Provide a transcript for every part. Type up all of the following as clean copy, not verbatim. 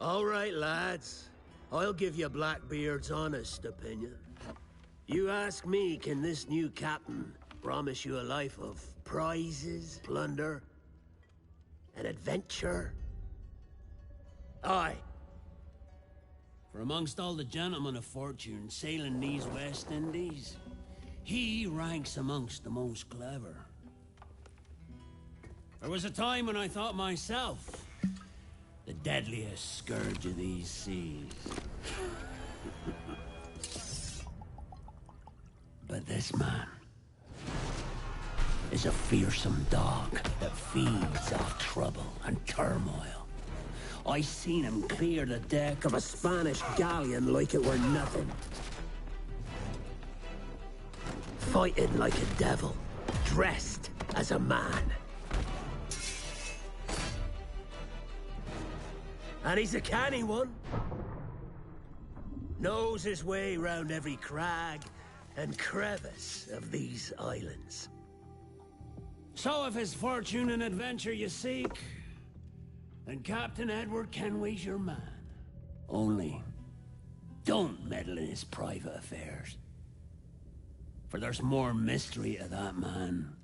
All right, lads. I'll give you Blackbeard's honest opinion. You ask me, can this new captain promise you a life of prizes, plunder, and adventure? Aye. For amongst all the gentlemen of fortune sailing these West Indies, he ranks amongst the most clever. There was a time when I thought myself the deadliest scourge of these seas. But this man is a fearsome dog that feeds off trouble and turmoil. I seen him clear the deck of a Spanish galleon like it were nothing. Fighting like a devil, dressed as a man. And he's a canny one. Knows his way round every crag and crevice of these islands. So if it's fortune and adventure you seek, then Captain Edward Kenway's your man. Only, don't meddle in his private affairs. For there's more mystery to that man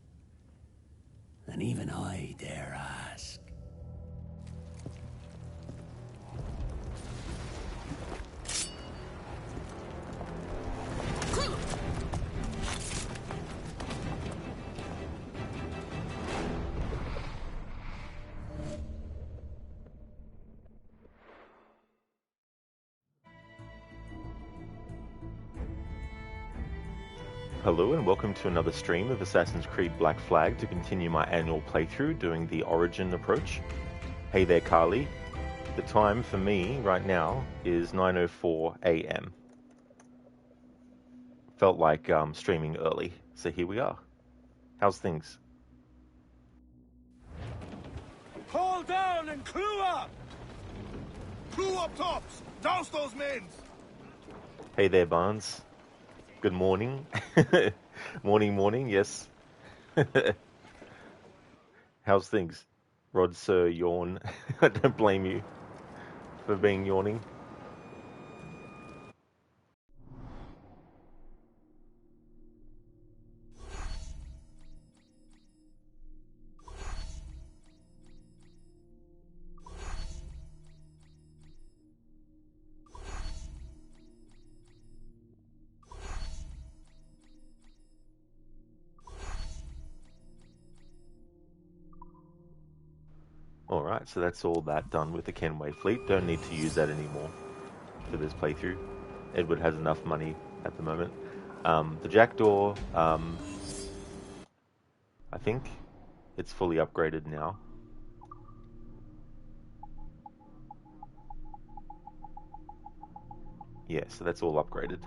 than even I dare ask. Hello and welcome to another stream of Assassin's Creed Black Flag to continue my annual playthrough doing the Origin approach. Hey there Carly. The time for me right now is 9:04 AM. Felt like streaming early, so here we are. How's things? Haul down and clue up! Clue up tops! Douse those men! Hey there Barnes. Good morning. morning, yes. How's things? Rod Sir yawn. I don't blame you for being yawning. Alright, so that's all that done with the Kenway fleet. Don't need to use that anymore for this playthrough. Edward has enough money at the moment. The Jackdaw, I think it's fully upgraded now. Yeah, so that's all upgraded.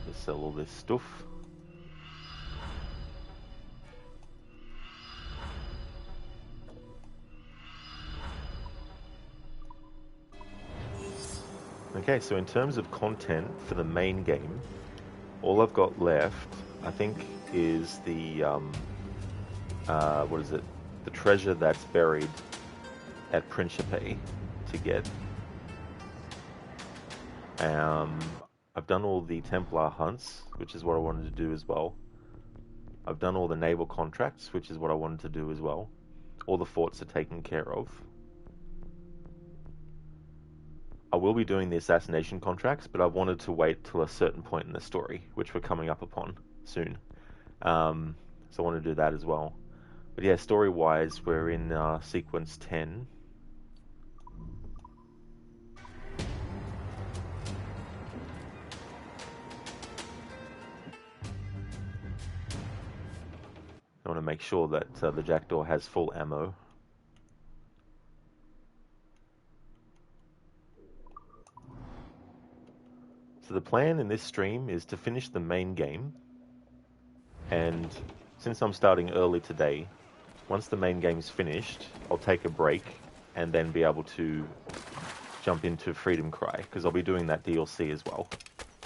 Let's sell all this stuff. Okay, so in terms of content for the main game, all I've got left, I think, is the, what is it? The treasure that's buried at Principe to get. I've done all the Templar hunts, which is what I wanted to do as well. I've done all the naval contracts, which is what I wanted to do as well. All the forts are taken care of. I will be doing the assassination contracts, but I wanted to wait till a certain point in the story, which we're coming up upon soon. So I want to do that as well. But yeah, story-wise, we're in sequence 10. I want to make sure that the Jackdaw has full ammo. So the plan in this stream is to finish the main game, and since I'm starting early today, once the main game's finished, I'll take a break and then be able to jump into Freedom Cry, because I'll be doing that DLC as well.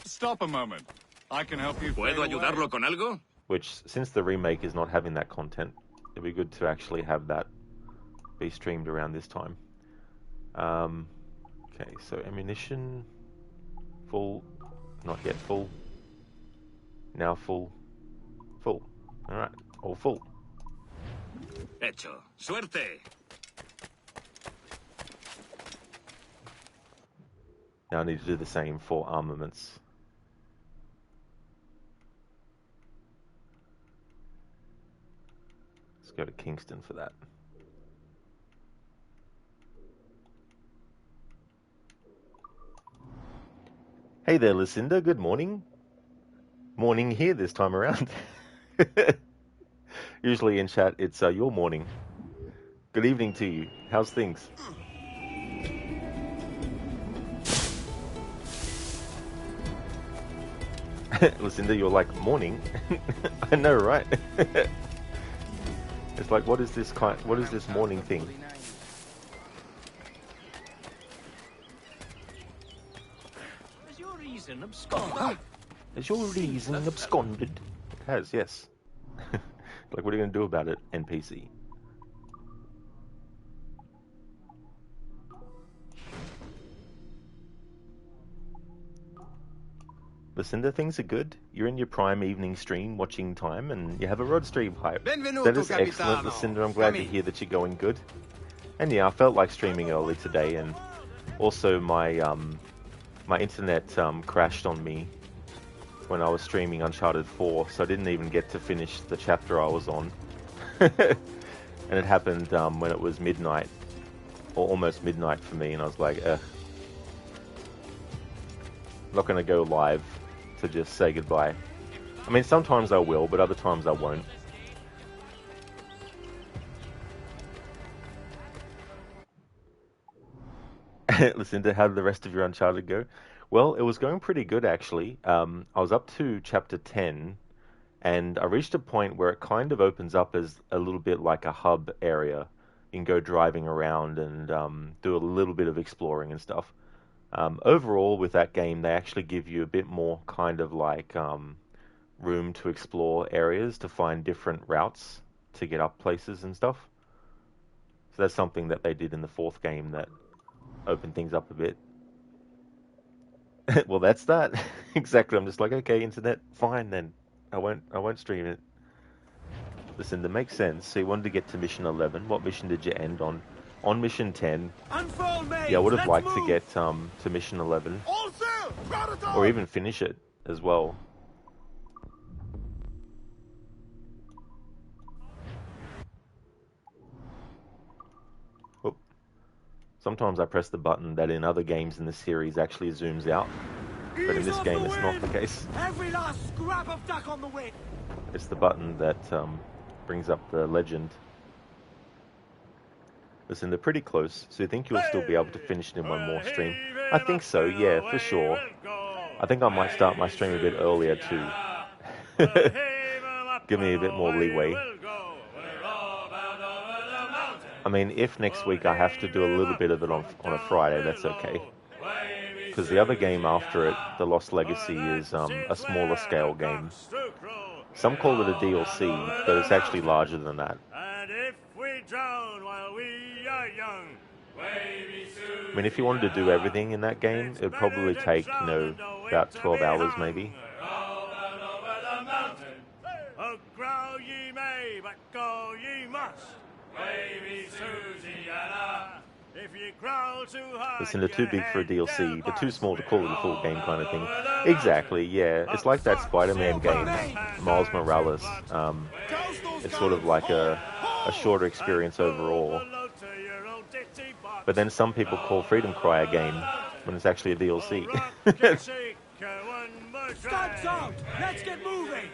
Stop a moment. I can help you. ¿Puedo ayudarlo con algo? Which, since the remake is not having that content, it'd be good to actually have that be streamed around this time. Okay, so ammunition, full, not yet full, now full, full. Alright, all full. Hecho. Suerte. Now I need to do the same for armaments. Let's go to Kingston for that. Hey there, Lucinda. Good morning. Morning here this time around. Usually in chat, it's your morning. Good evening to you. How's things? Lucinda, you're like, morning? I know, right? It's like, what is this morning thing? Has your reason absconded? Has your reason absconded? It has, yes. Like, what are you going to do about it, NPC? Lucinda, things are good. You're in your prime evening stream watching time, and you have a rod stream hype. That is excellent, Lucinda. I'm glad to hear that you're going good. And yeah, I felt like streaming early today, and also my my internet crashed on me when I was streaming Uncharted 4, so I didn't even get to finish the chapter I was on. And it happened when it was midnight, or almost midnight for me, and I was like, I'm not going to go live to just say goodbye. I mean, sometimes I will, but other times I won't. Lucinda, how did the rest of your Uncharted go? Well, it was going pretty good, actually. I was up to chapter 10, and I reached a point where it kind of opens up as a little bit like a hub area. You can go driving around and do a little bit of exploring and stuff. Overall, with that game, they actually give you a bit more kind of like room to explore areas, to find different routes to get up places and stuff. So that's something that they did in the fourth game that opened things up a bit. Well, that's that. Exactly. I'm just like, okay, internet, fine then. I won't stream it. Listen, that makes sense. So you wanted to get to mission 11. What mission did you end on? On mission 10. Yeah, I would have liked to get to mission 11. Or even finish it as well. Sometimes I press the button that in other games in the series actually zooms out, but in this game it's not the case. Every last scrap of duck on the wind. It's the button that brings up the legend. Listen, they're pretty close, so you think you'll still be able to finish it in one more stream? I think so, yeah, for sure. I think I might start my stream a bit earlier too. Give me a bit more leeway. I mean, if next week I have to do a little bit of it on a Friday, that's okay. Because the other game after it, The Lost Legacy, is a smaller scale game. Some call it a DLC, but it's actually larger than that. I mean, if you wanted to do everything in that game, it would probably take, you know, about 12 hours maybe. Grow ye may, but go ye must. If you growl too hard, Listen, they're too big for a DLC, they're too small to call it a full game kind of thing. Exactly, yeah. It's like that Spider-Man game, Miles Morales. It's sort of like a shorter experience overall. But then some people call Freedom Cry a game when it's actually a DLC. Stunts out! Let's get moving!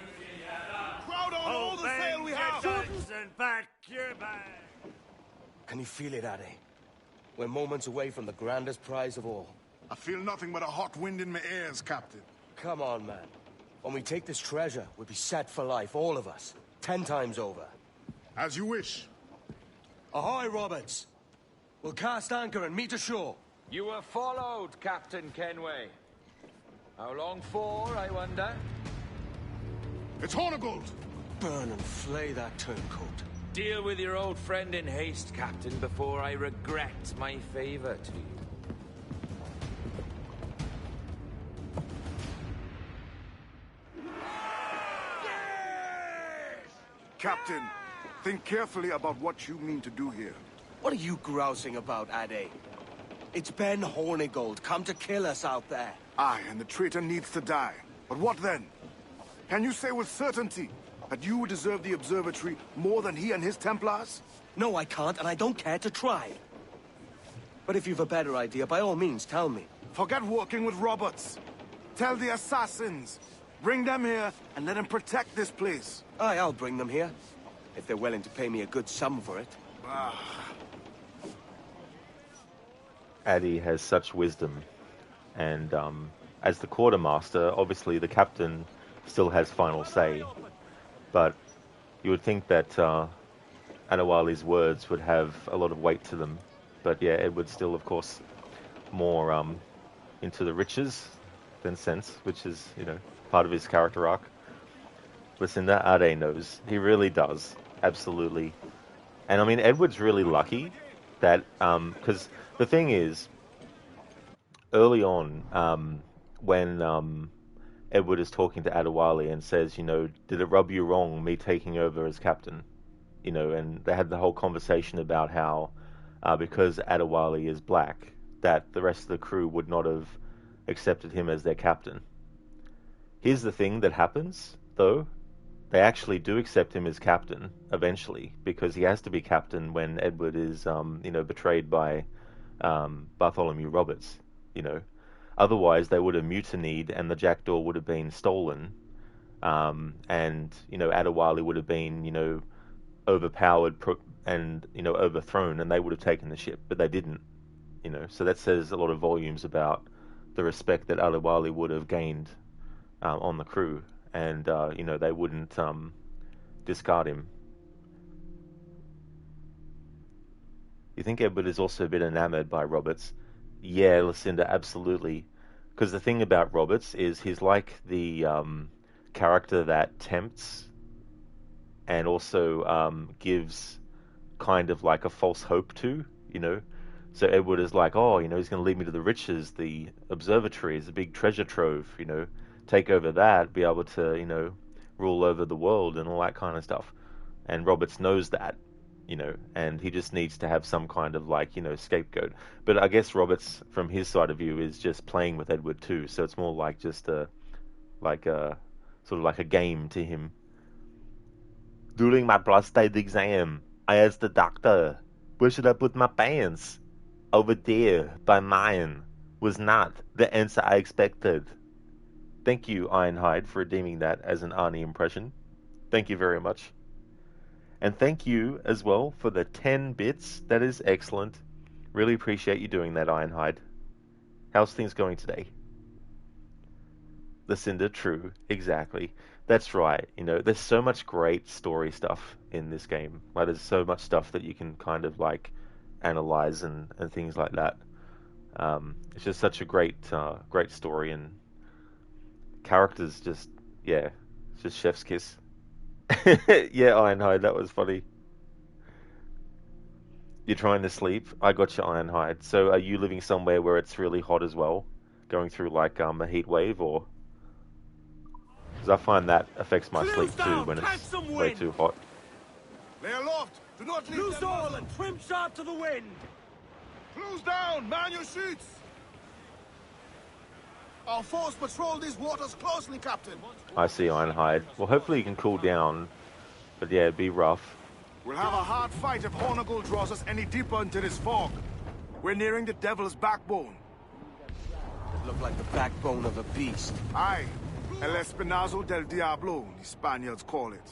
Crowd on all the sail we have! And back your bag. Can you feel it, Addy? We're moments away from the grandest prize of all. I feel nothing but a hot wind in my ears, Captain. Come on, man. When we take this treasure, we'll be set for life, all of us. 10 times over. As you wish. Ahoy, Roberts! We'll cast anchor and meet ashore. You were followed, Captain Kenway. How long for, I wonder? It's Hornigold! Burn and flay that turncoat. Deal with your old friend in haste, Captain, before I regret my favor to you. Captain, think carefully about what you mean to do here. What are you grousing about, Ade? It's Ben Hornigold, come to kill us out there. Aye, and the traitor needs to die. But what then? Can you say with certainty that you deserve the observatory more than he and his Templars? No, I can't, and I don't care to try. But if you've a better idea, by all means, tell me. Forget working with Roberts. Tell the assassins. Bring them here and let them protect this place. Aye, I'll bring them here. If they're willing to pay me a good sum for it. Addy has such wisdom, and as the quartermaster, obviously the captain still has final say, but you would think that Anawali's words would have a lot of weight to them. But yeah, Edward's still, of course, more into the riches than sense, which is, you know, part of his character arc. Listen, that Ade knows. He really does. Absolutely. And I mean, Edward's really lucky that, because the thing is, early on, when Edward is talking to Adewale and says, you know, did it rub you wrong, me taking over as captain? You know, and they had the whole conversation about how, because Adewale is black, that the rest of the crew would not have accepted him as their captain. Here's the thing that happens, though. They actually do accept him as captain eventually, because he has to be captain when Edward is, you know, betrayed by Bartholomew Roberts, you know. Otherwise, they would have mutinied and the jackdaw would have been stolen, and, you know, Adewale would have been, you know, overpowered and, you know, overthrown, and they would have taken the ship, but they didn't, you know. So that says a lot of volumes about the respect that Adewale would have gained on the crew. And, you know, they wouldn't discard him. You think Edward is also a bit enamored by Roberts? Yeah, Lucinda, absolutely. Because the thing about Roberts is he's like the character that tempts and also gives kind of like a false hope to, you know. So Edward is like, oh, you know, he's going to lead me to the riches, the observatory is a big treasure trove, you know. Take over that, be able to, you know, rule over the world and all that kind of stuff. And Roberts knows that, you know, and he just needs to have some kind of, like, you know, scapegoat. But I guess Roberts, from his side of view, is just playing with Edward too. So it's more like just a sort of like a game to him. During my prostate exam, I asked the doctor, where should I put my pants? Over there, by mine, was not the answer I expected. Thank you, Ironhide, for redeeming that as an Arnie impression. Thank you very much. And thank you as well for the 10 bits. That is excellent. Really appreciate you doing that, Ironhide. How's things going today? Lucinda, true. Exactly. That's right. You know, there's so much great story stuff in this game. Like, there's so much stuff that you can kind of, like, analyze and things like that. It's just such a great story, and characters just, yeah, it's just chef's kiss. Yeah, Ironhide, that was funny. You're trying to sleep? I got you, Ironhide. So are you living somewhere where it's really hot as well? Going through, like, a heat wave, or? Because I find that affects my sleep too when it's way too hot. Lay aloft! Do not leave Loose them all muzzled. and trim sharp to the wind! Close down! Man your sheets! Our force patrol these waters closely, Captain. I see, Ironhide. Well, hopefully you can cool down, but yeah, it'd be rough. We'll have a hard fight if Hornigold draws us any deeper into this fog. We're nearing the Devil's backbone. It looked like the backbone of a beast. Aye, El Espinazo del Diablo, the Spaniards call it.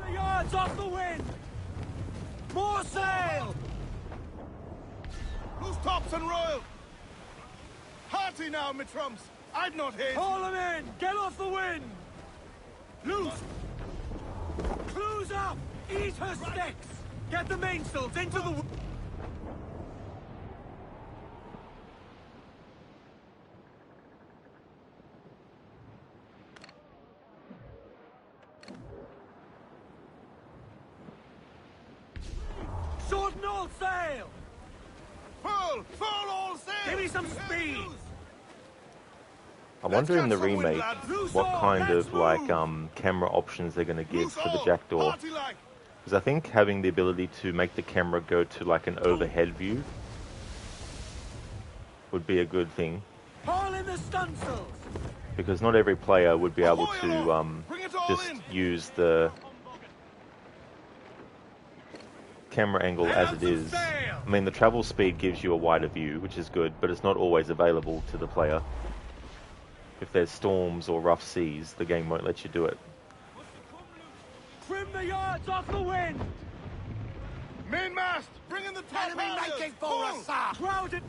The yards off the wind! More sail! Loose tops and royal! Hearty now, mitrums! I'd not haste! Haul them in! Get off the wind! Loose! Close up! Eat her sticks! Get the mainsails into the... Shorten all sail! Full all sail! Give me some speed! I wonder in the catch some wind, remake lads. what kind Let's of like move. camera options they're going to give Loose for the all, jackdaw. party like. Because I think having the ability to make the camera go to like an overhead view would be a good thing. Haul in the stunsails! Because not every player would be able Ahoy, to aloft. Bring it all just in. use the camera angle as it is. I mean, the travel speed gives you a wider view, which is good, but it's not always available to the player. If there's storms or rough seas, the game won't let you do it. Trim the yards off the wind! Mainmast! Bring in the top Enemy halyards. making for Full. us, sir! Crowded!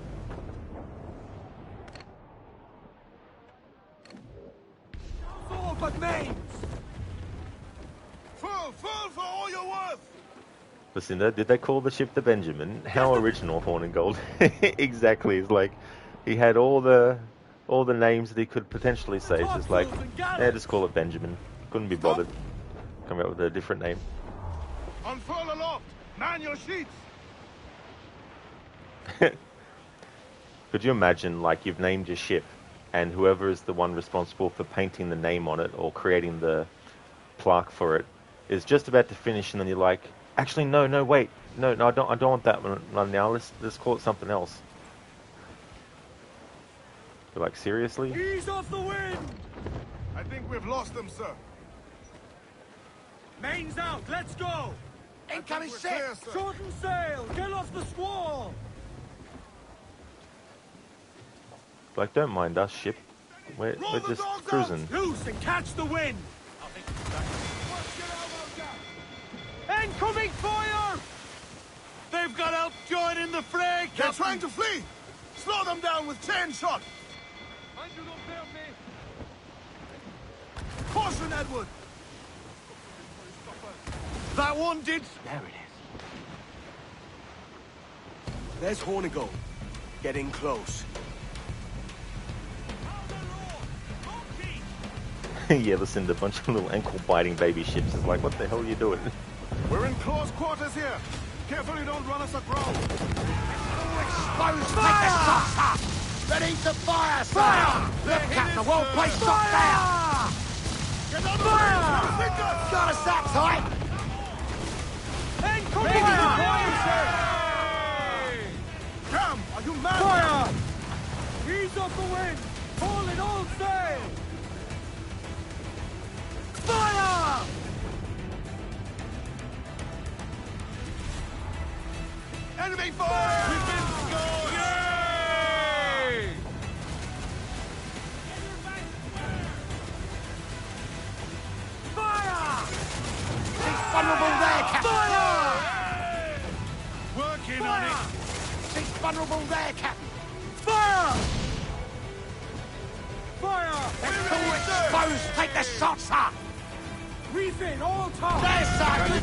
All but mains! Full for all you're worth! Lucinda, did they call the ship the Benjamin? How original, Horn and Gold. Exactly. It's like he had all the names that he could potentially say. It's just like, yeah, just call it Benjamin. Couldn't be bothered. Come up with a different name. Unfurl aloft! Man your sheets! Could you imagine, like, you've named your ship, and whoever is the one responsible for painting the name on it or creating the plaque for it is just about to finish, and then you're like, actually, no, wait, no, I don't want that one now. Let's call it something else. You're like, seriously? Ease off the wind! I think we've lost them, sir. Mains out, let's go! Incoming ship! Shorten sail! Get off the squall! Like, don't mind us, ship. We're just cruising. Loose and catch the wind! Incoming fire! They've got help joining the fray! They're trying to flee! Slow them down with chain shot! Caution, Edward! That one did... There it is. There's Hornigold. Getting close. Yeah, listen, a bunch of little ankle-biting baby ships is like, what the hell are you doing? We're in close quarters here. Careful you don't run us aground. Exposed! Take the shots up! Ready to fire, sir! Fire! Look at the well-placed shot there! Get out of the way! Got us that tight! Incoming fire! Cam, are you mad? Fire! Ease off the wind! Haul in all sail! Fire! Enemy fire! We've been scored! Yay! Fire! She's vulnerable there, Captain! Fire! Working on it! She's vulnerable there, Captain! Fire! Fire! They're too exposed! Take the shots, sir! Reef in all time! There's sir!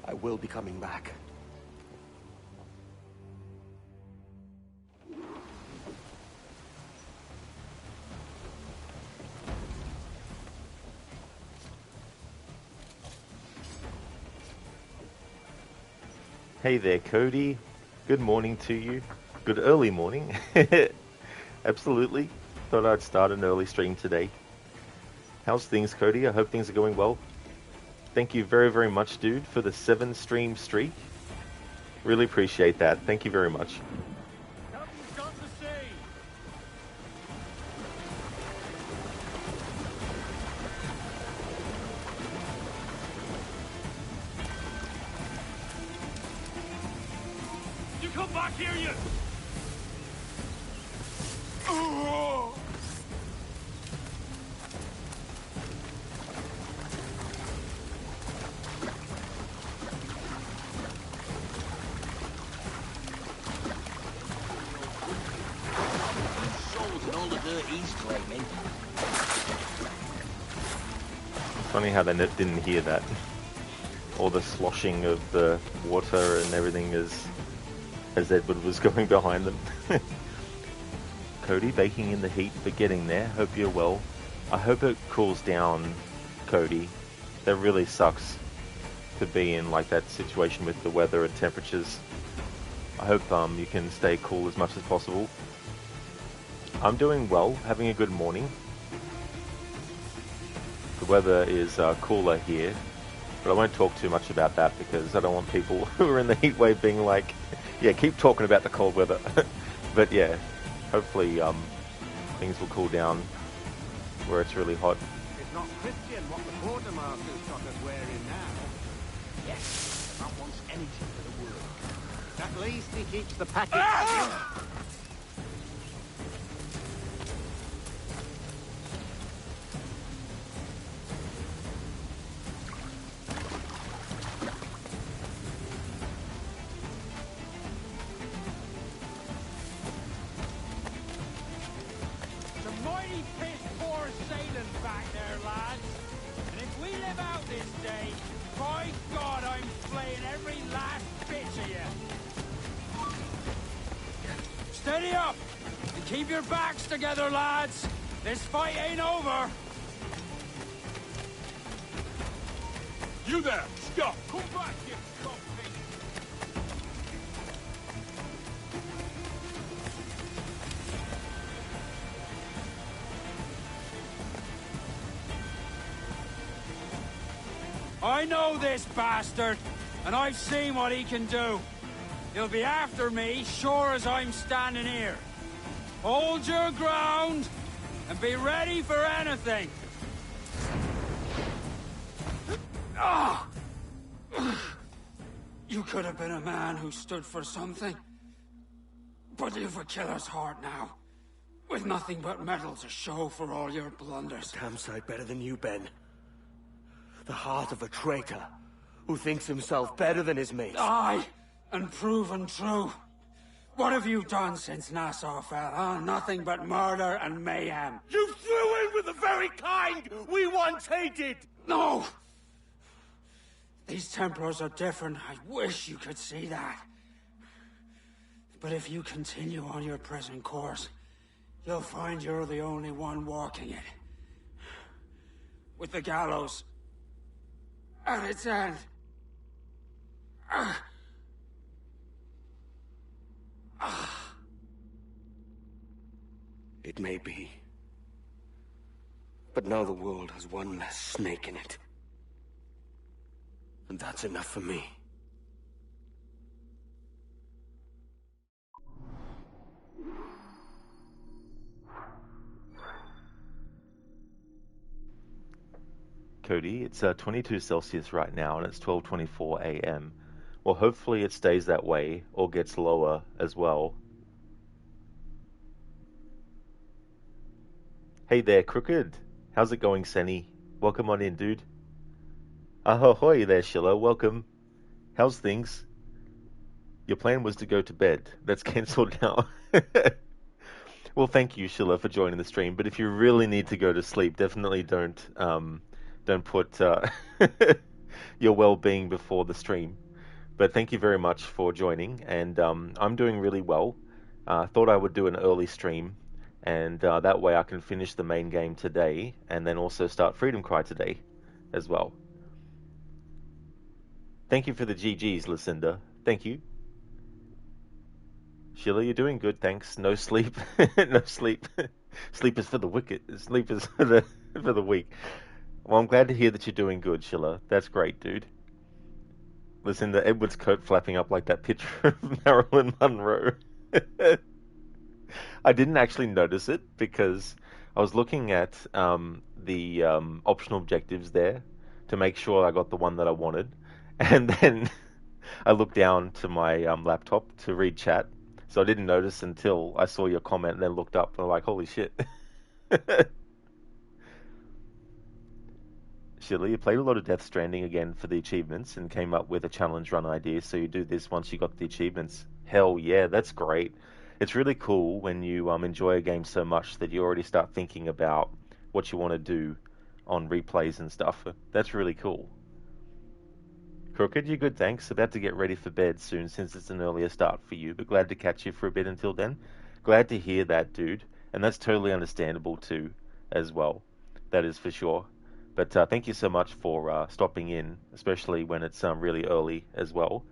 I will be coming back. Hey there, Cody. Good morning to you. Good early morning. Absolutely. Thought I'd start an early stream today. How's things, Cody? I hope things are going well. Thank you very, very much, dude, for the 7-stream streak. Really appreciate that. Thank you very much. Captain's got to sea! You come back here, you! Funny how they didn't hear that. All the sloshing of the water and everything as Edward was going behind them. Cody, baking in the heat but getting there. Hope you're well. I hope it cools down, Cody. That really sucks to be in like that situation with the weather and temperatures. I hope you can stay cool as much as possible. I'm doing well, having a good morning. The weather is cooler here, but I won't talk too much about that because I don't want people who are in the heat wave being like, yeah, keep talking about the cold weather. But yeah, hopefully things will cool down where it's really hot. It's not Christian what the quartermaster's got us wearing now. Yes, the man wants anything for the world. At least he keeps the package. Steady up! And keep your backs together, lads! This fight ain't over! You there! Stop! Come back, you something! I know this bastard, and I've seen what he can do. He'll be after me, sure as I'm standing here. Hold your ground, and be ready for anything. Ah! You could have been a man who stood for something. But you've a killer's heart now. With nothing but metal to show for all your blunders. Damn sight better than you, Ben. The heart of a traitor, who thinks himself better than his mates. Aye! And proven true. What have you done since Nassau fell, huh? Nothing but murder and mayhem. You threw in with the very kind we once hated! No! These Templars are different. I wish you could see that. But if you continue on your present course, you'll find you're the only one walking it. With the gallows at its end. It may be. But now the world has one less snake in it. And that's enough for me. Cody, it's 22 Celsius right now and it's 12:24 a.m. Well, hopefully it stays that way or gets lower as well. Hey there, Crooked. How's it going, Senny? Welcome on in, dude. Ahoy there, Shilla. Welcome. How's things? Your plan was to go to bed. That's cancelled now. Well, thank you, Shilla, for joining the stream. But if you really need to go to sleep, definitely don't put your well-being before the stream. But thank you very much for joining, and I'm doing really well. Thought I would do an early stream, and that way I can finish the main game today, and then also start Freedom Cry today as well. Thank you for the GGs, Lucinda. Thank you. Sheila, you're doing good, thanks. No sleep. No sleep. Sleep is for the wicked. Sleep is for the weak. Well, I'm glad to hear that you're doing good, Sheila. That's great, dude. Listen, the Edward's coat flapping up like that picture of Marilyn Monroe. I didn't actually notice it because I was looking at the optional objectives there to make sure I got the one that I wanted. And then I looked down to my laptop to read chat. So I didn't notice until I saw your comment and then looked up and I'm like, holy shit. Shirley, you played a lot of Death Stranding again for the achievements and came up with a challenge run idea, so you do this once you got the achievements. Hell yeah, that's great. It's really cool when you enjoy a game so much that you already start thinking about what you want to do on replays and stuff. That's really cool. Crooked, you're good, thanks. About to get ready for bed soon since it's an earlier start for you, but glad to catch you for a bit until then. Glad to hear that, dude. And that's totally understandable too, as well. That is for sure. But thank you so much for stopping in, especially when it's really early as well.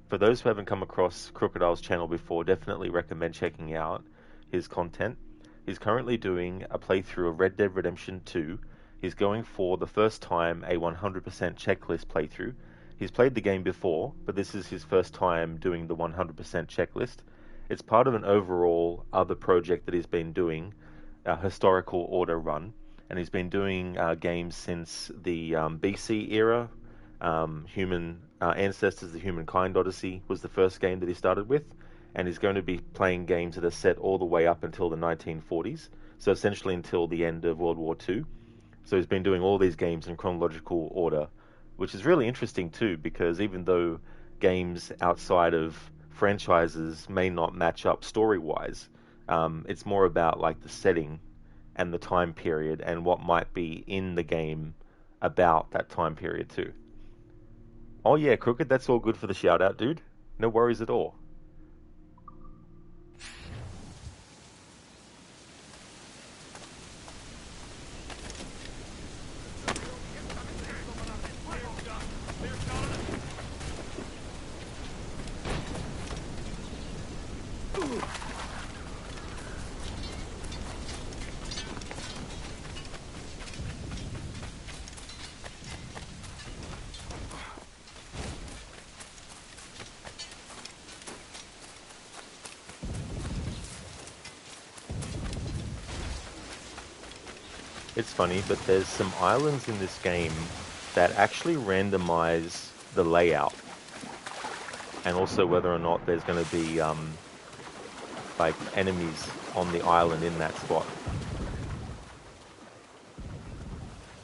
For those who haven't come across Crocodile's channel before, definitely recommend checking out his content. He's currently doing a playthrough of Red Dead Redemption 2. He's going for the first time a 100% checklist playthrough. He's played the game before, but this is his first time doing the 100% checklist. It's part of an overall other project that he's been doing, a historical order run. And he's been doing games since the BC era. Human Ancestors, the Humankind Odyssey was the first game that he started with. And he's going to be playing games that are set all the way up until the 1940s. So essentially until the end of World War II. So he's been doing all these games in chronological order, which is really interesting too, because even though games outside of franchises may not match up story-wise, it's more about like the setting and the time period and what might be in the game about that time period too. Oh yeah, Crooked, that's all good for the shout out, dude. No worries at all. It's funny, but there's some islands in this game that actually randomize the layout, and also whether or not there's going to be like enemies on the island in that spot.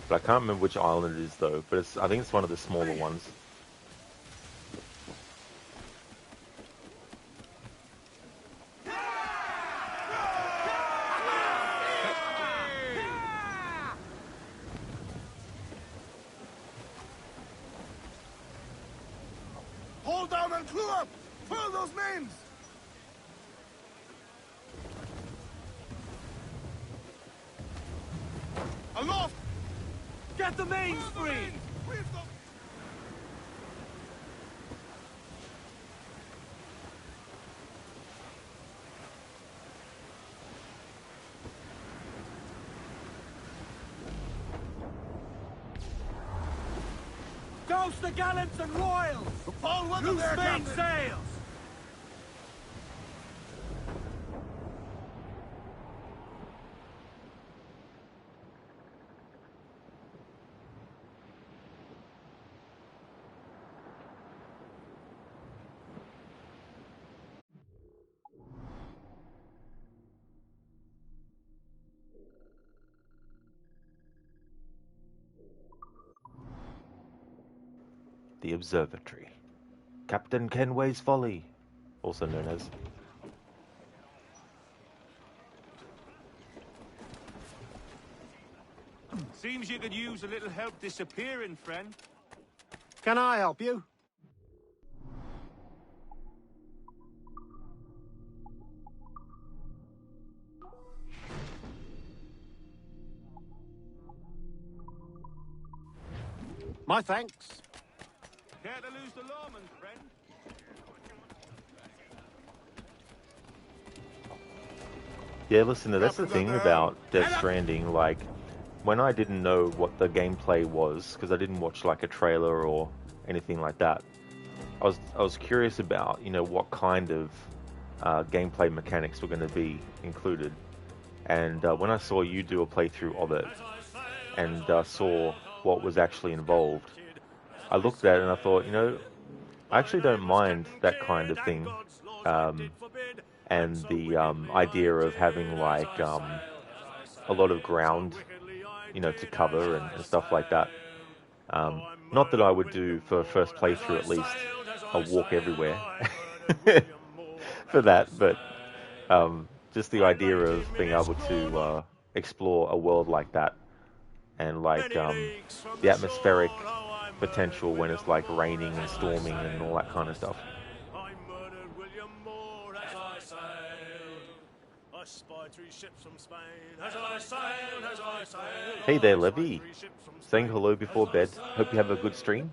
But I can't remember which island it is though, but I think it's one of the smaller ones. Hold down and clue up! Fill those names! Aloft! Get the mains free! Douse the gallants and royals! Foul weather Loose there, main Captain! sails! The Observatory. Captain Kenway's Folly, also known as. Seems you could use a little help disappearing, friend. Can I help you? My thanks. Care to lose the lawman, friend? Yeah, listen, that's the thing about Death Stranding, like, when I didn't know what the gameplay was, because I didn't watch like a trailer or anything like that, I was curious about, you know, what kind of gameplay mechanics were going to be included. And when I saw you do a playthrough of it, and saw what was actually involved, I looked at it and I thought, you know, I actually don't mind that kind of thing. and the idea of having like a lot of ground, you know, to cover and stuff like that. Not that I would do for a first playthrough at least a walk everywhere for that, but just the idea of being able to explore a world like that and like the atmospheric potential when it's like raining and storming and all that kind of stuff. Hey there, Levy. Saying hello before bed. Hope you have a good stream.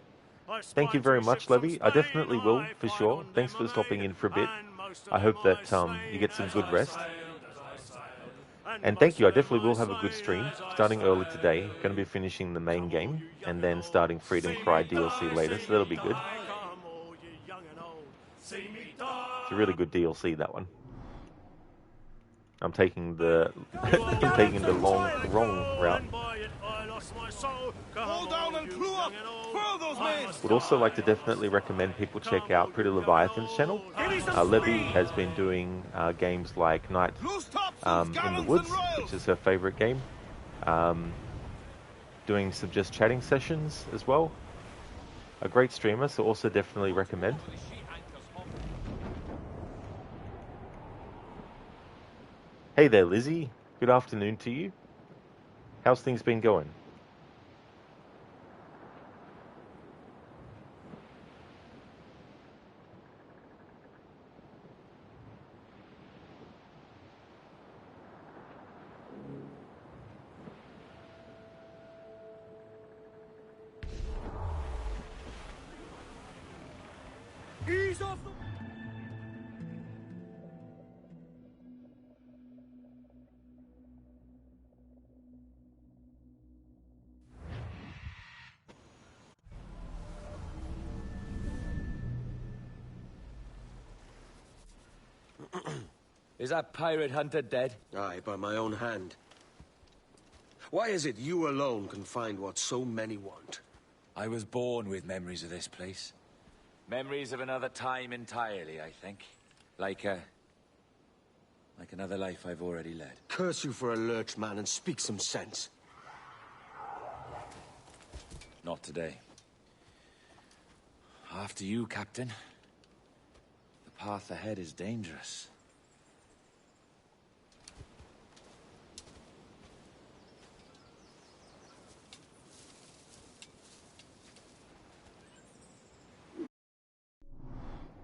Thank you very much, Levy. I definitely will, for sure. Thanks for stopping in for a bit. I hope that you get some good rest. And thank you, I definitely will have a good stream. Starting early today. Going to be finishing the main game. And then starting Freedom Cry DLC later, so that'll be good. It's a really good DLC, that one. I'm taking the I'm taking the wrong route. Would also like to definitely recommend people check out Pretty Leviathan's channel. Levy has been doing games like Night in the Woods, which is her favorite game. Doing some just chatting sessions as well. A great streamer, so also definitely recommend. Hey there, Lizzie. Good afternoon to you. How's things been going? Ease off the... Is that pirate hunter dead? Aye, by my own hand. Why is it you alone can find what so many want? I was born with memories of this place. Memories of another time entirely, I think. Like another life I've already led. Curse you for a lurch, man, and speak some sense. Not today. After you, Captain. The path ahead is dangerous.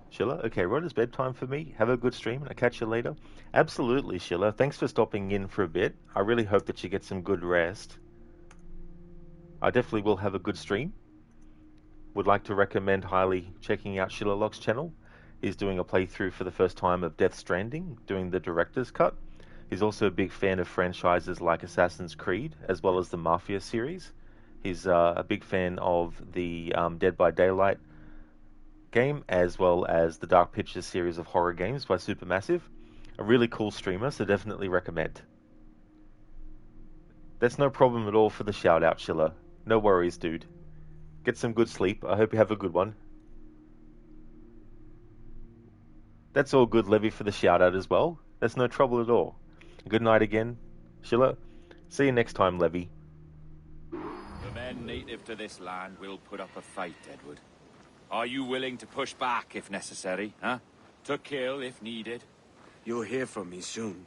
Sheila? Okay, right, it's bedtime for me. Have a good stream and I'll catch you later. Absolutely, Sheila. Thanks for stopping in for a bit. I really hope that you get some good rest. I definitely will have a good stream. Would like to recommend highly checking out Sheila Lock's channel. He's doing a playthrough for the first time of Death Stranding, doing the director's cut. He's also a big fan of franchises like Assassin's Creed, as well as the Mafia series. He's a big fan of the Dead by Daylight game, as well as the Dark Pictures series of horror games by Supermassive. A really cool streamer, so definitely recommend. That's no problem at all for the shout out, Sheila. No worries, dude. Get some good sleep. I hope you have a good one. That's all good, Levy, for the shout out as well. That's no trouble at all. Good night again, Sheila. See you next time, Levy. The men native to this land will put up a fight, Edward. Are you willing to push back if necessary, huh? To kill if needed? You'll hear from me soon.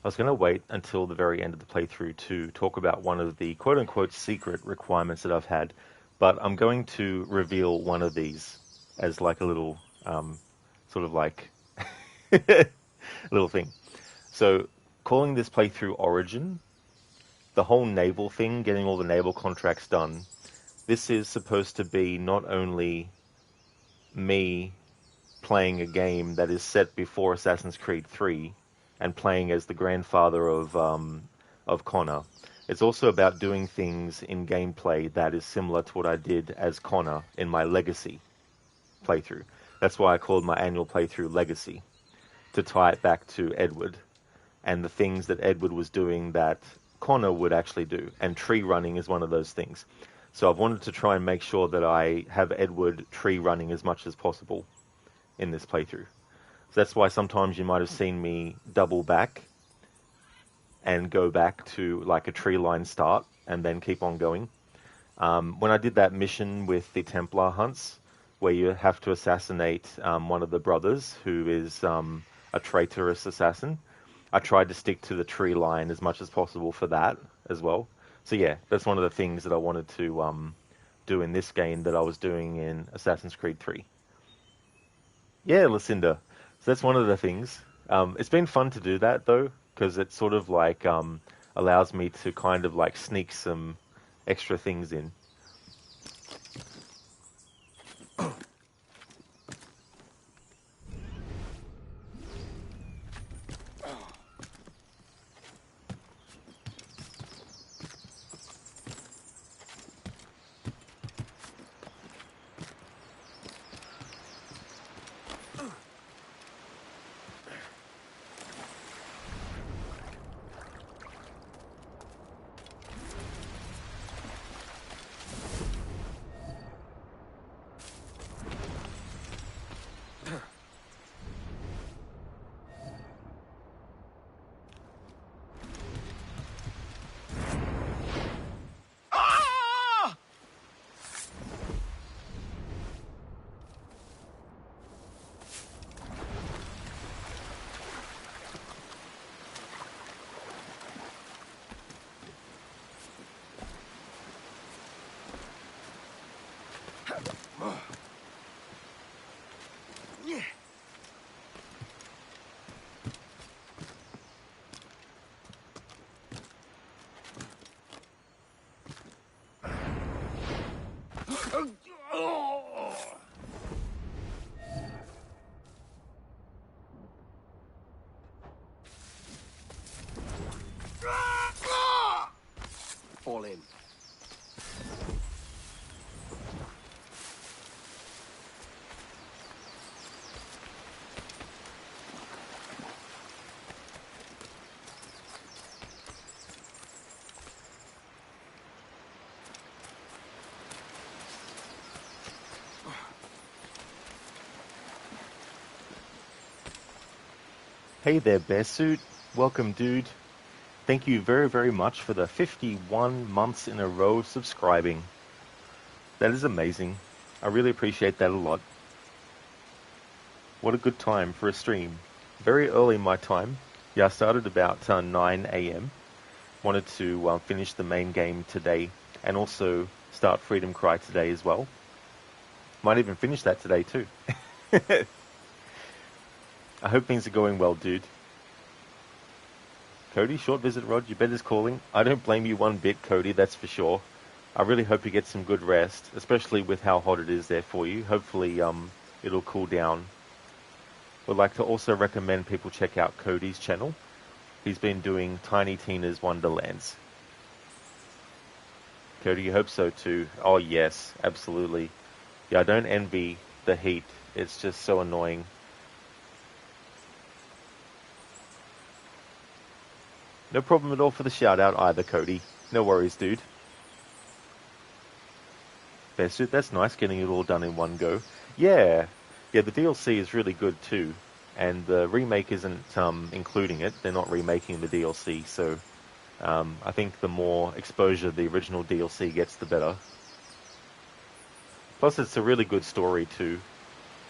I was going to wait until the very end of the playthrough to talk about one of the quote-unquote secret requirements that I've had, but I'm going to reveal one of these as like a little, sort of like, little thing. So, calling this playthrough Origin, the whole naval thing, getting all the naval contracts done, this is supposed to be not only me playing a game that is set before Assassin's Creed 3 and playing as the grandfather of Connor. It's also about doing things in gameplay that is similar to what I did as Connor in my Legacy playthrough. That's why I called my annual playthrough Legacy, to tie it back to Edward and the things that Edward was doing that Connor would actually do. And tree running is one of those things. So I've wanted to try and make sure that I have Edward tree running as much as possible in this playthrough. So that's why sometimes you might have seen me double back and go back to like a tree line start and then keep on going. When I did that mission with the Templar hunts, where you have to assassinate one of the brothers who is a traitorous assassin, I tried to stick to the tree line as much as possible for that as well. So yeah, that's one of the things that I wanted to do in this game that I was doing in Assassin's Creed 3. Yeah, Lucinda. So that's one of the things. It's been fun to do that though, because it sort of like allows me to kind of like sneak some extra things in. Fall in. Hey there, Bearsuit. Welcome, dude. Thank you very, very much for the 51 months in a row subscribing. That is amazing. I really appreciate that a lot. What a good time for a stream. Very early my time. Yeah, I started about 9 a.m. Wanted to finish the main game today and also start Freedom Cry today as well. Might even finish that today too. I hope things are going well, dude. Cody, short visit, Rod, your bed is calling. I don't blame you one bit, Cody, that's for sure. I really hope you get some good rest, especially with how hot it is there for you. Hopefully, it'll cool down. Would like to also recommend people check out Cody's channel. He's been doing Tiny Tina's Wonderlands. Cody, you hope so too. Oh yes, absolutely. Yeah, I don't envy the heat. It's just so annoying. No problem at all for the shout out either, Cody. No worries, dude. Bearsuit, that's nice getting it all done in one go. Yeah, the DLC is really good too. And the remake isn't including it. They're not remaking the DLC, so I think the more exposure the original DLC gets, the better. Plus, it's a really good story too.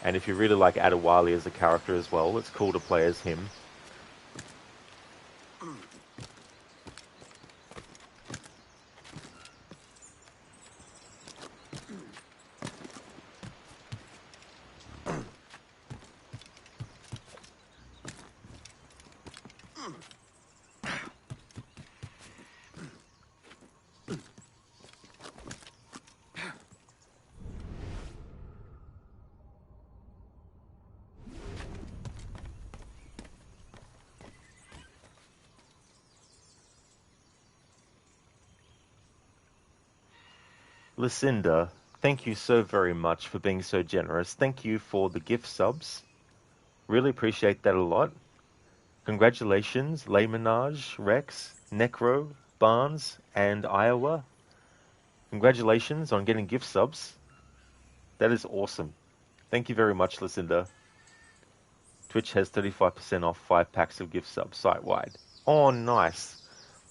And if you really like Adewale as a character as well, it's cool to play as him. Lucinda, thank you so very much for being so generous. Thank you for the gift subs. Really appreciate that a lot. Congratulations, Laymanage, Rex, Necro, Barnes, and Iowa. Congratulations on getting gift subs. That is awesome. Thank you very much, Lucinda. Twitch has 35% off 5 packs of gift subs site-wide. Oh, nice.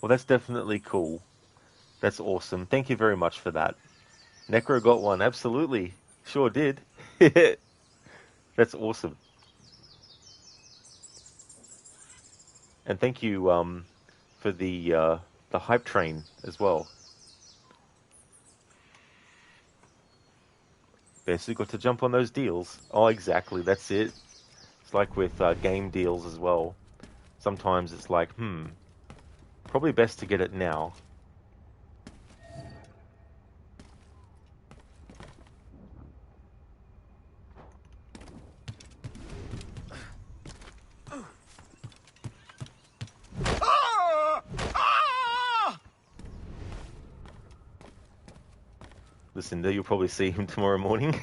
Well, that's definitely cool. That's awesome. Thank you very much for that. Necro got one. Absolutely. Sure did. That's awesome. And thank you for the hype train as well. Basically got to jump on those deals. Oh, exactly. That's it. It's like with game deals as well. Sometimes it's like, probably best to get it now. Lucinda, you'll probably see him tomorrow morning.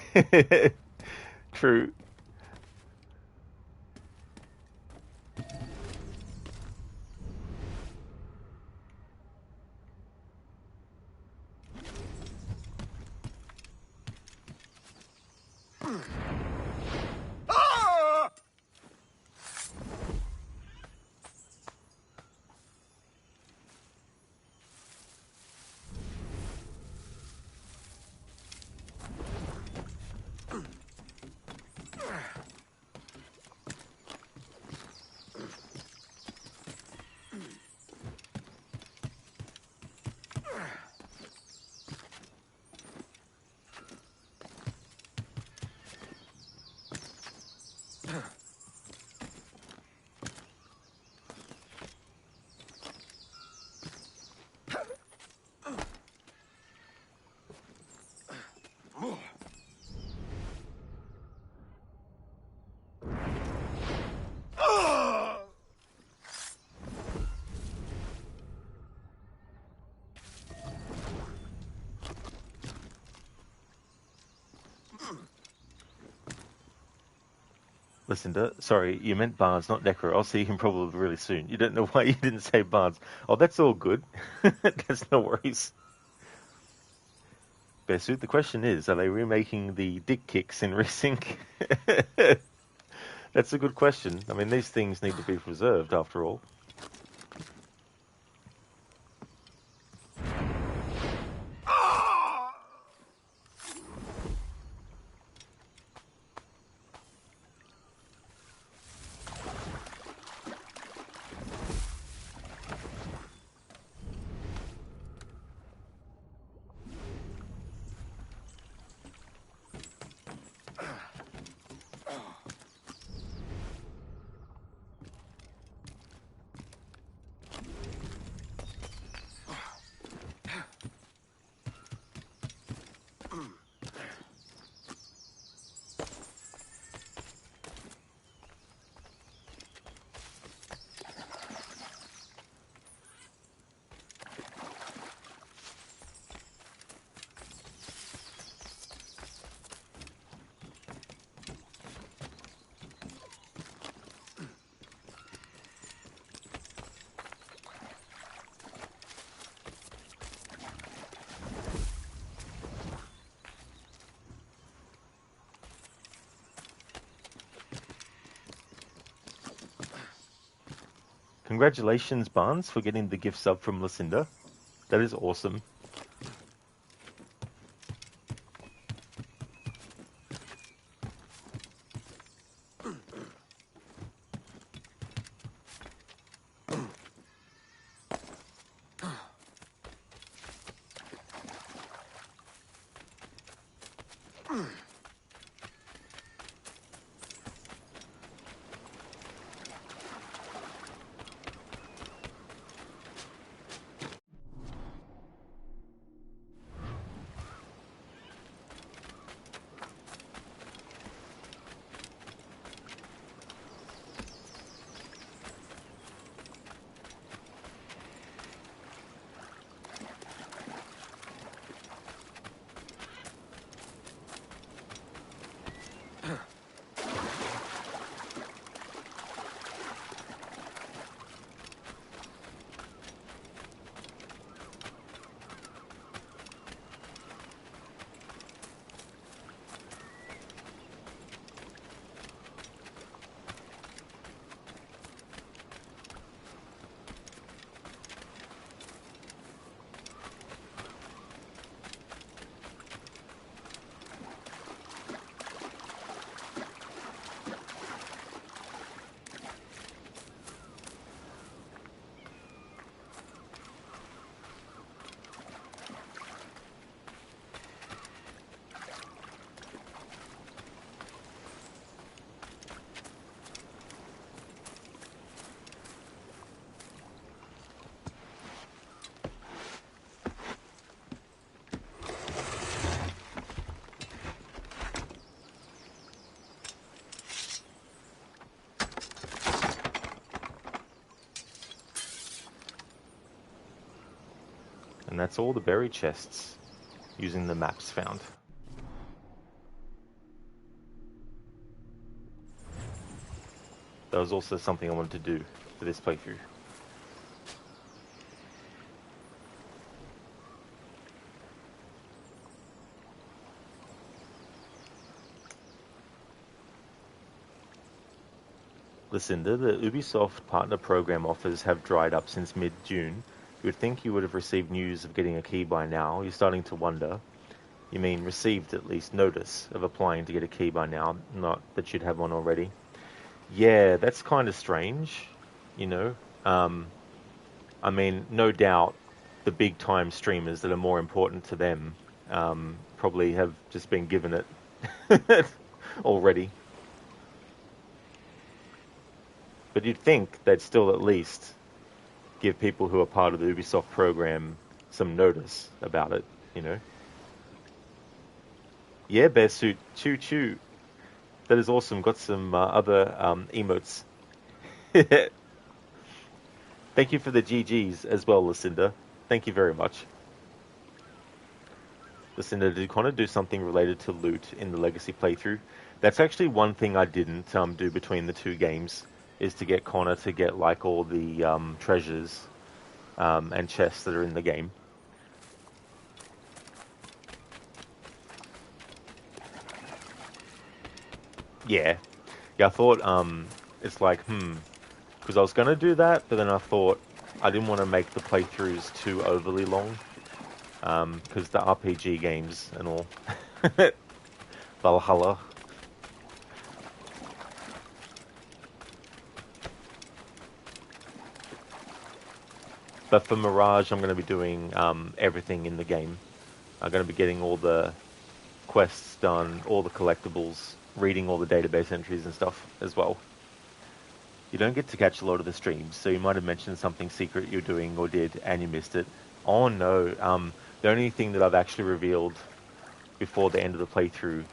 True. Lucinda, sorry, you meant Barnes, not Necro. I'll see him probably really soon. You don't know why you didn't say Barnes. Oh, that's all good. That's no worries. Bearsuit, the question is, are they remaking the dick kicks in Resync? That's a good question. I mean, these things need to be preserved, after all. Congratulations, Barnes, for getting the gift sub from Lucinda. That is awesome. And that's all the buried chests using the maps found. That was also something I wanted to do for this playthrough. Lucinda, the Ubisoft Partner Program offers have dried up since mid-June. You would think you would have received news of getting a key by now. You're starting to wonder. You mean received at least notice of applying to get a key by now, not that you'd have one already. Yeah, that's kind of strange, you know. I mean, no doubt the big-time streamers that are more important to them probably have just been given it already. But you'd think they'd still at least give people who are part of the Ubisoft program some notice about it, you know. Yeah, Bearsuit, choo choo. That is awesome. Got some other emotes. Thank you for the GGs as well, Lucinda. Thank you very much. Lucinda, did Connor do something related to loot in the Legacy playthrough? That's actually one thing I didn't do between the two games, is to get Connor to get like all the treasures and chests that are in the game. Yeah, I thought it's like because I was gonna do that, but then I thought I didn't want to make the playthroughs too overly long, because the RPG games and all. Valhalla. But for Mirage, I'm going to be doing everything in the game. I'm going to be getting all the quests done, all the collectibles, reading all the database entries and stuff as well. You don't get to catch a lot of the streams, so you might have mentioned something secret you're doing or did, and you missed it. Oh no, the only thing that I've actually revealed before the end of the playthrough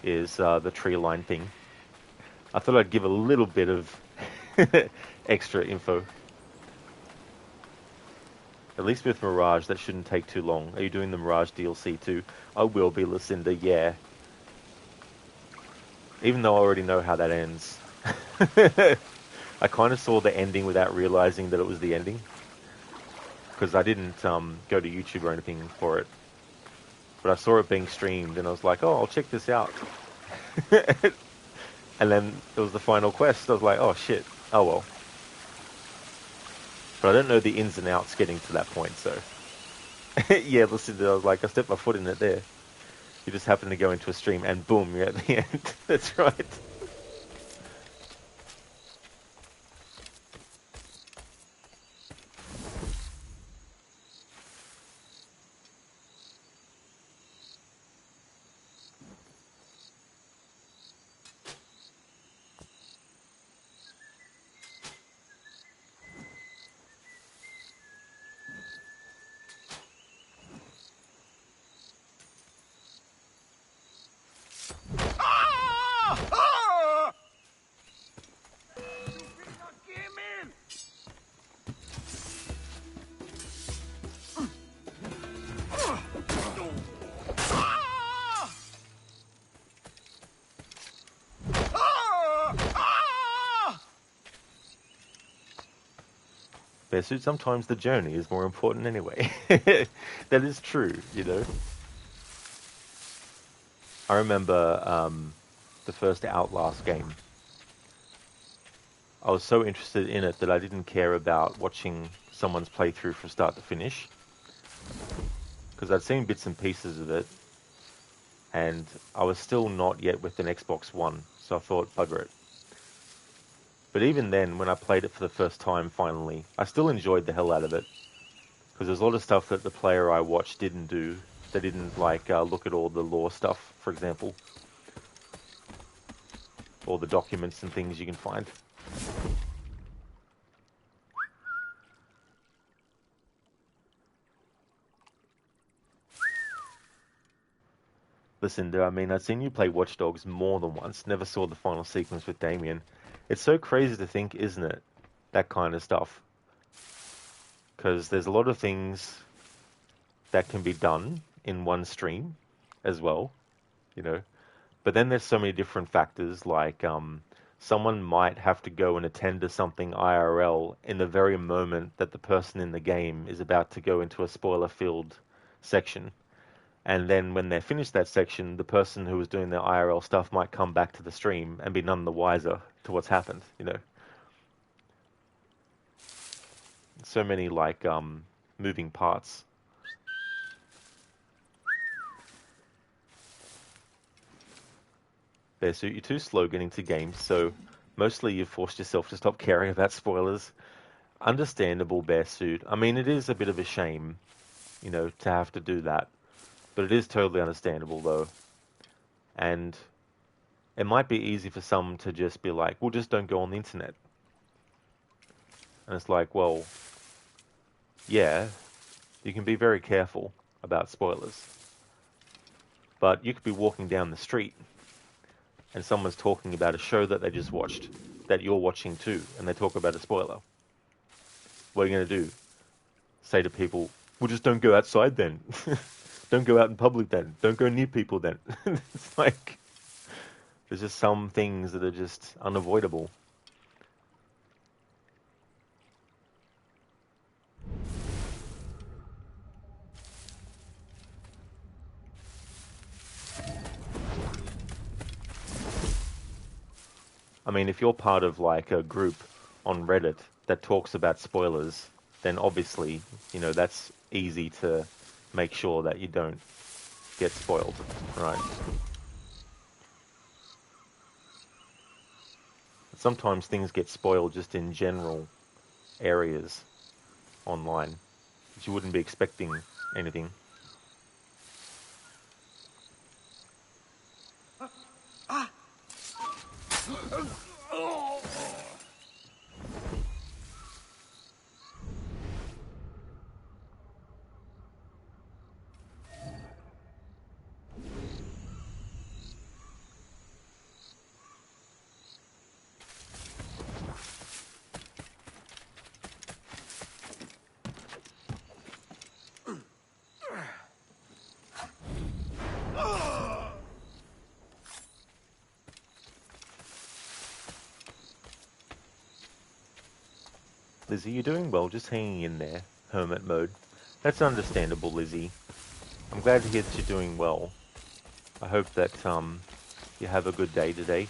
is the tree line thing. I thought I'd give a little bit of extra info. At least with Mirage, that shouldn't take too long. Are you doing the Mirage DLC too? I will be, Lucinda, yeah. Even though I already know how that ends. I kind of saw the ending without realizing that it was the ending. Because I didn't go to YouTube or anything for it. But I saw it being streamed and I was like, oh, I'll check this out. And then it was the final quest. I was like, oh shit, oh well. But I don't know the ins and outs getting to that point, so... yeah, listen, I was like, I stepped my foot in it there. You just happen to go into a stream and boom, you're at the end. That's right. Bearsuit, sometimes the journey is more important anyway. That is true, you know. I remember the first Outlast game. I was so interested in it that I didn't care about watching someone's playthrough from start to finish. Because I'd seen bits and pieces of it. And I was still not yet with an Xbox One. So I thought, bugger it. But even then, when I played it for the first time, finally, I still enjoyed the hell out of it. Because there's a lot of stuff that the player I watched didn't do. They didn't, like, look at all the lore stuff, for example. All the documents and things you can find. Listen, I mean, I've seen you play Watch Dogs more than once. Never saw the final sequence with Damien. It's so crazy to think, isn't it? That kind of stuff. Because there's a lot of things that can be done in one stream as well, you know. But then there's so many different factors, like someone might have to go and attend to something IRL in the very moment that the person in the game is about to go into a spoiler-filled section. And then when they're finished that section, the person who was doing their IRL stuff might come back to the stream and be none the wiser to what's happened, you know. So many, like, moving parts. Bearsuit, you're too slow getting to games, so mostly you've forced yourself to stop caring about spoilers. Understandable, Bearsuit. I mean, it is a bit of a shame, you know, to have to do that. But it is totally understandable, though. And it might be easy for some to just be like, well, just don't go on the internet. And it's like, well, yeah, you can be very careful about spoilers. But you could be walking down the street and someone's talking about a show that they just watched, that you're watching too, and they talk about a spoiler. What are you going to do? Say to people, well, just don't go outside then. Don't go out in public then. Don't go near people then. It's like, there's just some things that are just unavoidable. I mean, if you're part of like a group on Reddit that talks about spoilers, then obviously, you know, that's easy to make sure that you don't get spoiled, right? Sometimes things get spoiled just in general areas online, but you wouldn't be expecting anything. Lizzie, you're doing well, just hanging in there, hermit mode. That's understandable, Lizzie. I'm glad to hear that you're doing well. I hope that you have a good day today.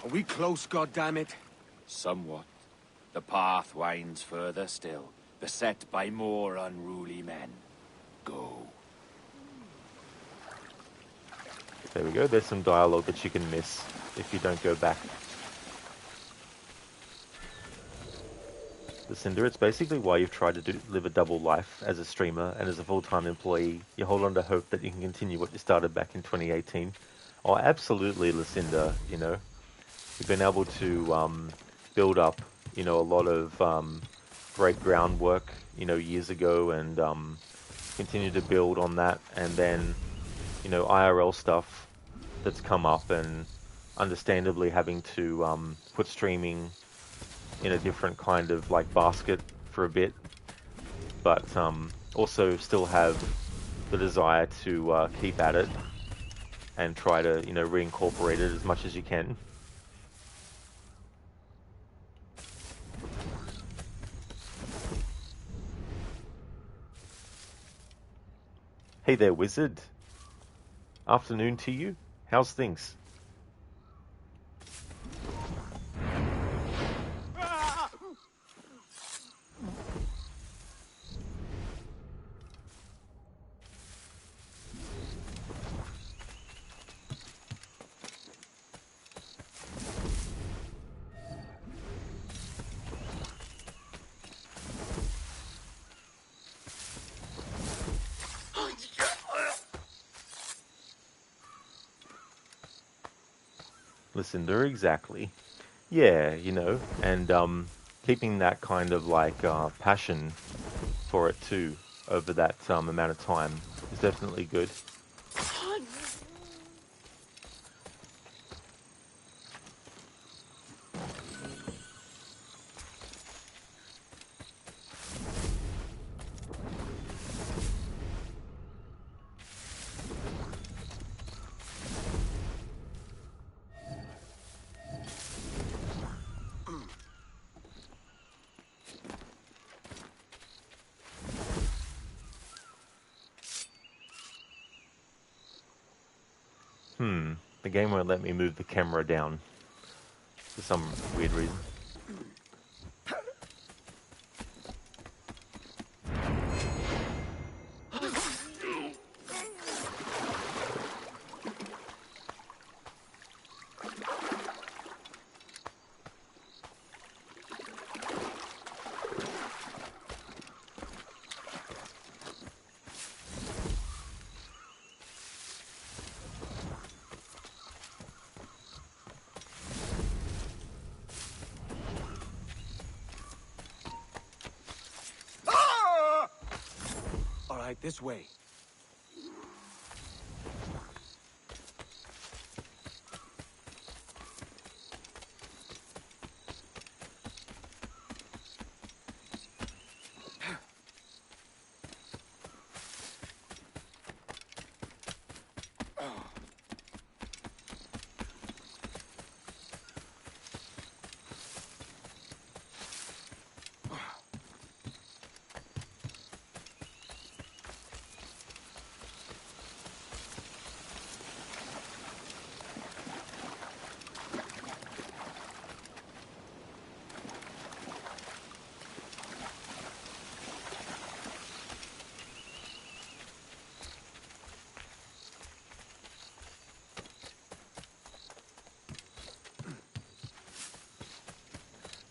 Are we close, goddammit? Somewhat. The path winds further still, beset by more unruly men. Go. There we go, there's some dialogue that you can miss if you don't go back. Lucinda, it's basically why you've tried to live a double life as a streamer and as a full-time employee. You hold on to hope that you can continue what you started back in 2018. Oh, absolutely, Lucinda, you know. You've been able to build up, you know, a lot of great groundwork, you know, years ago, and continue to build on that, and then, you know, IRL stuff that's come up, and understandably having to put streaming in a different kind of like basket for a bit, but also still have the desire to keep at it and try to, you know, reincorporate it as much as you can. Hey there, wizard. Afternoon to you. How's things? Lucinda, exactly. Yeah, you know, and keeping that kind of like passion for it too over that amount of time is definitely good. The game won't let me move the camera down for some weird reason. All right, this way.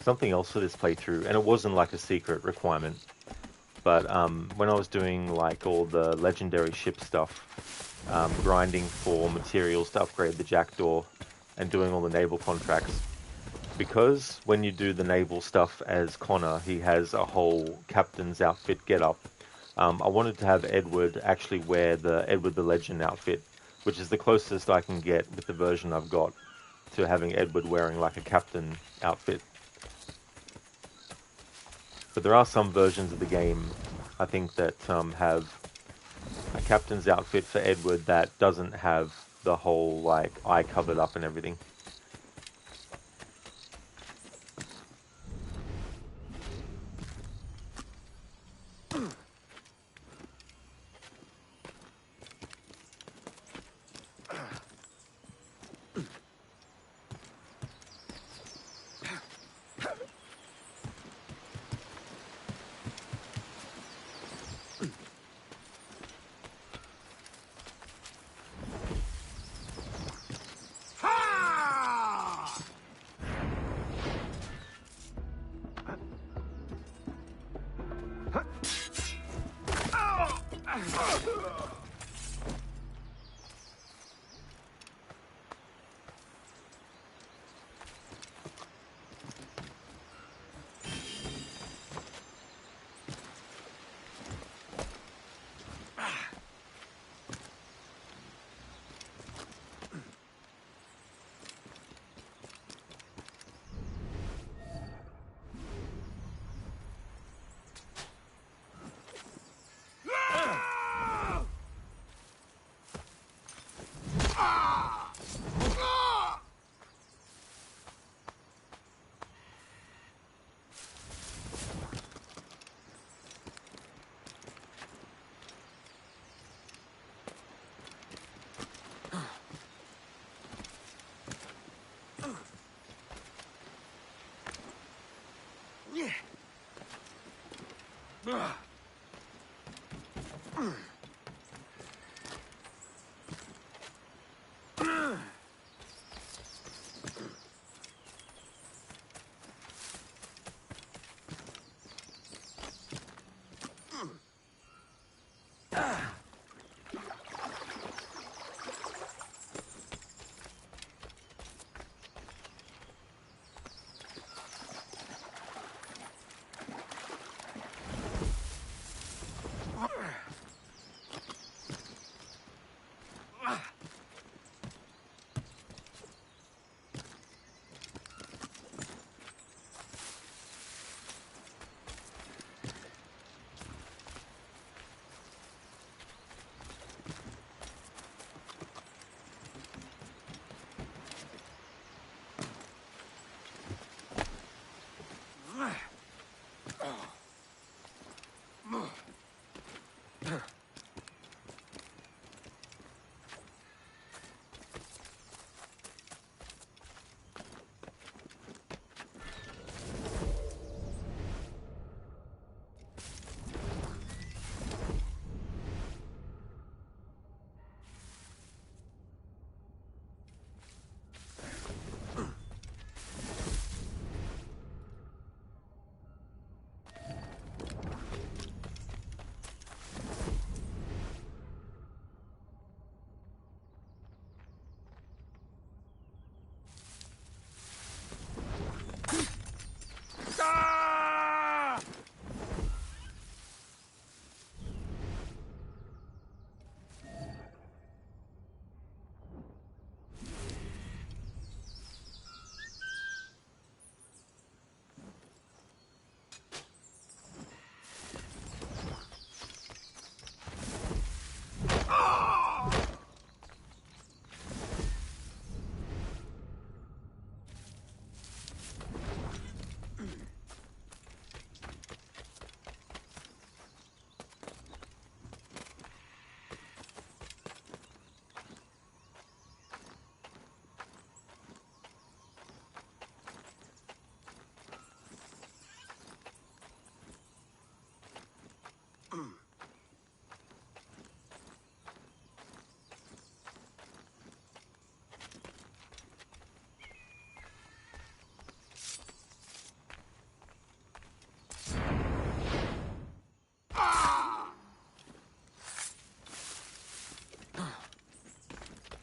Something else for this playthrough, and it wasn't like a secret requirement, but when I was doing like all the legendary ship stuff, grinding for materials to upgrade the jackdaw, and doing all the naval contracts, because when you do the naval stuff as Connor, he has a whole captain's outfit get-up. I wanted to have Edward actually wear the Edward the Legend outfit, which is the closest I can get with the version I've got to having Edward wearing like a captain outfit. But there are some versions of the game, I think, that have a captain's outfit for Edward that doesn't have the whole, like, eye covered up and everything.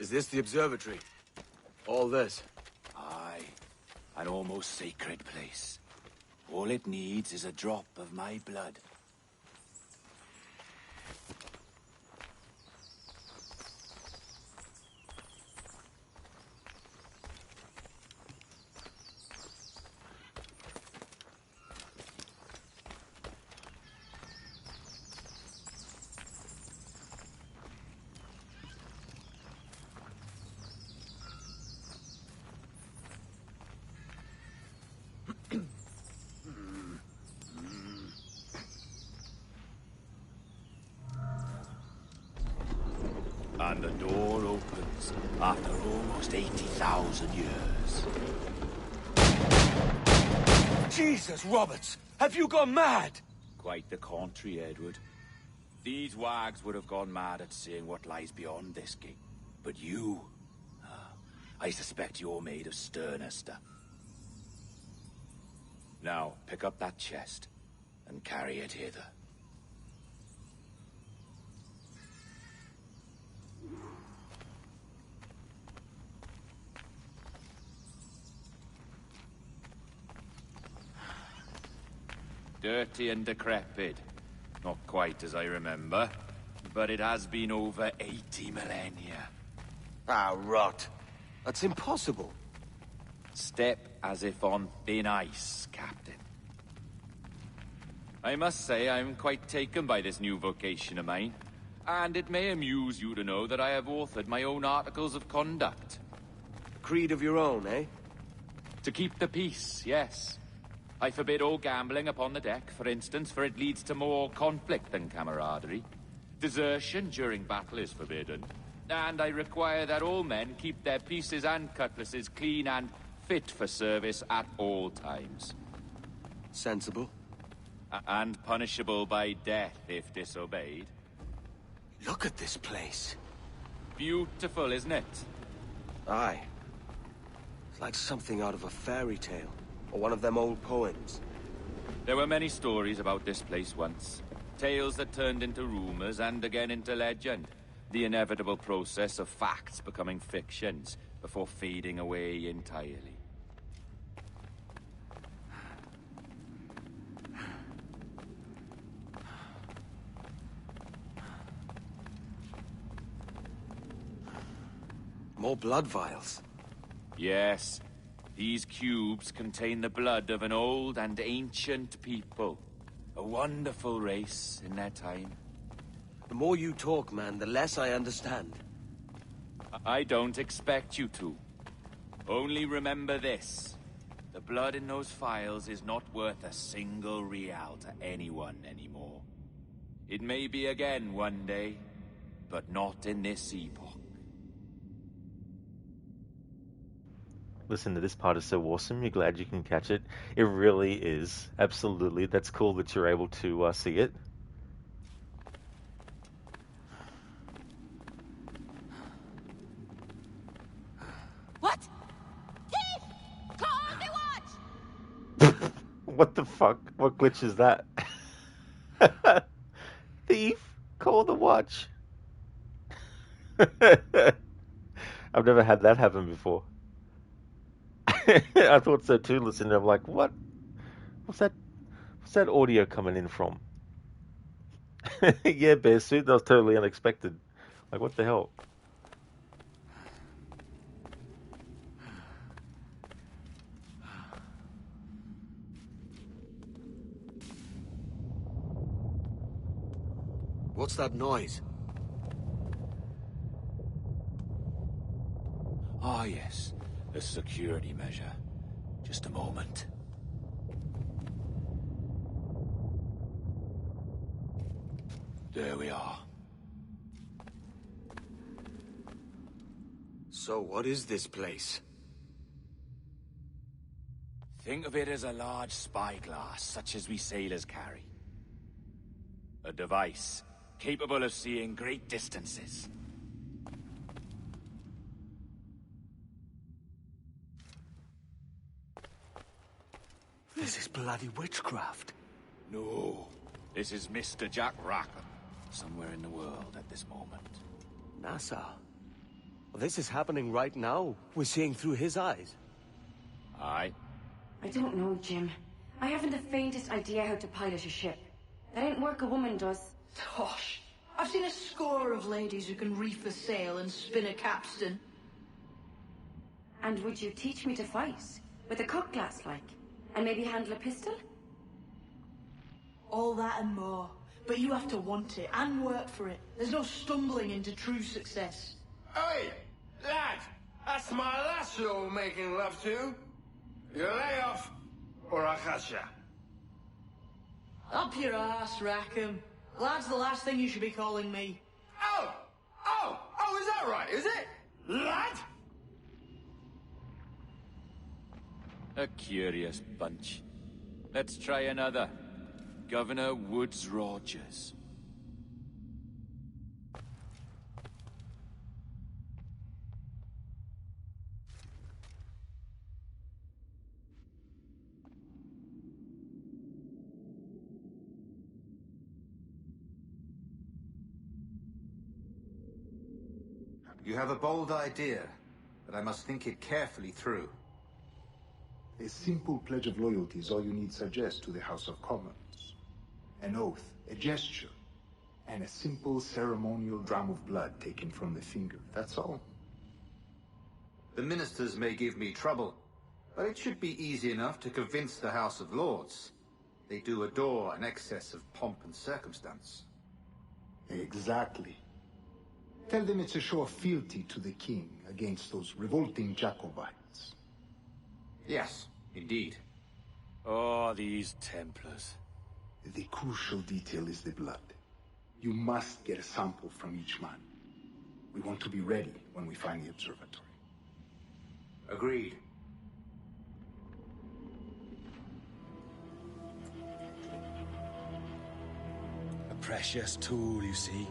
Is this the observatory? All this? Aye. An almost sacred place. All it needs is a drop of my blood. And the door opens after almost 80,000 years. Jesus, Roberts! Have you gone mad? Quite the contrary, Edward. These wags would have gone mad at seeing what lies beyond this gate. But you... I suspect you're made of sterner stuff. Now, pick up that chest and carry it hither. Dirty and decrepit. Not quite as I remember, but it has been over 80 millennia. Ah, rot. That's impossible. Step as if on thin ice, Captain. I must say I'm quite taken by this new vocation of mine, and it may amuse you to know that I have authored my own articles of conduct. A creed of your own, eh? To keep the peace, yes. I forbid all gambling upon the deck, for instance, for it leads to more conflict than camaraderie. Desertion during battle is forbidden. And I require that all men keep their pieces and cutlasses clean and fit for service at all times. Sensible. And punishable by death if disobeyed. Look at this place. Beautiful, isn't it? Aye. It's like something out of a fairy tale. Or one of them old poems. There were many stories about this place once. Tales that turned into rumors and again into legend. The inevitable process of facts becoming fictions before fading away entirely. More blood vials. Yes. These cubes contain the blood of an old and ancient people. A wonderful race in their time. The more you talk, man, the less I understand. I don't expect you to. Only remember this. The blood in those files is not worth a single real to anyone anymore. It may be again one day, but not in this epoch. Listen, this part is so awesome. You're glad you can catch it. It really is. Absolutely. That's cool that you're able to see it. What? Thief! Call the watch! What the fuck? What glitch is that? Thief! Call the watch! I've never had that happen before. I thought so too, listening. I'm like, what? What's that audio coming in from? Yeah, bear suit. That was totally unexpected. Like, what the hell? What's that noise? Ah, yes. A security measure. Just a moment. There we are. So what is this place? Think of it as a large spyglass, such as we sailors carry. A device capable of seeing great distances. This is bloody witchcraft. No, this is Mr. Jack Rackham, somewhere in the world at this moment. NASA. Well, this is happening right now. We're seeing through his eyes. Aye. I don't know, Jim. I haven't the faintest idea how to pilot a ship. That ain't work a woman does. Tosh. I've seen a score of ladies who can reef a sail and spin a capstan. And would you teach me to fight? With a cutlass, like? And maybe handle a pistol? All that and more. But you have to want it and work for it. There's no stumbling into true success. Hey, lad! That's my lass you're making love to. You lay off, or I'll catch ya. Up your ass, Rackham. Lad's the last thing you should be calling me. Oh, is that right, is it? Lad? A curious bunch. Let's try another. Governor Woods Rogers. You have a bold idea, but I must think it carefully through. A simple pledge of loyalty is all you need suggest to the House of Commons. An oath, a gesture, and a simple ceremonial dram of blood taken from the finger. That's all. The ministers may give me trouble, but it should be easy enough to convince the House of Lords. They do adore an excess of pomp and circumstance. Exactly. Tell them it's a show of fealty to the king against those revolting Jacobites. Yes, indeed. Oh, these Templars. The crucial detail is the blood. You must get a sample from each man. We want to be ready when we find the observatory. Agreed. A precious tool, you see.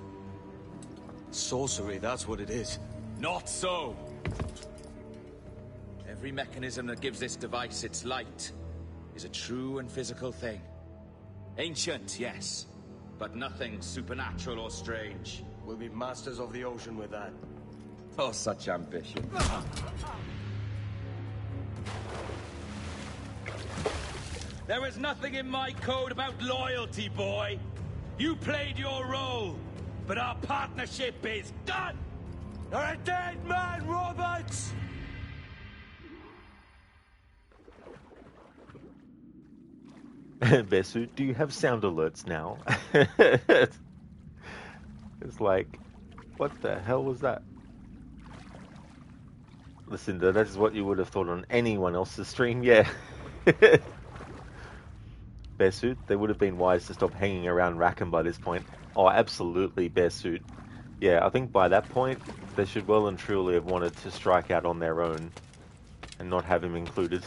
Sorcery, that's what it is. Not so! Every mechanism that gives this device its light is a true and physical thing. Ancient, yes, but nothing supernatural or strange. We'll be masters of the ocean with that. Oh, such ambition. There is nothing in my code about loyalty, boy. You played your role, but our partnership is done! You're a dead man, Roberts! Besu, do you have sound alerts now? It's like, what the hell was that? Listen, that is what you would have thought on anyone else's stream, yeah. Bearsuit, they would have been wise to stop hanging around Rackham by this point. Oh, absolutely, Bearsuit. Yeah, I think by that point, they should well and truly have wanted to strike out on their own and not have him included.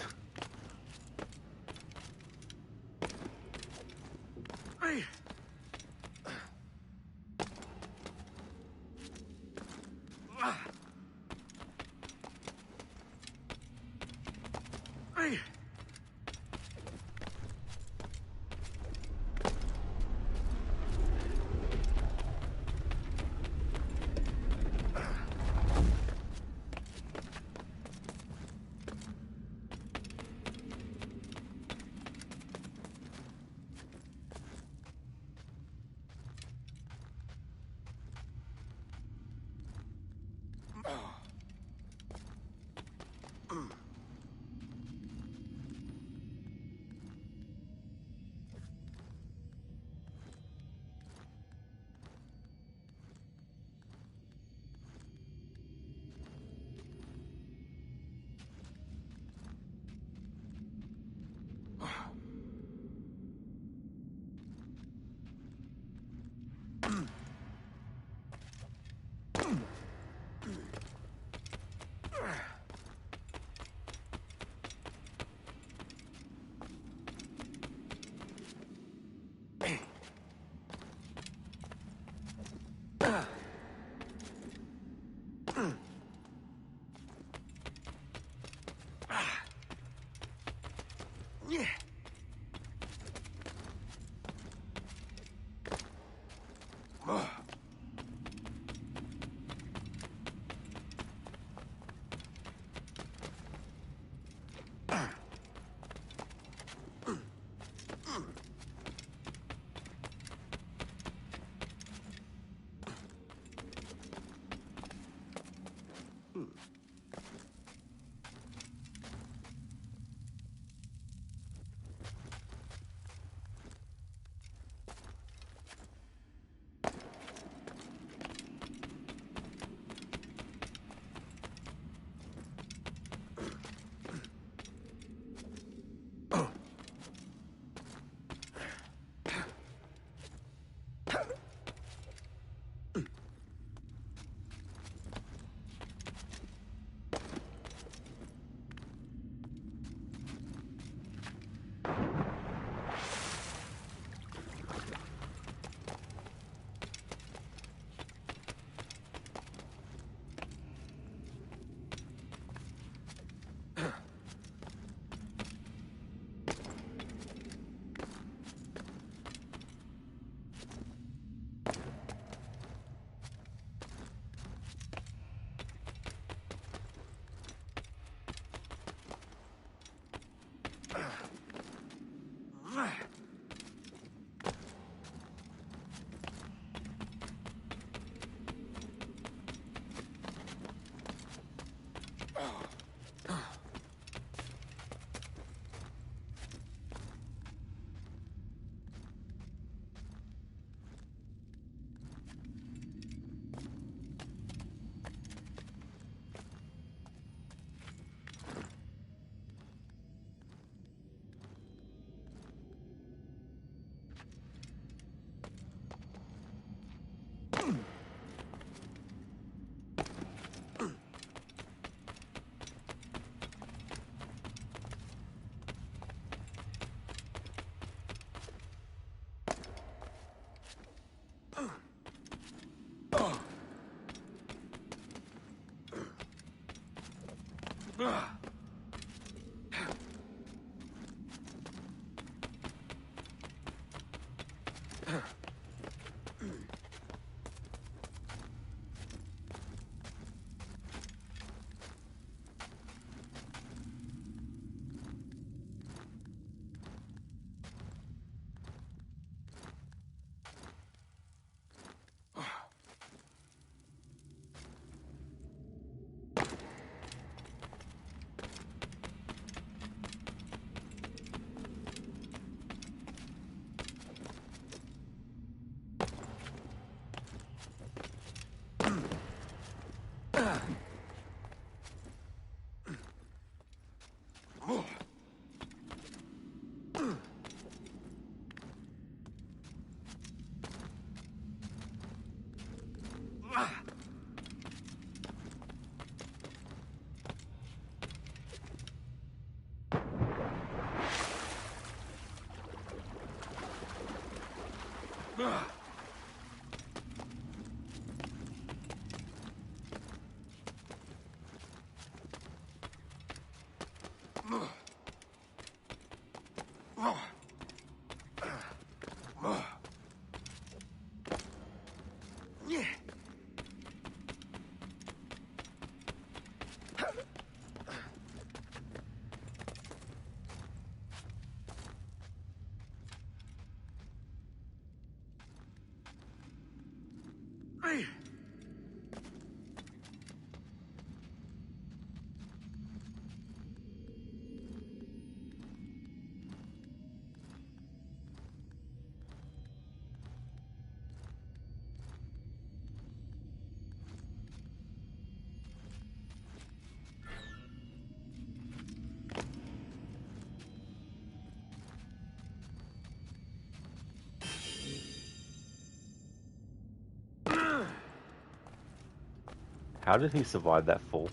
How did he survive that fall?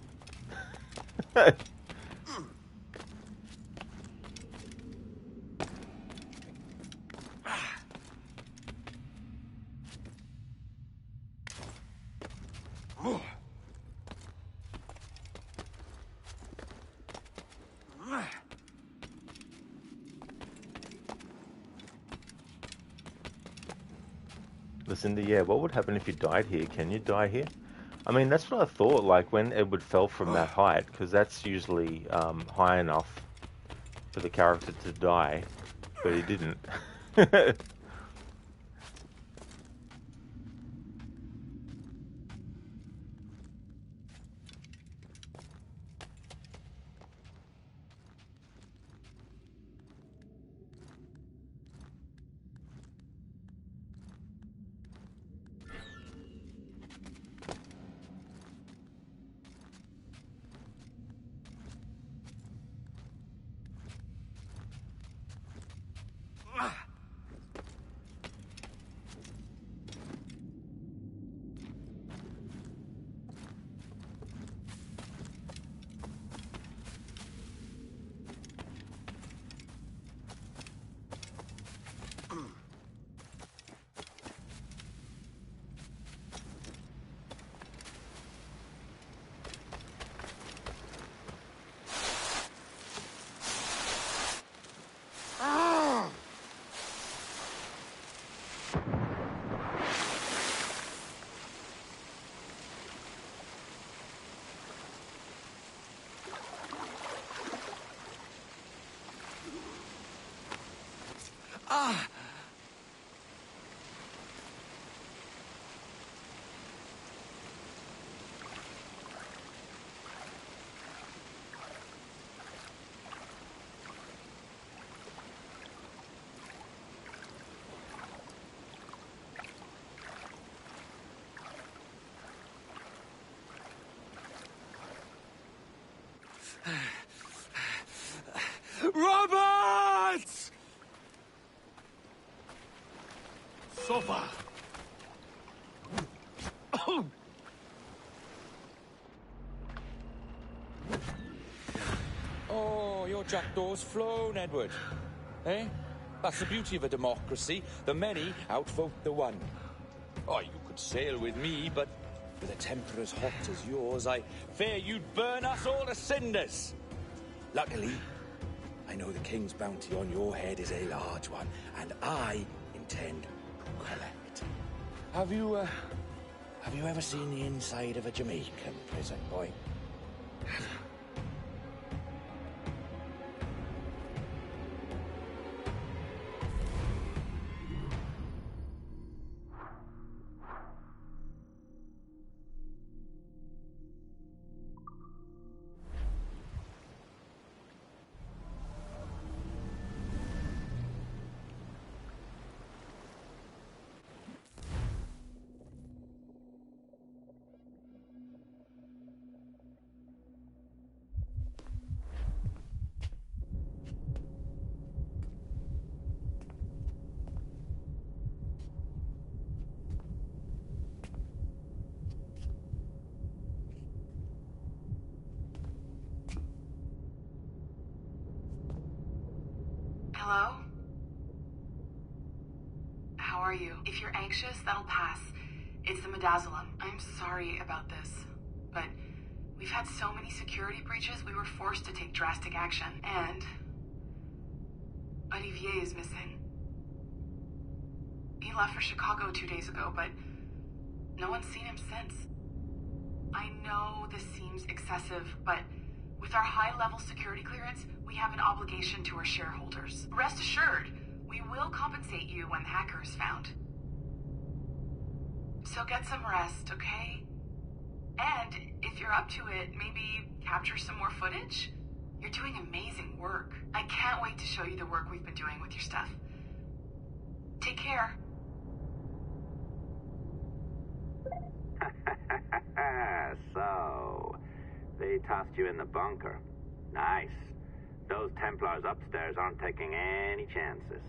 Lucinda, yeah, what would happen if you died here? Can you die here? I mean, that's what I thought, like, when Edward fell from that height, because that's usually high enough for the character to die, but he didn't. Ah! Roberts! So far. Oh, your jackdaw's flown, Edward. Eh? That's the beauty of a democracy. The many outvote the one. Oh, you could sail with me, but with a temper as hot as yours, I fear you'd burn us all to cinders. Luckily, I know the king's bounty on your head is a large one, and I intend to collect. Have you ever seen the inside of a Jamaican prison, boy? Hello? How are you? If you're anxious, that'll pass. It's the Midazolam. I'm sorry about this, but we've had so many security breaches, we were forced to take drastic action, and Olivier is missing. He left for Chicago 2 days ago, but no one's seen him since. I know this seems excessive, but with our high-level security clearance, we have an obligation to our shareholders. Rest assured, we will compensate you when the hacker is found. So get some rest, okay? And if you're up to it, maybe capture some more footage? You're doing amazing work. I can't wait to show you the work we've been doing with your stuff. Take care. So, they tossed you in the bunker. Nice. Those Templars upstairs aren't taking any chances.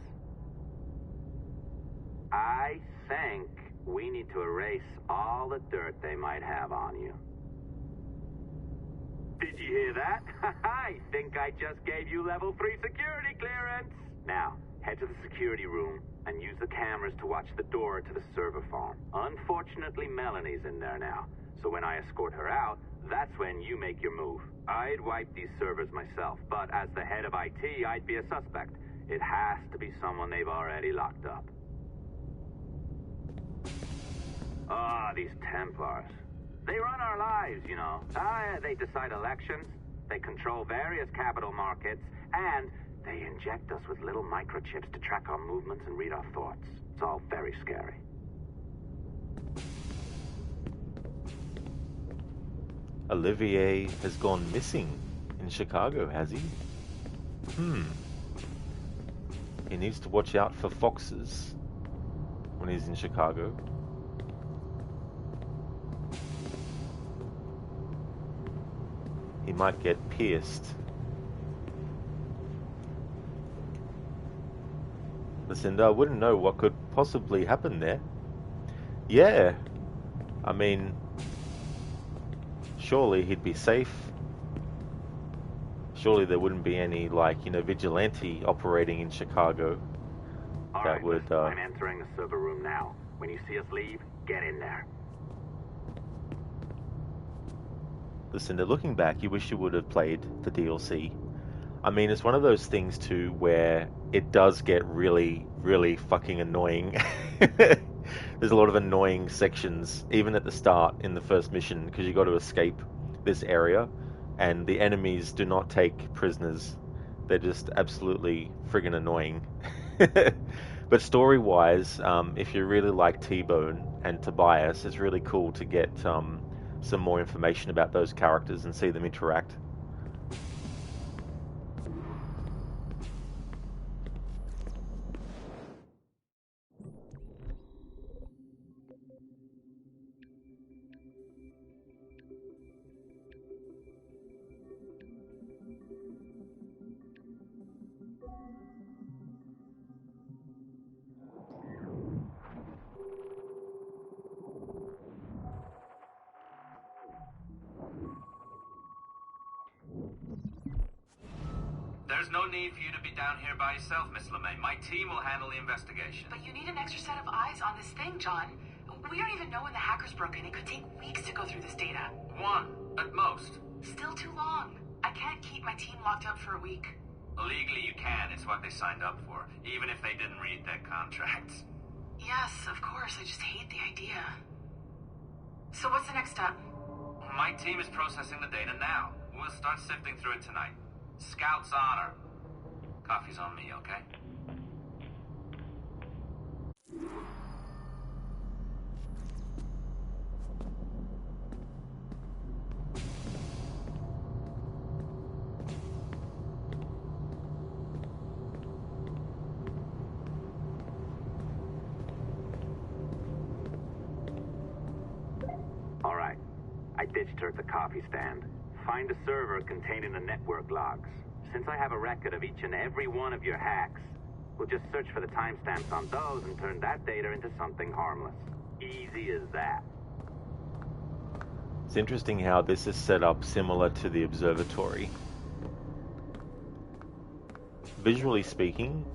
I think we need to erase all the dirt they might have on you. Did you hear that? I think I just gave you level 3 security clearance. Now, head to the security room and use the cameras to watch the door to the server farm. Unfortunately, Melanie's in there now, so when I escort her out, that's when you make your move. I'd wipe these servers myself, but as the head of IT, I'd be a suspect. It has to be someone they've already locked up. Ah, these Templars. They run our lives, you know. They decide elections, they control various capital markets, and they inject us with little microchips to track our movements and read our thoughts. It's all very scary. Olivier has gone missing in Chicago, has he? He needs to watch out for foxes when he's in Chicago. He might get pierced. Listen, I wouldn't know what could possibly happen there. Yeah, I mean, surely he'd be safe. Surely there wouldn't be any, like, you know, vigilante operating in Chicago. All that right, would. listen, I'm entering the server room now. When you see us leave, get in there. Listen, looking back, you wish you would have played the DLC. I mean, it's one of those things too where it does get really, really fucking annoying. There's a lot of annoying sections, even at the start in the first mission, because you got to escape this area, and the enemies do not take prisoners. They're just absolutely friggin' annoying. But story-wise, if you really like T-Bone and Tobias, it's really cool to get some more information about those characters and see them interact. There's no need for you to be down here by yourself, Miss LeMay. My team will handle the investigation. But you need an extra set of eyes on this thing, John. We don't even know when the hackers broke in. It could take weeks to go through this data. One, at most. Still too long. I can't keep my team locked up for a week. Legally, you can. It's what they signed up for, even if they didn't read their contracts. Yes, of course. I just hate the idea. So what's the next step? My team is processing the data now. We'll start sifting through it tonight. Scout's honor. Coffee's on me, okay? All right. I ditched her at the coffee stand. Find a server containing the network logs. Since I have a record of each and every one of your hacks, we'll just search for the timestamps on those and turn that data into something harmless. Easy as that. It's interesting how this is set up similar to the observatory. Visually speaking,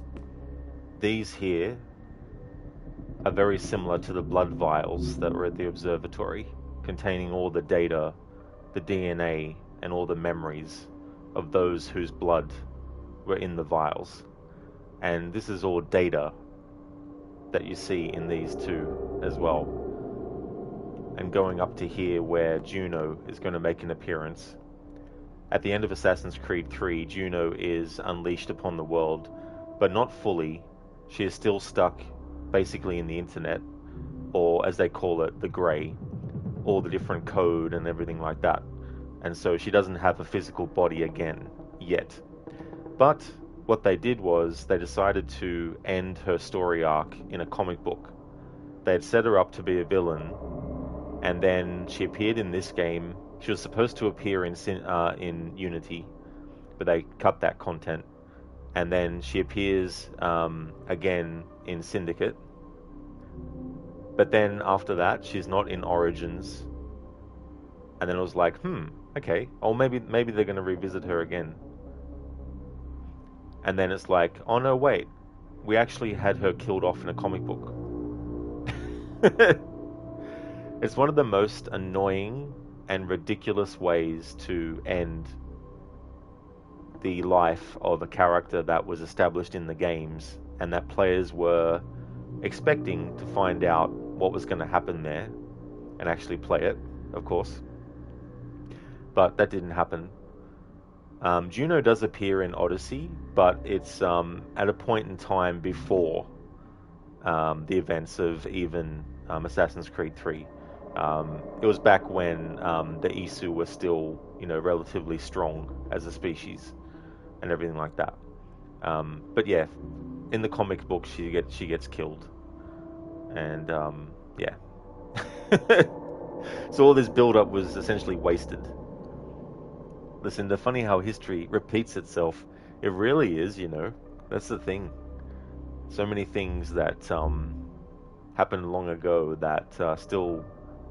these here are very similar to the blood vials that were at the observatory, containing all the data, the DNA, and all the memories of those whose blood were in the vials. And this is all data that you see in these two as well. And going up to here where Juno is going to make an appearance. At the end of Assassin's Creed 3, Juno is unleashed upon the world, but not fully. She is still stuck basically in the internet, or as they call it, the grey, all the different code and everything like that. And so she doesn't have a physical body again, yet. But what they did was they decided to end her story arc in a comic book. They had set her up to be a villain, and then she appeared in this game. She was supposed to appear in Unity, but they cut that content. And then she appears again in Syndicate. But then after that, she's not in Origins. And then it was like, okay, or maybe they're going to revisit her again. And then it's like, oh no, wait, we actually had her killed off in a comic book. It's one of the most annoying and ridiculous ways to end the life of a character that was established in the games, and that players were expecting to find out what was going to happen there and actually play it, of course. But that didn't happen. Juno does appear in Odyssey, but it's at a point in time before the events of even Assassin's Creed 3. It was back when the Isu were still, relatively strong as a species and everything like that. But yeah, in the comic book, she gets killed, and yeah. So all this build-up was essentially wasted. Listen, the funny how history repeats itself. It really is, That's the thing. So many things that happened long ago that still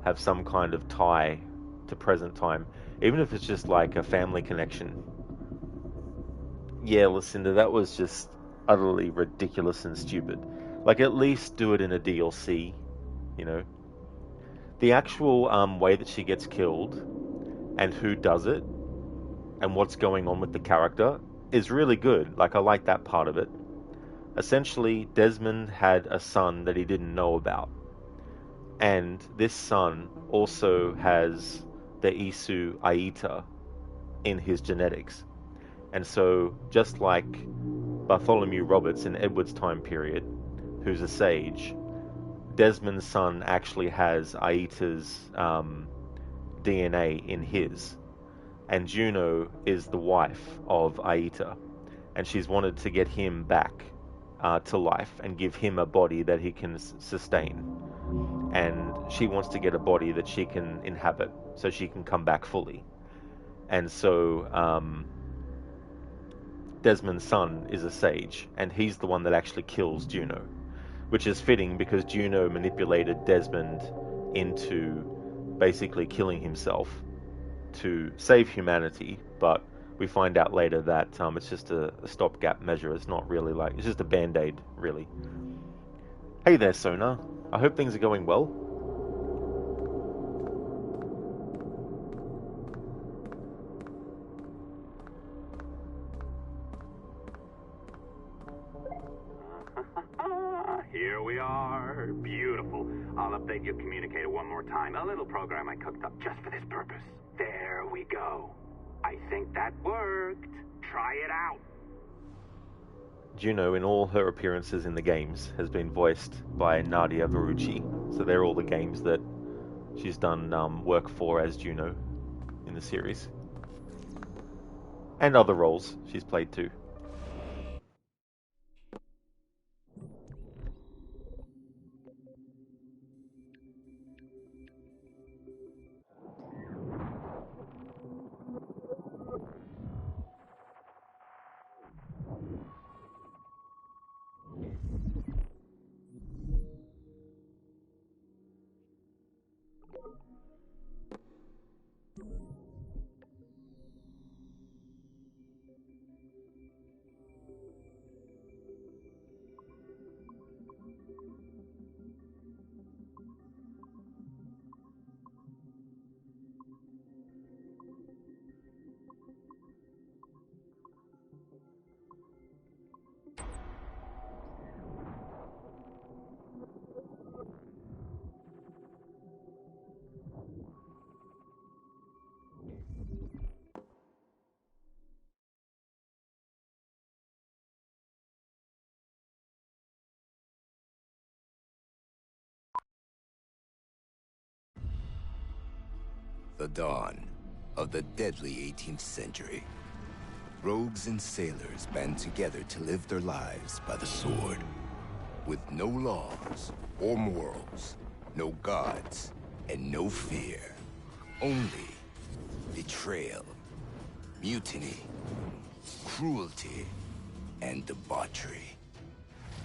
have some kind of tie to present time, even if it's just like a family connection. Yeah, Lucinda, that was just utterly ridiculous and stupid. Like, at least do it in a DLC, The actual way that she gets killed and who does it and what's going on with the character is really good. Like, I like that part of it. Essentially, Desmond had a son that he didn't know about. And this son also has the Isu Aita in his genetics. And so, just like Bartholomew Roberts in Edward's time period, who's a sage, Desmond's son actually has Aita's DNA in his, and Juno is the wife of Aita, and she's wanted to get him back to life and give him a body that he can sustain, and she wants to get a body that she can inhabit so she can come back fully. And so Desmond's son is a sage, and he's the one that actually kills Juno, which is fitting because Juno manipulated Desmond into basically killing himself to save humanity, but we find out later that it's just a stopgap measure. It's not really like, it's just a band-aid, really. Hey there, Sona. I hope things are going well. Here we are. Beautiful. I'll update your communicator one more time. A little program I cooked up just for this purpose. There we go. I think that worked. Try it out. Juno, in all her appearances in the games, has been voiced by Nadia Verrucci. So they're all the games that she's done work for as Juno in the series. And other roles she's played too. The dawn of the deadly 18th century. Rogues and sailors band together to live their lives by the sword. With no laws or morals, no gods, and no fear. Only betrayal, mutiny, cruelty, and debauchery.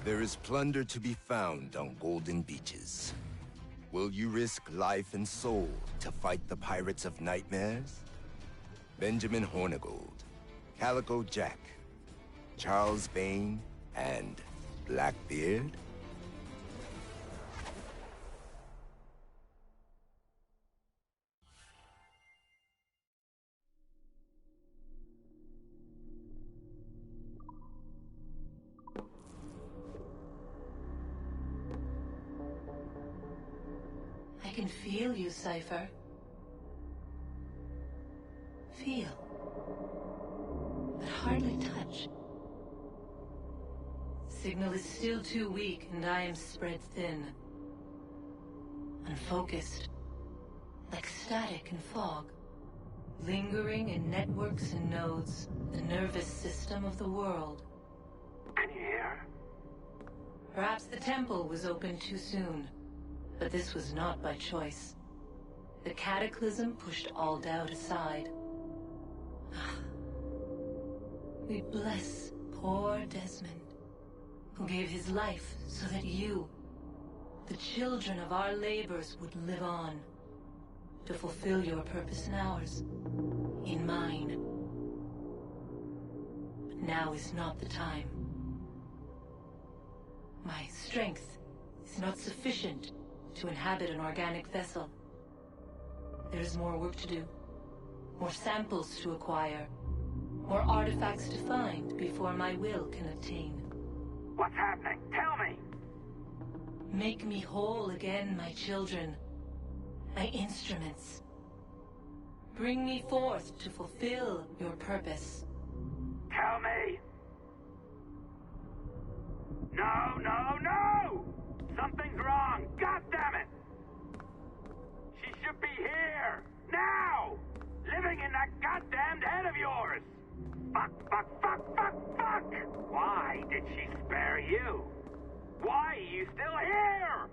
There is plunder to be found on golden beaches. Will you risk life and soul to fight the pirates of nightmares? Benjamin Hornigold, Calico Jack, Charles Vane, and Blackbeard? I can feel you, Cypher. Feel. But hardly touch. Signal is still too weak, and I am spread thin. Unfocused. Like static in fog. Lingering in networks and nodes. The nervous system of the world. Can you hear? Perhaps the temple was opened too soon. But this was not by choice. The cataclysm pushed all doubt aside. We bless poor Desmond, who gave his life so that you, the children of our labors, would live on, to fulfill your purpose and ours, in mine. But now is not the time. My strength is not sufficient to inhabit an organic vessel. There is more work to do, more samples to acquire, more artifacts to find before my will can obtain. What's happening? Tell me! Make me whole again, my children, my instruments. Bring me forth to fulfill your purpose. Tell me! No, no, no! Something's wrong! God damn it! She should be here! Now! Living in that goddamned head of yours! Fuck, fuck, fuck, fuck, fuck! Why did she spare you? Why are you still here?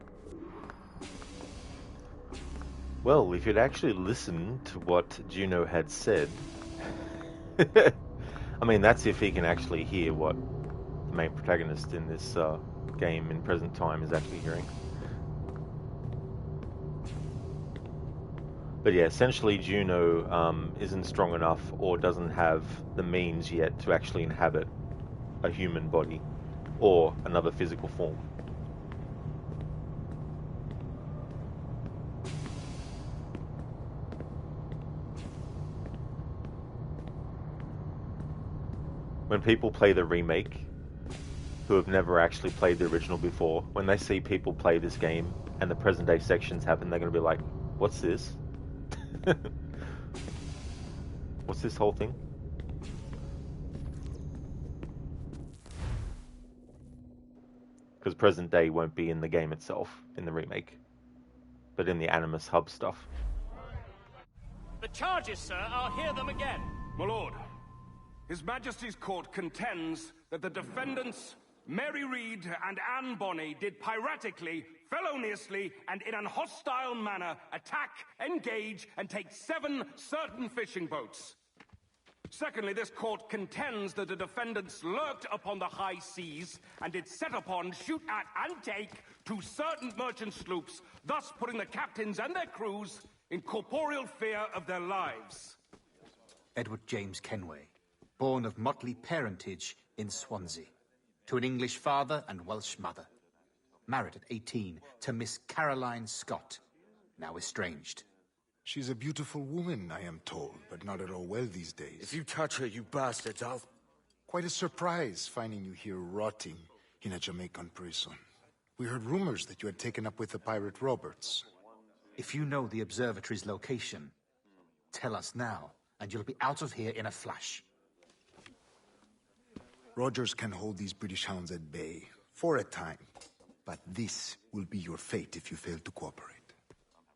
Well, if you'd actually listened to what Juno had said, I mean, that's if he can actually hear what the main protagonist in this game in present time is actually hearing. But yeah, essentially Juno isn't strong enough or doesn't have the means yet to actually inhabit a human body or another physical form. When people play the remake, who have never actually played the original before, when they see people play this game and the present day sections happen, they're going to be like, what's this? What's this whole thing? Because present day won't be in the game itself, in the remake, but in the Animus Hub stuff. The charges, sir, I'll hear them again. My lord, His Majesty's court contends that the defendants, Mary Reed and Anne Bonny, did piratically, feloniously, and in an hostile manner attack, engage, and take 7 certain fishing boats. Secondly, this court contends that the defendants lurked upon the high seas and did set upon, shoot at, and take 2 certain merchant sloops, thus putting the captains and their crews in corporeal fear of their lives. Edward James Kenway, born of motley parentage in Swansea, to an English father and Welsh mother. Married at 18 to Miss Caroline Scott, now estranged. She's a beautiful woman, I am told, but not at all well these days. If you touch her, you bastards, I'll... Quite a surprise finding you here rotting in a Jamaican prison. We heard rumors that you had taken up with the pirate Roberts. If you know the observatory's location, tell us now, and you'll be out of here in a flash. Rogers can hold these British hounds at bay, for a time. But this will be your fate if you fail to cooperate.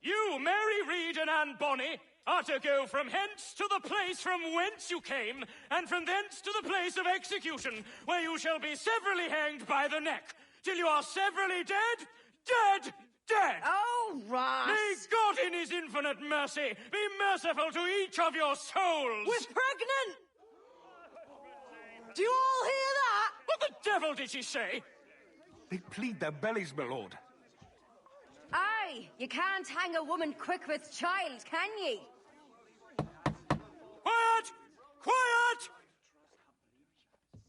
You, Mary Reed and Anne Bonny, are to go from hence to the place from whence you came, and from thence to the place of execution, where you shall be severally hanged by the neck, till you are severally dead, dead, dead! Oh, Ross! May God in his infinite mercy be merciful to each of your souls! We're pregnant! Do you all hear that? What the devil did she say? They plead their bellies, my lord. Aye, you can't hang a woman quick with child, can ye? Quiet! Quiet!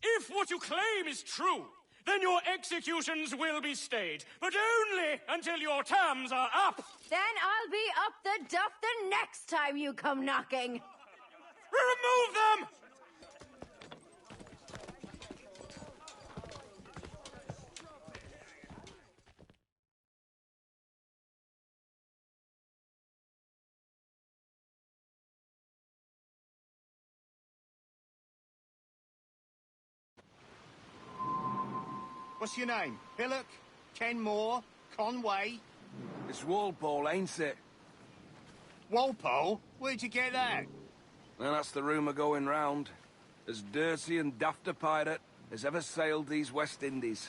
If what you claim is true, then your executions will be stayed, but only until your terms are up. Then I'll be up the duff the next time you come knocking. Remove them! What's your name? Hillock? Kenmore? Conway? It's Walpole, ain't it? Walpole? Where'd you get that? Well, that's the rumour going round. As dirty and daft a pirate as ever sailed these West Indies.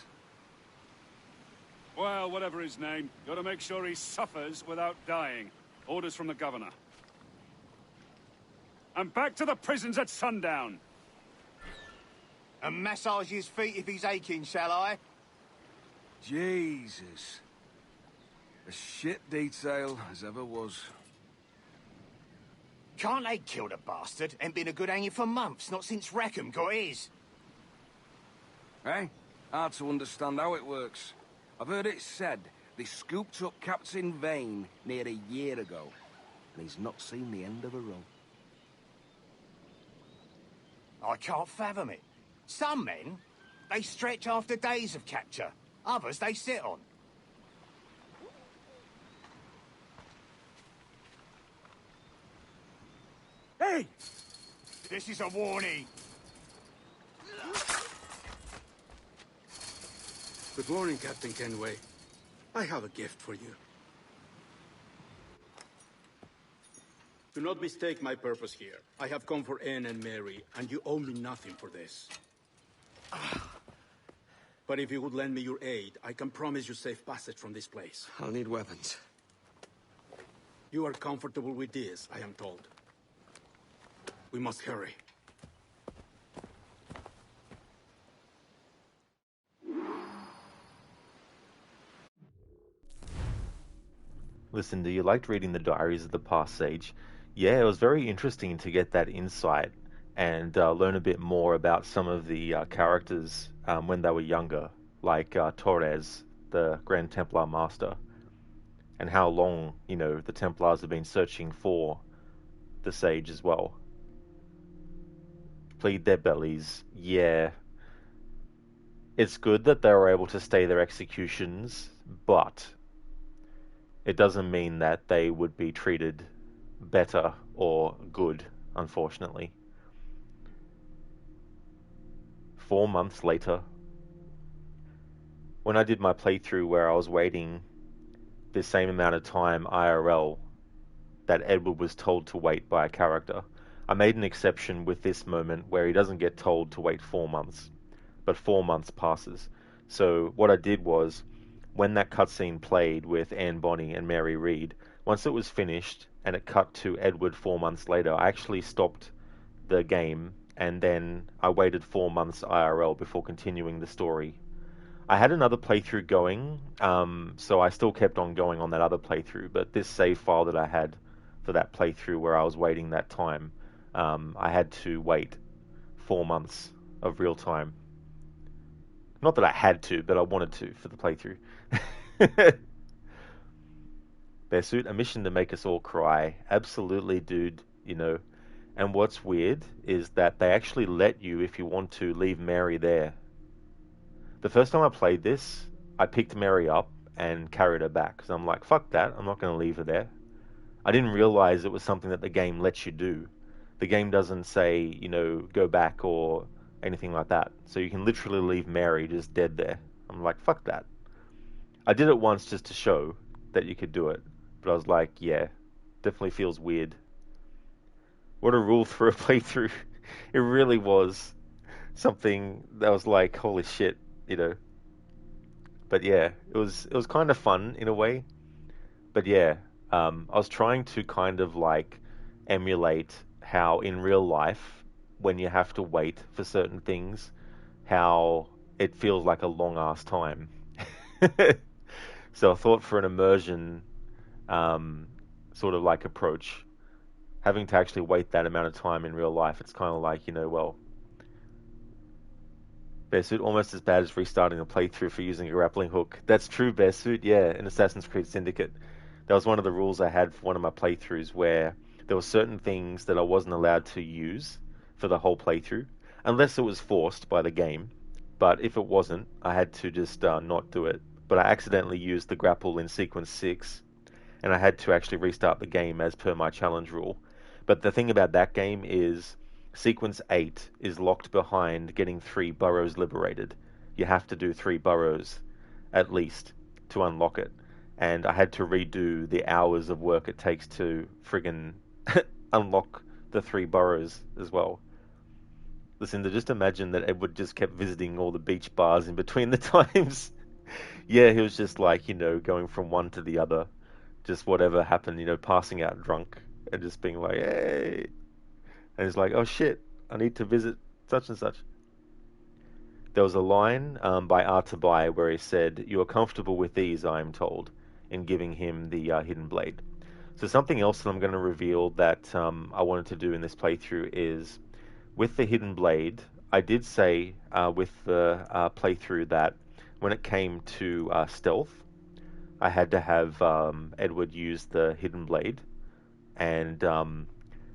Well, whatever his name, gotta make sure he suffers without dying. Orders from the governor. And back to the prisons at sundown. And massage his feet if he's aching, shall I? Jesus. A shit detail as ever was. Can't they kill the bastard? Ain't been a good hanging for months, not since Rackham got his. Eh? Hard to understand how it works. I've heard it said they scooped up Captain Vane near a year ago, and he's not seen the end of a rope. I can't fathom it. Some men, they stretch after days of capture. Others they sit on. Hey! This is a warning. Good morning, Captain Kenway. I have a gift for you. Do not mistake my purpose here. I have come for Anne and Mary, and you owe me nothing for this. But if you would lend me your aid, I can promise you safe passage from this place. I'll need weapons. You are comfortable with this, I am told. We must hurry. Listen, do you liked reading the diaries of the past sage? Yeah, it was very interesting to get that insight and learn a bit more about some of the characters when they were younger, like Torres, the Grand Templar Master, and how long, the Templars have been searching for the sage as well. Plead their bellies, yeah. It's good that they were able to stay their executions, but it doesn't mean that they would be treated better or good, unfortunately. 4 months later, when I did my playthrough where I was waiting the same amount of time IRL that Edward was told to wait by a character, I made an exception with this moment where he doesn't get told to wait 4 months, but 4 months passes. So what I did was, when that cutscene played with Anne Bonny and Mary Read, once it was finished and it cut to Edward 4 months later, I actually stopped the game and then I waited 4 months IRL before continuing the story. I had another playthrough going, so I still kept on going on that other playthrough, but this save file that I had for that playthrough where I was waiting that time, I had to wait 4 months of real time. Not that I had to, but I wanted to for the playthrough. Bearsuit, a mission to make us all cry. Absolutely, dude, And what's weird is that they actually let you, if you want to, leave Mary there. The first time I played this, I picked Mary up and carried her back. Because I'm like, fuck that, I'm not going to leave her there. I didn't realize it was something that the game lets you do. The game doesn't say, go back or anything like that. So you can literally leave Mary just dead there. I'm like, fuck that. I did it once just to show that you could do it. But I was like, yeah, definitely feels weird. What a rule for a playthrough. It really was something that was like, holy shit, But yeah, it was kind of fun in a way. But yeah, I was trying to kind of like emulate how in real life, when you have to wait for certain things, how it feels like a long ass time. So I thought for an immersion sort of like approach, having to actually wait that amount of time in real life, it's kind of like, Bearsuit, almost as bad as restarting a playthrough for using a grappling hook. That's true, Bearsuit, yeah, in Assassin's Creed Syndicate. That was one of the rules I had for one of my playthroughs, where there were certain things that I wasn't allowed to use for the whole playthrough, unless it was forced by the game. But if it wasn't, I had to just not do it. But I accidentally used the grapple in Sequence 6, and I had to actually restart the game as per my challenge rule. But the thing about that game is, Sequence 8 is locked behind getting 3 burrows liberated. You have to do 3 burrows, at least, to unlock it. And I had to redo the hours of work it takes to friggin' unlock the 3 burrows as well. Listen, to just imagine that Edward just kept visiting all the beach bars in between the times. Yeah, he was just like, going from one to the other. Just whatever happened, passing out drunk and just being like, hey. And he's like, oh shit, I need to visit such and such. There was a line by Artabai where he said, you are comfortable with these, I am told, in giving him the hidden blade. So something else that I'm going to reveal that I wanted to do in this playthrough is, with the hidden blade, I did say with the playthrough that when it came to stealth, I had to have Edward use the hidden blade. And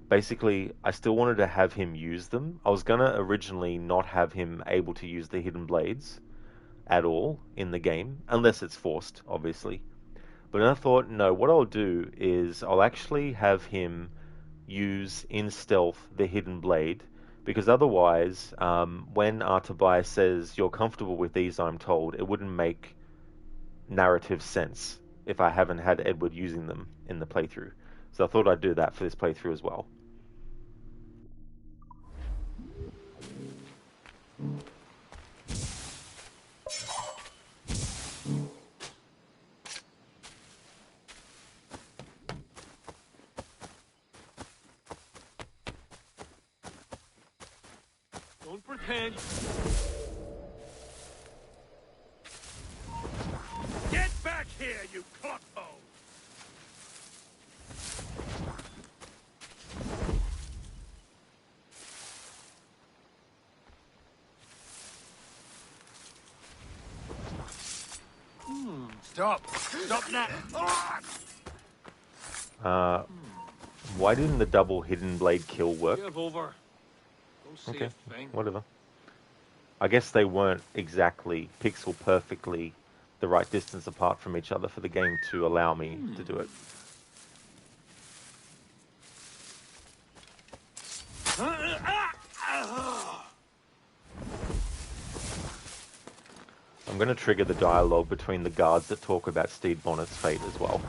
basically, I still wanted to have him use them. I was going to originally not have him able to use the hidden blades at all in the game, unless it's forced, obviously. But then I thought, no, what I'll do is I'll actually have him use in stealth the hidden blade, Because otherwise, when Artabai says, you're comfortable with these, I'm told, it wouldn't make narrative sense if I haven't had Edward using them in the playthrough. So I thought I'd do that for this playthrough as well. Don't pretend. Get back here, you clotpo! Stop! Stop now! Why didn't the double hidden blade kill work? Give over. Don't see Okay, a thing. whatever. I guess they weren't exactly pixel perfectly the right distance apart from each other for the game to allow me to do it. I'm going to trigger the dialogue between the guards that talk about Stede Bonnet's fate as well.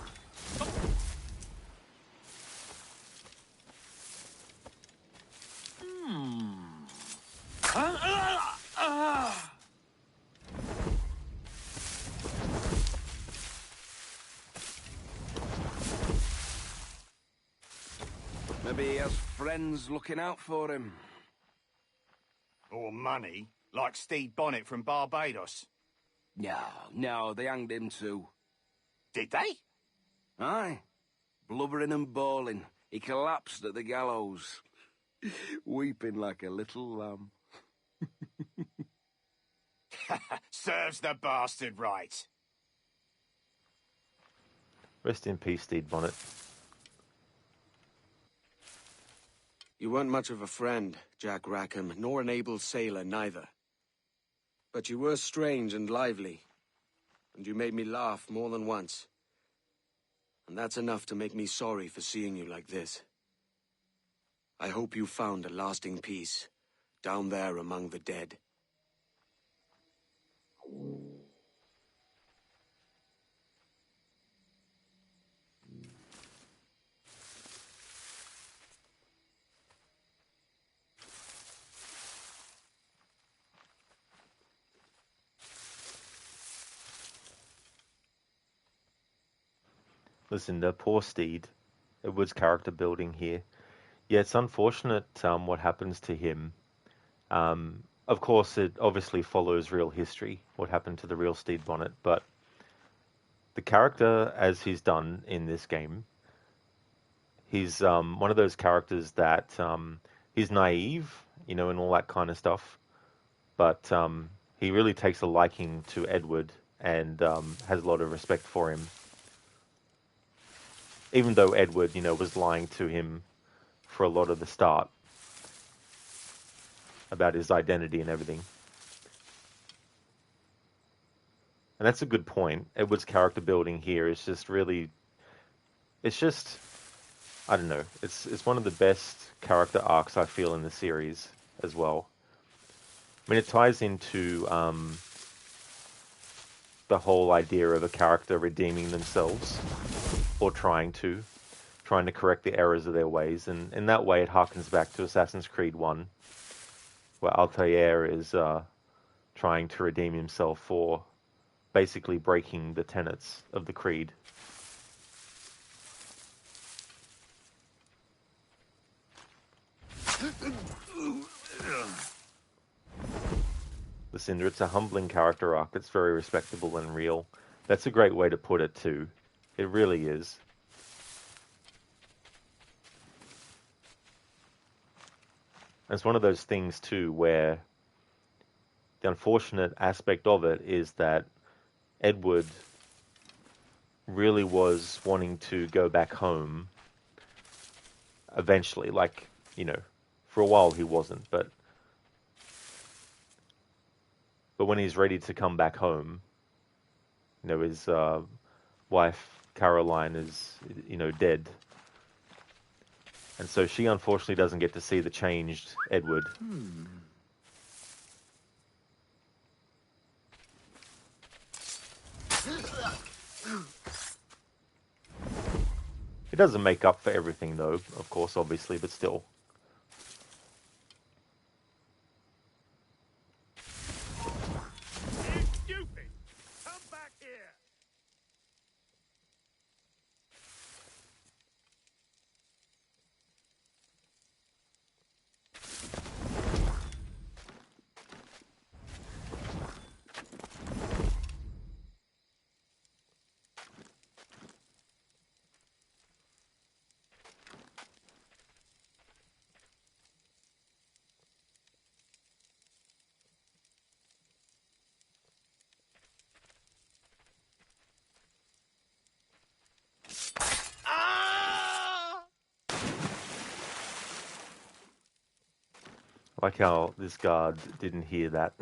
Maybe he has friends looking out for him. Or money, like Stede Bonnet from Barbados. No, they hanged him too. Did they? Aye. Blubbering and bawling, he collapsed at the gallows, weeping like a little lamb. Serves the bastard right. Rest in peace, Stede Bonnet. You weren't much of a friend, Jack Rackham, nor an able sailor neither. But you were strange and lively, and you made me laugh more than once. And that's enough to make me sorry for seeing you like this. I hope you found a lasting peace, down there among the dead. Listen, the poor Stede. Edward's character building here. Yeah, it's unfortunate what happens to him. Of course, it obviously follows real history, what happened to the real Stede Bonnet, but the character, as he's done in this game, he's one of those characters that he's naive, and all that kind of stuff, but he really takes a liking to Edward and has a lot of respect for him. Even though Edward, was lying to him for a lot of the start about his identity and everything. And that's a good point. Edward's character building here is just really... It's just... I don't know. It's one of the best character arcs I feel in the series as well. I mean, it ties into the whole idea of a character redeeming themselves, or trying to correct the errors of their ways, and in that way it harkens back to Assassin's Creed 1, where Altair is trying to redeem himself for basically breaking the tenets of the creed. The Cinder, it's a humbling character arc that's very respectable and real. That's a great way to put it too. It really is. It's one of those things too where the unfortunate aspect of it is that Edward really was wanting to go back home eventually. For a while he wasn't, but when he's ready to come back home, his wife Caroline is, dead. And so she unfortunately doesn't get to see the changed Edward. It doesn't make up for everything, though, of course, obviously, but still. Stupid! Come back here! I like how this guard didn't hear that.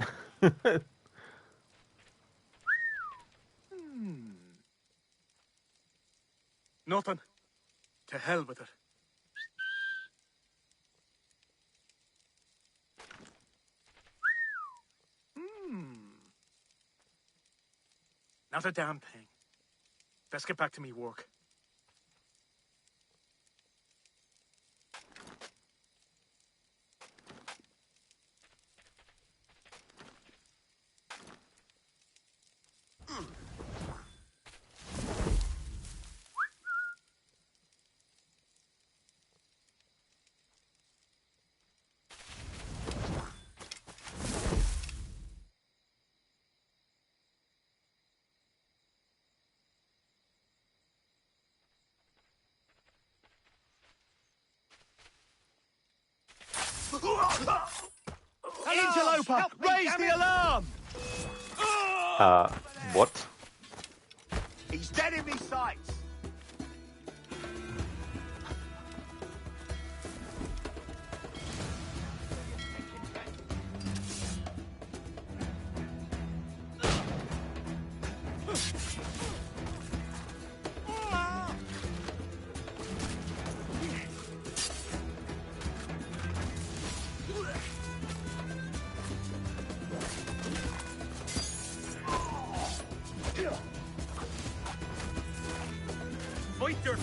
Nothing. To hell with it. Not a damn thing. Best get back to me work. Interloper! Raise the alarm! What? He's dead in me sights! Fight your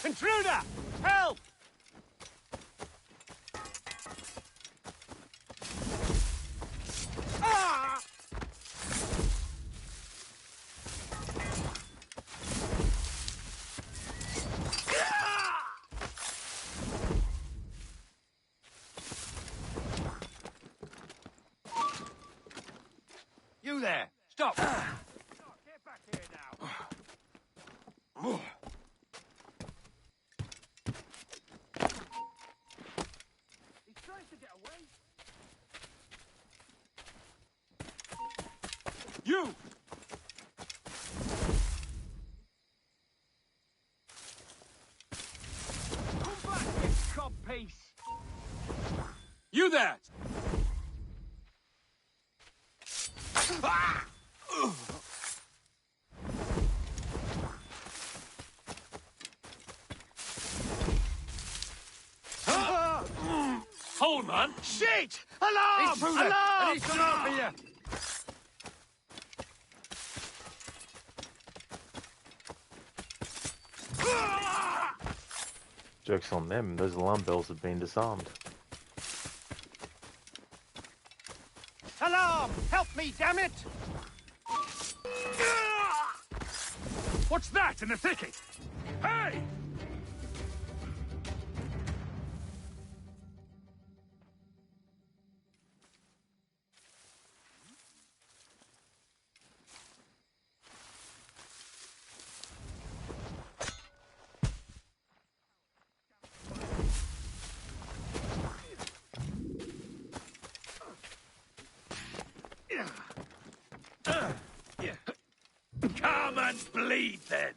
Intruder! Help! Ah! You there! Stop! Get back here now! He's trying to get away! You! Come back, you cop piece! You there! Hold, man! Shit! Alarm! He's through there, Alarm! and he's coming after you! Joke's on them, those alarm bells have been disarmed. Alarm! Help me, damn it! What's that in the thicket? Hey! Come and bleed, then.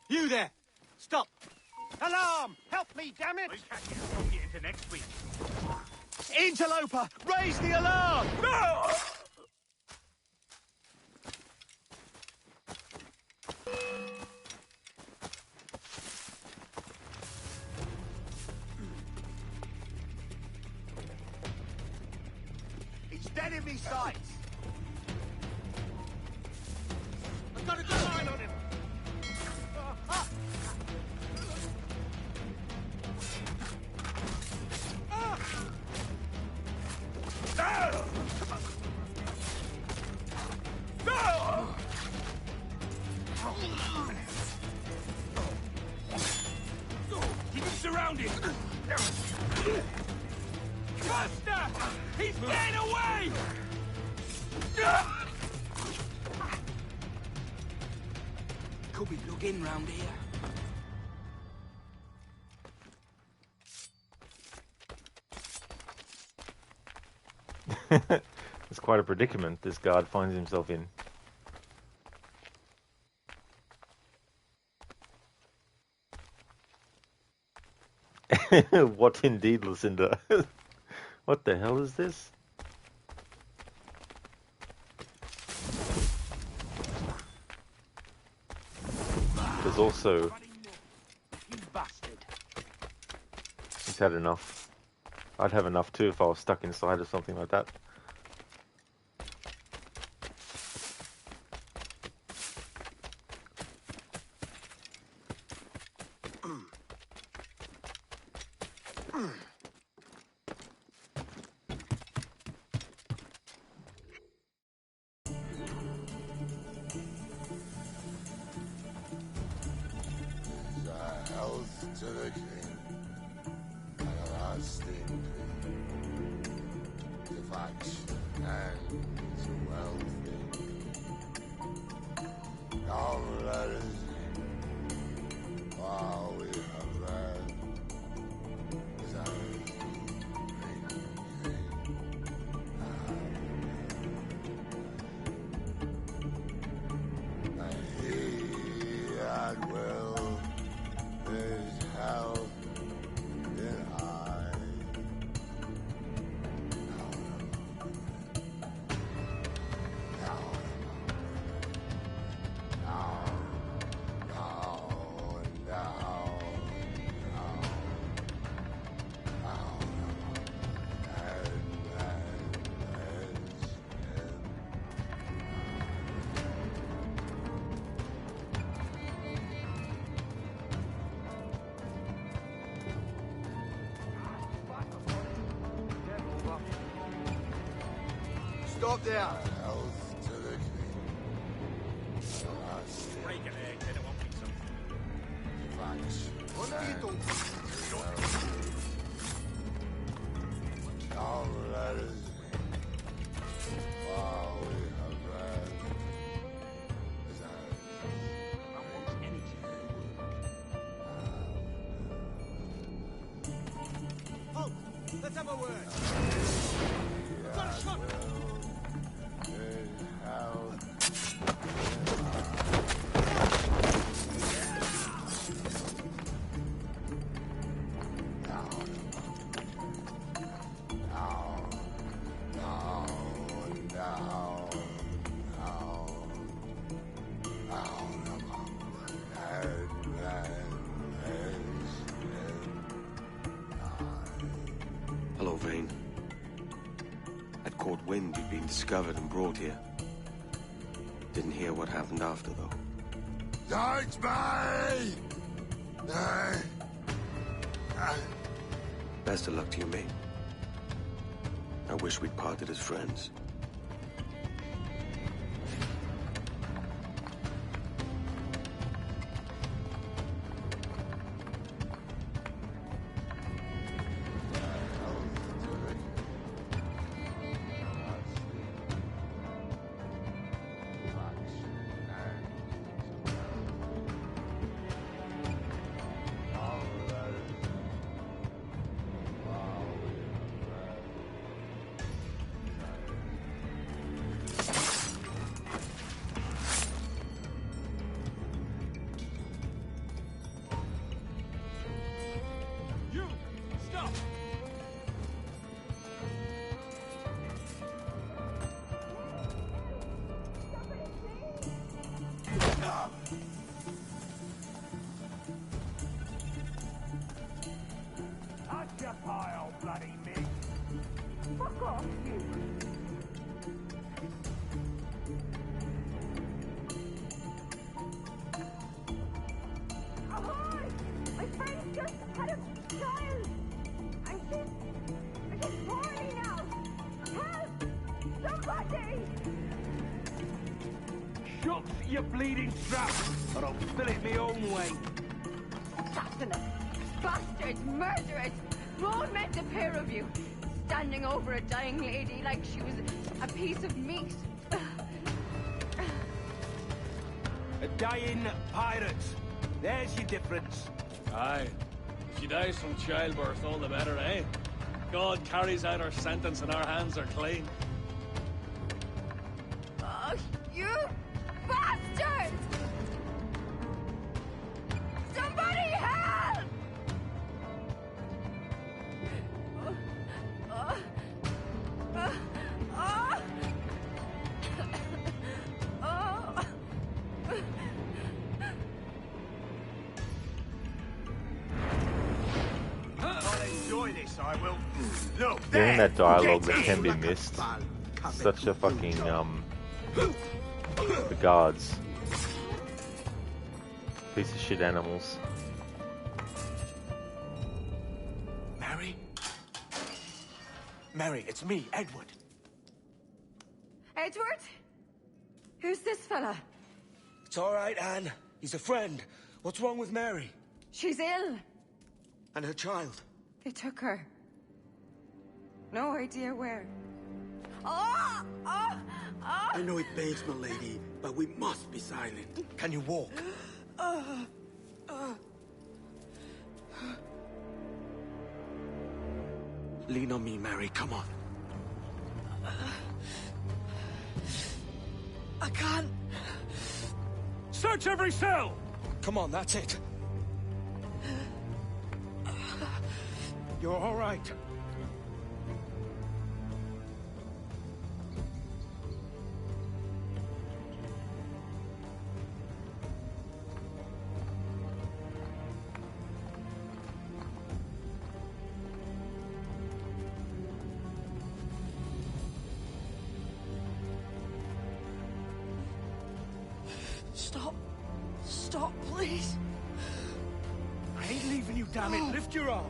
You there! Stop! Alarm! Help me, damn it! We can't get into next week. Interloper! Raise the alarm! No! He's dead in me sights! I've got a good line on him! Keep him surrounded! Buster! He's getting away! Could be looking round here. It's quite a predicament this guard finds himself in. What indeed, Lucinda? What the hell is this? There's also... He's had enough. I'd have enough too if I was stuck inside or something like that. Health to the king, and a lasting to faction and to wealthy. Come, let us in, while we have read as I and he that will is hell in high. Stop there! Health to the king. Break an egg, then it won't be something. What are you doing? Come, let us in, while we have read as Oh, let's have a word! I've got a shot! Hello, Vane. I'd caught wind you'd been discovered and brought here. Didn't hear what happened after, though. Don't me! Best of luck to you, mate. I wish we'd parted as friends. Occupy, old bloody Mick. Fuck off, you. Ahoy! My friend just had a child! And she's poorly now! Help! Somebody! Shut your bleeding trap, or I'll fill it my own way. Assassinate! Bastards! Murderers! Won't meant the pair of you! Standing over a dying lady like she was a piece of meat. A dying pirate. There's your difference. Aye. If she dies from childbirth, all the better, eh? God carries out her sentence and our hands are clean. Oh, you bastards! Somebody help! I'll enjoy this, I will. Look, Hearing there! that dialogue Get that can in. be missed. Such a fucking, the guards. Piece of shit animals. Mary? Mary, it's me, Edward. Edward? Who's this fella? It's all right, Anne. He's a friend. What's wrong with Mary? She's ill. And her child? They took her. No idea where. Oh! Oh! Oh! I know it pains my lady, but we must be silent. Can you walk? Lean on me, Mary. Come on. I can't. Search every cell! Come on, that's it. You're all right. Stop. Stop, please. I ain't leaving you, damn it. Lift your arm.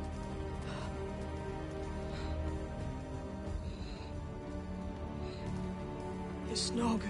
It's no good.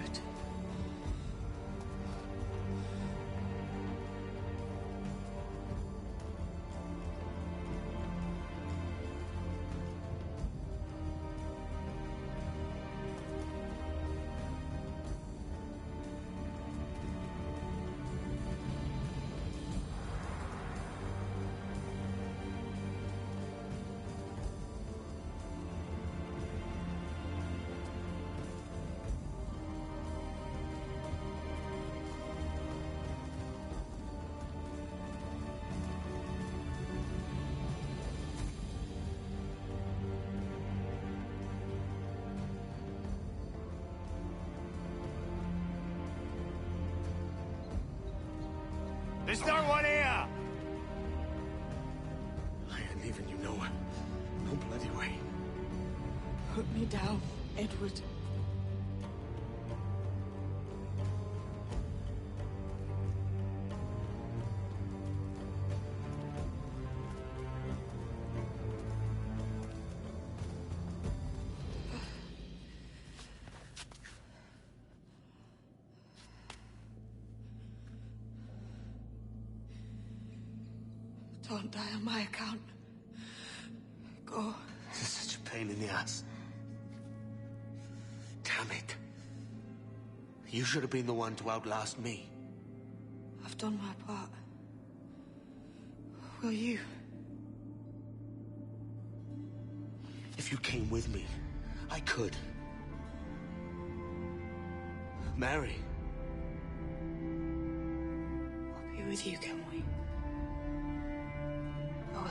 There's no one here! I ain't leaving you nowhere. No bloody way. Put me down, Edward. Don't die on my account. Go. This is such a pain in the ass. Damn it. You should have been the one to outlast me. I've done my part. Will you? If you came with me, I could. Mary. I'll be with you, Kenway. I will.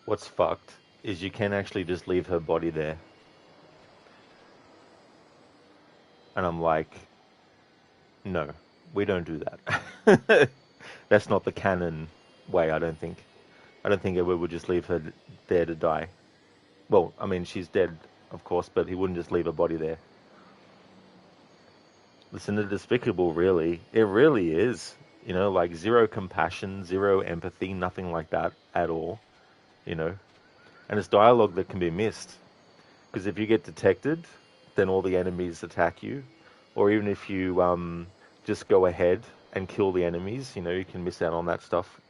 What's fucked is you can actually just leave her body there. And I'm like, no, we don't do that. That's not the canon way, I don't think. I don't think Edward would just leave her there to die. Well, I mean, she's dead, of course, but he wouldn't just leave her body there. Listen, they're despicable, really. It really is. You know, like zero compassion, zero empathy, nothing like that at all. You know, and it's dialogue that can be missed, because if you get detected, then all the enemies attack you, or even if you just go ahead and kill the enemies, you know, you can miss out on that stuff.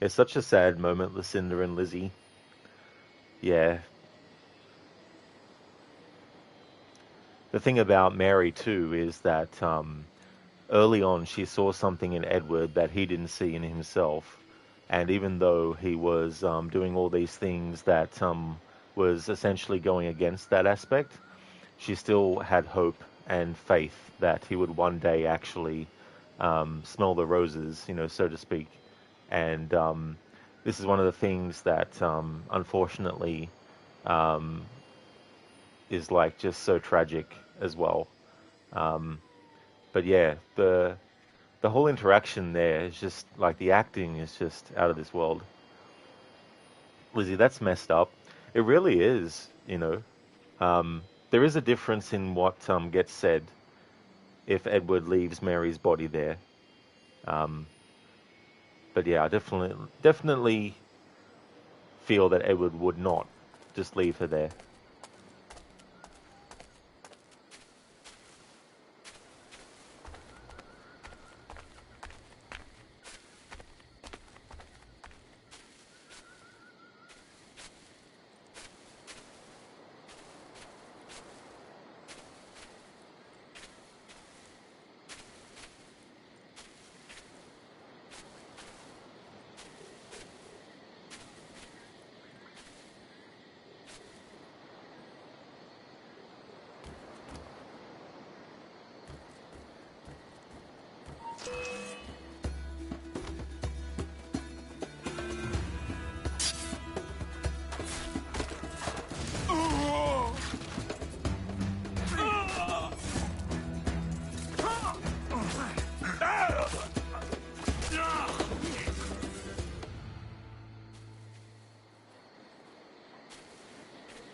It's such a sad moment, Lucinda and Lizzie. Yeah. The thing about Mary too is that early on she saw something in Edward that he didn't see in himself. And even though he was doing all these things that was essentially going against that aspect, she still had hope and faith that he would one day actually smell the roses, you know, so to speak. And this is one of the things that unfortunately is like just so tragic as well. But yeah, the whole interaction there is just, like, the acting is just out of this world. Lizzie, that's messed up. It really is, you know. There is a difference in what gets said if Edward leaves Mary's body there. But yeah, I definitely feel that Edward would not just leave her there.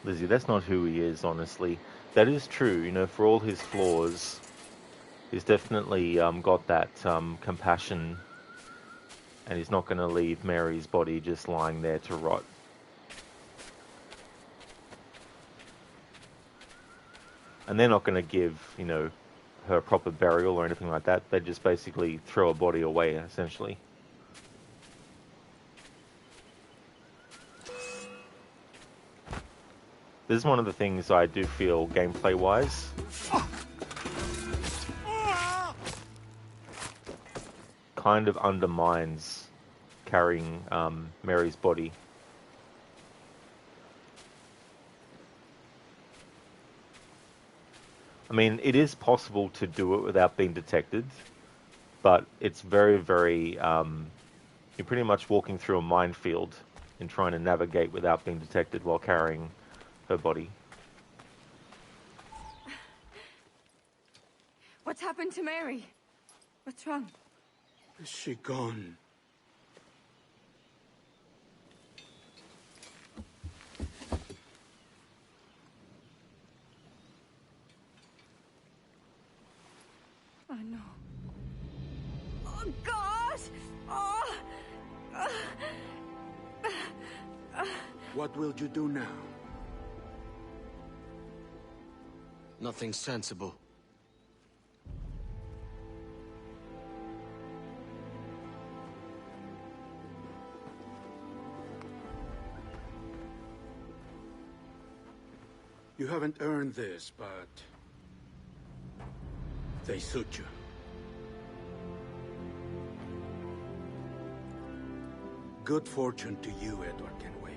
Lizzie, that's not who he is, honestly. That is true, you know, for all his flaws, he's definitely got that compassion, and he's not going to leave Mary's body just lying there to rot. And they're not going to give, you know, her a proper burial or anything like that. They just basically throw a body away, essentially. This is one of the things I do feel gameplay-wise kind of undermines carrying Mary's body. I mean, it is possible to do it without being detected, but it's very, very... you're pretty much walking through a minefield in trying to navigate without being detected while carrying her body. What's happened to Mary? What's wrong? Is she gone? Oh, no. Oh, God! Oh! What will you do now? Nothing sensible. You haven't earned this, but... they suit you. Good fortune to you, Edward Kenway.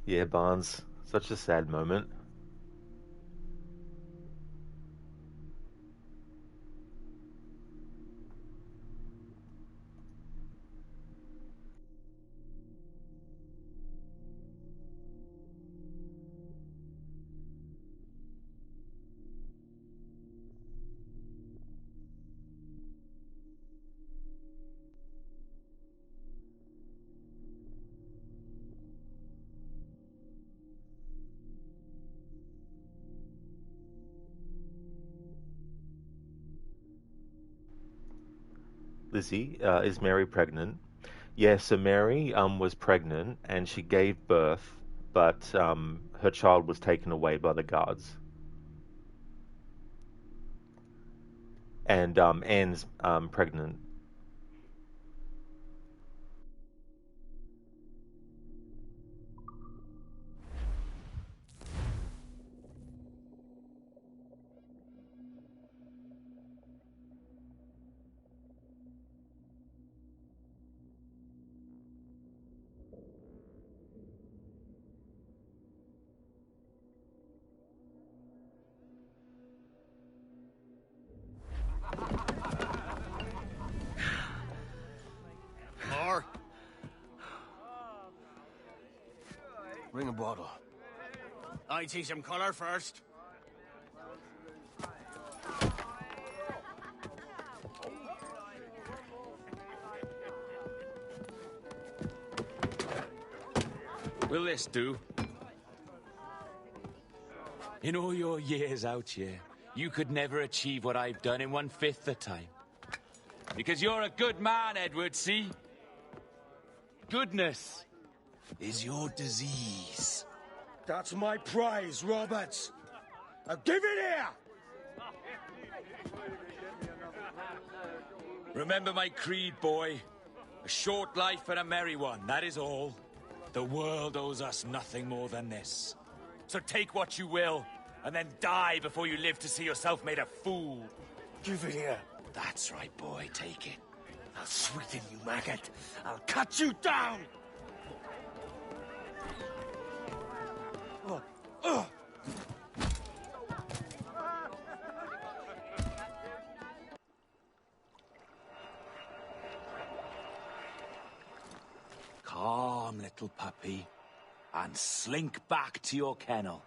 Yeah, Barnes. Such a sad moment. Lizzie, is Mary pregnant? Yeah, so Mary was pregnant and she gave birth, but her child was taken away by the guards. And Anne's pregnant. More? Bring a bottle. I see some color first. Will this do? In all your years out here, you could never achieve what I've done in 1/5 the time. Because you're a good man, Edward, see? Goodness is your disease. That's my prize, Roberts. Now give it here! Remember my creed, boy. A short life and a merry one, that is all. The world owes us nothing more than this. So take what you will, and then die before you live to see yourself made a fool. Give it here. That's right, boy, take it. I'll sweeten you, maggot. I'll cut you down! Calm, little puppy, and slink back to your kennel.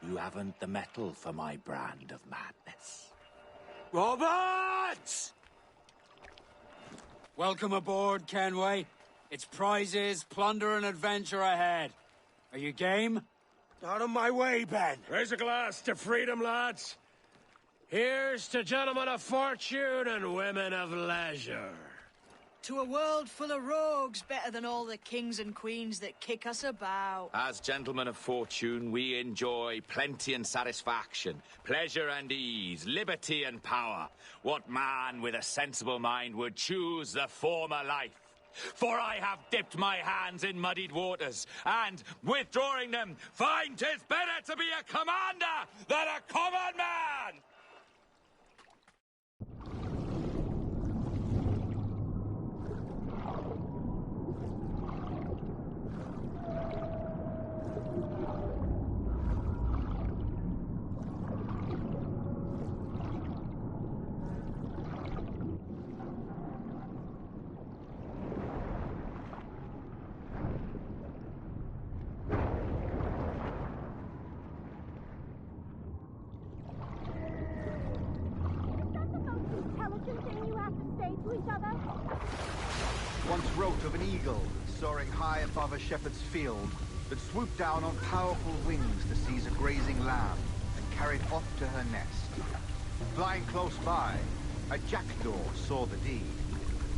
You haven't the mettle for my brand of madness. Roberts! Welcome aboard, Kenway. It's prizes, plunder, and adventure ahead. Are you game? Out of my way, Ben! Raise a glass to freedom, lads. Here's to gentlemen of fortune and women of leisure. To a world full of rogues, better than all the kings and queens that kick us about. As gentlemen of fortune, we enjoy plenty and satisfaction, pleasure and ease, liberty and power. What man with a sensible mind would choose the former life? For I have dipped my hands in muddied waters, and, withdrawing them, find 'tis better to be a commander than a common man! Once wrote of an eagle soaring high above a shepherd's field that swooped down on powerful wings to seize a grazing lamb and carry it off to her nest. Flying close by, a jackdaw saw the deed,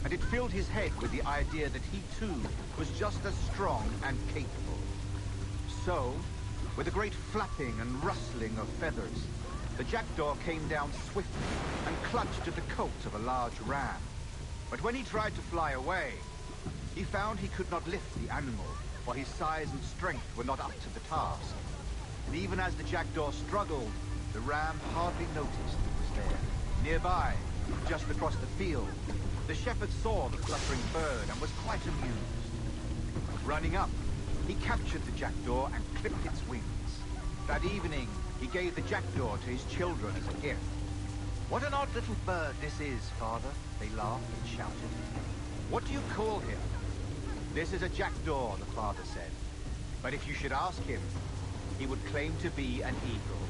and it filled his head with the idea that he too was just as strong and capable. So, with a great flapping and rustling of feathers, the jackdaw came down swiftly and clutched at the coat of a large ram. But when he tried to fly away, he found he could not lift the animal, for his size and strength were not up to the task. And even as the jackdaw struggled, the ram hardly noticed it was there. Nearby, just across the field, the shepherd saw the fluttering bird and was quite amused. Running up, he captured the jackdaw and clipped its wings. That evening, he gave the jackdaw to his children as a gift. "What an odd little bird this is, Father," they laughed and shouted. "What do you call him?" "This is a jackdaw," the father said. "But if you should ask him, he would claim to be an eagle."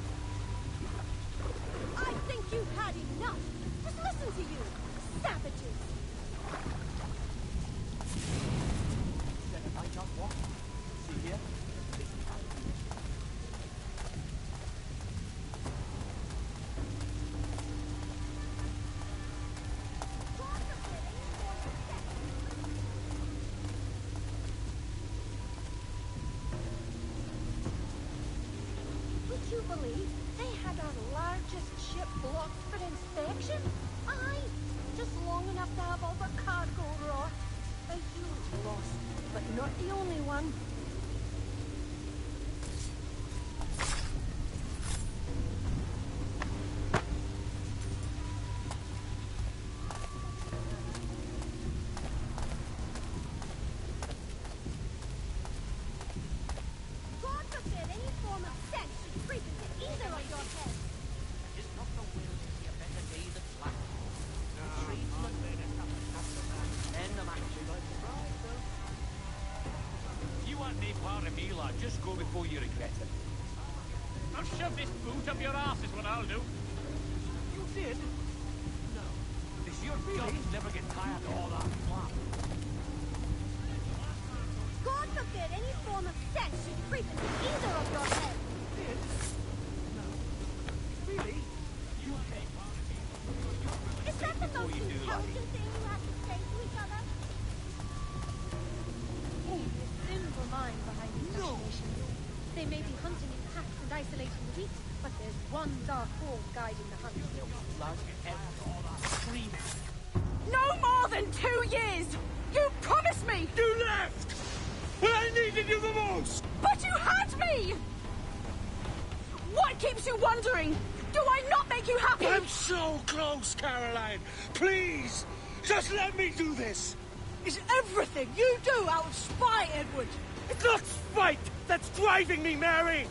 I think you've had enough. Just listen to you, savages. Then have I not walked? See here? Would you believe they had our largest ship blocked for inspection? Aye, just long enough to have all the cargo rot. A huge loss, but not the only one. God forbid any form of sense should creep into either of your heads. Is not the will to see a better day than black? Tradesmen, then the matches like the bride, though. You want no part of me, lad. Just go before you regret it. I'll shove this boot up your ass is what I'll do. You did? No. Does your guts never get tired of all that flap? God forbid any form of sense should creep into either of your heads. Really? You take part of me. Is that the most intelligent thing you have to say to each other? The simple mind behind assassination. They may be hunting in packs and isolating the weak, but there's one dark hole guiding the hunt. No more than 2 years! You promised me! You left! When I needed you the most! But you had me! What keeps you wondering? Do I not make you happy? I'm so close, Caroline! Please! Just let me do this! Is everything you do out of spite, Edward? It's not spite that's driving me, Mary!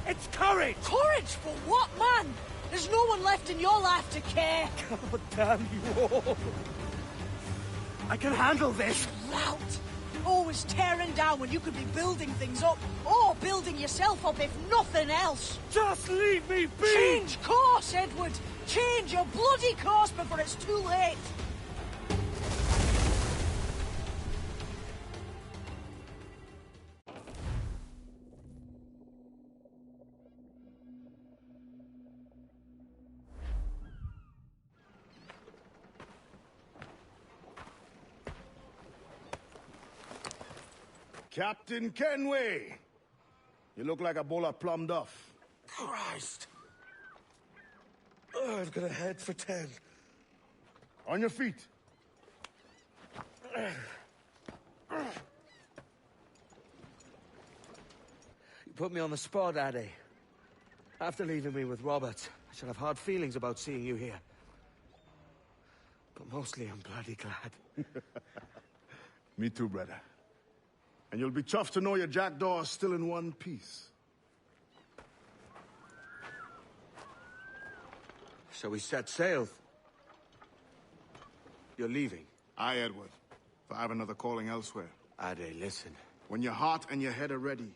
It's courage! Courage for what, man? There's no one left in your life to care. God damn you all! I can handle this! Lout! Always tearing down when you could be building things up, or building yourself up if nothing else. Just leave me be! Change course, Edward! Change your bloody course before it's too late! Captain Kenway! You look like a bowl of plum duff. Christ! Oh, I've got a head for 10. On your feet. You put me on the spot, Addy. After leaving me with Robert, I should have hard feelings about seeing you here. But mostly I'm bloody glad. Me too, brother. And you'll be chuffed to know your jackdaw is still in one piece. So we set sail. You're leaving? Aye, Edward. If I have another calling elsewhere. Ade, listen. When your heart and your head are ready,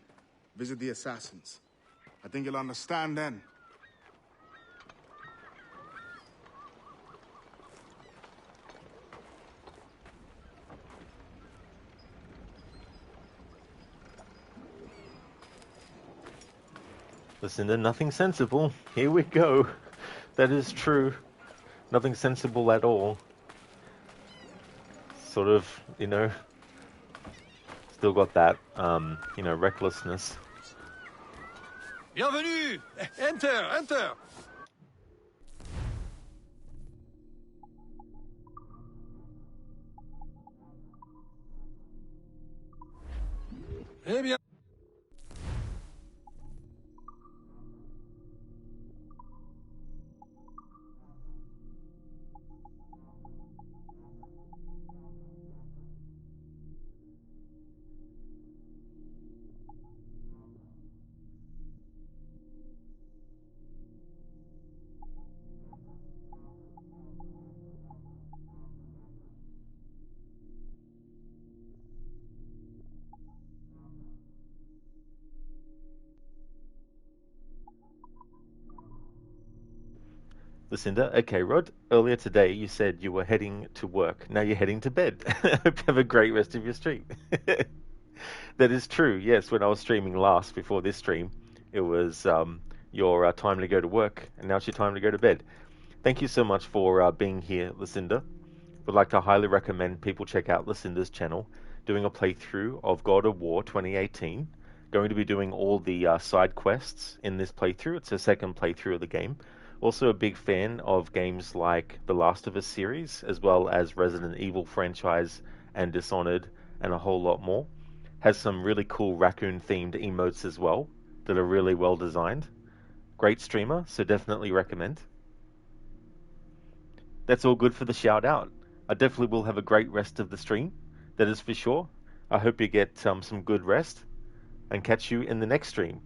visit the assassins. I think you'll understand then. Listen to nothing sensible. Here we go. That is true. Nothing sensible at all. Sort of, you know, still got that, you know, recklessness. Bienvenue! Enter, enter! Eh bien... Lucinda, okay, Rod, earlier today you said you were heading to work. Now you're heading to bed. Hope you have a great rest of your stream. That is true, yes. When I was streaming last, before this stream, it was your time to go to work, and now it's your time to go to bed. Thank you so much for being here, Lucinda. Would like to highly recommend people check out Lucinda's channel, doing a playthrough of God of War 2018. Going to be doing all the side quests in this playthrough. It's a second playthrough of the game. Also a big fan of games like the Last of Us series, as well as Resident Evil franchise and Dishonored, and a whole lot more. Has some really cool raccoon-themed emotes as well that are really well designed. Great streamer, so definitely recommend. That's all good for the shout out. I definitely will have a great rest of the stream, that is for sure. I hope you get some good rest, and catch you in the next stream.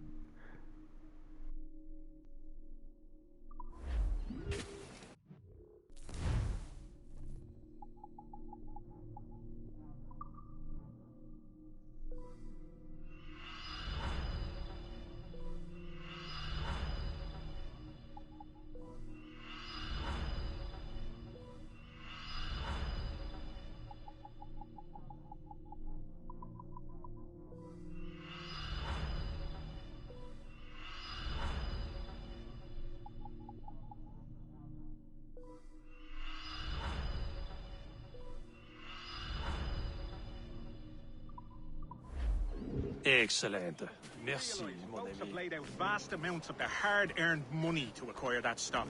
Excellent. Merci, mon Folks have ami. laid out vast amounts of their hard-earned money to acquire that stock.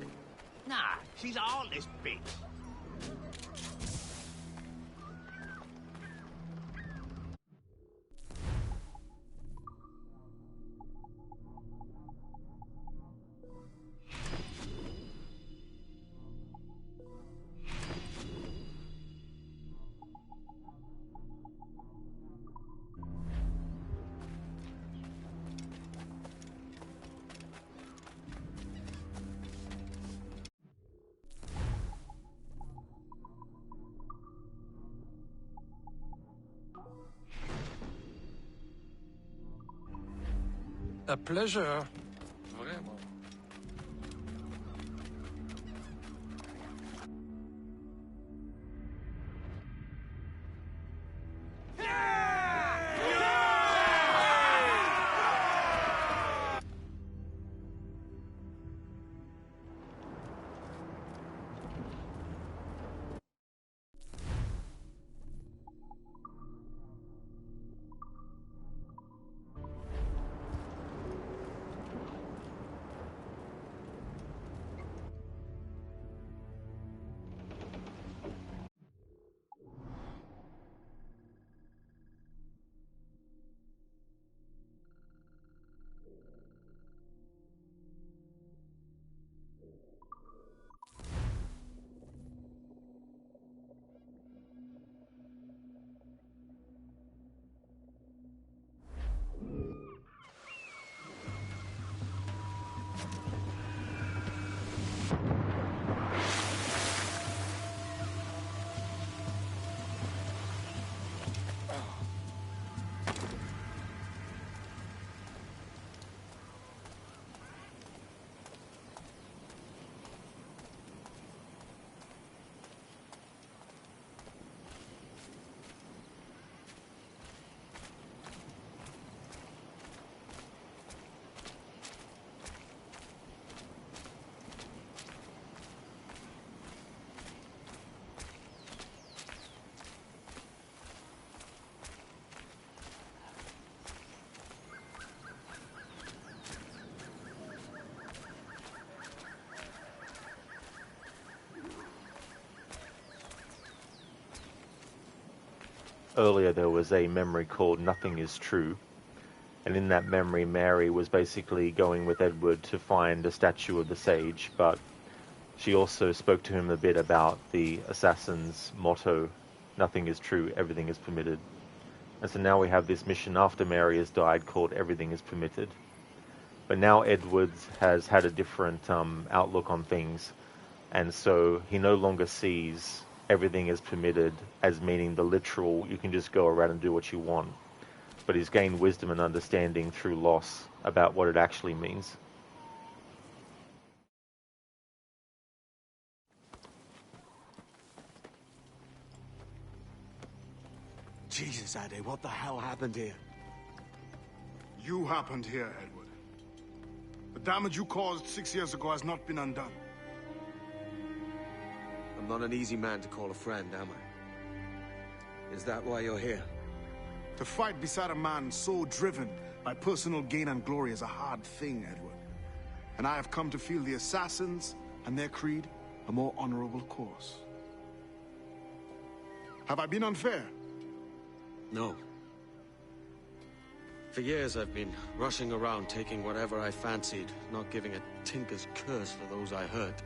Nah, she's all this bitch. A pleasure. Vraiment. earlier there was a memory called Nothing Is True. And in that memory, Mary was basically going with Edward to find a statue of the sage, but she also spoke to him a bit about the assassin's motto, nothing is true, everything is permitted. And so now we have this mission after Mary has died called Everything is Permitted. But now Edward has had a different outlook on things, and so he no longer sees everything is permitted as meaning the literal, you can just go around and do what you want. But he's gained wisdom and understanding through loss about what it actually means. Jesus, Ade, what the hell happened here? You happened here, Edward. The damage you caused 6 years ago has not been undone. I'm not an easy man to call a friend, am I? Is that why you're here? To fight beside a man so driven by personal gain and glory is a hard thing, Edward. And I have come to feel the assassins and their creed a more honorable course. Have I been unfair? No. For years I've been rushing around taking whatever I fancied, not giving a tinker's curse for those I hurt.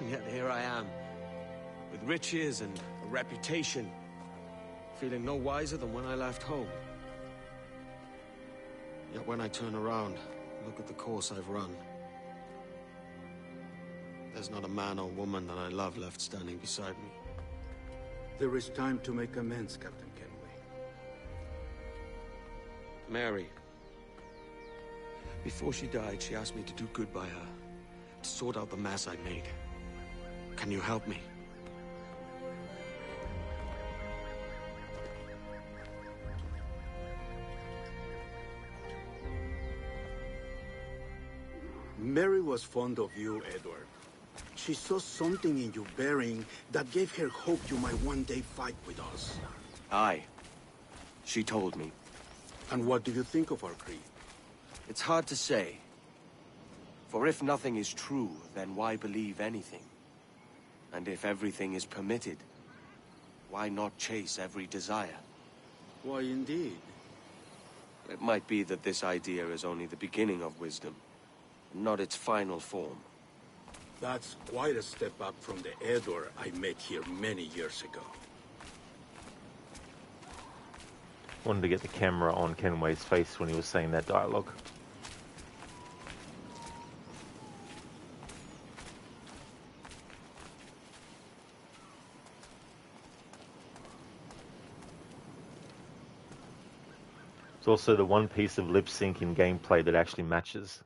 And yet here I am, with riches and a reputation, feeling no wiser than when I left home. Yet when I turn around, look at the course I've run, there's not a man or woman that I love left standing beside me. There is time to make amends, Captain Kenway. Mary. Before she died, she asked me to do good by her, to sort out the mess I made. Can you help me? Mary was fond of you, Edward. She saw something in your bearing that gave her hope you might one day fight with us. Aye. She told me. And what do you think of our creed? It's hard to say. For if nothing is true, then why believe anything? And if everything is permitted, why not chase every desire? Why, indeed. It might be that this idea is only the beginning of wisdom, not its final form. That's quite a step up from the Edward I met here many years ago. Wanted to get the camera on Kenway's face when he was saying that dialogue. It's also the one piece of lip sync in gameplay that actually matches.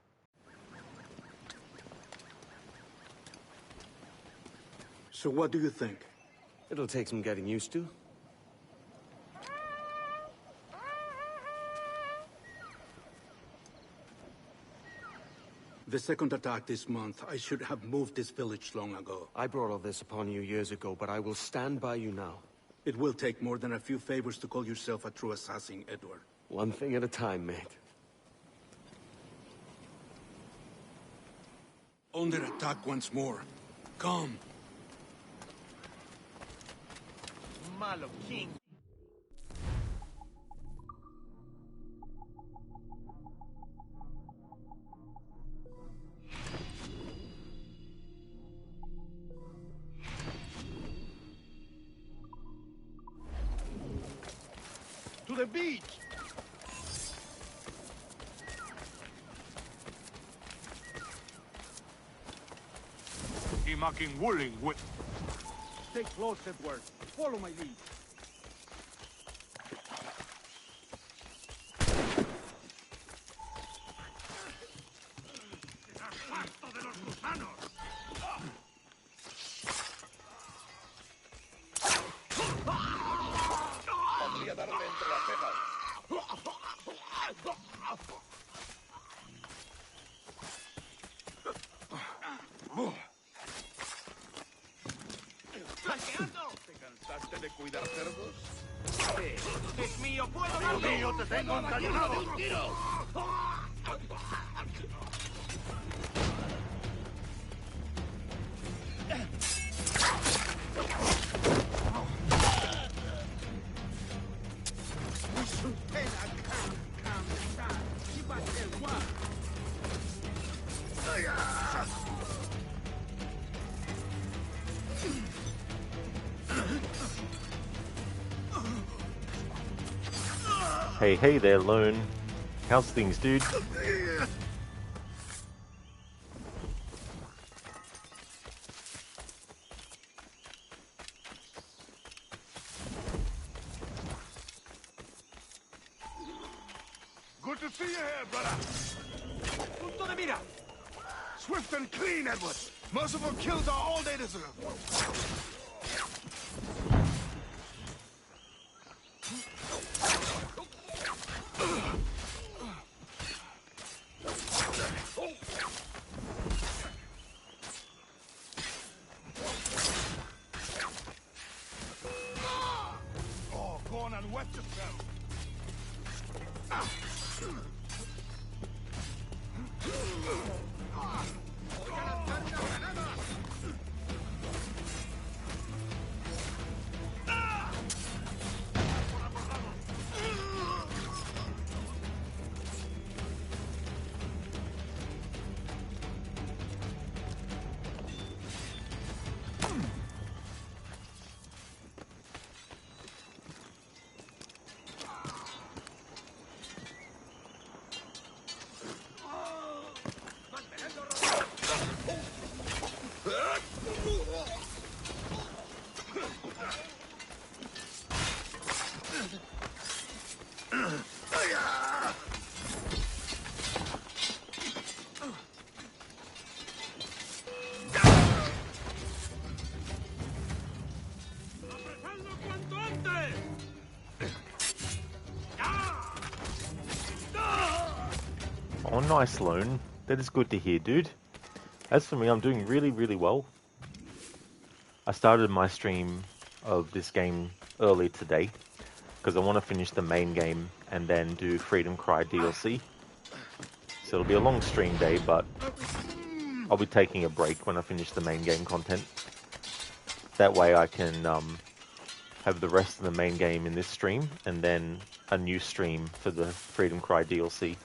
So what do you think? It'll take some getting used to. The second attack this month, I should have moved this village long ago. I brought all this upon you years ago, but I will stand by you now. It will take more than a few favors to call yourself a true assassin, Edward. One thing at a time, mate. Under attack once more. Come. Malo king. To the beach! Imaking wooling with... Stay close, Edward. Follow my lead. Podría darle entre las cejas. ¿Te cansaste de cuidar cerdos? ¡Es mío! ¡Puedo ¡Dios mío, te tengo encañonado! ¡Un tiro! Hey there, Lone. How's things, dude? Good to see you here, brother. Punto de mira. Swift and clean, Edward. Merciful kills are all they deserve. Oh, go on and wet yourself. Oh, nice, Lone. That is good to hear, dude. As for me, I'm doing really, really well. I started my stream of this game early today because I want to finish the main game and then do Freedom Cry DLC. So it'll be a long stream day, but I'll be taking a break when I finish the main game content. That way I can have the rest of the main game in this stream and then a new stream for the Freedom Cry DLC.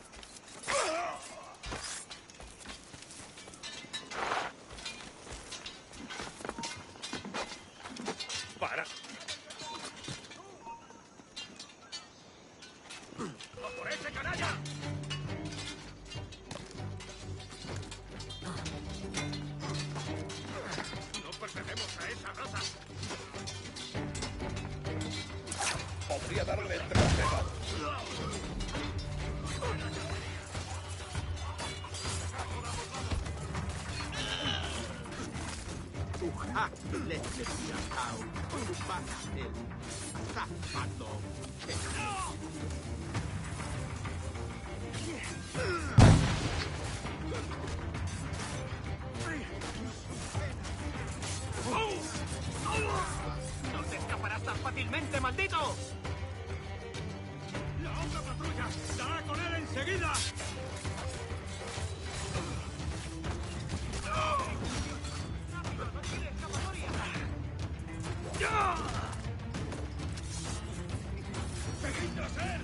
¡No te escaparás tan fácilmente, maldito! ¡La otra patrulla dará con él enseguida! ¡Seguid tras él!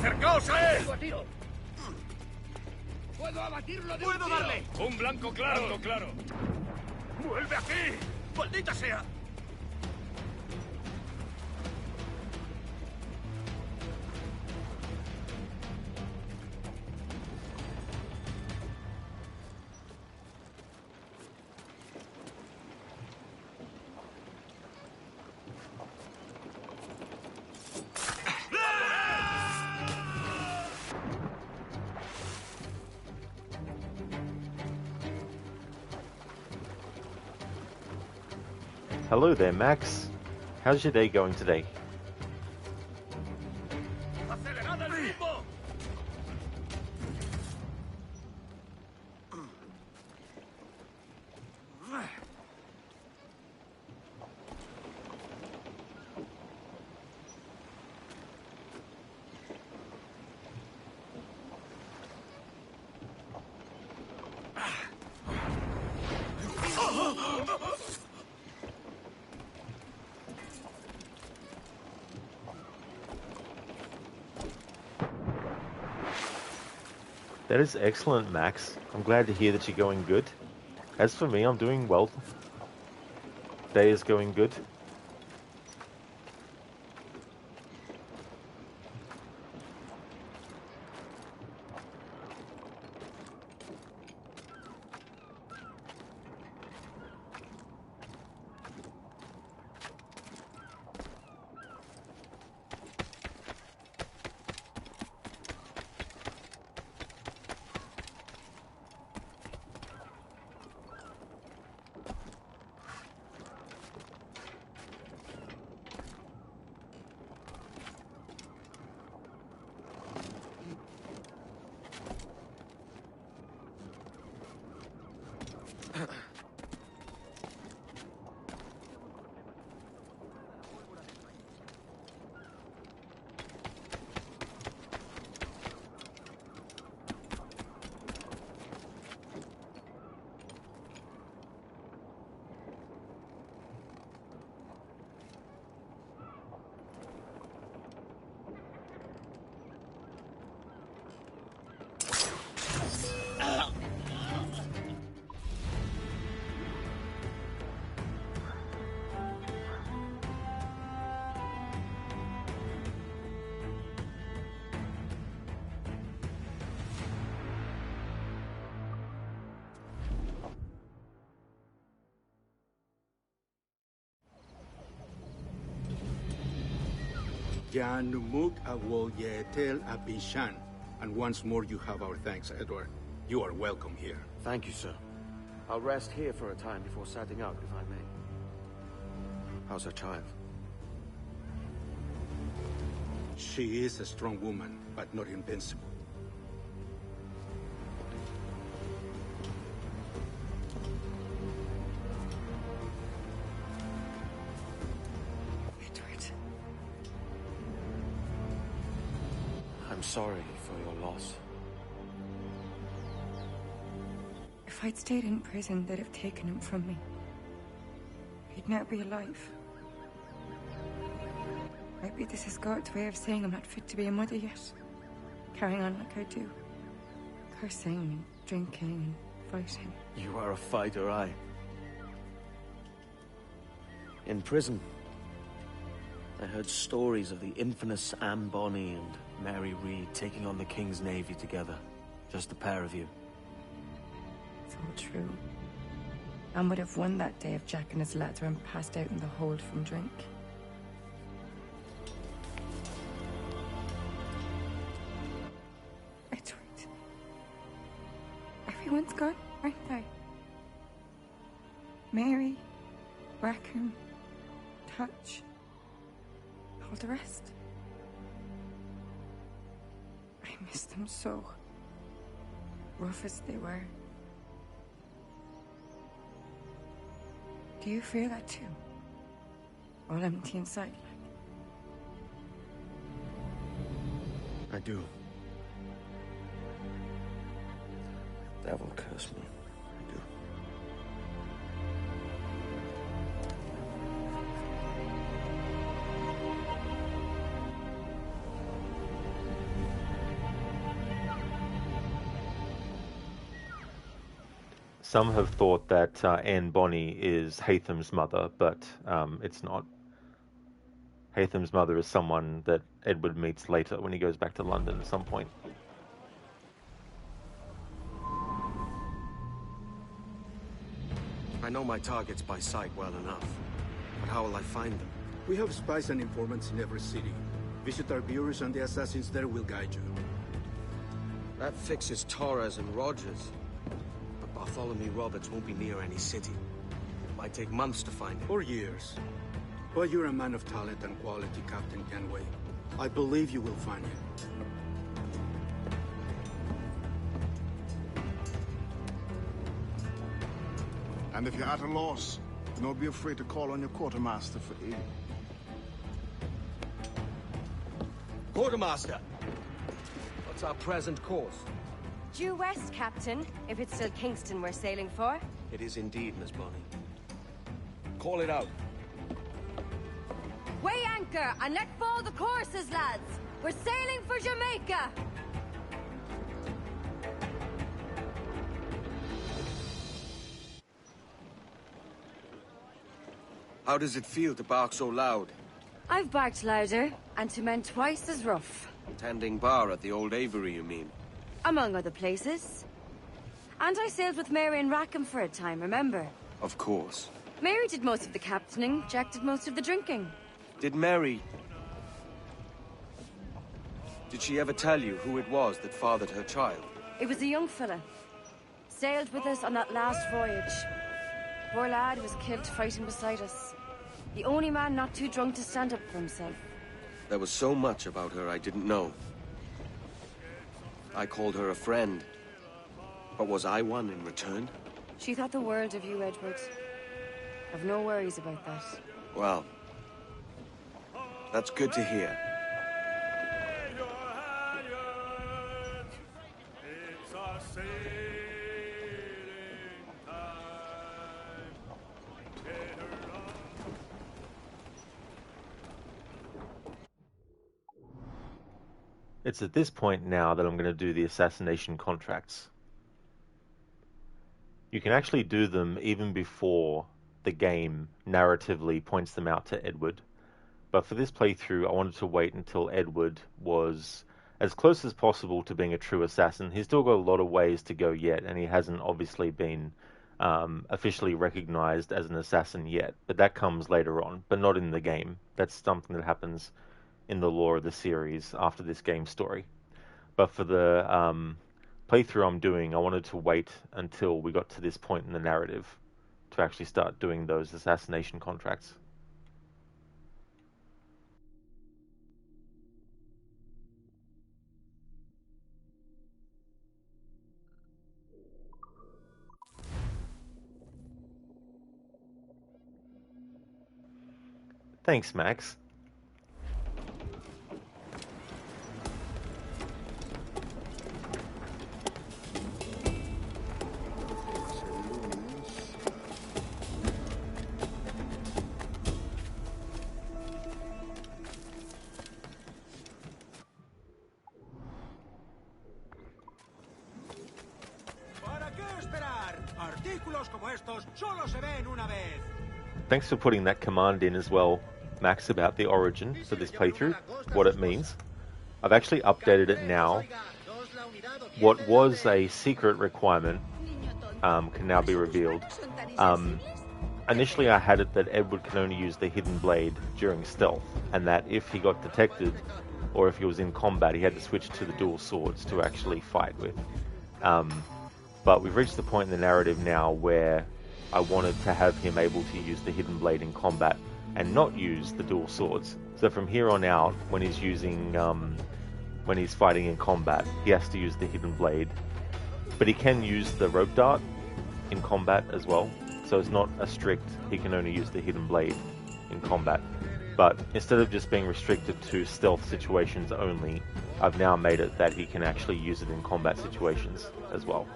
¡Acercaos a él! ¡Puedo abatirlo de ¡Puedo un darle! tiro! ¡Un blanco claro! ¡Blanco claro! ¡Vuelve aquí! ¡Maldita sea! Hello there, Max. How's your day going today? ¡Acelerad el ritmo! That is excellent, Max. I'm glad to hear that you're going good. As for me, I'm doing well. Day is going good. Janumuk Awoyetel Abishan. And once more you have our thanks, Edward. You are welcome here. Thank you, sir. I'll rest here for a time before setting out, if I may. How's her child? She is a strong woman, but not invincible. Edward. I'm sorry for your loss. If I'd stayed in prison, they'd have taken him from me. He'd now be alive. Maybe this is God's way of saying I'm not fit to be a mother yet. Carrying on like I do. Cursing and drinking and fighting. You are a fighter, aye. In prison, I heard stories of the infamous Anne Bonny and Mary Read taking on the King's Navy together. Just the pair of you. It's all true. Anne would have won that day if Jack and his lads weren't passed out in the hold from drink. Edward. Everyone's gone, aren't they? Mary, Rackham, Touch, all the rest. I miss them so. Rough as they were. Do you feel that too? All empty inside, like? I do. Devil curse me. I do. Some have thought that Anne Bonny is Haytham's mother, but it's not. Haytham's mother is someone that Edward meets later when he goes back to London at some point. I know my targets by sight well enough, but how will I find them? We have spies and informants in every city. Visit our bureaus and the assassins there will guide you. That fixes Torres and Rogers. But Bartholomew Roberts won't be near any city. It might take months to find him. Or years. But you're a man of talent and quality, Captain Kenway. I believe you will find him. And if you're at a loss, do not be afraid to call on your quartermaster for aid. Quartermaster! What's our present course? Due west, Captain, if it's still Kingston we're sailing for. It is indeed, Miss Bonny. Call it out. Weigh anchor and let fall the courses, lads! We're sailing for Jamaica! How does it feel to bark so loud? I've barked louder, and to men twice as rough. Tending bar at the Old Avery, you mean? Among other places. And I sailed with Mary and Rackham for a time, remember? Of course. Mary did most of the captaining, Jack did most of the drinking. Did Mary... Did she ever tell you who it was that fathered her child? It was a young fella. Sailed with us on that last voyage. Poor lad was killed fighting beside us. The only man not too drunk to stand up for himself. There was so much about her I didn't know. I called her a friend. But was I one in return? She thought the world of you, Edward. I've no worries about that. Well, that's good to hear. It's at this point now that I'm going to do the assassination contracts. You can actually do them even before the game narratively points them out to Edward. But for this playthrough, I wanted to wait until Edward was as close as possible to being a true assassin. He's still got a lot of ways to go yet, and he hasn't obviously been officially recognized as an assassin yet. But that comes later on, but not in the game. That's something that happens in the lore of the series after this game story. But for the playthrough I'm doing, I wanted to wait until we got to this point in the narrative to actually start doing those assassination contracts. Thanks, Max. Thanks for putting that command in as well, Max, about the origin for this playthrough, what it means. I've actually updated it now. What was a secret requirement can now be revealed. Initially I had it that Edward can only use the hidden blade during stealth, and that if he got detected or if he was in combat, he had to switch to the dual swords to actually fight with. But we've reached the point in the narrative now where I wanted to have him able to use the hidden blade in combat and not use the dual swords. So from here on out, when he's fighting in combat, he has to use the hidden blade. But he can use the rope dart in combat as well. So it's not a strict, he can only use the hidden blade in combat. But instead of just being restricted to stealth situations only, I've now made it that he can actually use it in combat situations as well.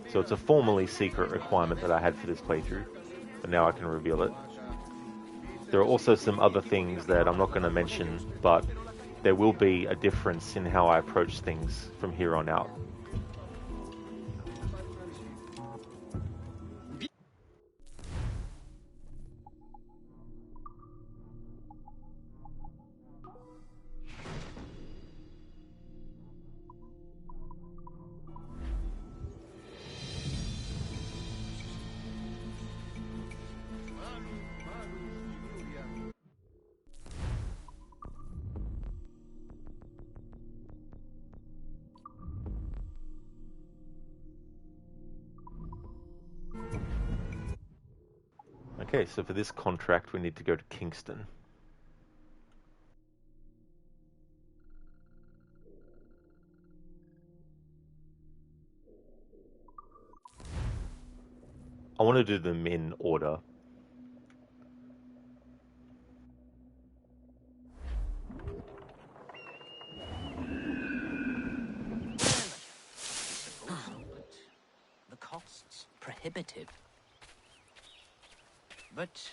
So it's a formally secret requirement that I had for this playthrough, but now I can reveal it. There are also some other things that I'm not going to mention, but there will be a difference in how I approach things from here on out. Okay, so for this contract, we need to go to Kingston. I want to do them in order. The cost's prohibitive. But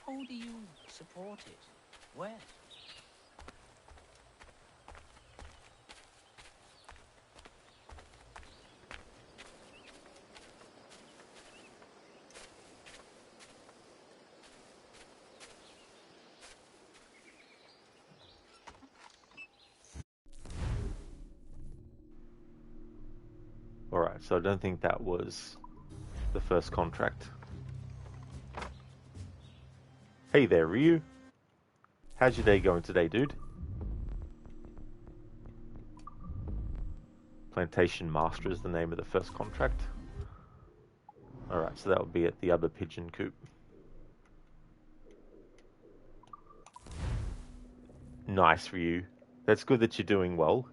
how do you support it? Where? Alright, so I don't think that was the first contract. Hey there, Ryu. How's your day going today, dude? Plantation Master is the name of the first contract. Alright, so that would be at the other pigeon coop. Nice, Ryu. That's good that you're doing well.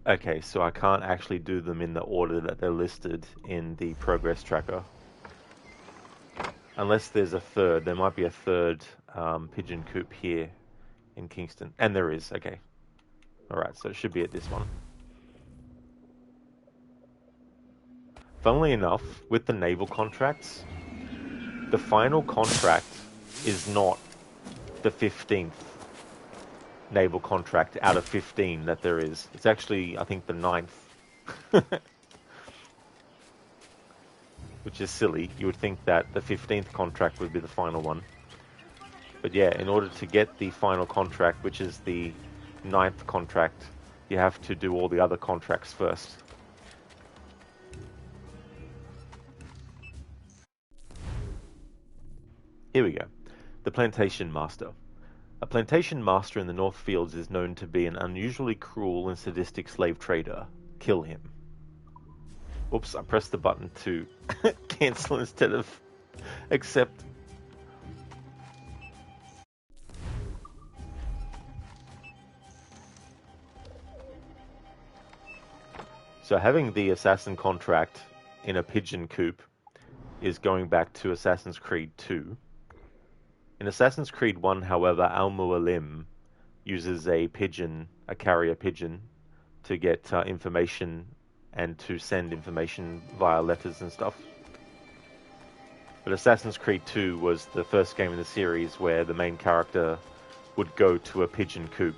Okay, so I can't actually do them in the order that they're listed in the progress tracker. Unless there's a third. There might be a third pigeon coop here in Kingston. And there is, okay. Alright, so it should be at this one. Funnily enough, with the naval contracts, the final contract is not the 15th naval contract out of 15 that there is. It's actually, I think, the 9th. Which is silly. You would think that the 15th contract would be the final one. But yeah, in order to get the final contract, which is the 9th contract, you have to do all the other contracts first. Here we go. The Plantation Master. A plantation master in the North Fields is known to be an unusually cruel and sadistic slave trader. Kill him. Oops, I pressed the button to cancel instead of accept. So having the assassin contract in a pigeon coop is going back to Assassin's Creed 2. In Assassin's Creed 1, however, Al-Mualim uses a pigeon, a carrier pigeon, to get information and to send information via letters and stuff. But Assassin's Creed 2 was the first game in the series where the main character would go to a pigeon coop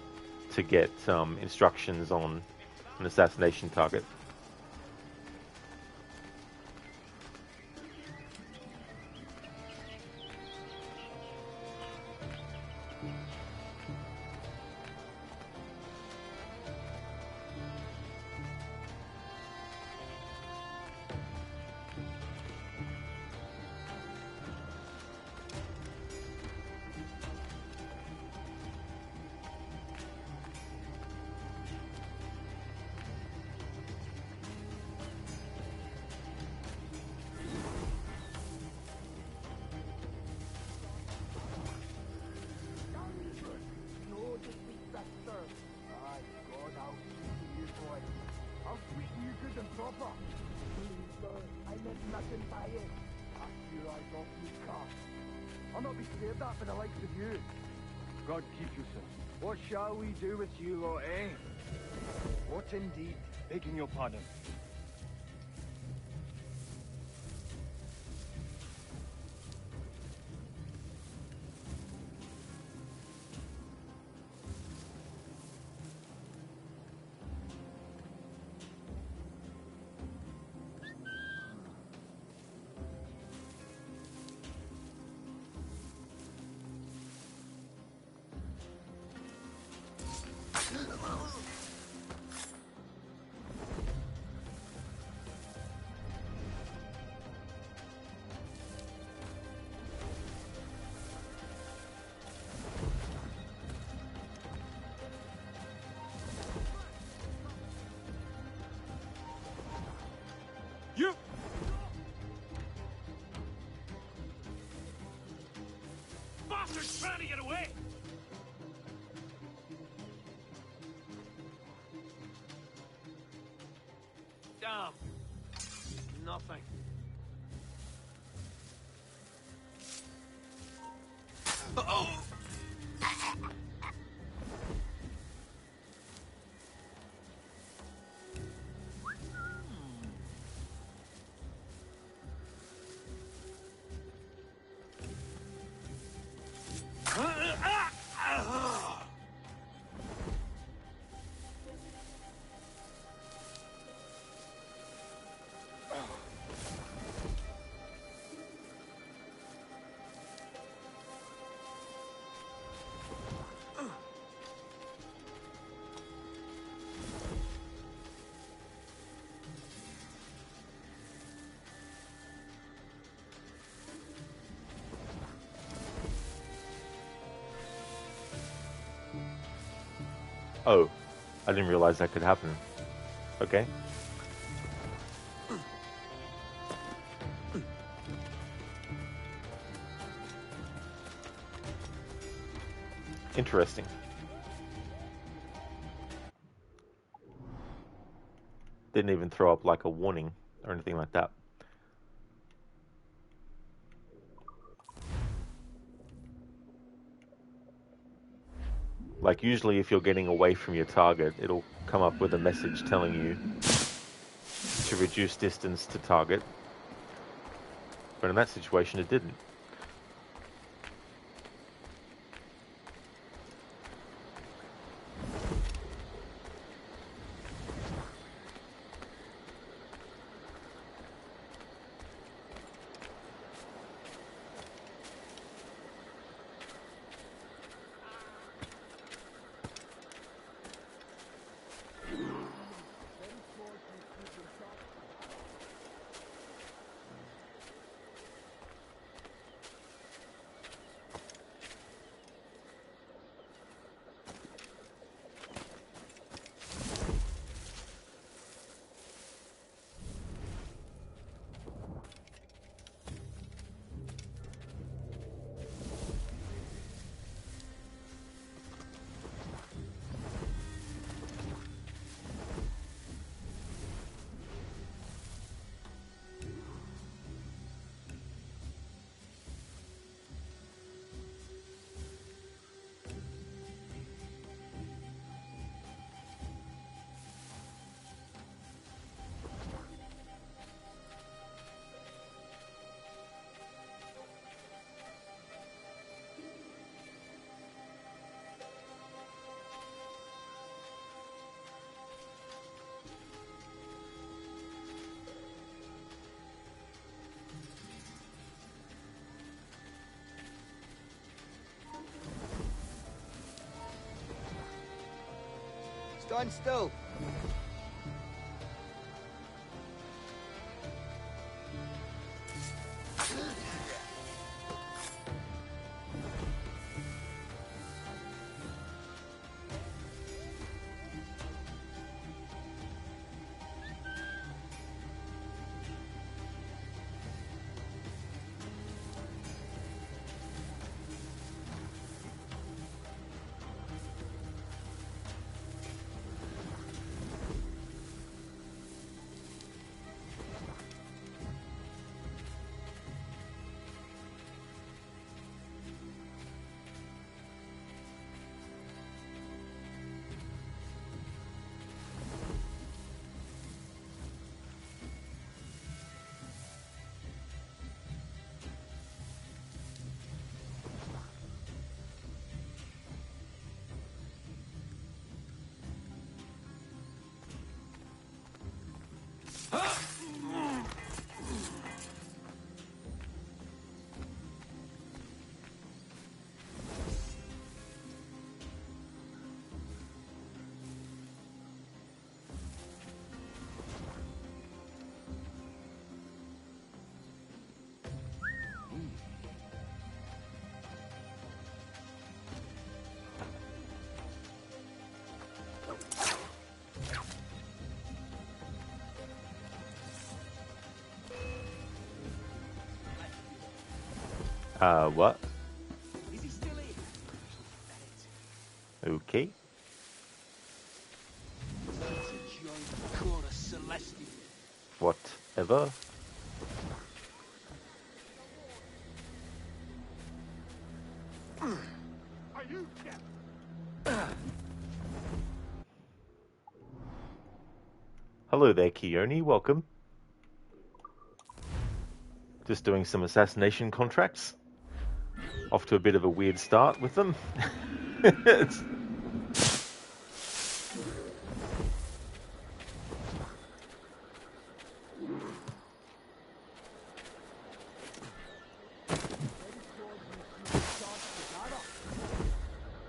to get instructions on an assassination target. God keep you, sir. What shall we do with you lot, eh? What indeed? Begging your pardon. Damn. Nothing. Oh! Oh, I didn't realize that could happen. Okay. Interesting. Didn't even throw up like a warning or anything like that. Like usually if you're getting away from your target, it'll come up with a message telling you to reduce distance to target. But in that situation it didn't. Stand still. What? Okay. Time to join the chorus celestial. whatever. Are you Hello there, Keone. Welcome. Just doing some assassination contracts. Off to a bit of a weird start with them. It's...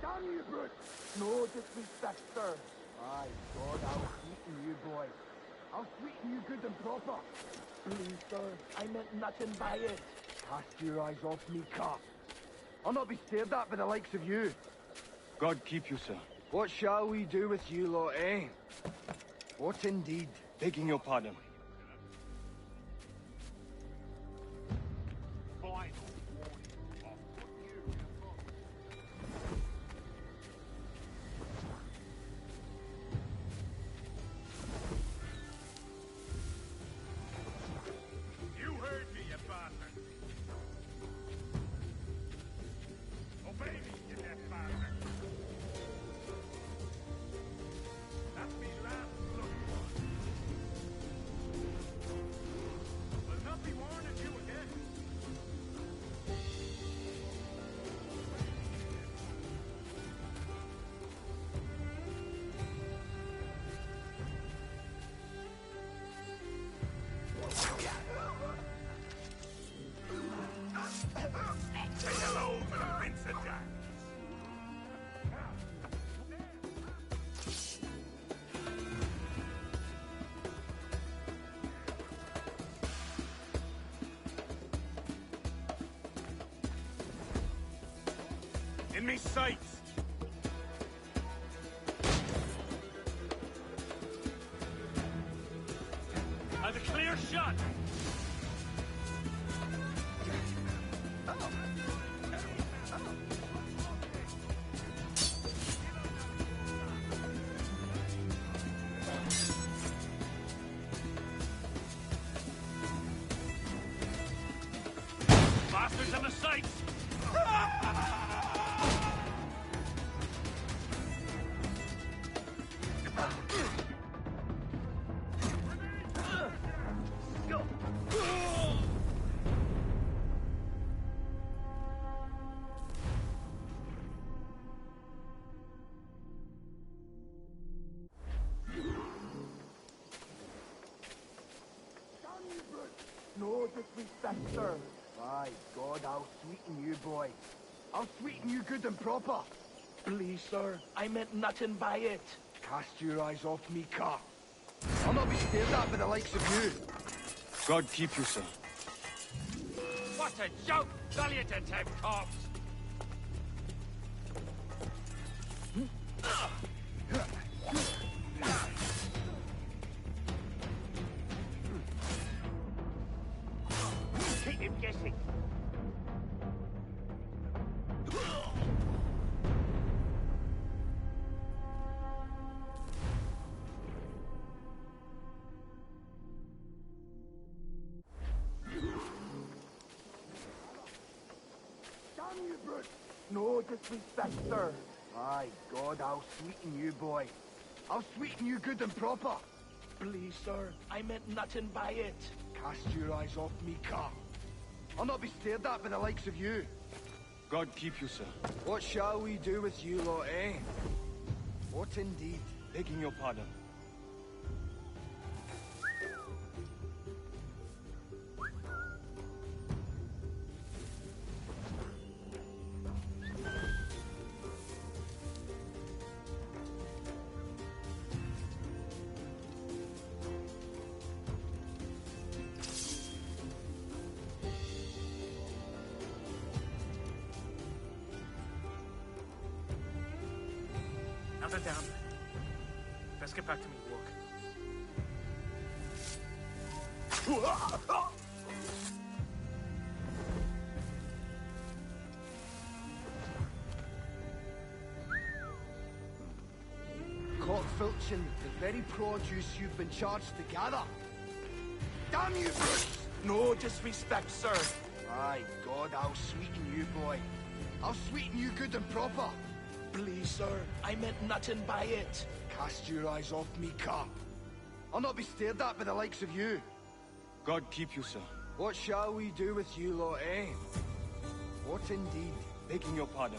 Damn you, brute! No disrespect, sir. My God, I'll sweeten you, boy. I'll sweeten you good and proper. Please, sir, I meant nothing by it. Cast your eyes off me, cop. I'll not be stared at by the likes of you. God keep you, sir. What shall we do with you lot, eh? What indeed? Begging your pardon. You heard me, you bastard! Obey me, you deaf bastard! That's me last look one. Will not be warning you again. Say hello to the Prince of Darkness. In me sights. As a clear shot. Bastards in the sights. No disrespect, sir. My God, I'll sweeten you, boy. I'll sweeten you good and proper. Please, sir, I meant nothing by it. Cast your eyes off me, cop. I'll not be stared at by the likes of you. God keep you, sir. What a joke! Valiant attempt, corpse! Keep him guessing. Damn you, brute! No disrespect, sir. My God, I'll sweeten you, boy. I'll sweeten you good and proper. Please, sir, I meant nothing by it. Cast your eyes off me, cop. I'll not be stared at by the likes of you. God keep you, sir. What shall we do with you lot, eh? What indeed? Begging your pardon. Now they're down. Let's get back to me work. Caught filching the very produce you've been charged to gather. Damn you, brutes! No disrespect, sir. Aye, God, I'll sweeten you, boy. I'll sweeten you good and proper. Please, sir, I meant nothing by it. Cast your eyes off me, cop. I'll not be stared at by the likes of you. God keep you, sir. What shall we do with you lot, eh? What indeed? Begging your pardon.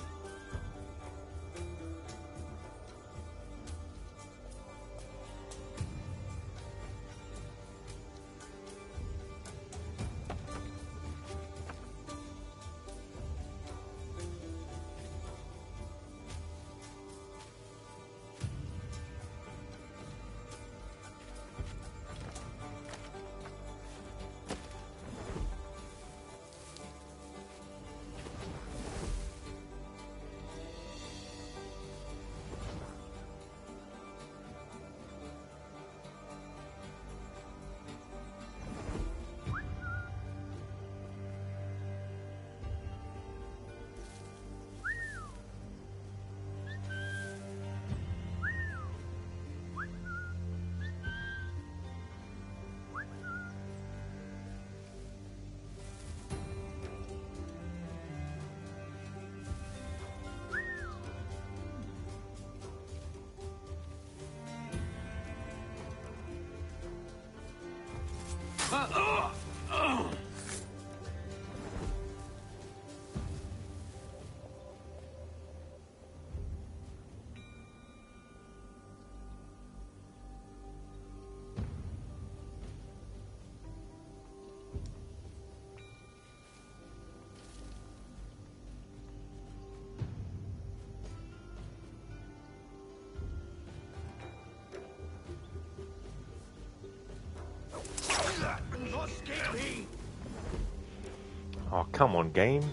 Oh, come on, game.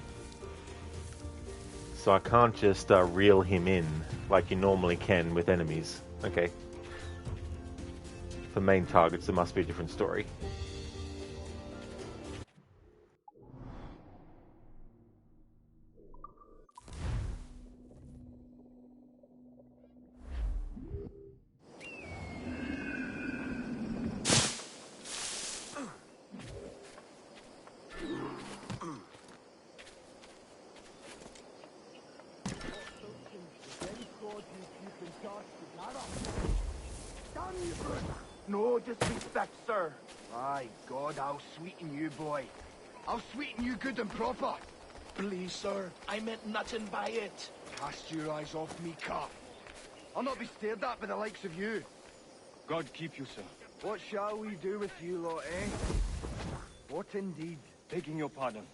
So I can't just reel him in like you normally can with enemies. Okay. For main targets, there must be a different story. No disrespect, sir. Aye, God, I'll sweeten you, boy. I'll sweeten you good and proper. Please, sir, I meant nothing by it. Cast your eyes off me, cop. I'll not be stared at by the likes of you. God keep you, sir. What shall we do with you lot, eh? What indeed? Begging your pardon.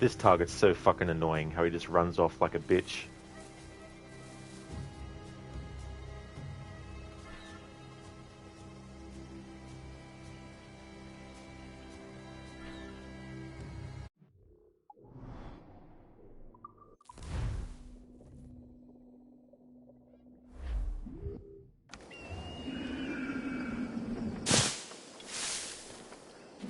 This target's so fucking annoying, how he just runs off like a bitch.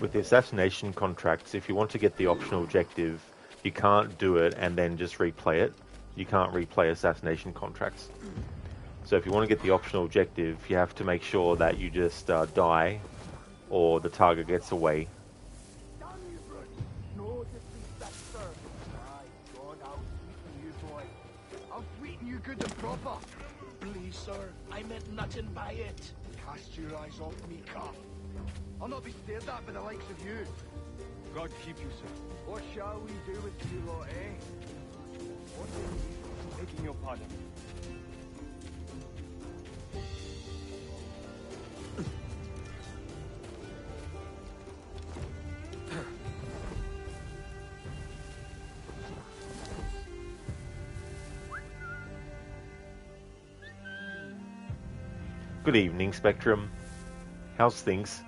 with the assassination contracts, if you want to get the optional objective, you can't do it and then just replay it. You can't replay assassination contracts. So if you want to get the optional objective, you have to make sure that you just die, or the target gets away. No disrespect, sir. My God, I'll sweeten you, boy. I'll sweeten you good and proper. Please, sir, I meant nothing by it. Cast your eyes off me, calf. I'll not be stared at by the likes of you. God keep you, sir. What shall we do with you lot, eh? What Taking your pardon. Good evening, Spectrum. How's things?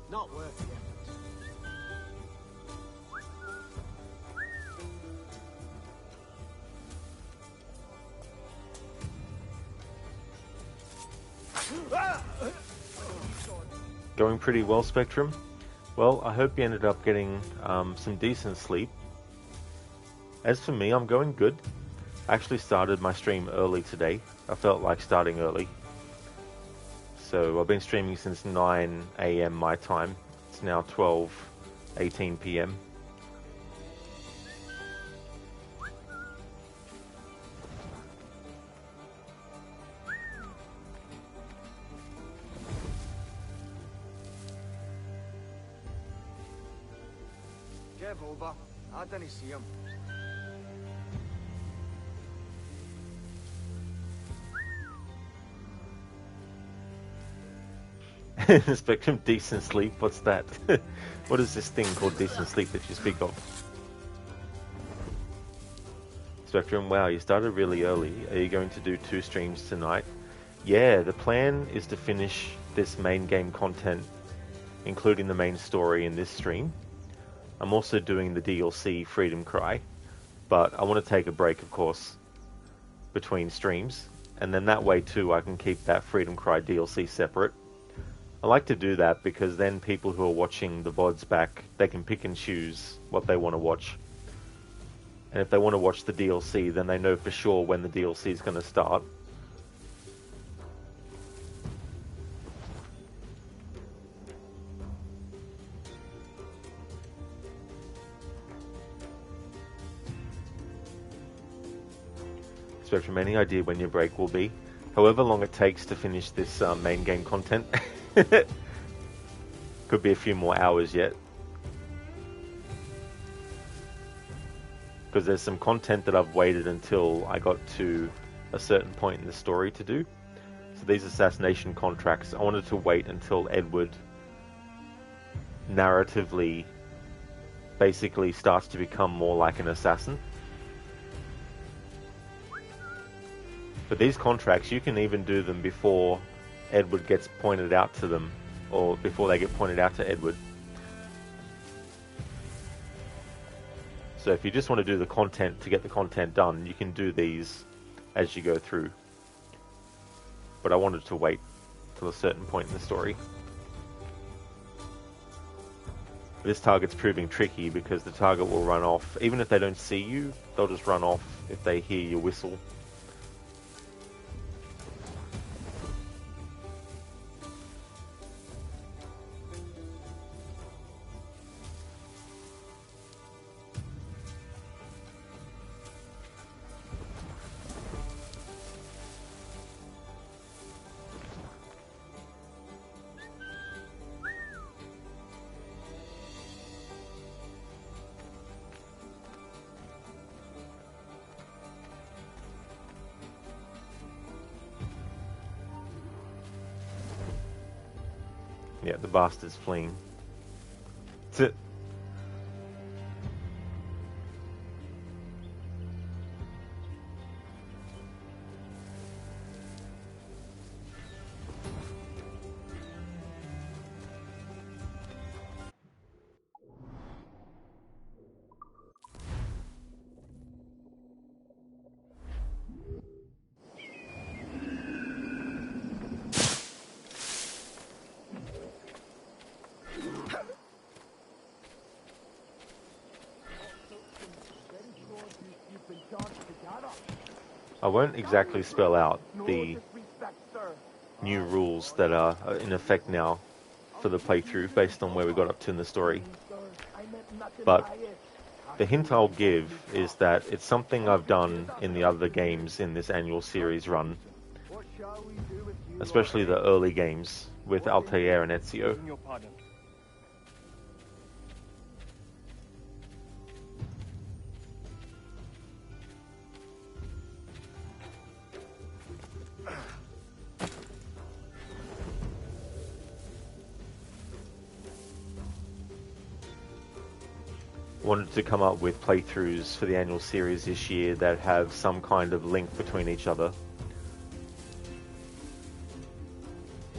Not worth the effort. Going pretty well, Spectrum? Well, I hope you ended up getting some decent sleep. As for me, I'm going good. I actually started my stream early today. I felt like starting early. So I've been streaming since 9 AM my time. It's now 12:18 PM. Give over. I didn't see him. Spectrum, decent sleep? What's that? What is this thing called decent sleep that you speak of? Spectrum, wow, you started really early. Are you going to do 2 streams tonight? Yeah, the plan is to finish this main game content, including the main story in this stream. I'm also doing the DLC Freedom Cry, but I want to take a break, of course, between streams, and then that way too I can keep that Freedom Cry DLC separate. I like to do that because then people who are watching the VODs back, they can pick and choose what they want to watch. And if they want to watch the DLC, then they know for sure when the DLC is going to start. Spectrum, any idea when your break will be? However long it takes to finish this main game content. Could be a few more hours yet. Because there's some content that I've waited until I got to a certain point in the story to do. So these assassination contracts, I wanted to wait until Edward narratively basically starts to become more like an assassin. But these contracts, you can even do them before Edward gets pointed out to them, or before they get pointed out to Edward. So if you just want to do the content to get the content done, you can do these as you go through. But I wanted to wait till a certain point in the story. This target's proving tricky because the target will run off. Even if they don't see you, they'll just run off if they hear your whistle. Yeah, the bastard's fleeing. I won't exactly spell out the new rules that are in effect now for the playthrough based on where we got up to in the story. But the hint I'll give is that it's something I've done in the other games in this annual series run, especially the early games with Altair and Ezio. Wanted to come up with playthroughs for the annual series this year that have some kind of link between each other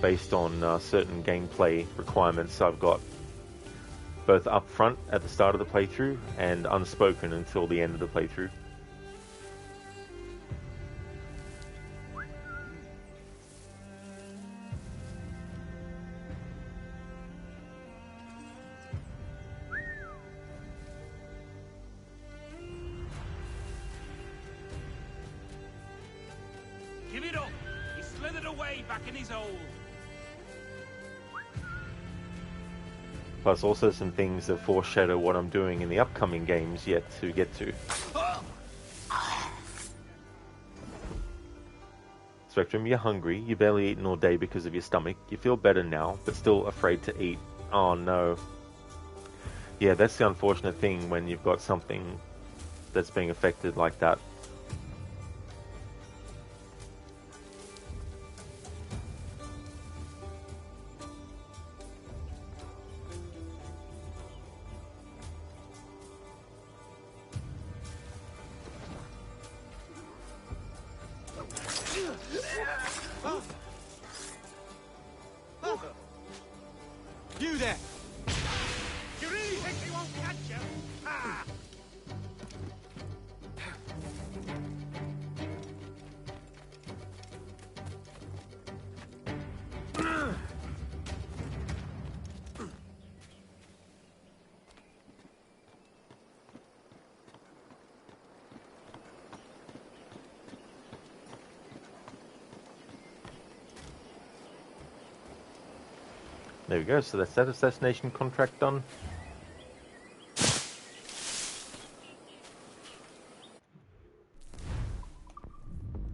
based on certain gameplay requirements I've got both upfront at the start of the playthrough and unspoken until the end of the playthrough. Give it up! He slithered away back in his hole. Plus also some things that foreshadow what I'm doing in the upcoming games yet to get to. Spectrum, you're hungry. You barely eaten all day because of your stomach. You feel better now, but still afraid to eat. Oh no. Yeah, that's the unfortunate thing when you've got something that's being affected like that. You there! You really think they won't catch you? Ah! There we go, so that's that assassination contract done.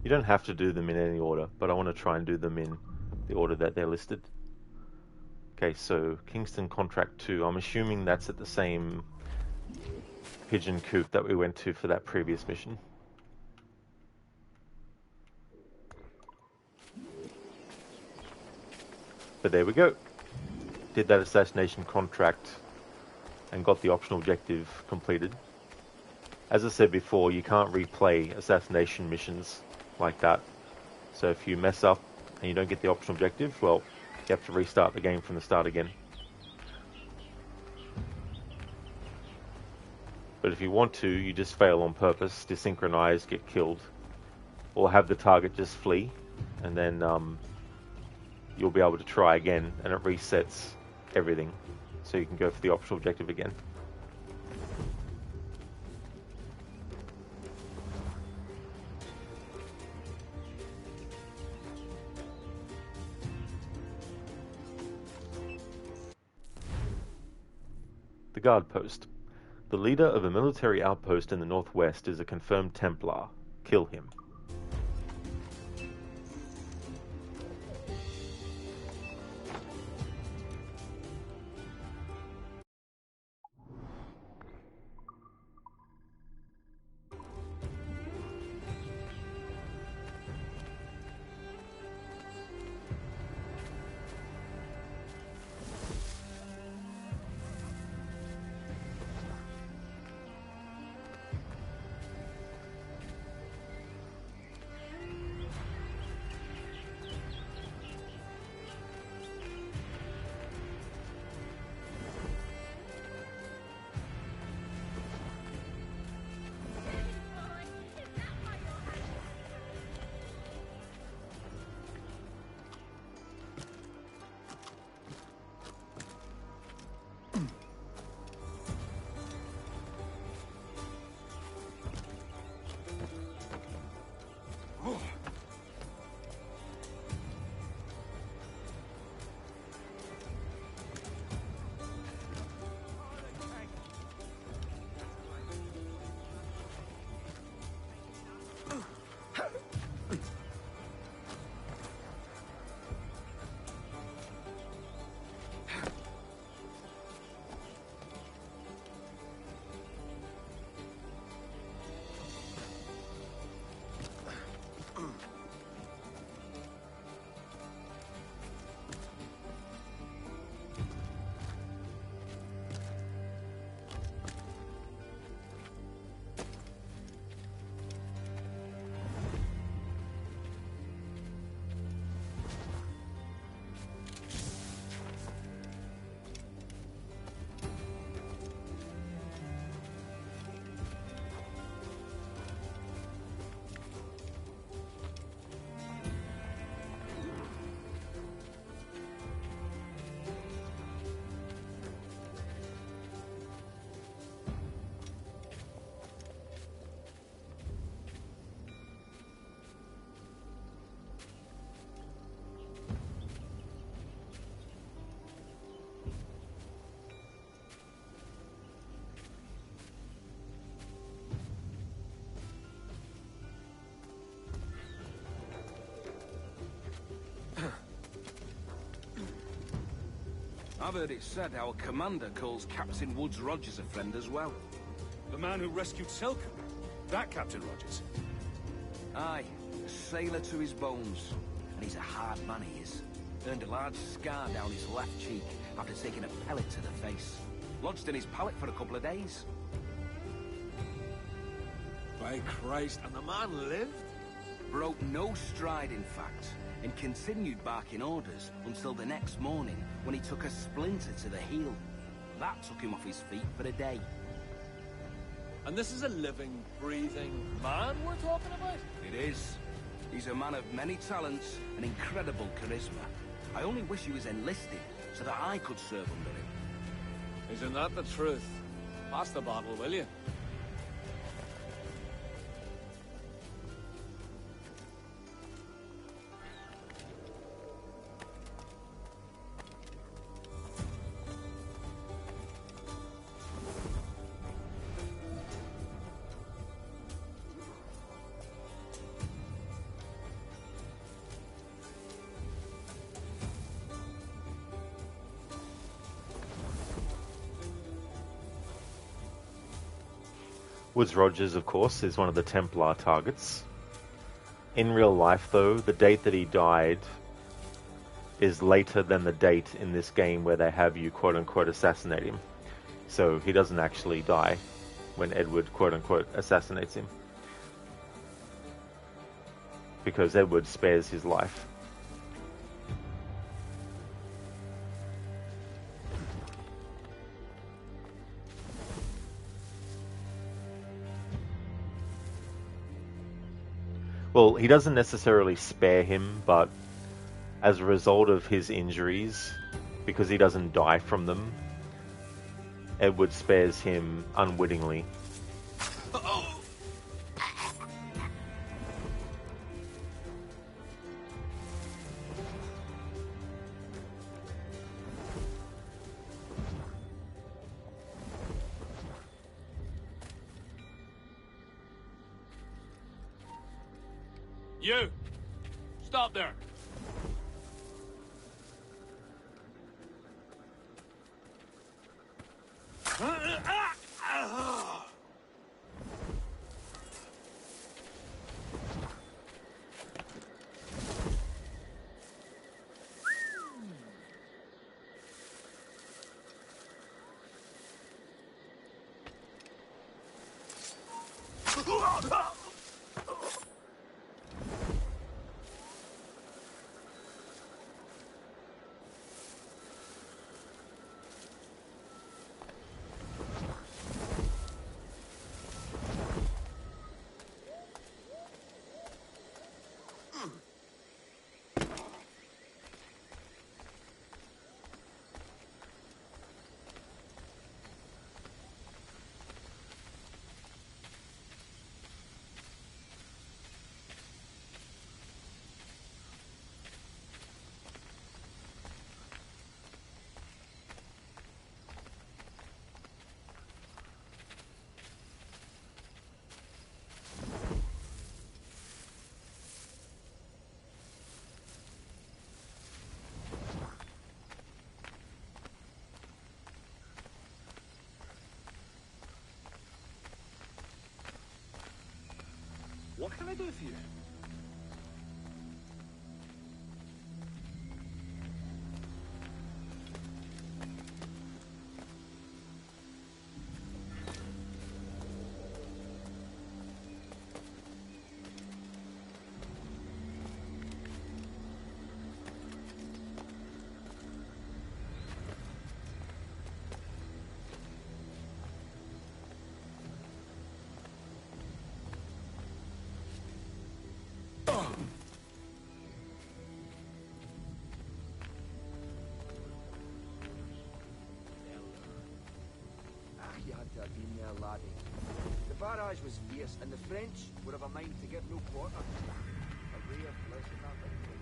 You don't have to do them in any order, but I want to try and do them in the order that they're listed. Okay, so Kingston Contract 2, I'm assuming that's at the same pigeon coop that we went to for that previous mission. But there we go. Did that assassination contract and got the optional objective completed. As I said before, you can't replay assassination missions like that. So if you mess up and you don't get the optional objective, well, you have to restart the game from the start again. But if you want to, you just fail on purpose, desynchronize, get killed, or have the target just flee, and then you'll be able to try again, and it resets everything, so you can go for the optional objective again. The guard post. The leader of a military outpost in the northwest is a confirmed Templar. Kill him. I've heard it said our commander calls Captain Woods Rogers a friend as well. The man who rescued Selkirk? That Captain Rogers? Aye, a sailor to his bones. And he's a hard man, he is. Earned a large scar down his left cheek after taking a pellet to the face. Lodged in his pallet for a couple of days. By Christ, and the man lived? Broke no stride, in fact, and continued barking orders until the next morning when he took a splinter to the heel. That took him off his feet for a day. And this is a living, breathing man we're talking about? It is. He's a man of many talents and incredible charisma. I only wish he was enlisted so that I could serve under him. Isn't that the truth? Pass the bottle, will you? Woods Rogers, of course, is one of the Templar targets. In real life, though, the date that he died is later than the date in this game where they have you quote-unquote assassinate him. So he doesn't actually die when Edward quote-unquote assassinates him. Because Edward spares his life. Well, he doesn't necessarily spare him, but as a result of his injuries, because he doesn't die from them, Edward spares him unwittingly. You! Stop there! What can I do for you? Laddie. The barrage was fierce, and the French would have a mind to give no quarter. A ray of blessing that victory.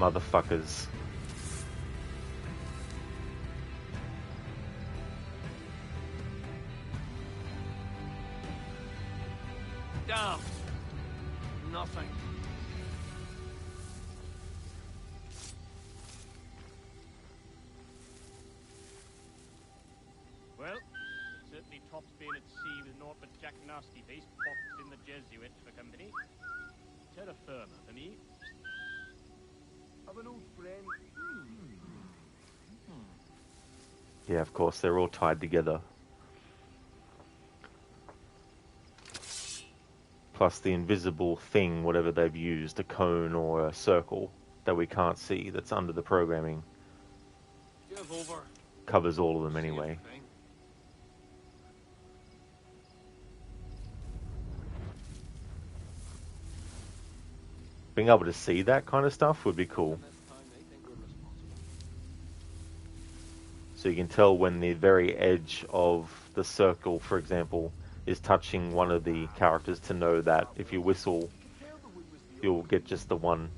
motherfuckers. Damn. Nothing. Well, certainly tops being at sea with naught but Jack Nasty Face boxed in the Jesuit for company. Terra firma for me. Have an old friend. Yeah, of course, they're all tied together. Plus the invisible thing, whatever they've used, a cone or a circle that we can't see, that's under the programming, Give over. covers all of them anyway. Being able to see that kind of stuff would be cool. So you can tell when the very edge of the circle, for example, is touching one of the characters, to know that if you whistle, you'll get just the one.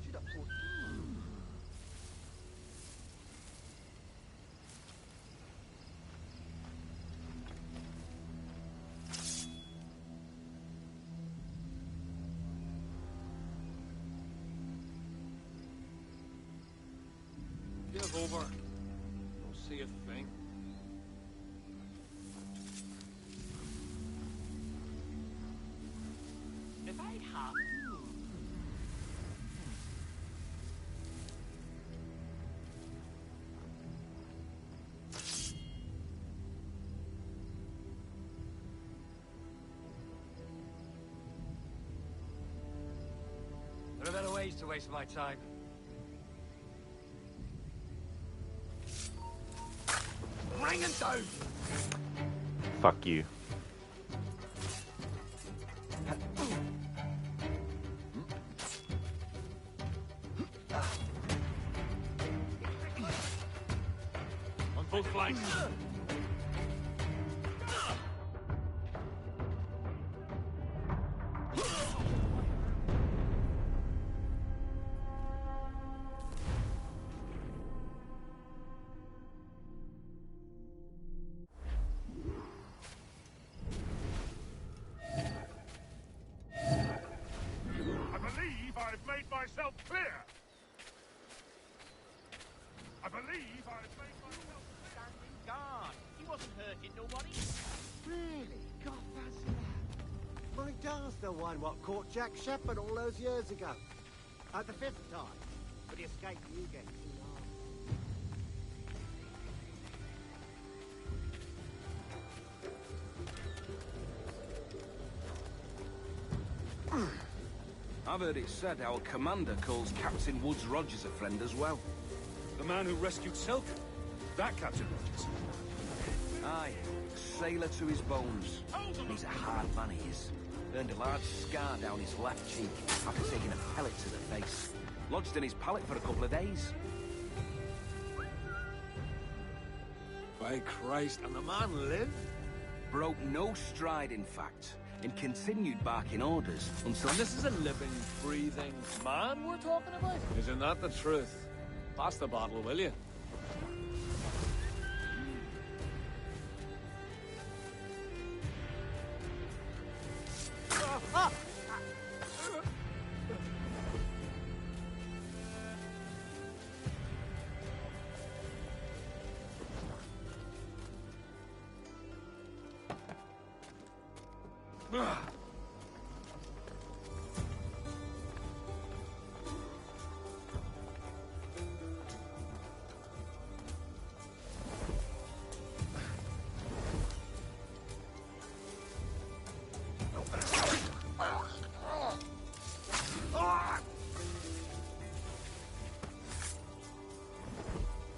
Give over. Don't see a thing. If I'd have... There are better ways to waste my time. Bring it down! Fuck you. On both flanks. I've made myself clear. I believe I've made myself Standing guard. He wasn't hurting nobody. Really? God, fancy that. My dad's the one what caught Jack Shepherd all those years ago. At the 5th time. But he escaped you get too long. I've heard it said our commander calls Captain Woods Rogers a friend as well. The man who rescued Silk? That Captain Rogers? Aye, sailor to his bones. He's a hard man, he is. Earned a large scar down his left cheek after taking a pellet to the face. Lodged in his pallet for a couple of days. By Christ, and the man lived? Broke no stride, in fact, and continued barking orders until... And this is a living, breathing man we're talking about? Isn't that the truth? Pass the bottle, will you?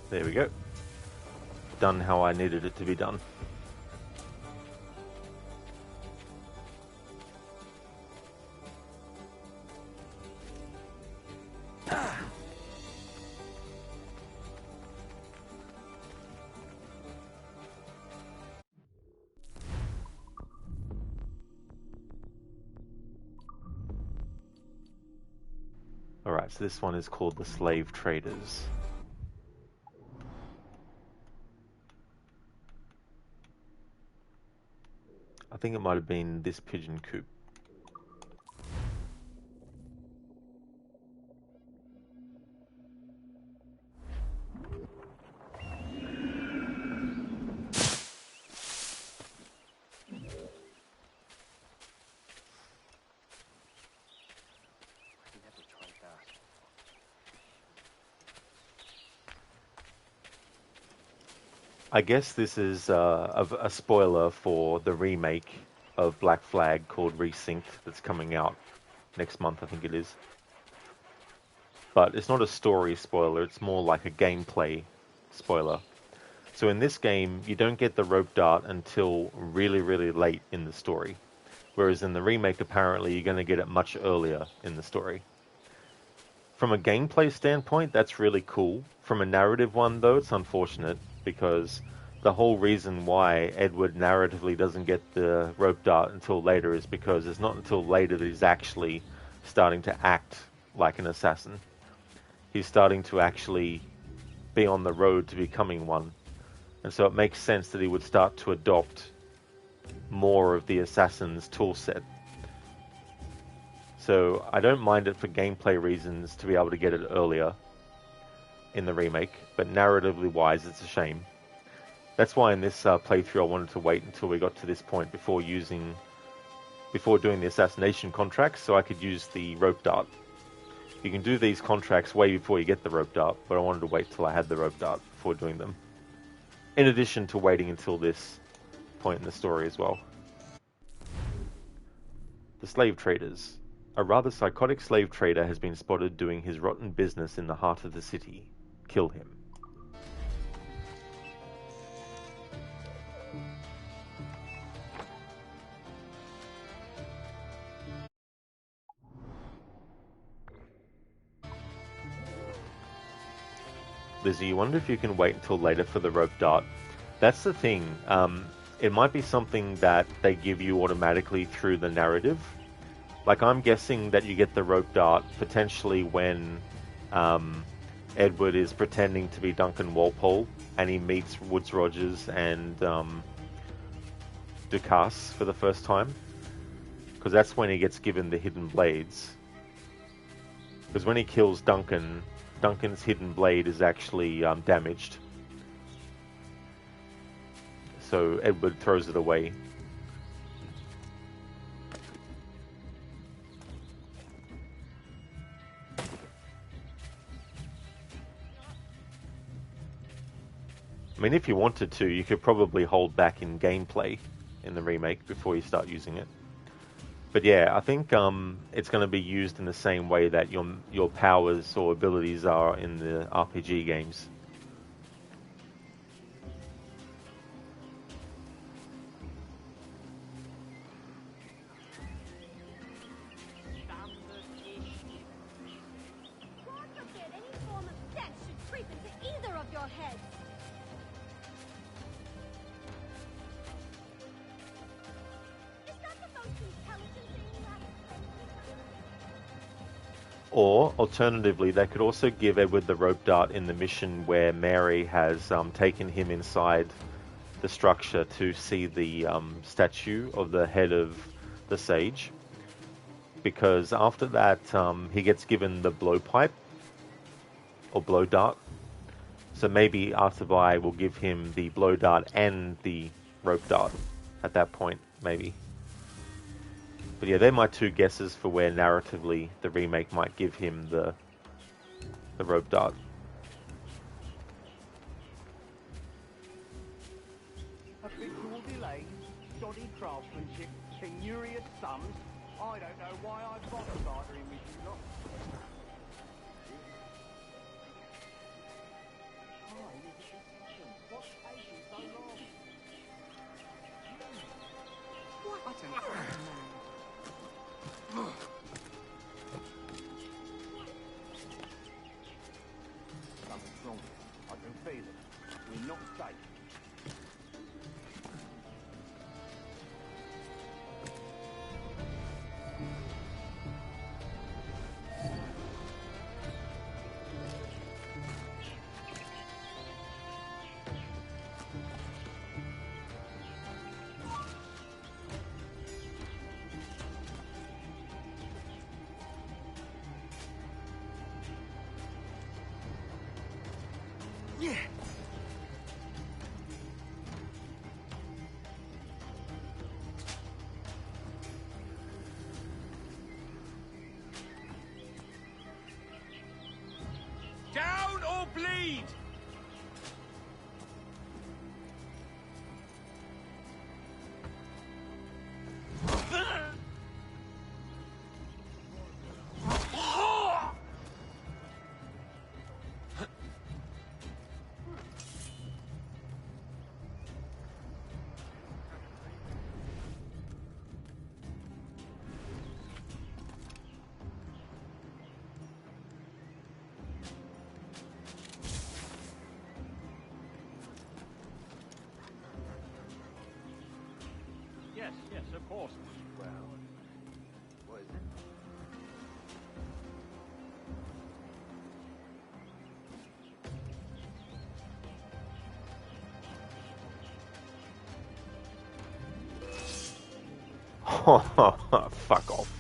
There we go. Done how I needed it to be done. Alright, Alright, so this one is called the Slave Traders. I think it might have been this pigeon coop. I guess this is a spoiler for the remake of Black Flag called Resynced that's coming out next month, I think it is. But it's not a story spoiler, it's more like a gameplay spoiler. So in this game, you don't get the rope dart until really, really late in the story. Whereas in the remake, apparently, you're going to get it much earlier in the story. From a gameplay standpoint, that's really cool. From a narrative one, though, it's unfortunate, because the whole reason why Edward narratively doesn't get the rope dart until later is because it's not until later that he's actually starting to act like an assassin. He's starting to actually be on the road to becoming one. And so it makes sense that he would start to adopt more of the assassin's toolset. So I don't mind it for gameplay reasons to be able to get it earlier in the remake, but narratively wise, it's a shame. That's why in this playthrough I wanted to wait until we got to this point before doing the assassination contracts, so I could use the rope dart. You can do these contracts way before you get the rope dart, but I wanted to wait till I had the rope dart before doing them. In addition to waiting until this point in the story as well. The Slave Traders. A rather psychotic slave trader has been spotted doing his rotten business in the heart of the city. Kill him. Lizzie, you wonder if you can wait until later for the rope dart. That's the thing. It might be something that they give you automatically through the narrative. Like, I'm guessing that you get the rope dart potentially when Edward is pretending to be Duncan Walpole and he meets Woodes Rogers and Ducasse for the first time. Because that's when he gets given the hidden blades. Because when he kills Duncan, Duncan's hidden blade is actually damaged. So Edward throws it away. I mean, if you wanted to, you could probably hold back in gameplay in the remake before you start using it. But yeah, I think it's going to be used in the same way that your powers or abilities are in the RPG games. Or, alternatively, they could also give Edward the rope dart in the mission where Mary has taken him inside the structure to see the statue of the head of the sage. Because after that, he gets given the blowpipe, or blow dart. So maybe Artabai will give him the blow dart and the rope dart at that point, maybe. But yeah, they're my two guesses for where narratively the remake might give him the rope dart. Habitual delays, shoddy craftsmanship, penurious sums. I don't know why I bother bartering with you lot. What's taking so long? What an man. Something's wrong. I can feel it. We're not safe. Down or bleed! Yes, of course. Well, what is it? Fuck off.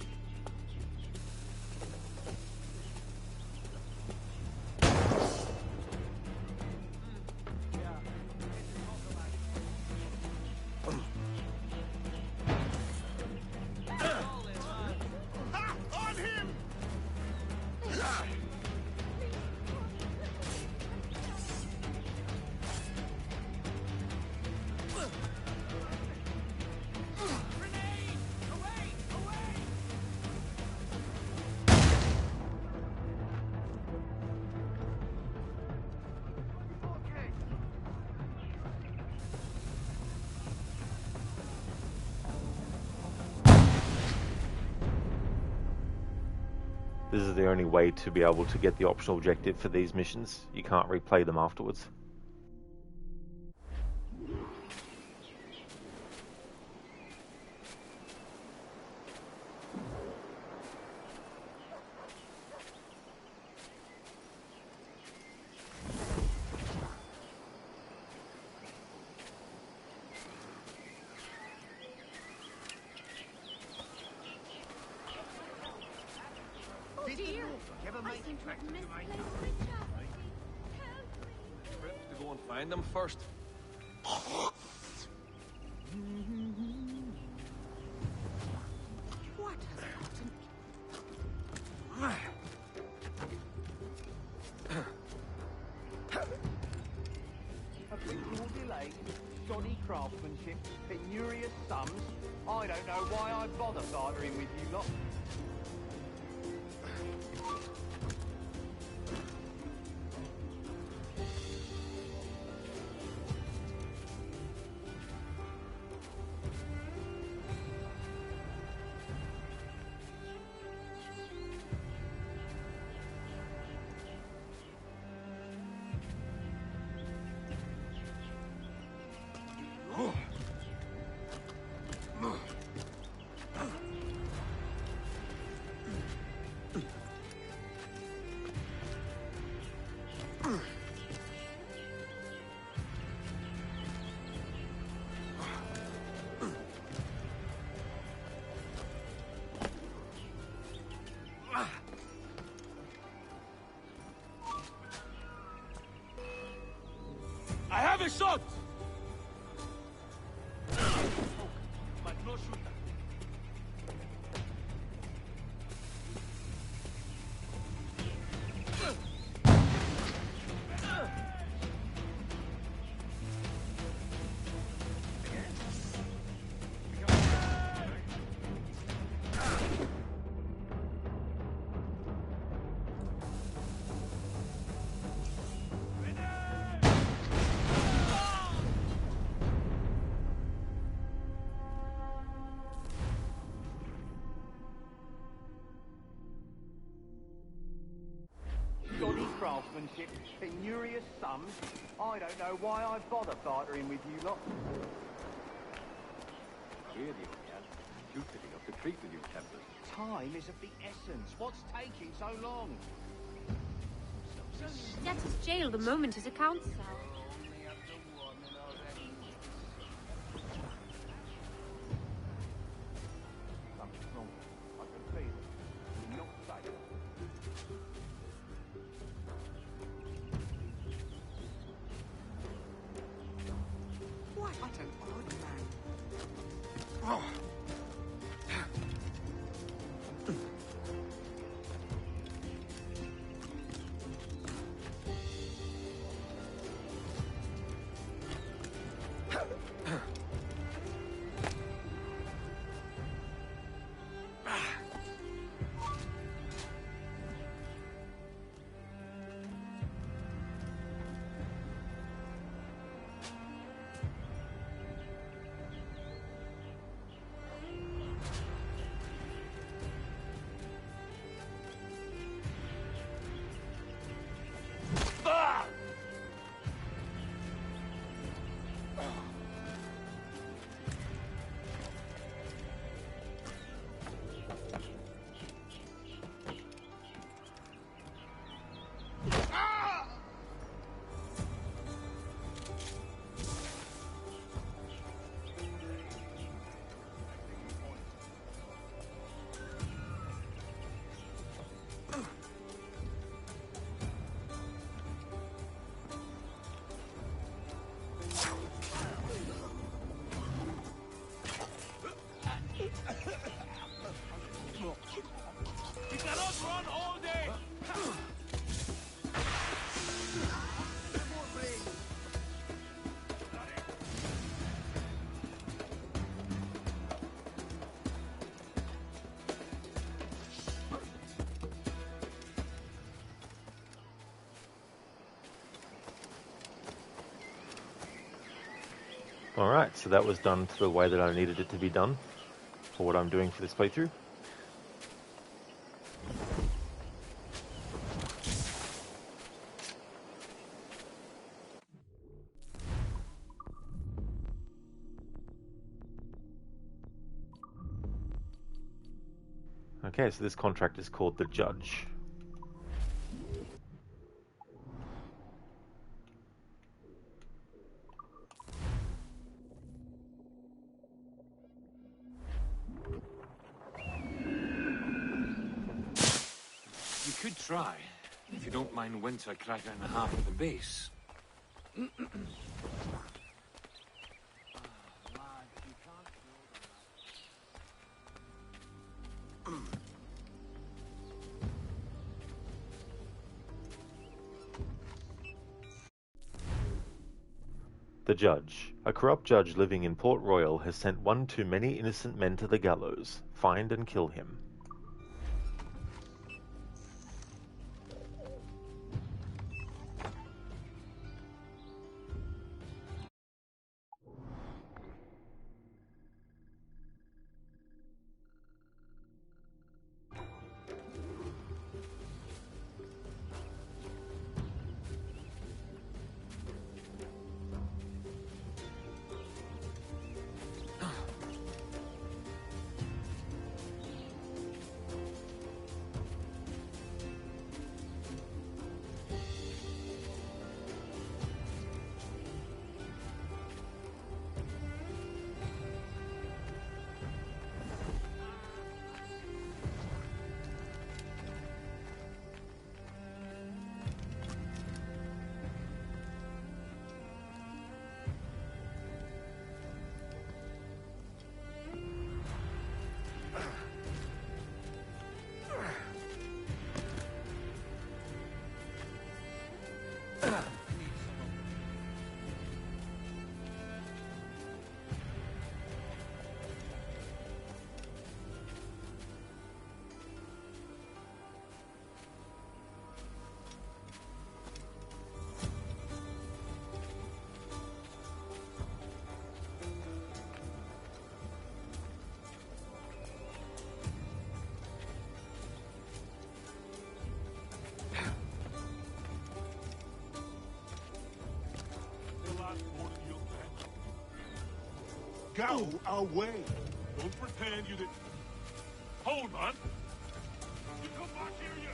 This is the only way to be able to get the optional objective for these missions. You can't replay them afterwards. To go and find them first. What A bit more delay, shoddy craftsmanship, penurious sums. I don't know why I bother bartering with you lot. I have a shot! But no shooter. Shoddy craftsmanship, penurious sums. I don't know why I bother bartering with you lot. Really, O'Neill. You fitting up the creek with you Templars. Time is of the essence. What's taking so long? Get us jailed the moment his account's out. Something's wrong. I can feel it. You're not safe. We cannot run all day! Alright, so that was done to the way that I needed it to be done for what I'm doing for this playthrough. Okay, so this contract is called The Judge. You could try, if you don't mind winter cracking in half at the base. The Judge. A corrupt judge living in Port Royal has sent one too many innocent men to the gallows. Find and kill him. Go away! Don't pretend you didn't. Hold on! You come back here, you!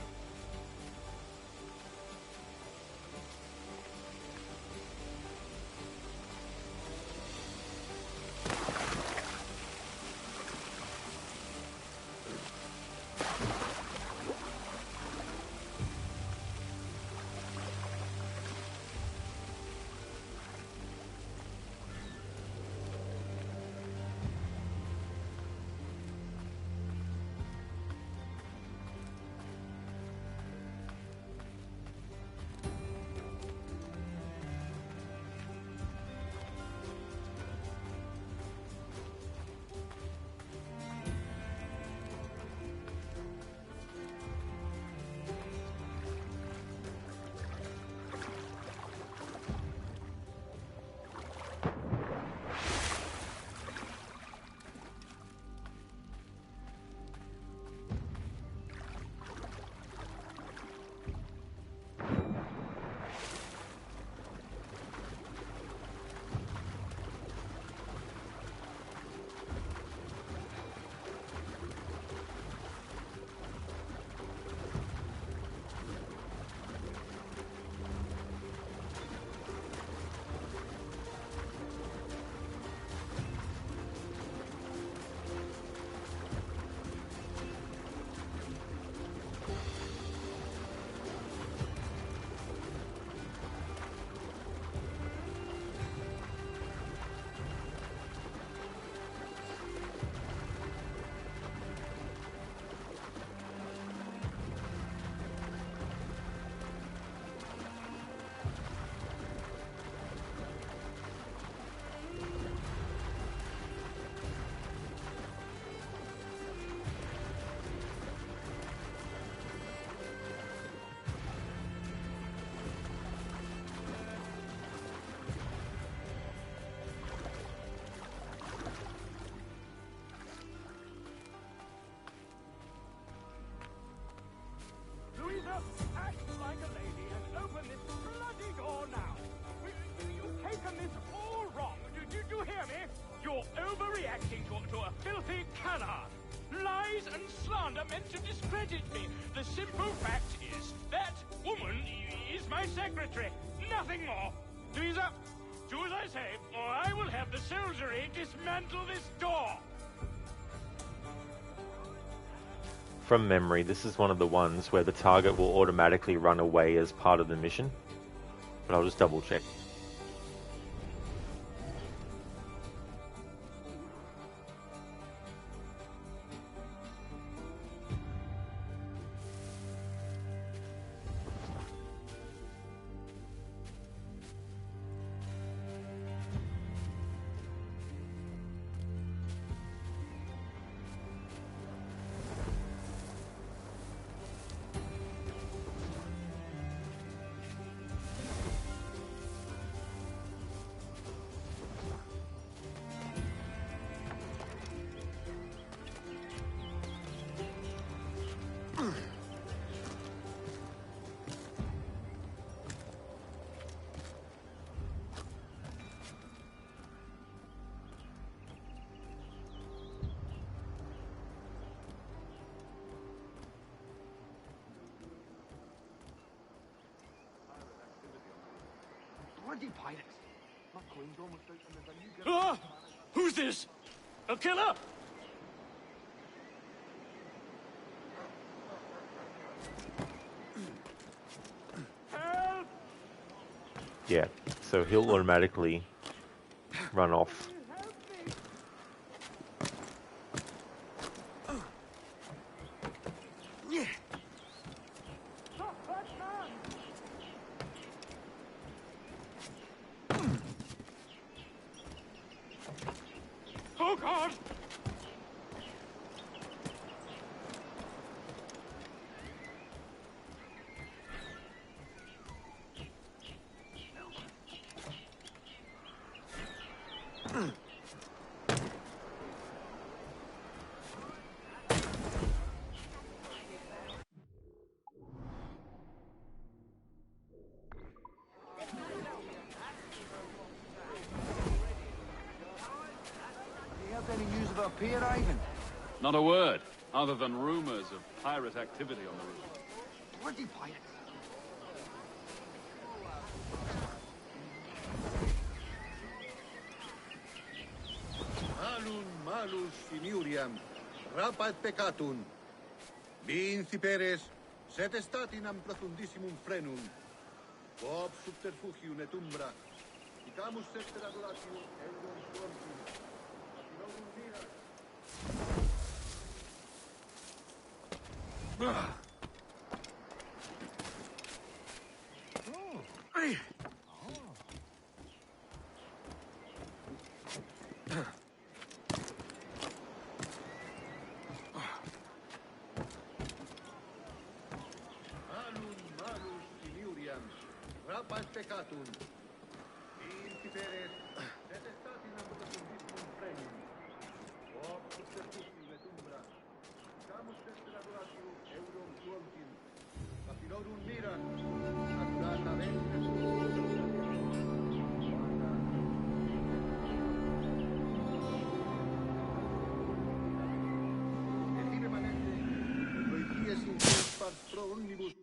Act like a lady and open this bloody door now. You've taken this all wrong. Do you hear me? You're overreacting to a filthy canard. Lies and slander meant to discredit me. The simple fact is that woman is my secretary. Nothing more. Louisa, do as I say, or I will have the soldiery dismantle this door. From memory, this is one of the ones where the target will automatically run away as part of the mission. But I'll just double check. Bloody pirates. My coin's almost out and there's a new girl. Ah! Who's this? A killer? Help! Yeah, so he'll automatically run off. Oh, God! Any news about P arriving? Not a word, other than rumors of pirate activity on the route. Bloody pirates. Malum malus finiuriam, rapat peccatum. Vinciperes, set statinam profundissimum frenum. Bob subterfugium et umbra. Itamus et adoratio eundum quantum. Malus finiuriam, rapat peccatum. Vinciperes, set statinam profundissimum frenum. Bob subterfugium et umbra. Itamus et adoratio eundum quantum. Papilorum mira, accurata pro omnibus.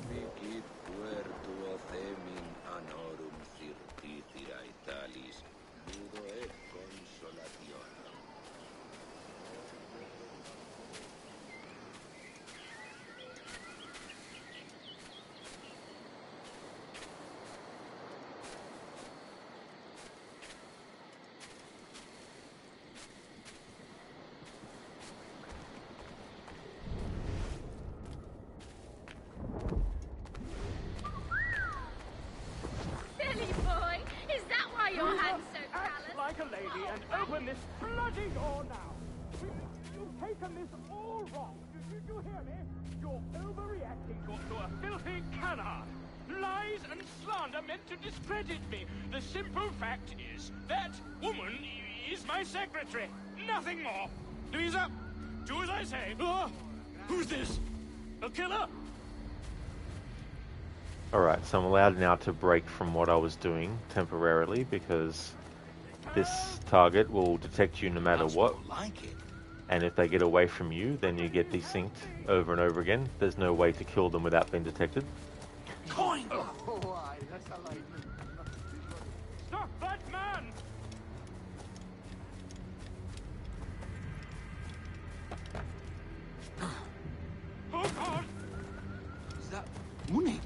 Enormicit puerto themin anorum circitira Italis, ludo et consolatione. Open this bloody door now! You've taken this all wrong. Do you hear me? You're overreacting to a filthy canard. lies and slander meant to discredit me. The simple fact is that woman is my secretary. Nothing more. Louisa, do as I say. Who's this? A killer? Alright, so I'm allowed now to break from what I was doing temporarily because this target will detect you no matter what. And if they get away from you, then you get desynced over and over again. There's no way to kill them without being detected. Coin! Stop that man! Oh God! Is that money?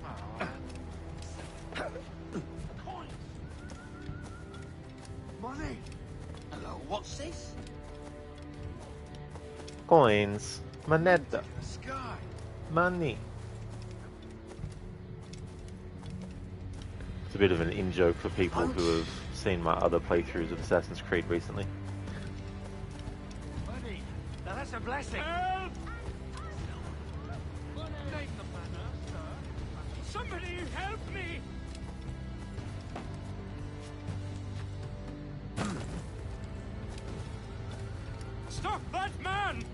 Money! Hello, what's this? Coins. Moneda. Sky! Money. It's a bit of an in-joke for people who have seen my other playthroughs of Assassin's Creed recently. Money! Now that's a blessing! Help! Name the manor, sir. Somebody help me! Stop that man!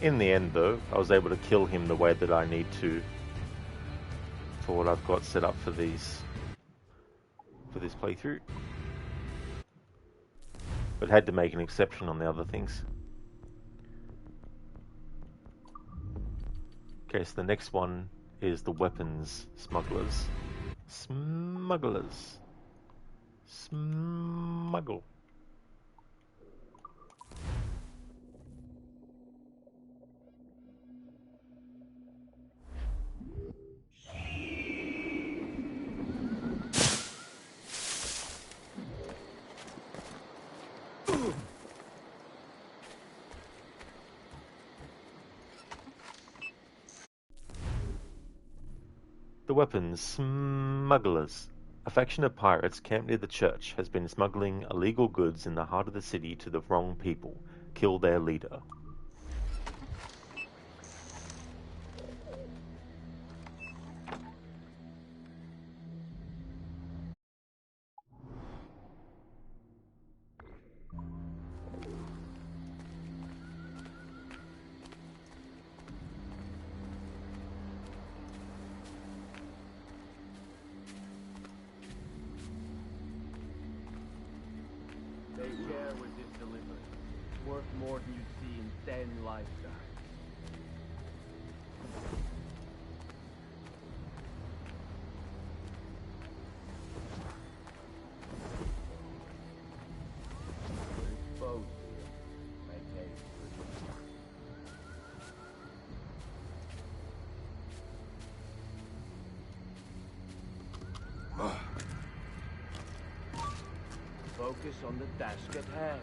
In the end, though, I was able to kill him the way that I need to for what I've got set up for this playthrough. But had to make an exception on the other things. Okay, so the next one is the weapons smugglers. Smugglers. Smuggle. The weapons smugglers. A faction of pirates camped near the church has been smuggling illegal goods in the heart of the city to the wrong people. Kill their leader. Take care with this delivery. Worth more than you see in 10 lifetimes. We're exposed here. Make haste. Focus on the task at hand.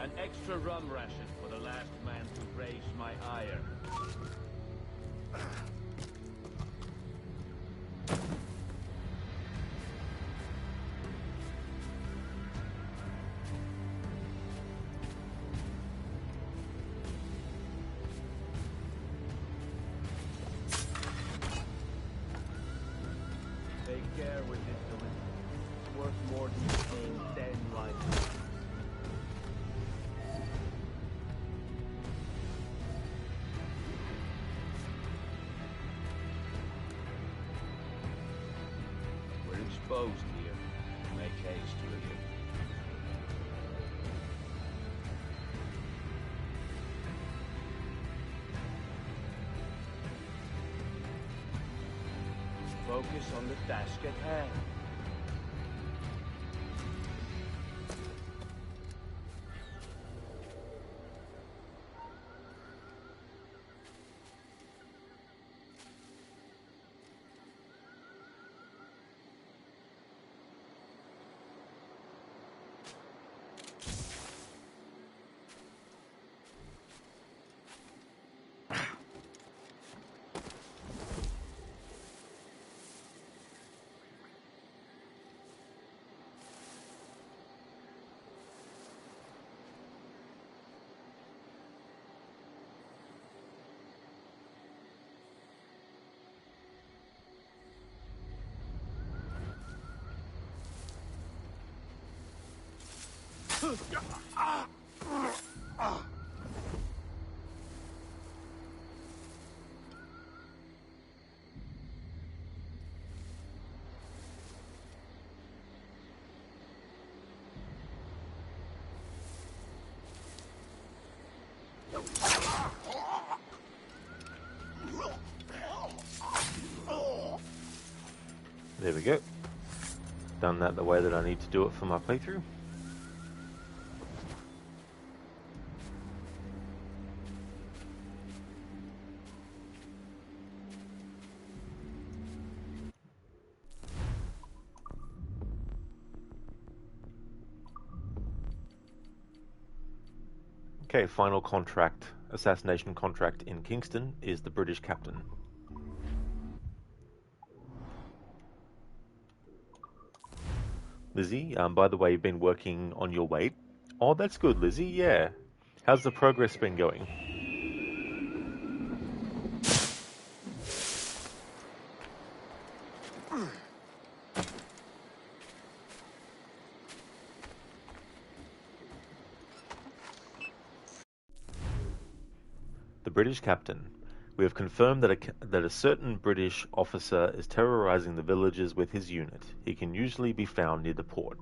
An extra rum ration for the last man to raise my ire. Take care with this delivery. Worth more than you see in 10 lifetimes. We're exposed here. Make haste, will you? Focus on the task at hand. There we go. Done that the way that I need to do it for my playthrough. Okay, final contract, assassination contract in Kingston is the British captain. Lizzie, by the way, you've been working on your weight. Oh, that's good, Lizzie, yeah. How's the progress been going? The British captain. We have confirmed that a certain British officer is terrorizing the villages with his unit. He can usually be found near the port.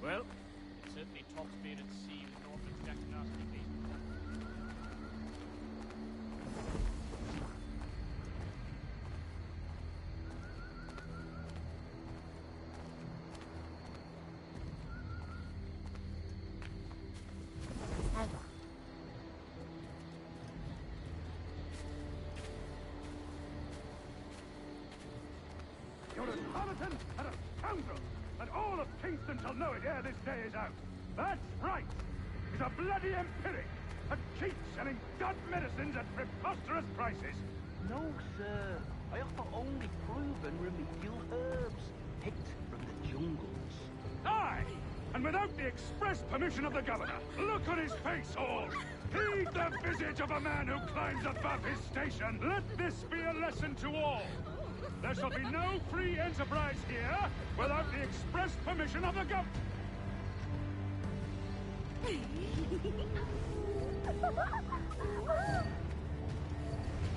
Well, it certainly tops being at sea with Norfolk Jack nasty beat. You're a charlatan and a scoundrel, and all of Kingston shall know it ere this day is out. That's right! He's a bloody empiric, a cheat selling god medicines at preposterous prices. No, sir. I offer only proven remedial herbs, picked from the jungles. Aye! And without the express permission of the governor. Look on his face, all! Heed the visage of a man who climbs above his station. Let this be a lesson to all. There shall be no free enterprise here without the express permission of the governor.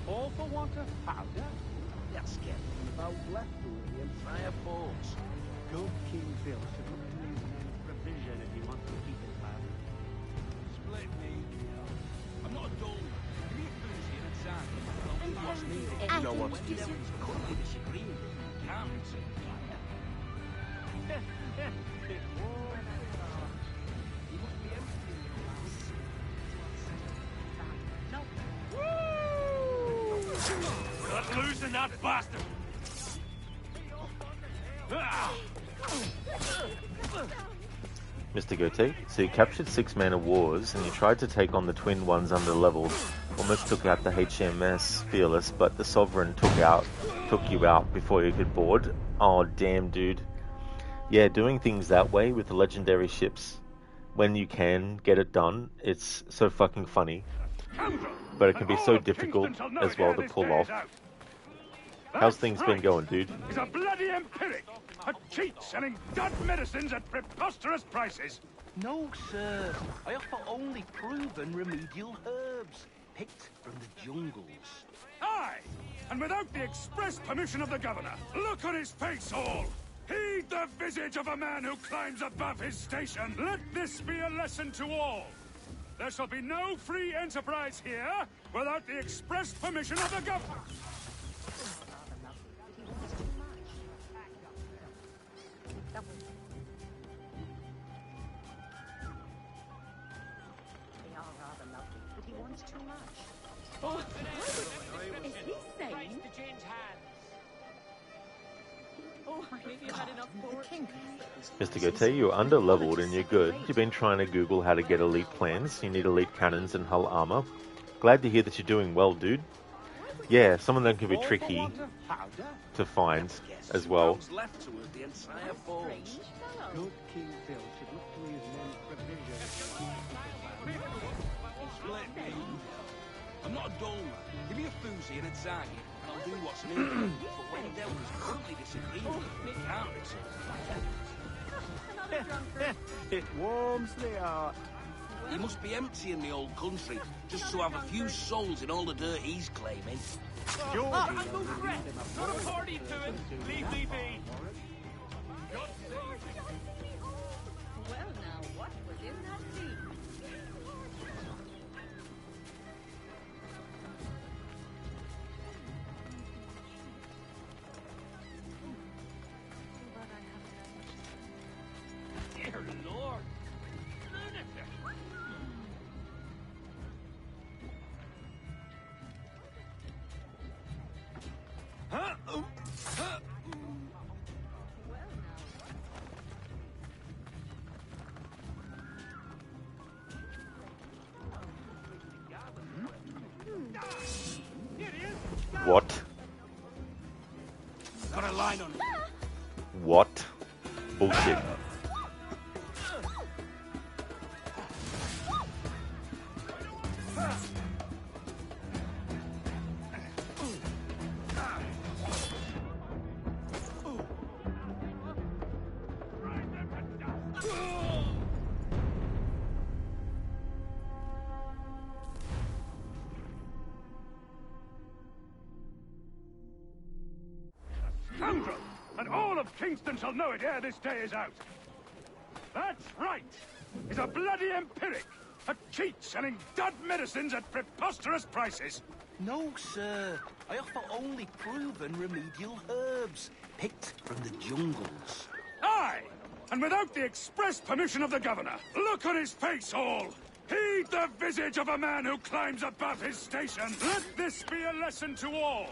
All for want of powder? Let's get about left over the entire force. Good King Phil should look to you provision if you want to keep it alive. Split me. I'm not a dull. Give me a booze here and sand. I'll do what's needed. You know what to do. Couldn't be disagreeing. Can't. You must be emptying your house. Not losing that bastard! Mr. Goethe, so you captured 6 man of wars and you tried to take on the twin ones under leveled. Almost took out the HMS Fearless, but the Sovereign took you out before you could board. Oh damn, dude. Yeah, doing things that way with the legendary ships, when you can get it done, it's so fucking funny. But it can be so difficult as well to pull off. How's things been going, dude? He's a bloody empiric, a cheat selling god medicines at preposterous prices. No, sir. I offer only proven remedial herbs, picked from the jungles. Aye! And without the express permission of the governor. Look on his face, all! Heed the visage of a man who climbs above his station. Let this be a lesson to all. There shall be no free enterprise here without the express permission of the governor. They are rather lovely, but he wants too much. Oh, is he sane? Oh, maybe you had enough pork. Mr. Gautier, you're under-leveled and you're good. You've been trying to Google how to get elite plans. You need elite cannons and hull armor. Glad to hear that you're doing well, dude. Yeah, some of them can be tricky to find as well. Good King Phil should look to his men's provisions. I'm not a dull man. Give me a foozy and a tag, and I'll do what's needed. But when devils currently disagree with me, can't it? It warms the heart. He must be emptying the old country just to have a few souls in all the dirt he's claiming. Georgie, I'm no threat. Not a party to it. Leave me be. Well, now, what was in that sea? Dear Lord. Lunatic. What? Got a line on it. What? Bullshit. Scoundrel! And all of Kingston shall know it ere this day is out. That's right! He's a bloody empiric! A cheat selling dud medicines at preposterous prices! No, sir. I offer only proven remedial herbs, picked from the jungles. Aye! And without the express permission of the governor. Look on his face, all! Heed the visage of a man who climbs above his station! Let this be a lesson to all!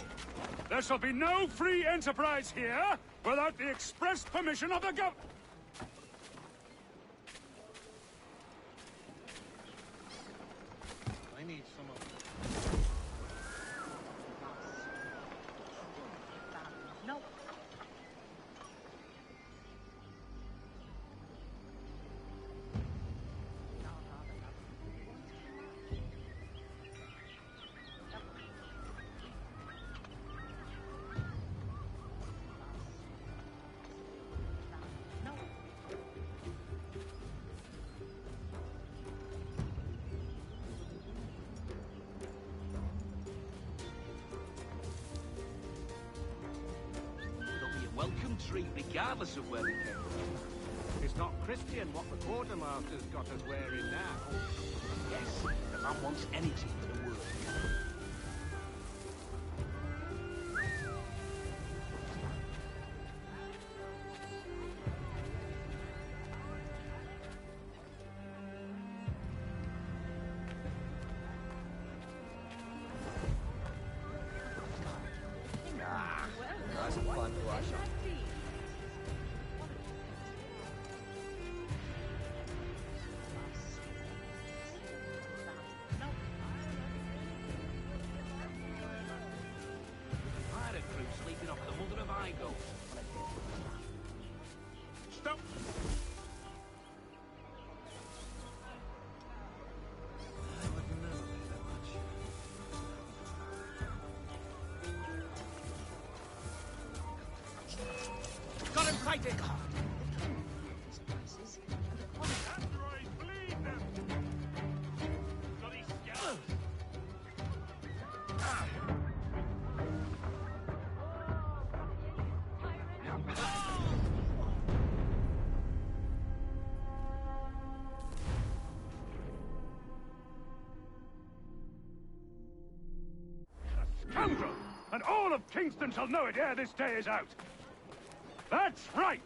There shall be no free enterprise here without the express permission of the governor! I need some of No. Welcome treat regardless of where we came from. It's not Christian what the quartermaster's got us wearing now. Yes, the man wants anything but a word. Nice and fun to watch. I had a crew sleeping off the mother of Igo. Stop! Got him sighted! Scoundrel! And all of Kingston shall know it ere this day is out. That's right!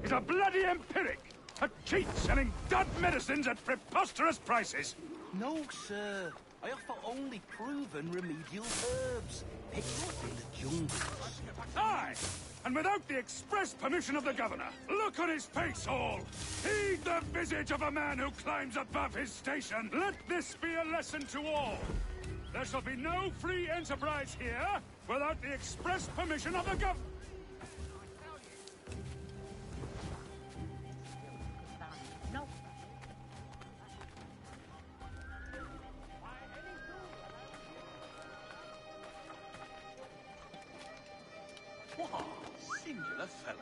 He's a bloody empiric! A cheat selling dud medicines at preposterous prices! No, sir. I I offer only proven remedial herbs, picked from the jungles. Aye! And without the express permission of the governor, look on his face, all! Heed the visage of a man who climbs above his station! Let this be a lesson to all! There shall be no free enterprise here without the express permission of the governor! What a singular fellow.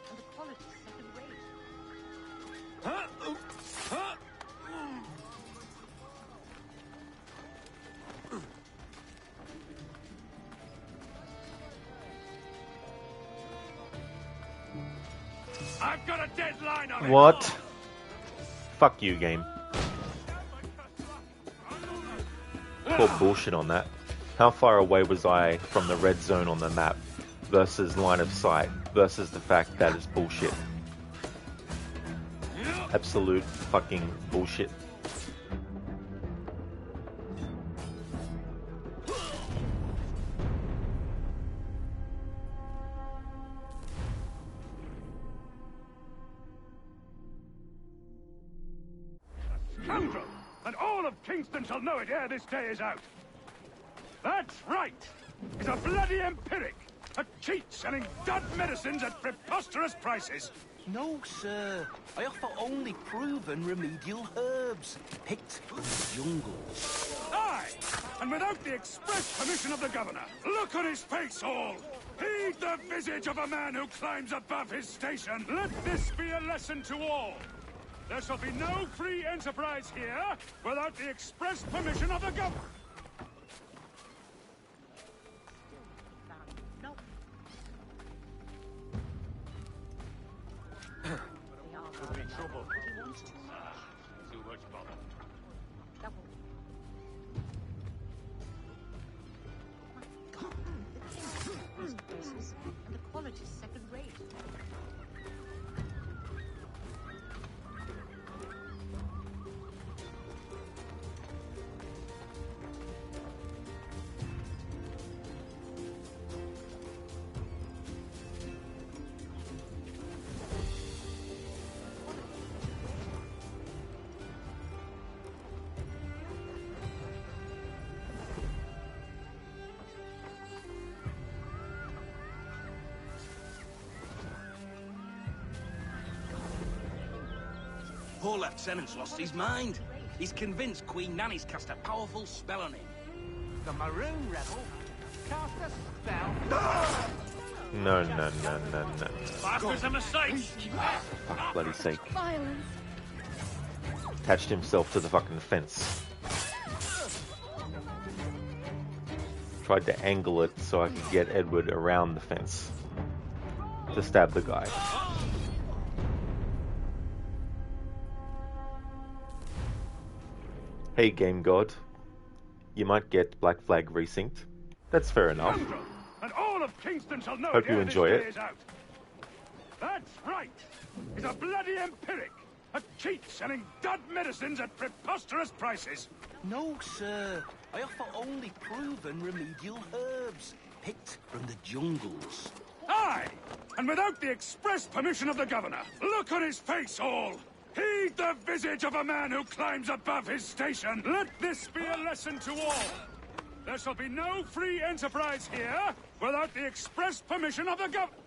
And the quality's second rate. Huh? Huh? I've got a deadline on it. What? Fuck you, game. Call bullshit on that. How far away was I from the red zone on the map versus line of sight versus the fact that it's bullshit? Absolute fucking bullshit. Scoundrel! And all of Kingston shall know it ere this day is out. That's right! He's a bloody empiric! A cheat selling dud medicines at preposterous prices! No, sir. I offer only proven remedial herbs, picked from the jungles. Aye! And without the express permission of the governor, look on his face, all! Heed the visage of a man who climbs above his station! Let this be a lesson to all! There shall be no free enterprise here without the express permission of the governor! Could be trouble. Too much bother. Places, and the quality's second rate. Poor lieutenant's lost his mind. He's convinced Queen Nanny's cast a powerful spell on him. The Maroon Rebel cast a spell. No. Bastards, a mistake! Fuck bloody sake. Violence. Attached himself to the fucking fence. Tried to angle it so I could get Edward around the fence to stab the guy. Hey, Game God. You might get Black Flag resynced. That's fair enough. And all of Kingston shall know Hope it you ere enjoy this day it. is out. That's right! He's a bloody empiric! A cheat selling dud medicines at preposterous prices! No, sir. I offer only proven remedial herbs, picked from the jungles. Aye! And without the express permission of the governor, look on his face, all! Heed the visage of a man who climbs above his station! Let this be a lesson to all! There shall be no free enterprise here without the express permission of the governor!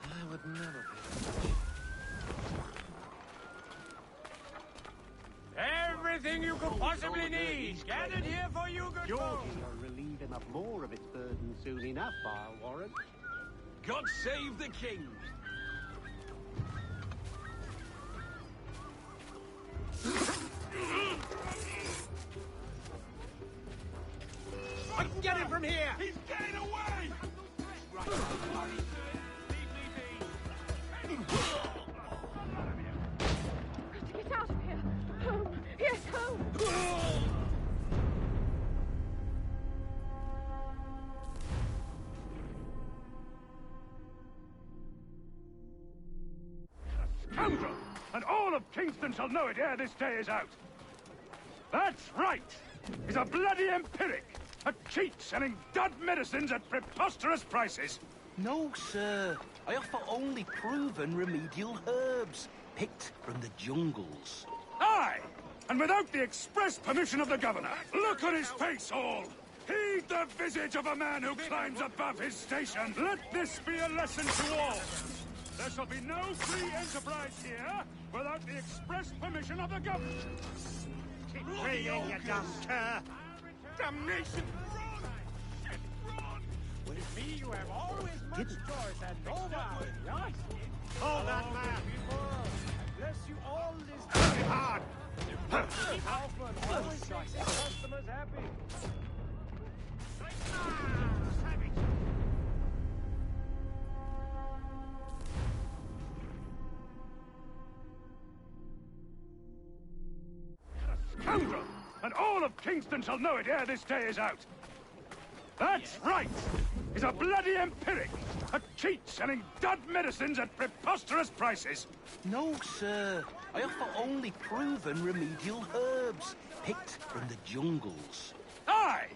I would never Everything you could possibly need, gathered here for you, good Georgie folk. will relieve him of more of its burden soon enough, I'll warrant. God save the king. I can get him from here! He's getting away! Get out of here! Home! Yes, home! all of Kingston shall know it ere this day is out. That's right! He's a bloody empiric! A cheat selling dud medicines at preposterous prices! No, sir. I offer only proven remedial herbs, picked from the jungles. Aye! And without the express permission of the governor. Look on his face, all! Heed the visage of a man who climbs above his station! Let this be a lesson to all! There shall be no free enterprise here without the express permission of the governor! Keep praying, you dumb cur! Damnation! With me, you have always much choice and no vows, yes? Hold that man! Bless you all this hard! Kaufman always makes his customers happy. Savage! Scoundrel! And all of Kingston shall know it ere this day is out. That's right! He's a bloody empiric! A cheat selling dud medicines at preposterous prices! No, sir. I offer only proven remedial herbs, picked from the jungles. Aye!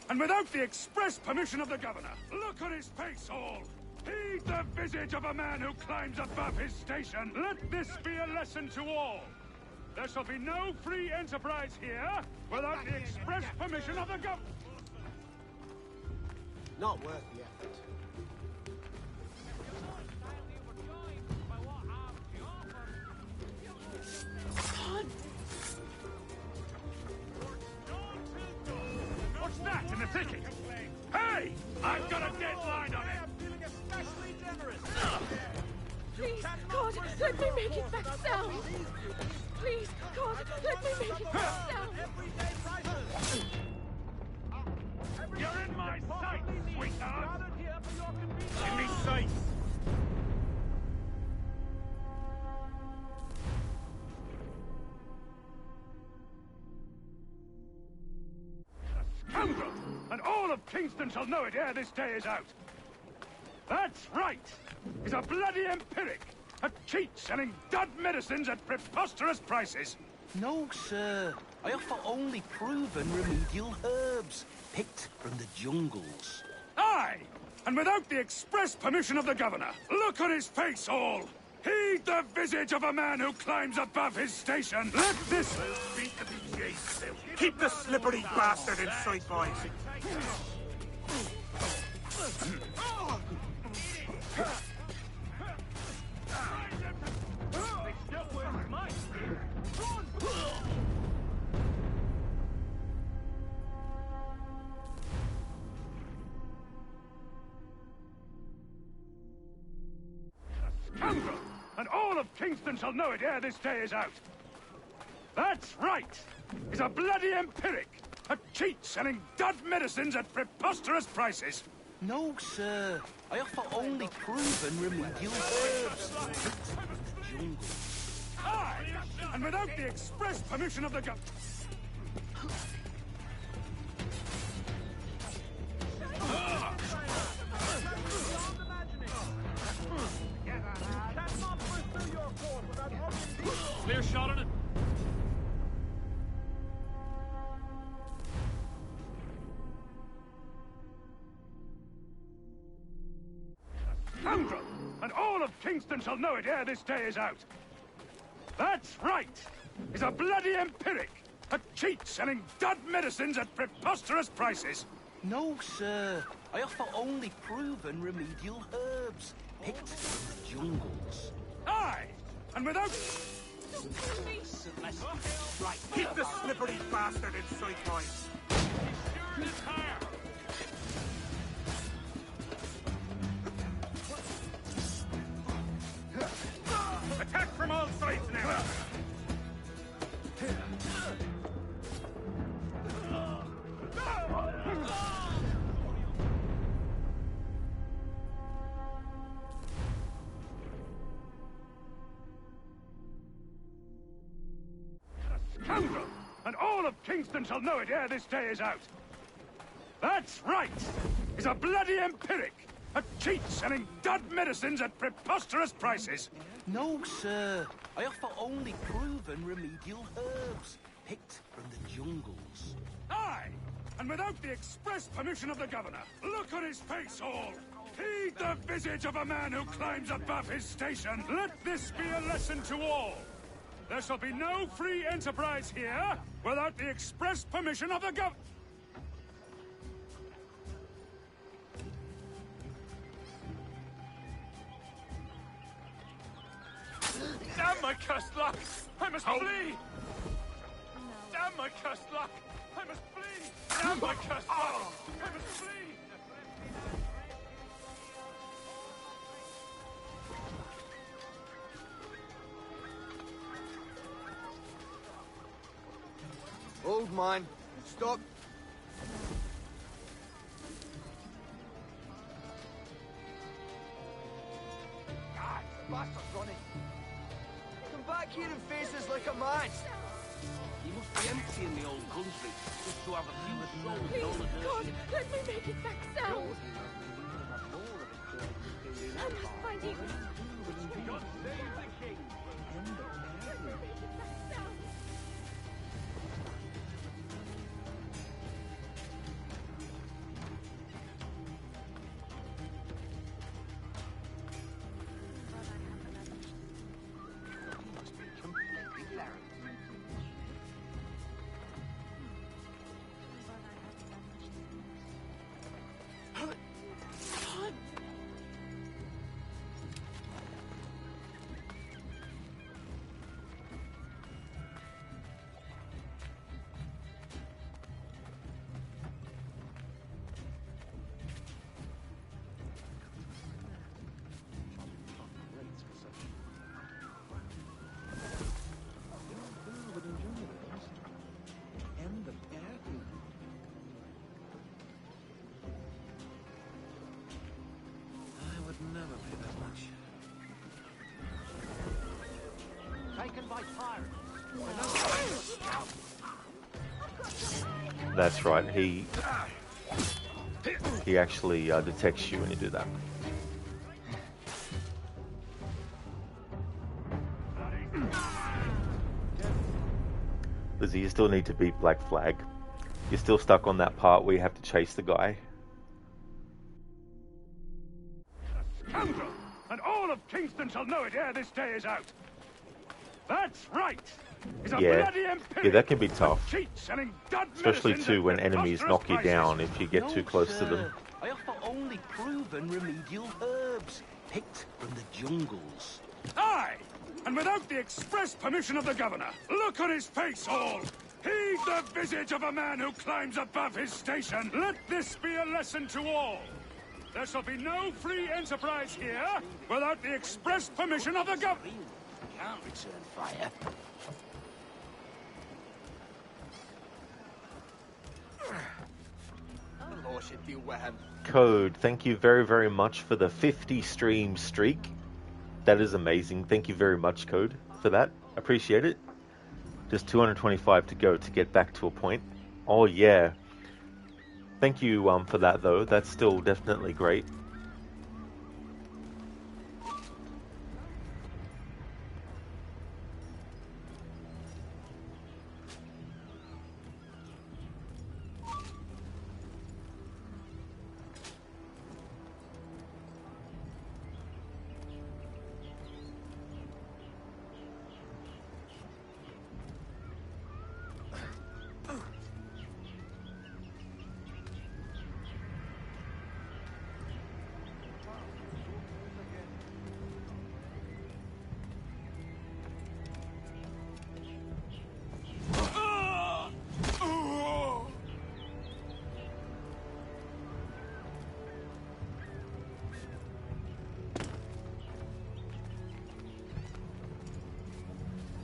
And without the express permission of the governor. Look on his face, all! Heed the visage of a man who climbs above his station! Let this be a lesson to all! There shall be no free enterprise here without the express permission of the governor! Not worth the effort. What's that in the thicket? Hey! I've got a deadline on it! I'm feeling especially generous. Please, God, let me make it back down. Please, God, let me make it back down. Everyday prices. You're in my sight, sweetheart! Gathered here for your convenience. In me sight! Scoundrel! And all of Kingston shall know it ere this day is out. That's right! He's a bloody empiric! A cheat selling dud medicines at preposterous prices! No, sir. I offer only proven remedial herbs, picked from the jungles. Aye! And without the express permission of the governor. Look on his face, all! Heed the visage of a man who climbs above his station! Let this... Keep the slippery bastard in sight, boys. Scoundrel! And all of Kingston shall know it ere this day is out. That's right! He's a bloody empiric! A cheat selling dud medicines at preposterous prices! No, sir. I offer only proven remedial herbs, picked from the jungles. Aye! And without the express permission of the governor. Clear shot on it. Scoundrel! And all of Kingston shall know it ere this day is out. That's right! He's a bloody empiric! A cheat selling dud medicines at preposterous prices! No, sir. I offer only proven remedial herbs, picked from the jungles. Aye! And without... Right, keep the slippery bastard in sight, boys. Attack from all sides now! Scoundrel! And all of Kingston shall know it ere this day is out. That's right! He's a bloody empiric! A cheat selling dud medicines at preposterous prices! No, sir. I offer only proven remedial herbs, picked from the jungles. Aye! And without the express permission of the governor, look on his face, all! Heed the visage of a man who climbs above his station! Let this be a lesson to all! There shall be no free enterprise here without the express permission of the governor! Damn my cursed luck! I must flee! Damn my cursed luck! I must flee! Damn my cursed luck! I must flee! Old man, stop. God, the bastard's running. Come back here and face us like a man. He must be empty in the old country, just to have a few souls Please, all the God, let me make it back sound. I must find Eagles. God save the king. Let me make it back sound. Taken by pirates. That's right. He actually detects you when you do that. Lizzie, you still need to beat Black Flag. You're still stuck on that part where you have to chase the guy. Scoundrel! And all of Kingston shall know it ere this day is out. That's right! He's a bloody empiric. Yeah, that can be tough. Cheat selling dud Especially medicines too at when enemies preposterous knock you prices. down if you get No, too close to sir. them. I offer only proven remedial herbs, picked from the jungles. Aye! And without the express permission of the governor, look on his face, all! Heed the visage of a man who climbs above his station! Let this be a lesson to all! There shall be no free enterprise here without the express permission of the governor! Can't return fire. The law should deal with him. Code, thank you very, very much for the 50 stream streak. That is amazing. Thank you very much, Code, for that. Appreciate it. Just 225 to go to get back to a point. Oh, yeah. Thank you for that, though. That's still definitely great.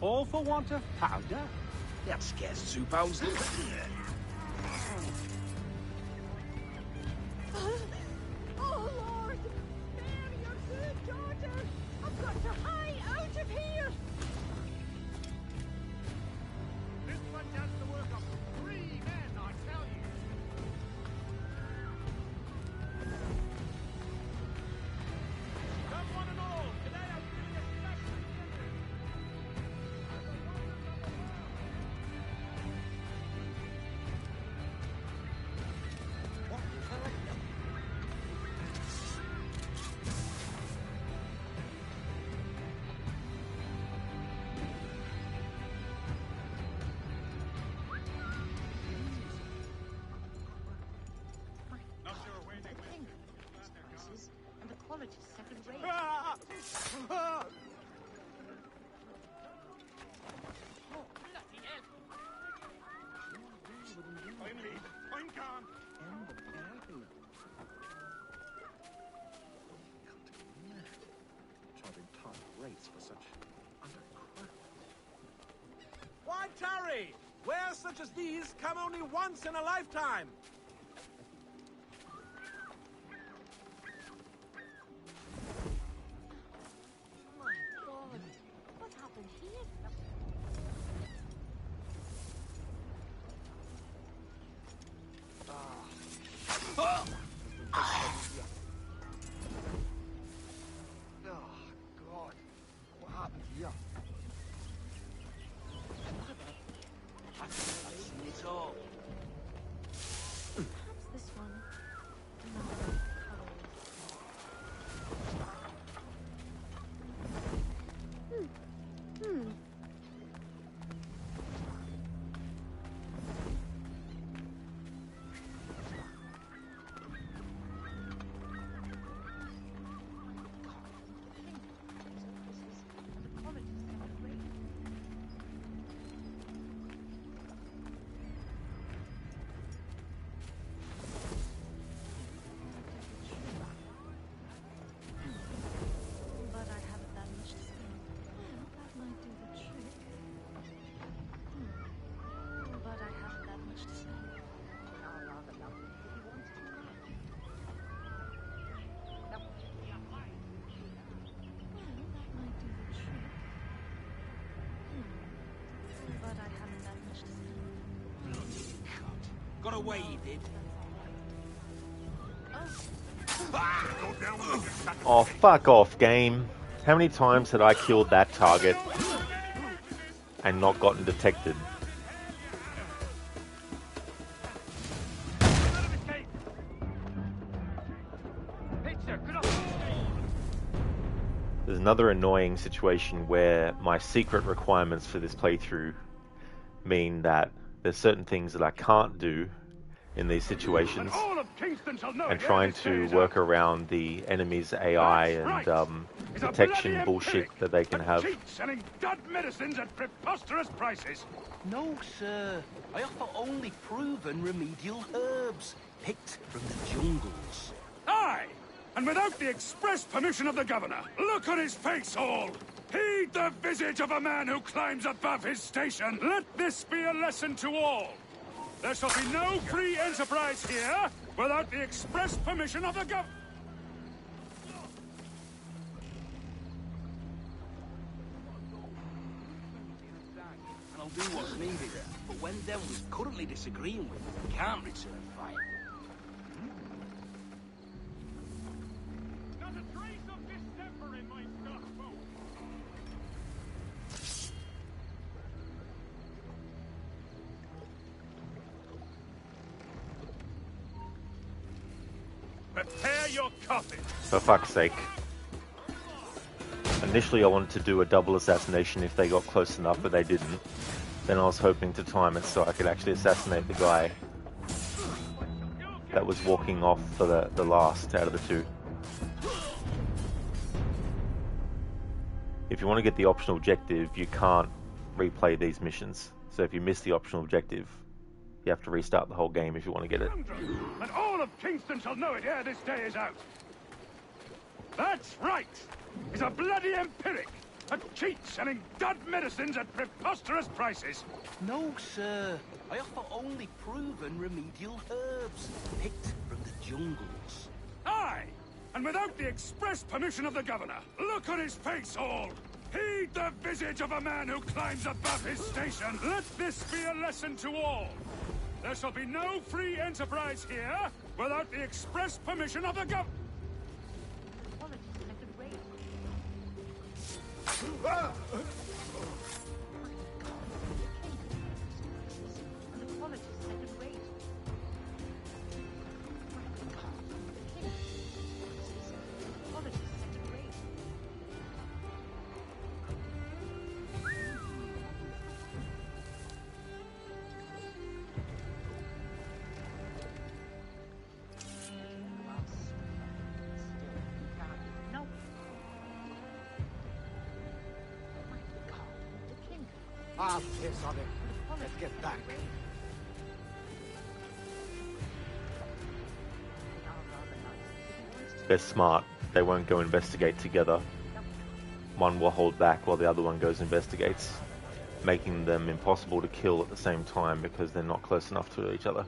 All for want of powder? That scares soup owls. Oh, Lord! Spare your good daughter! I've got to hie out of here! This one does the work of 3 men, I tell you. Come one and all, today I'm feeling especially generous. quality's second rate. I'm leaving. I'm gone. End the party. Charging top rates for such utter crap. Why tarry? Wares such as these come only once in a lifetime. My God, what happened here? Oh, God. What happened here? I've seen it all. Perhaps this one. But I haven't that much to spend. Well, that might do the trick. But I haven't that much to spend. I'll rather love it if he wants to. Well, that might do the trick. But I haven't that much to spend. Bloody cunt. Got away, you did. Oh, fuck off, game. How many times had I killed that target and not gotten detected? There's another annoying situation where my secret requirements for this playthrough mean that there's certain things that I can't do in these situations, and trying to work around the enemy's AI and detection bullshit that they can have. Selling dud medicines at preposterous prices. No, sir. I offer only proven remedial herbs, picked from the jungles. Aye, and without the express permission of the governor. Look on his face, all. Heed the visage of a man who climbs above his station. Let this be a lesson to all. There shall be no free enterprise here without the express permission of the governor. And I'll do what's needed. But when them we're currently disagreeing with can't return fire. Not a trace of distemper in my stock, folks. Prepare your coffin. For fuck's sake. Initially I wanted to do a double assassination if they got close enough, but they didn't. Then I was hoping to time it so I could actually assassinate the guy that was walking off for the last out of the two. If you want to get the optional objective, you can't replay these missions. So if you miss the optional objective, you have to restart the whole game if you want to get it. And all of Kingston shall know it ere this day is out. That's right. He's a bloody empiric. A cheat selling dud medicines at preposterous prices. No, sir. I offer only proven remedial herbs, picked from the jungles. Aye, and without the express permission of the governor. Look on his face, all. Heed the visage of a man who climbs above his station. Let this be a lesson to all. There shall be no free enterprise here without the express permission of the governor. Have this of it. Let's get back. They're smart. They won't go investigate together. One will hold back while the other one goes investigates, making them impossible to kill at the same time because they're not close enough to each other.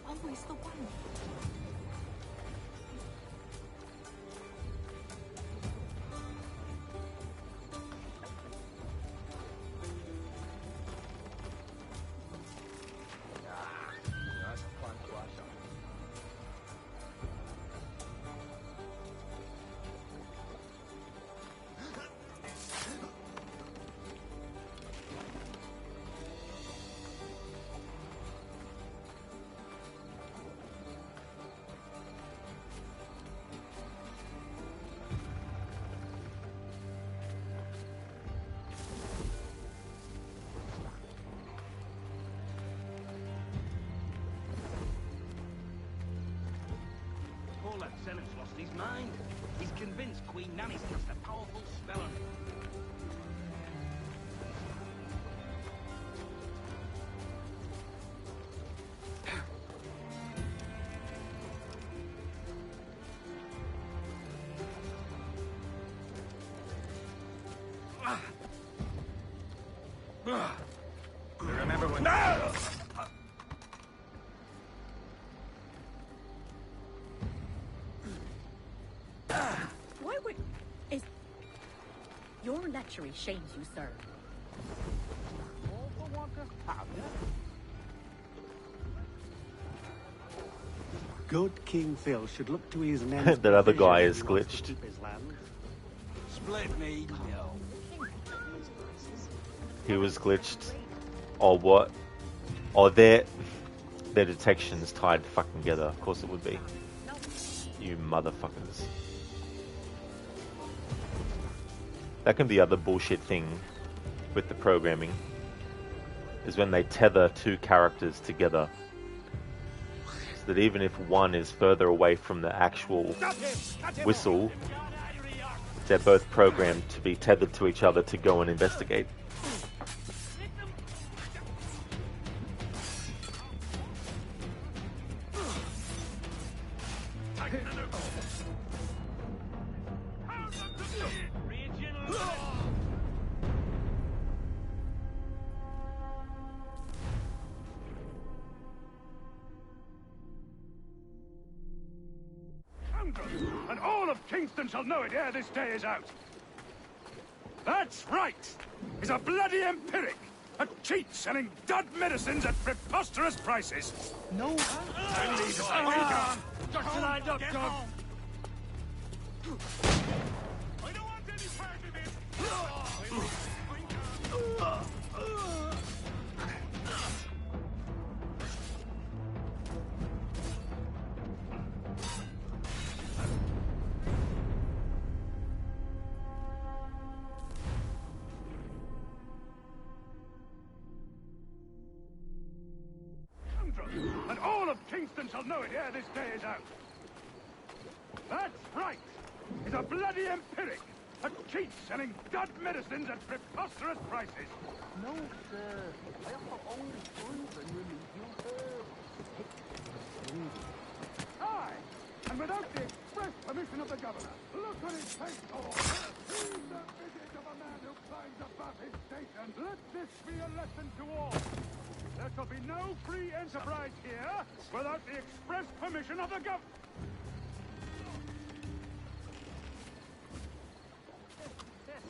Always the one. That's a plan to us. Poor lad Selim's lost his mind. He's convinced Queen Nanny's cast a powerful spell on him. Remember when... Why would... Is... Your lechery shames you, sir. All for want of powder. Good King Phil should look to his men's That other guy provision is if he wants to glitched. keep his land. Split me, no. He was glitched. Or what? Or their detection's tied fucking together. Of course it would be. You motherfuckers. That can be the other bullshit thing with the programming. Is when they tether two characters together. So that even if one is further away from the actual whistle, they're both programmed to be tethered to each other to go and investigate. And all of Kingston shall know it ere this day is out. That's right! He's a bloody empiric! A cheat selling dud medicines at preposterous prices! No! Just lined up, dog! I don't want any part of it! And all of Kingston shall know it ere this day is out. That's right! He's a bloody empiric! A cheat selling dud medicines at preposterous prices! No, sir. I offer only proven remedial herbs. Aye! And without the express permission of the governor, look on his face, all! He's the visage of a man who climbs above his station! Let this be a lesson to all! There shall be no free enterprise here without the express permission of the governor!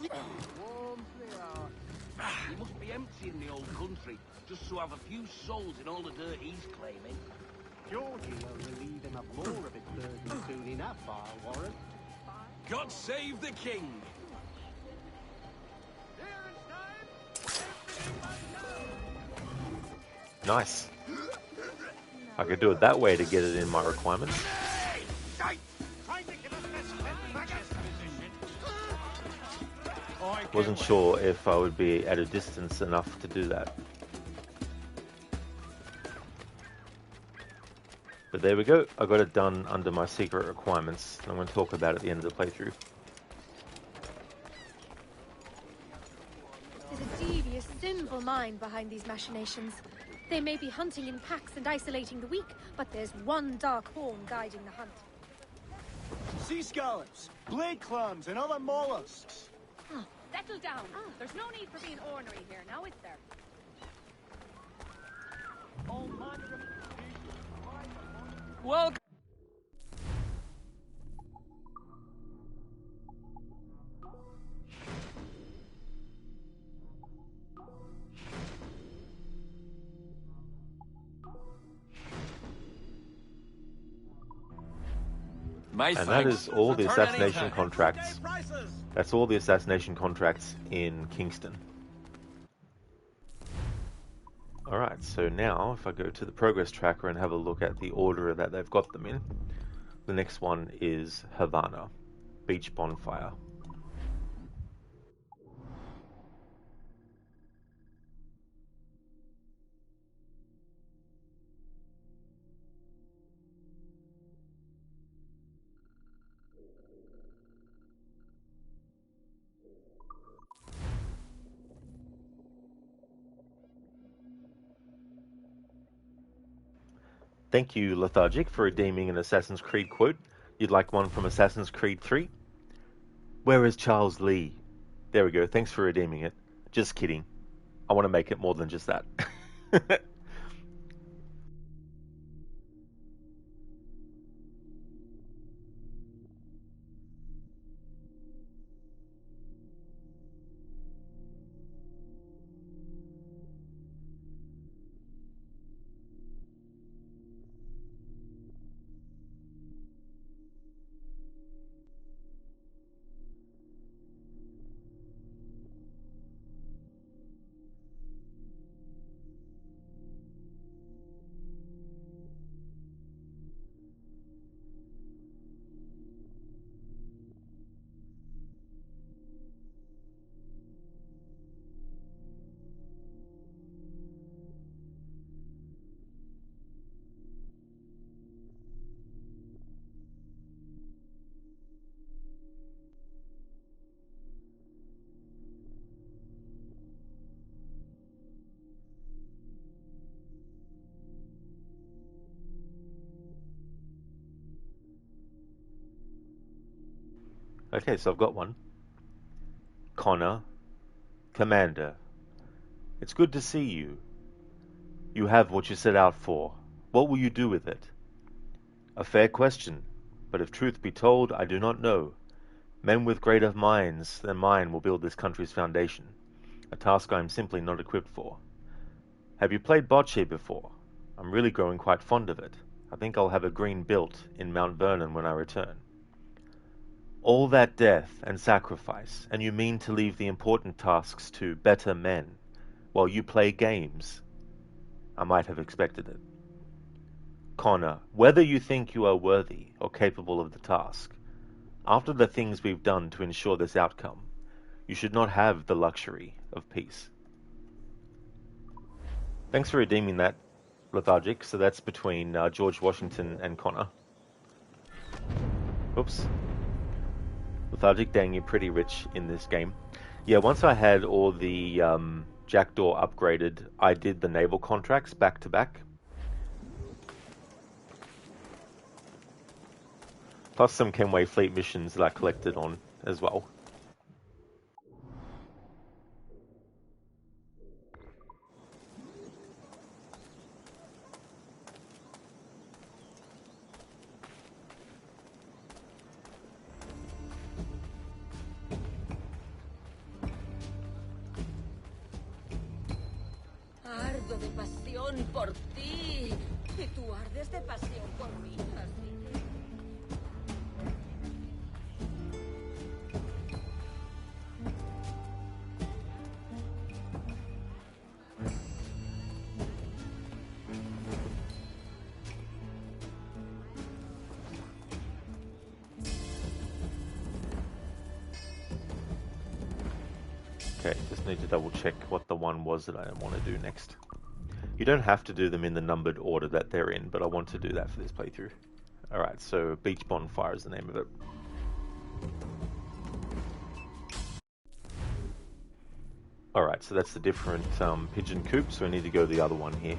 Warms they are. He must be empty in the old country, just to have a few souls in all the dirt he's claiming. Georgie will relieve him of more of his burden soon enough, I'll warrant. God save the king! Nice. I could do it that way to get it in my requirements. Wasn't sure if I would be at a distance enough to do that. But there we go. I got it done under my secret requirements. I'm going to talk about it at the end of the playthrough. There's a devious, sinful mind behind these machinations. They may be hunting in packs and isolating the weak, but there's one dark horn guiding the hunt. Sea scallops, blade clams, and other mollusks. Settle down. There's no need for being ornery here, now is there? All manner of... Well... And that is all the assassination contracts. That's all the assassination contracts in Kingston. Alright, so now if I go to the progress tracker and have a look at the order that they've got them in, the next one is Havana, Beach Bonfire. Thank you, Lethargic, for redeeming an Assassin's Creed quote. You'd like one from Assassin's Creed 3? Where is Charles Lee? There we go, thanks for redeeming it. Just kidding. I want to make it more than just that. Okay, so I've got one. Connor, Commander, it's good to see you. You have what you set out for. What will you do with it? A fair question, but if truth be told, I do not know. Men with greater minds than mine will build this country's foundation, a task I am simply not equipped for. Have you played bocce before? I'm really growing quite fond of it. I think I'll have a green built in Mount Vernon when I return. All that death and sacrifice, and you mean to leave the important tasks to better men, while you play games? I might have expected it. Connor, whether you think you are worthy or capable of the task, after the things we've done to ensure this outcome, you should not have the luxury of peace. Thanks for redeeming that, Lethargic. So that's between George Washington and Connor. Oops. Lethargic, dang, you're pretty rich in this game. Yeah, once I had all the Jackdaw upgraded, I did the naval contracts back to back. Plus some Kenway Fleet missions that I collected on as well. Ardo de pasión por ti. Y tú ardes de pasión por mí, así que... Okay, just need to double check what the one was that I want to do next. You don't have to do them in the numbered order that they're in, but I want to do that for this playthrough. Alright, so Beach Bonfire is the name of it. Alright, so that's the different pigeon coop, so we need to go to the other one here.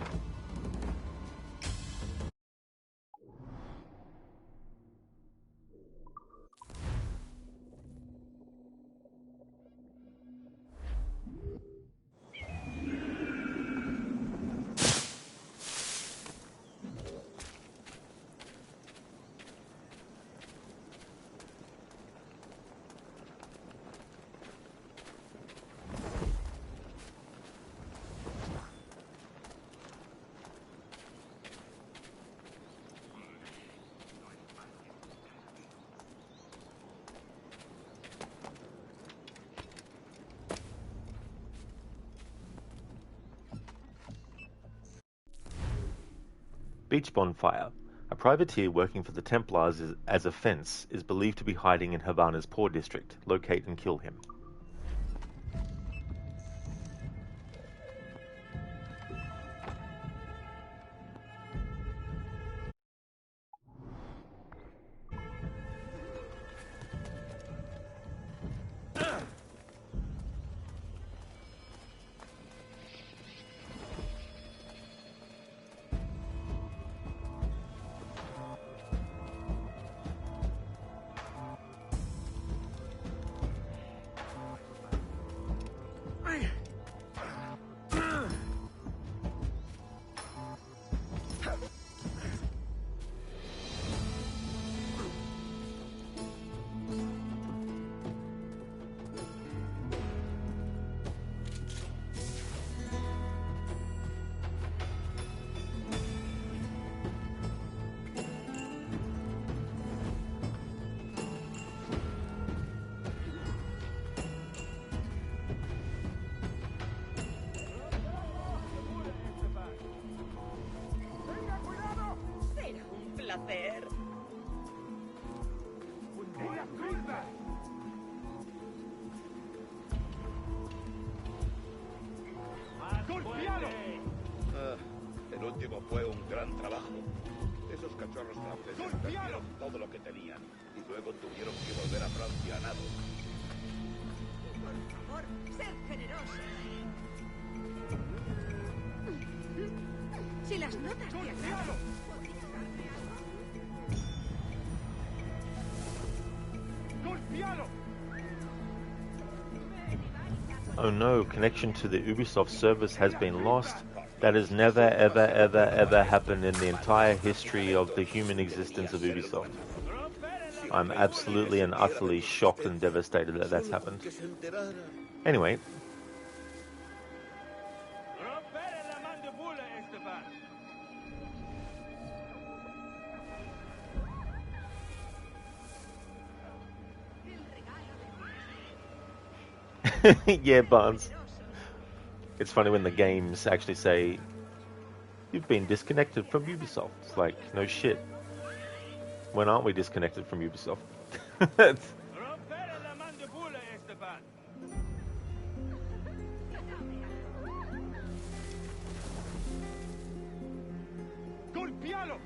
Beach Bonfire. A privateer working for the Templars as a fence is believed to be hiding in Havana's poor district. Locate and kill him. Será un placer. El último fue un gran trabajo. Esos cachorros franceses perdieron todo lo que tenían y luego tuvieron que volver a Francia a nado. Por favor, sed generosos. Si las notas de agrado... ¡Golpealo! Oh no, connection to the Ubisoft service has been lost. That has never, ever, ever, ever happened in the entire history of the human existence of Ubisoft. I'm absolutely and utterly shocked and devastated that that's happened. Anyway. Yeah, Barnes. It's funny when the games actually say, you've been disconnected from Ubisoft. It's like, no shit. When aren't we disconnected from Ubisoft? ¡Golpealo!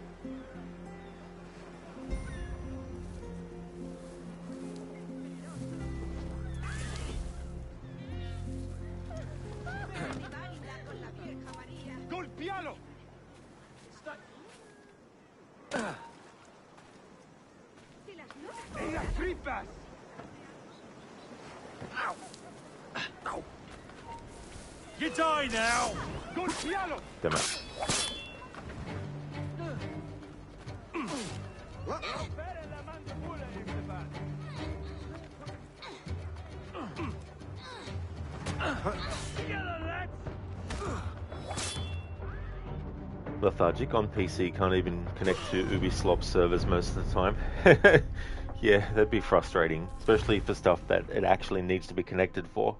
¡Golpealo! ¡En las tripas! You die now! ¡Golpealo! Damn it. Lethargic on PC, can't even connect to Ubisoft servers most of the time. Yeah, that'd be frustrating, especially for stuff that it actually needs to be connected for.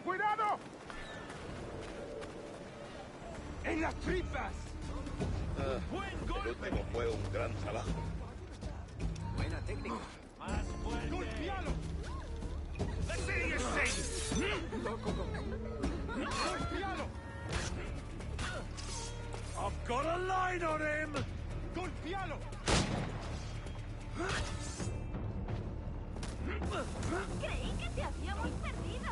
cuidado! ¡En las tripas! El último fue un gran trabajo. Buena técnica. Más fuerte. ¡Golpealo! Let's see you sing. ¡Golpealo! I've got a line on him. ¡Golpealo! Creí que te habíamos perdido.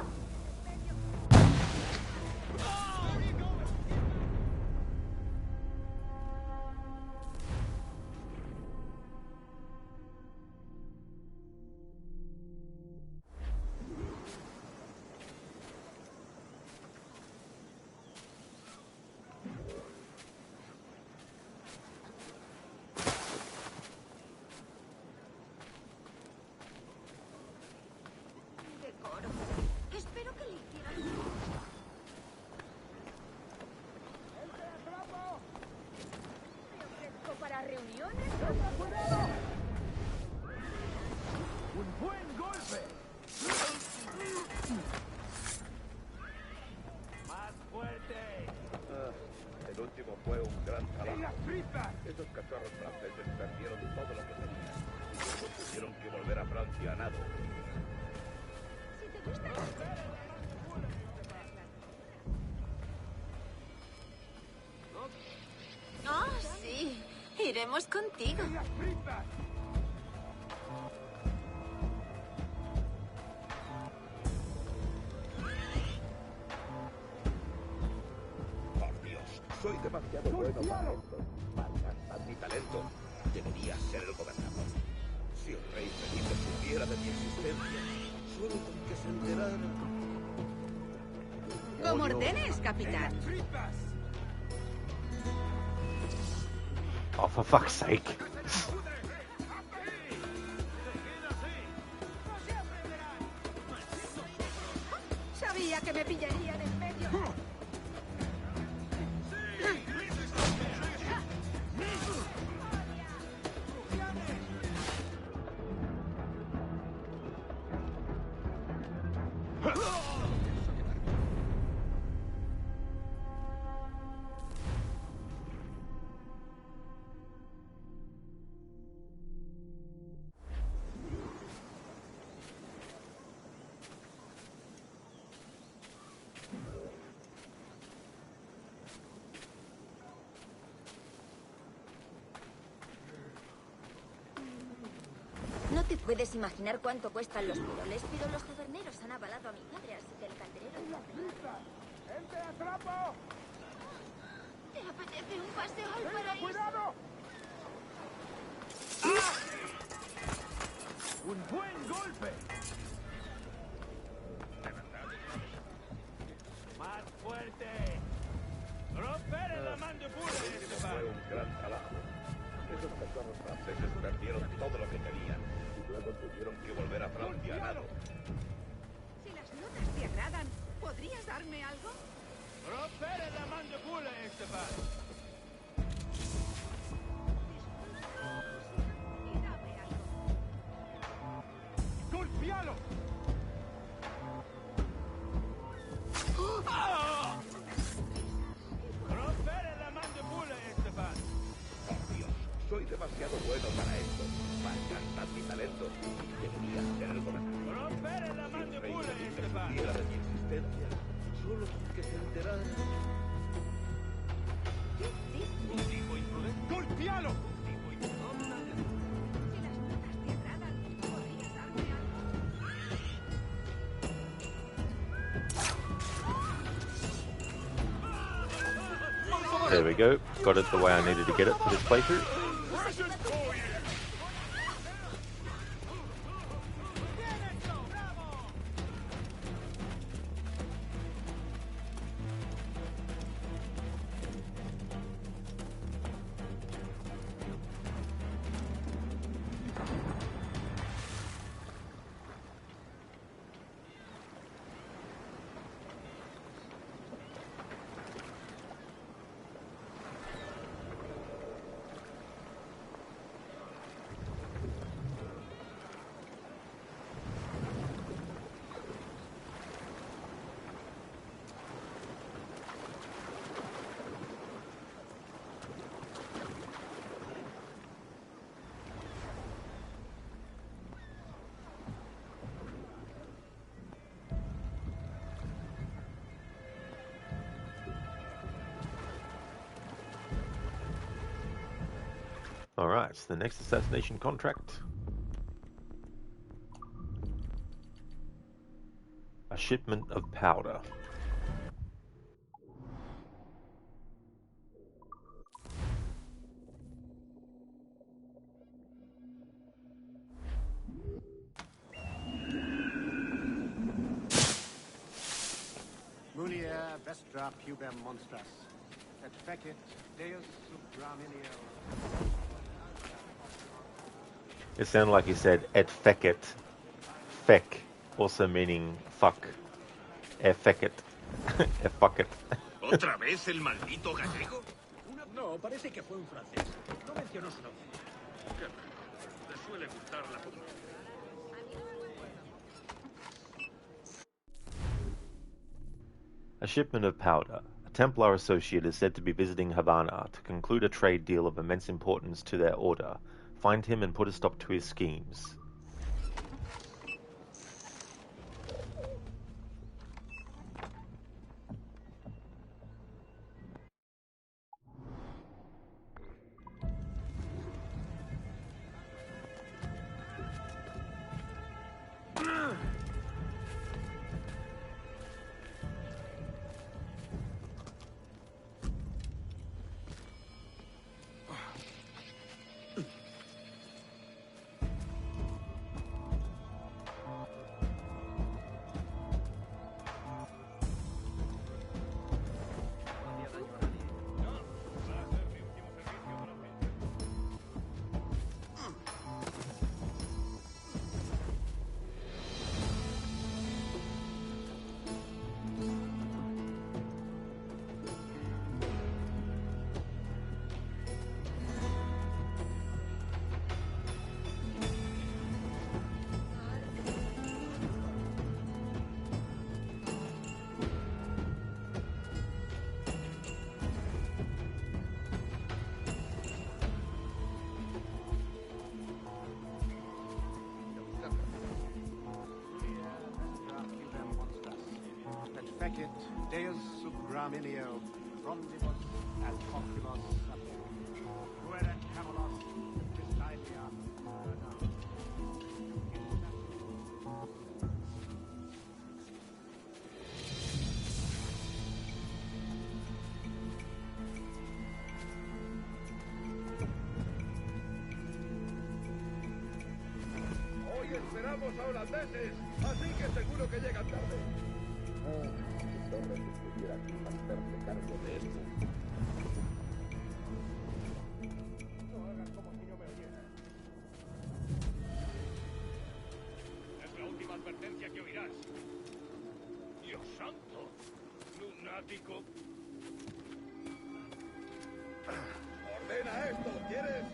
Decoro. Espero que le hicieran. ¿Me ofrezco para reuniones? ¡Un buen golpe! Más fuerte. El último fue un gran trabajo. ¡En las tripas! Esos cachorros franceses perdieron todo lo que tenían. Y luego tuvieron que volver a Francia a nado. Si te gusta... Oh, sí. Iremos contigo. ¡En las tripas! Por Dios, soy demasiado bueno para esto. Malgastar mi talento. Debería ser el gobernador. Si el rey Felipe supiera de mi existencia, solo con que se enterara. Como ordenes, capitán. ¡Tripas! Oh, for fuck's sake. Sabía que me pillarían en medio. No te puedes imaginar cuánto cuestan los piroles, pero los taberneros han avalado a mi padre, así que el calderero es la primera. ¡Gente, atrapo! ¿Te apetece un paseo al paraíso? ¡Cuidado! ¡Un buen golpe! Más fuerte. Romper la mandíbula. Fue un gran trabajo. Esos cachorros franceses perdieron todo lo que tenían. Y luego tuvieron que volver a Francia a nado. Si las notas te agradan, ¿podrías darme algo? Romper la mandíbula, Esteban. Y dame algo. ¡Golpealo! Romper la mandíbula, Esteban. Por Dios, soy demasiado bueno para esto. Malgastar mi talento. Debería ser el gobernador. Romper la Si el rey mandíbula, Felipe Esteban. supiera de mi existencia, solo con que se enterara. Un tipo imprudente. ¡Golpealo! Si las notas te agradan, ¿podrías darme algo? There we go. Got it the way I needed to get it for this playthrough. Alright, the next assassination contract. A shipment of powder. Mulier vestra pubem monstras, et fecit Deus sub graminio. It sounded like he said et fecit. Feck, also meaning fuck. E fecit. E fucket. ¿Otra vez el maldito gallego? No, parece que fue un francés. No mencionó su nombre. Qué raro. Le suele gustar la comida. A shipment of powder. A Templar associate is said to be visiting Havana to conclude a trade deal of immense importance to their order. Find him and put a stop to his schemes. Fecit Deus sub graminio, rondibus et ocibus sapere. Ruedet camelos, Vistalia. Hoy esperamos a holandeses, así que seguro que llegan tarde. Si Torres estuviera aquí para hacerse cargo de esto. No hagas como si no me oyeras. Es la última advertencia que oirás. Dios santo. Lunático. Ordena esto, ¿quieres?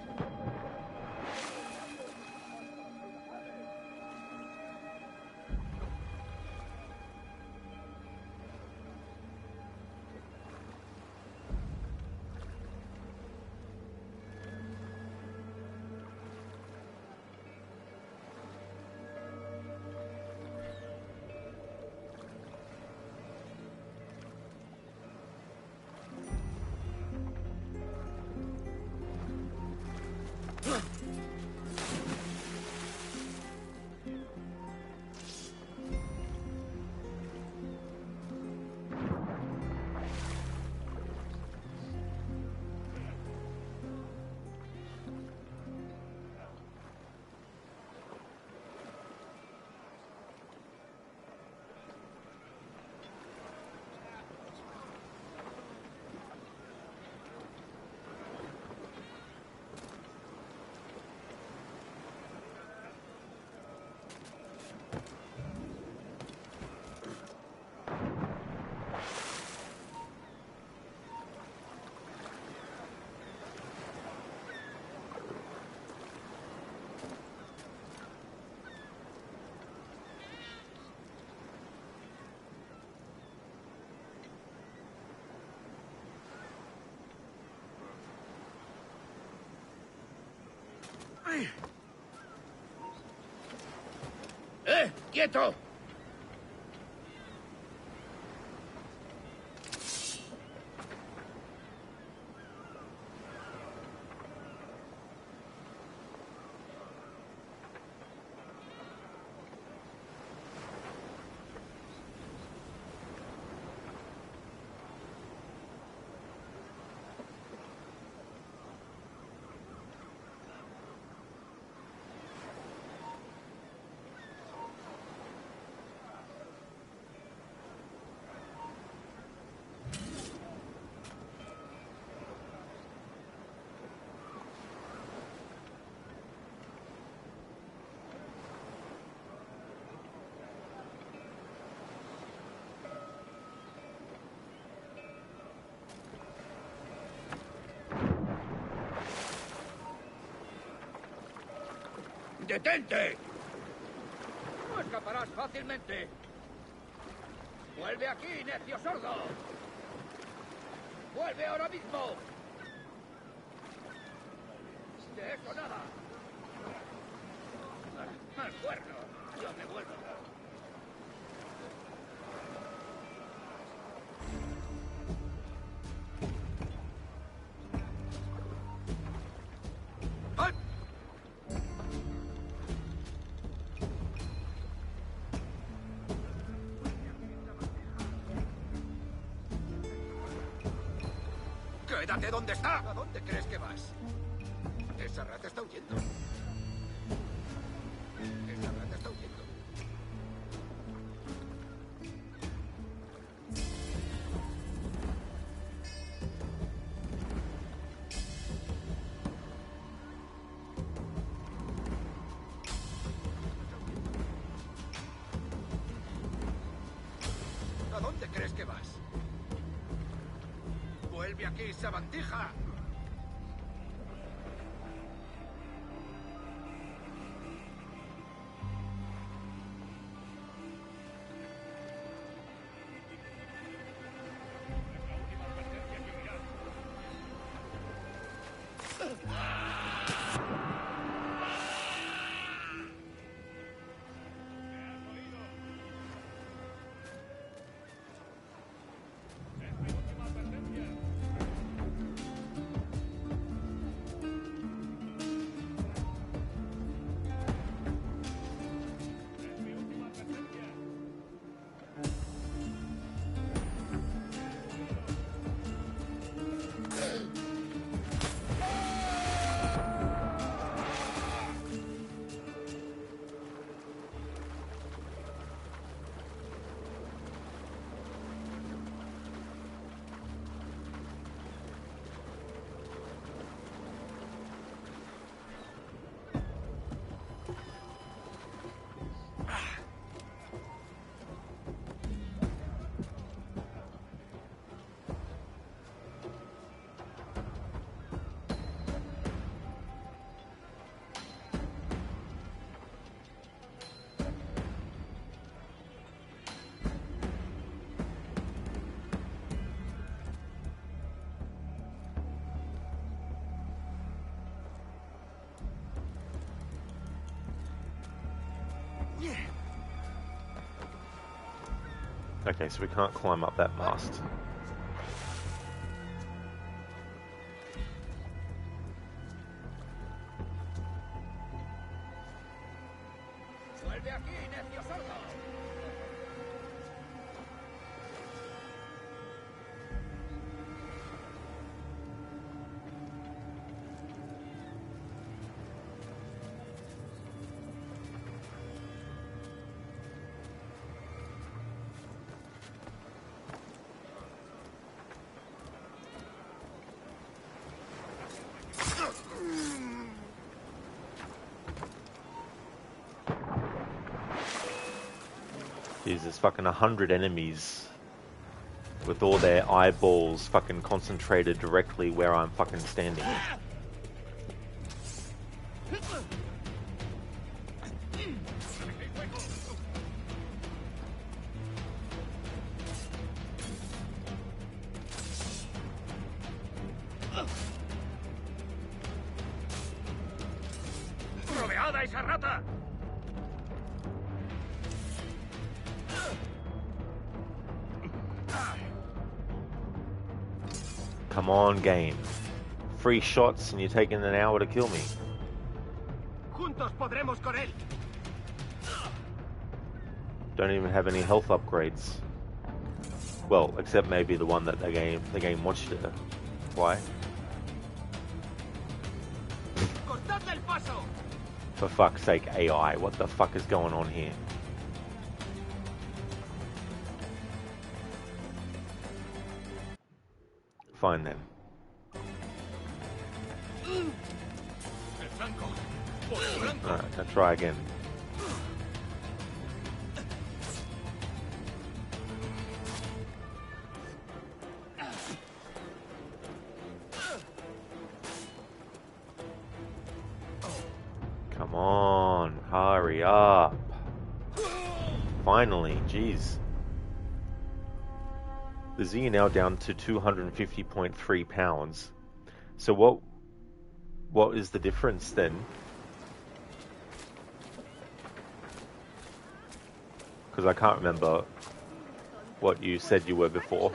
¡Quieto! ¡Detente! No escaparás fácilmente. ¡Vuelve aquí, necio sordo! ¡Vuelve ahora mismo! De eso nada. ¡Al cuerno! Yo me vuelvo. ¡Quédate donde está! ¿A dónde crees que vas? Esa rata está huyendo. Esa rata está huyendo. ¿A dónde crees que vas? ¡Vuelve aquí, sabandija! Okay, so we can't climb up that mast. ¡Vuelve aquí, necio sordo! Jeez, there's fucking 100 enemies with all their eyeballs fucking concentrated directly where I'm fucking standing. ¡Rodeada esa rata! Come on, game. 3 shots and you're taking an hour to kill me. Juntos podremos con él. Don't even have any health upgrades. Well, except maybe the one that the game wants you to apply. ¡Cortadle el paso! For fuck's sake, AI, what the fuck is going on here? Fine then. Alright, let's try again. Come on. Hurry up. Finally, jeez. The Z now down to 250.3 pounds. So what is the difference then? Because I can't remember what you said you were before.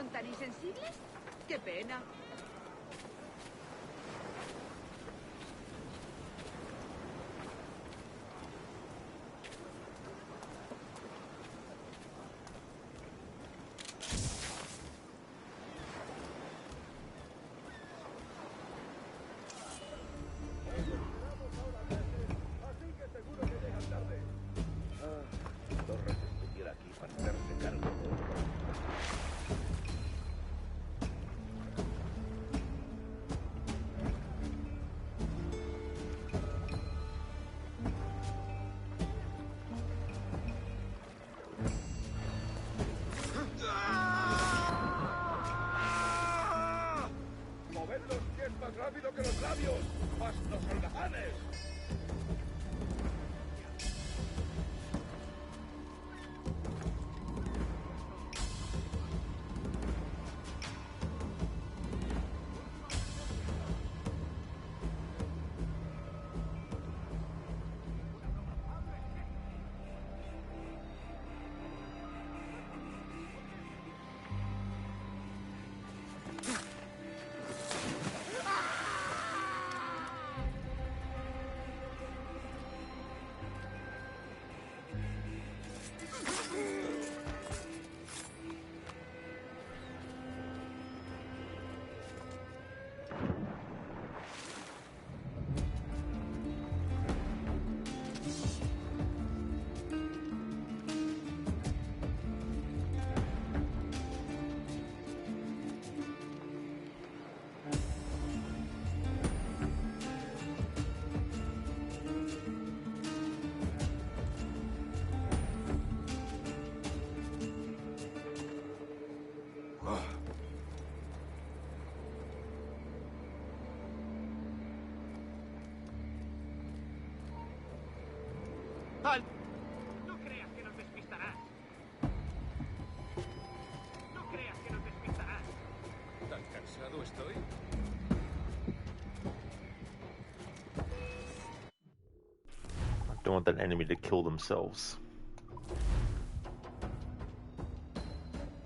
No creas que nos despistarás. No creas que nos despistarás. ¿Tan cansado estoy? I don't want that enemy to kill themselves.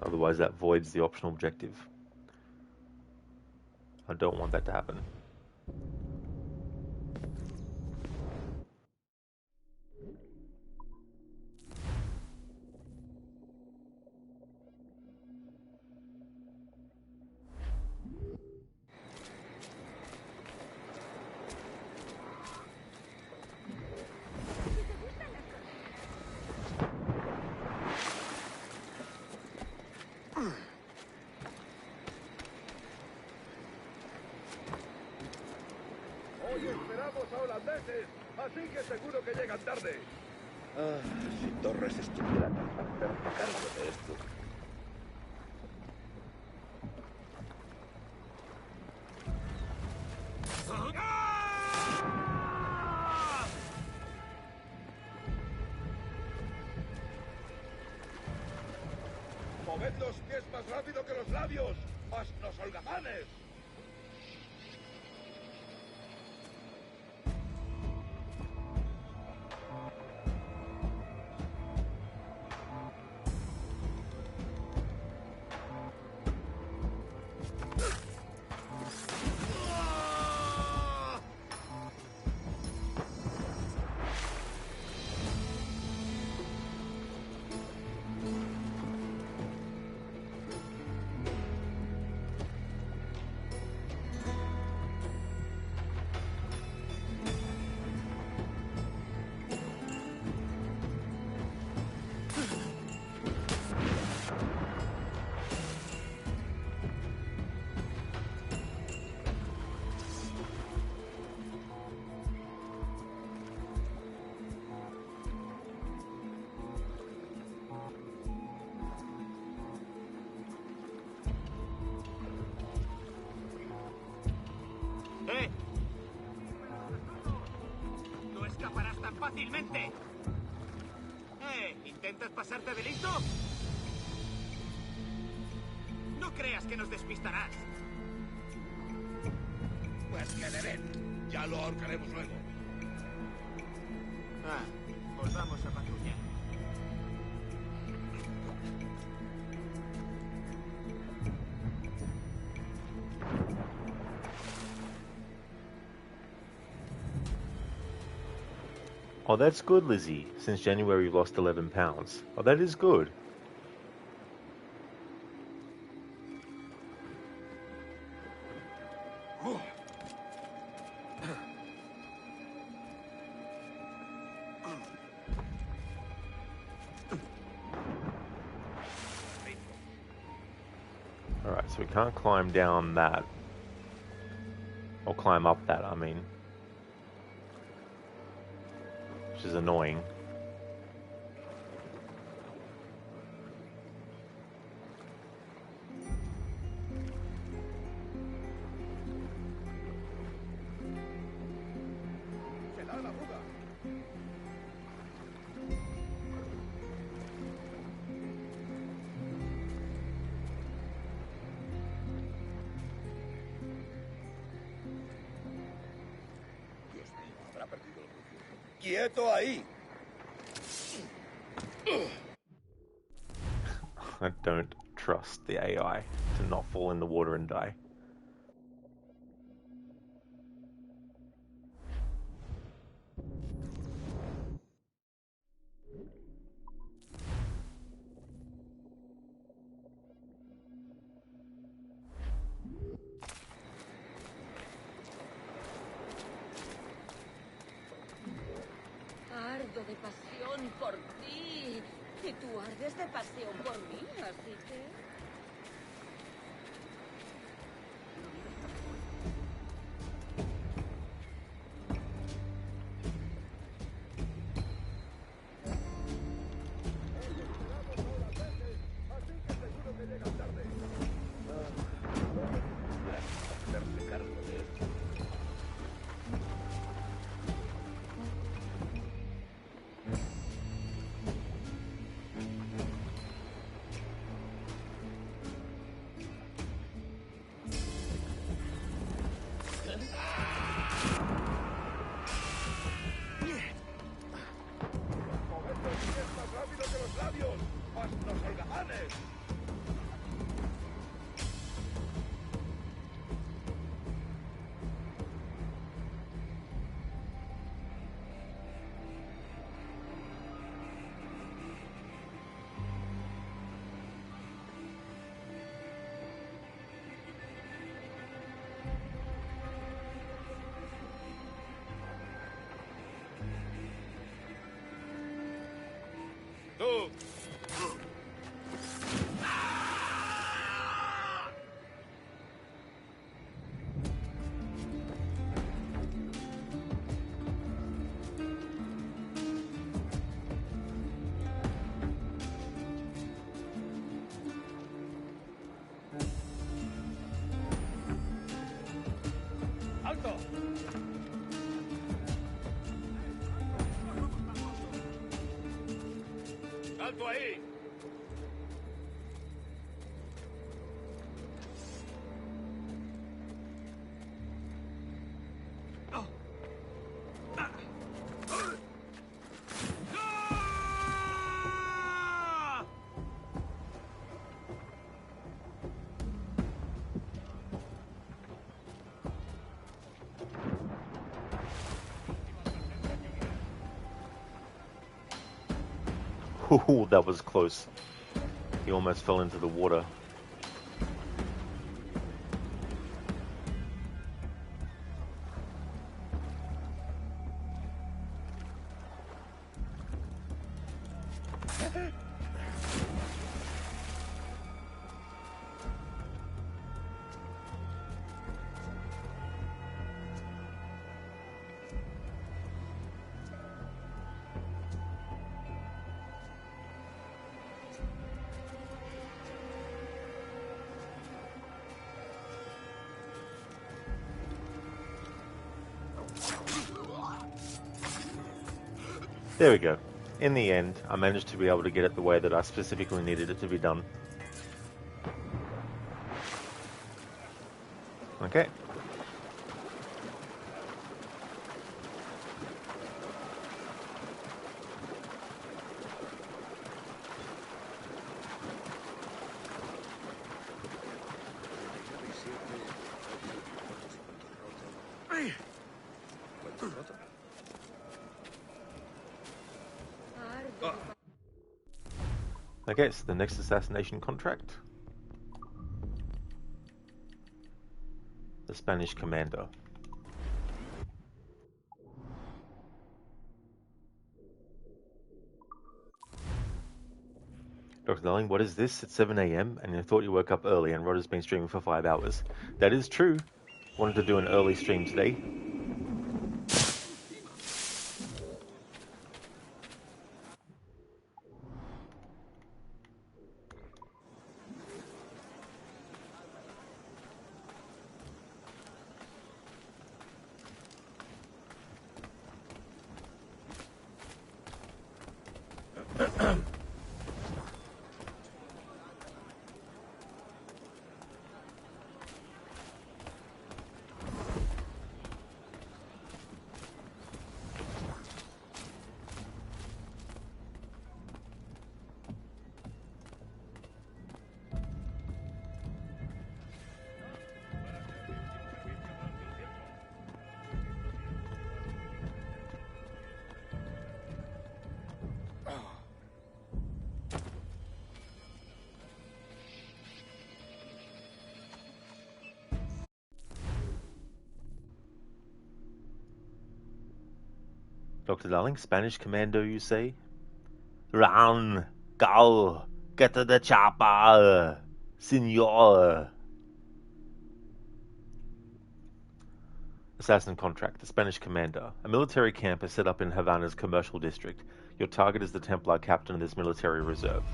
Otherwise that voids the optional objective. I don't want that to happen. Hoy esperamos a holandeses, así que seguro que llegan tarde. Ah, si Torres estuviera aquí para hacerse cargo de esto. ¡Moved los pies más rápido que los labios! ¡Haznos holgazanes! ¡No escaparás tan fácilmente! ¿Intentas pasarte de listo? No creas que nos despistarás. Pues que le den. Ya lo ahorcaremos luego. Volvamos a patrullar. Oh, that's good, Lizzie. Since January, you've lost 11 pounds. Oh, that is good. Alright, so we can't climb down that. Or climb up that, I mean. Which is annoying. ¡Quieto ahí! I don't trust the AI to not fall in the water and die. Ardo de pasión por ti. Y tú ardes de pasión por mí, así que... ¡Tú! ¡Alto! ¡Alto ahí! Ooh, that was close. He almost fell into the water. There we go. in the end, I managed to be able to get it the way that I specifically needed it to be done. Okay. Okay, so the next assassination contract. The Spanish commander. Dr. Darling, what is this at 7 a.m. and you thought you woke up early and Rodder's been streaming for 5 hours? That is true. Wanted to do an early stream today. Dr. Darling, Spanish commando, you say? Run! Go! Get to the chopper! Senor! Assassin contract, the Spanish commander. A military camp is set up in Havana's commercial district. Your target is the Templar captain of this military reserve.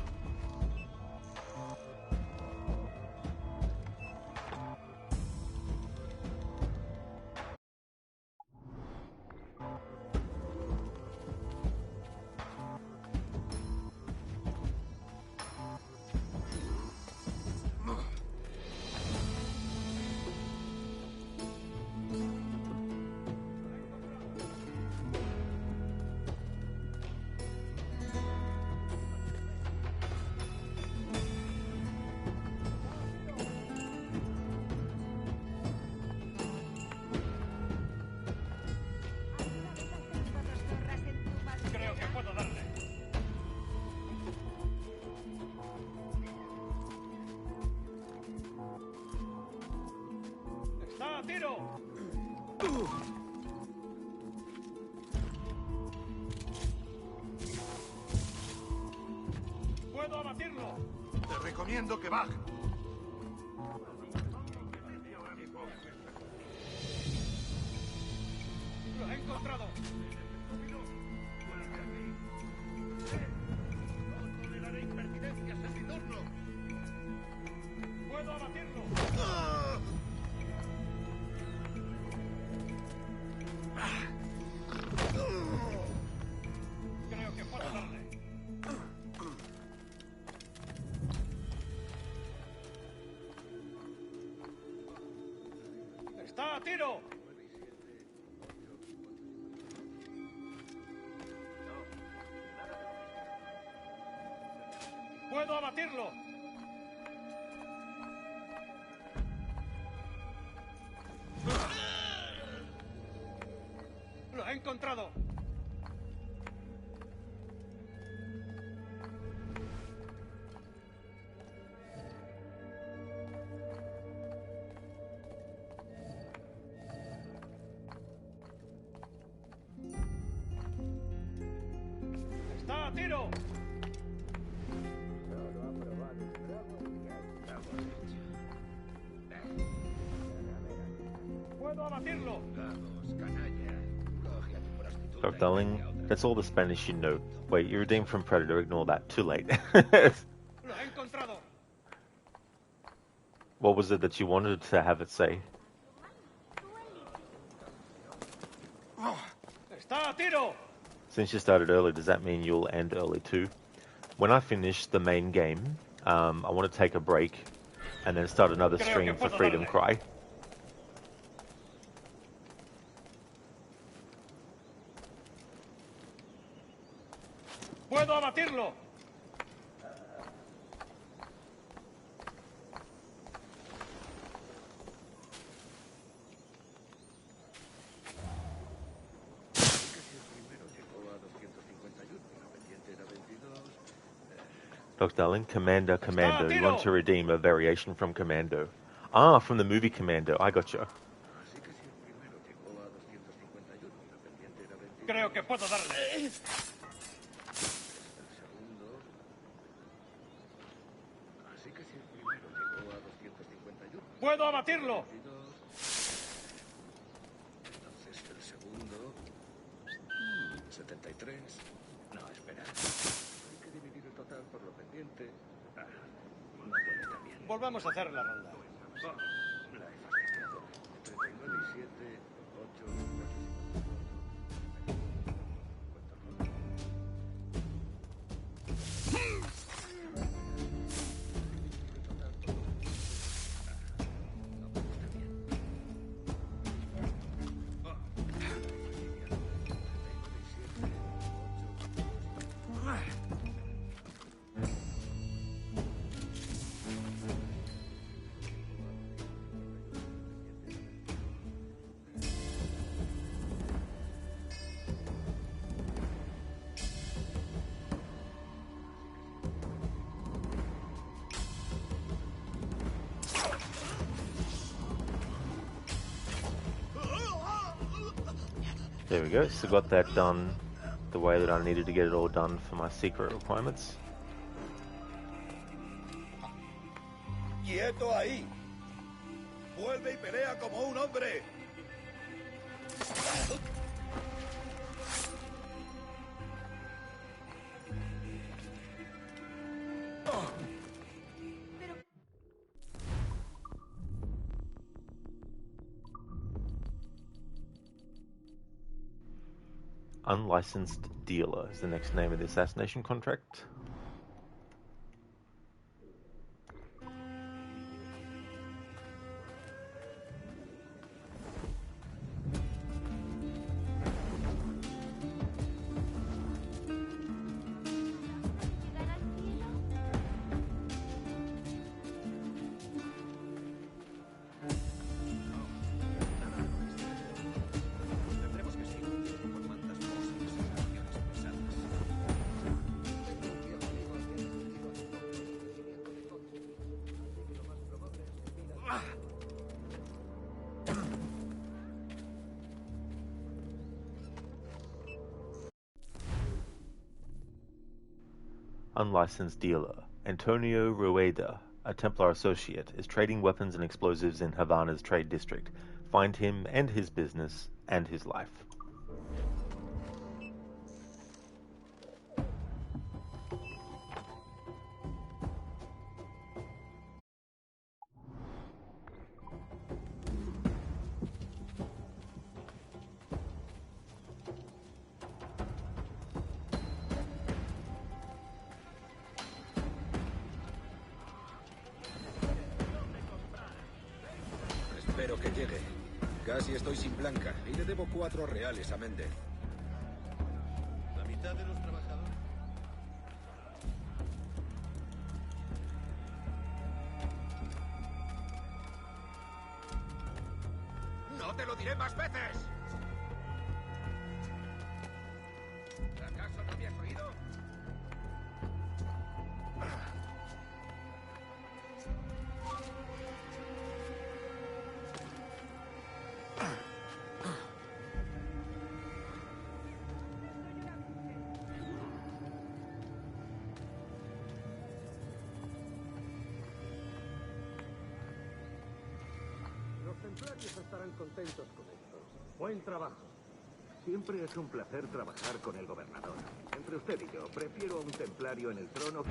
¡Puedo abatirlo! Te recomiendo que bajes. ¡Lo he encontrado! No toleraré impertinencias en mi turno. ¡Puedo abatirlo! Creo que puedo darle. ¡Está a tiro! ¡Puedo abatirlo! ¡Lo he encontrado! ¡Está a tiro! ¡Puedo abatirlo! Dr. Darling, that's all the Spanish you know. Wait, you redeemed from Predator, ignore that. Too late. ¡Lo he encontrado! What was it that you wanted to have it say? ¡Está a tiro! Since you started early, does that mean you'll end early too? When I finish the main game, I want to take a break and then start another stream for Freedom Cry. ¡Puedo abatirlo! Dr. Darling, Commando, you want to redeem a variation from Commando. Ah, from the movie Commando, I gotcha. Creo que puedo darle. ¡Puedo abatirlo! Entonces el segundo... 73... No, espera. Hay que dividir el total por lo pendiente. No puede también. Volvamos a hacer la ronda. La he fastidiado. 39 y 7, 8, 8, 50. There we go, so got that done the way that I needed to get it all done for my secret requirements. ¡Quieto ahí! ¡Vuelve y pelea como un hombre! Unlicensed Dealer is the next name of the assassination contract. Unlicensed dealer, Antonio Rueda, a Templar associate, is trading weapons and explosives in Havana's trade district. Find him and his business and his life. Espero que llegue. Casi estoy sin blanca y le debo 4 reales a Méndez. La mitad de los trabajadores. ¡No te lo diré más veces! ¿Acaso no me has oído? Los templarios estarán contentos con esto. Buen trabajo. Siempre es un placer trabajar con el gobernador. Entre usted y yo, prefiero a un templario en el trono que...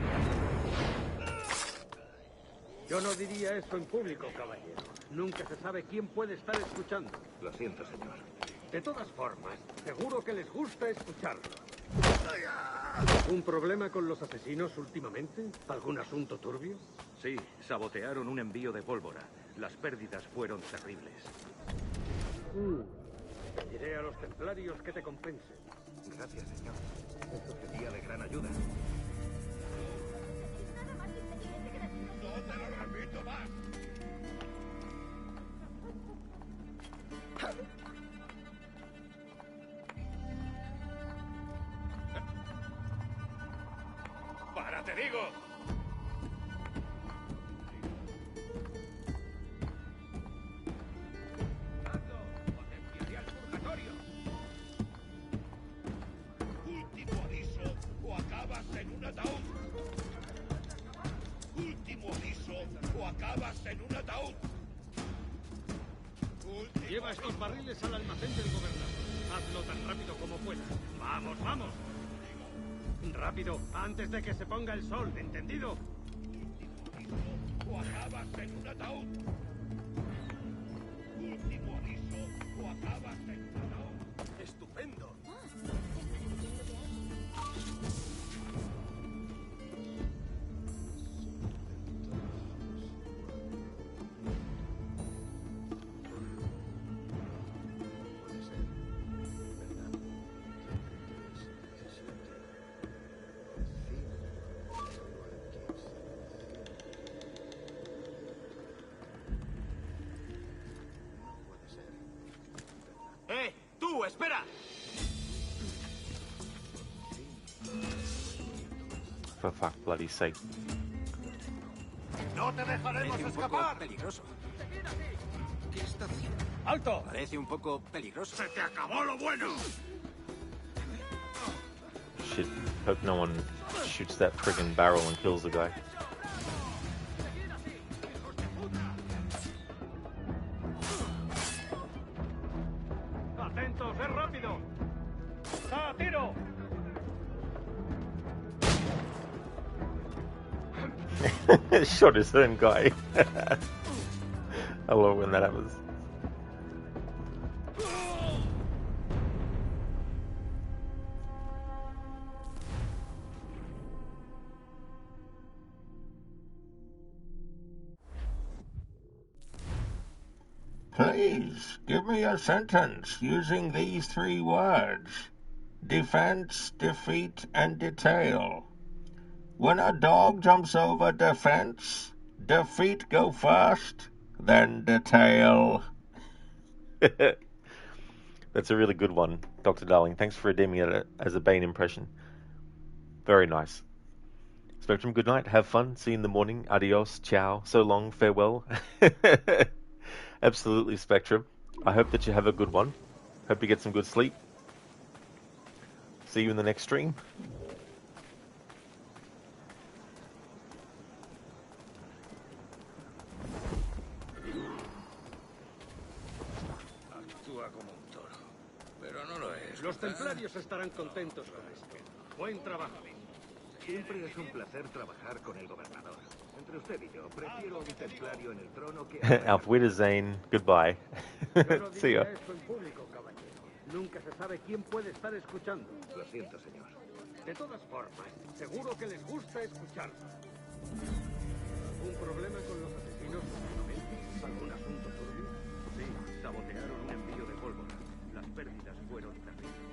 Yo no diría eso en público, caballero. Nunca se sabe quién puede estar escuchando. Lo siento, señor. De todas formas, seguro que les gusta escucharlo. ¿Un problema con los asesinos últimamente? ¿Algún asunto turbio? Sí, sabotearon un envío de pólvora. Las pérdidas fueron terribles. Pediré a los templarios que te compensen. Gracias, señor. Esto sería de gran ayuda. No te lo repito más. ¡Para, te digo! Último aviso o acabas en un ataúd. Último aviso o acabas en un ataúd. Lleva estos barriles al almacén del gobernador. Hazlo tan rápido como puedas. ¡Vamos, vamos! Rápido, antes de que se ponga el sol, ¿entendido? O acabas en un ataúd. Último aviso o acabas en un ataúd. ¡Estupendo! ¡Tú, espera! For fuck bloody sake. ¡No te dejaremos Parece un escapar! poco peligroso. ¿Qué está haciendo? ¡Alto! Parece un poco peligroso. ¡Se te acabó lo bueno! Shit. Hope no one shoots that friggin' barrel and kills the guy. ¡Atentos, es rápido! ¡A tiro! Shot his own guy. I love when that happens. Please, give me a sentence using these 3 words. Defense, defeat, and detail. When a dog jumps over defense, defeat go first, then detail. That's a really good one, Dr. Darling. Thanks for redeeming it as a Bane impression. Very nice. Spectrum, good night. Have fun. See you in the morning. Adios. Ciao. So long. Farewell. Absolutely, Spectrum. I hope that you have a good one. Hope you get some good sleep. See you in the next stream. Actúa como un toro, pero no lo es. Los templarios estarán contentos con esto. Buen trabajo. Siempre es un placer trabajar con el gobernador. Entre usted y yo, prefiero un templario en el trono que... Auf Wiedersehen. Goodbye. See ya. Esto en público, caballero. Nunca se sabe quién puede estar escuchando. Lo siento, señor. De todas formas, seguro que les gusta escucharlo. ¿Un problema con los asesinos últimamente? ¿Algún asunto turbio? Sí, sabotearon un envío de pólvora. Las pérdidas fueron terribles.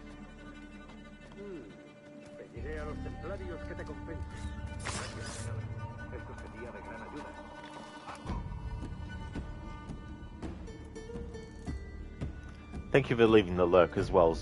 Pediré a los templarios que te compensen. Gracias, señor. Esto sería de gran ayuda. Thank you for leaving the lurk as well.